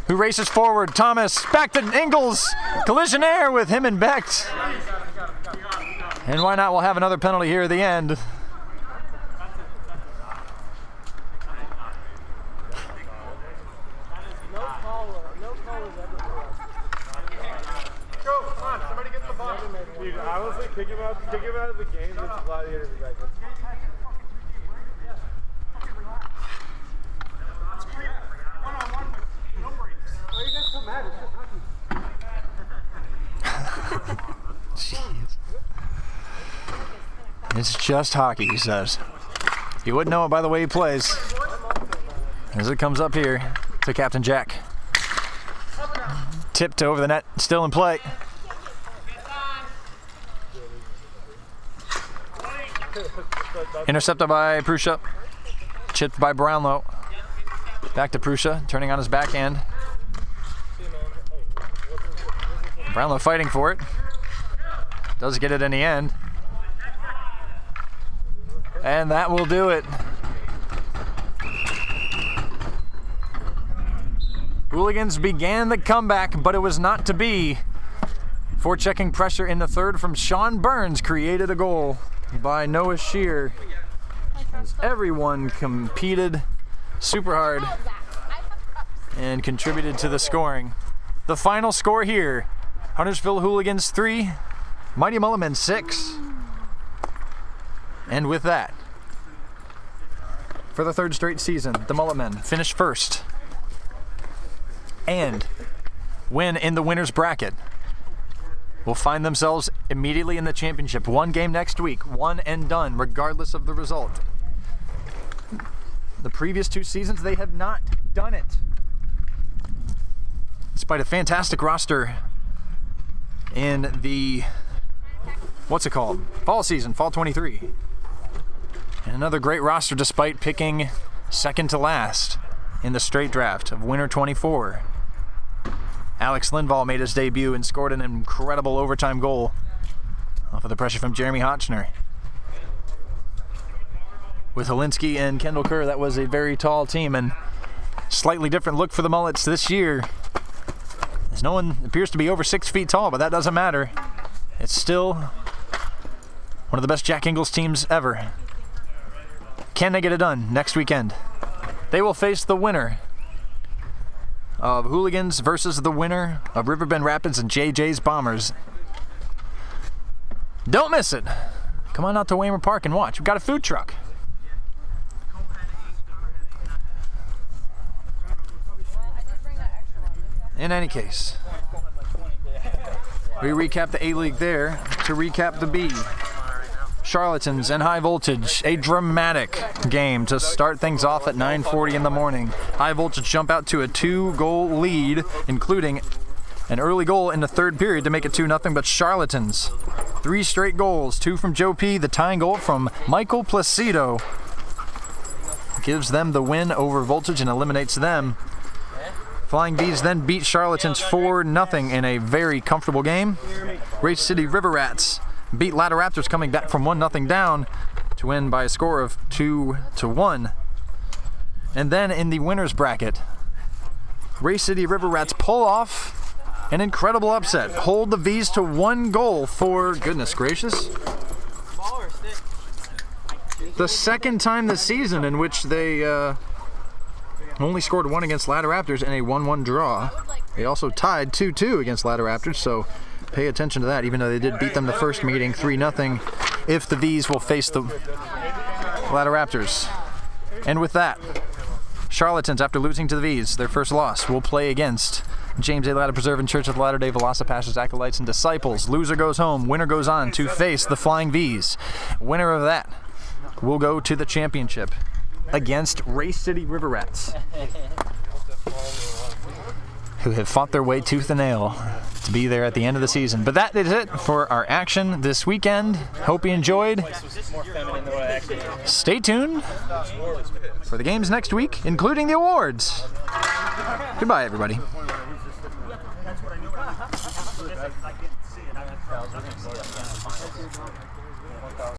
who races forward. Thomas back to Ingles. Collision there with him and Becht. And why not? We'll have another penalty here at the end. Dude, honestly, kick him out of the game. It's a lot easier to be back in. Why are you guys so mad? It's just hockey. Jeez. It's just hockey, he says. You wouldn't know it by the way he plays. As it comes up here to Captain Jack. Tipped over the net, still in play. Intercepted by Prussia. Chipped by Brownlow. Back to Prussia, turning on his backhand. Brownlow fighting for it. Does get it in the end. And that will do it. Hooligans began the comeback, but it was not to be. Forechecking pressure in the third from Sean Burns created a goal by Noah Shear. As everyone competed super hard and contributed to the scoring. The final score here, Huntersville Hooligans 3, Mighty Mullermen 6. And with that, for the third straight season, the Mullermen finish first and win in the winner's bracket. Will find themselves immediately in the championship. One game next week, one and done, regardless of the result. The previous 2 seasons, they have not done it. Despite a fantastic roster in the, what's it called? Fall season, fall 23. And another great roster despite picking second to last in the straight draft of winter 24. Alex Lindvall made his debut and scored an incredible overtime goal off of the pressure from Jeremy Hotchner. With Helinski and Kendall Kerr, that was a very tall team and slightly different look for the Mullets this year. As no one appears to be over 6 feet tall, but that doesn't matter. It's still one of the best Jack Ingles teams ever. Can they get it done next weekend? They will face the winner of Hooligans versus the winner of Riverbend Rapids and JJ's Bombers. Don't miss it. Come on out to Waymer Park and watch. We've got a food truck. In any case, we recap the A-League there to recap the B. Charlatans and High Voltage, a dramatic game to start things off at 9:40 in the morning. High Voltage jump out to a 2-goal lead, including an early goal in the third period to make it 2-0, but Charlatans, 3 straight goals, 2 from Joe P., the tying goal from Michael Placido, gives them the win over Voltage and eliminates them. Flying Bees then beat Charlatans 4-0 in a very comfortable game. Race City River Rats beat Ladder Raptors, coming back from 1-0 down to win by a score of 2-1. And then in the winner's bracket, Race City River Rats pull off an incredible upset. Hold the V's to 1 goal for, goodness gracious, the second time this season in which they only scored 1 against Ladder Raptors in a 1-1 draw. They also tied 2-2 against Ladder Raptors, so pay attention to that, even though they did beat them the first meeting 3-0, if the V's will face the Ladder Raptors. And with that, Charlatans, after losing to the V's, their first loss, will play against James A. Latter Preserve and Church of the Latter-day Velocipastors, Acolytes, and Disciples. Loser goes home, winner goes on to face the Flying V's. Winner of that will go to the championship against Race City River Rats, who have fought their way tooth and nail to be there at the end of the season. But that is it for our action this weekend. Hope you enjoyed. Stay tuned for the games next week, including the awards. Goodbye, everybody. That's what I knew.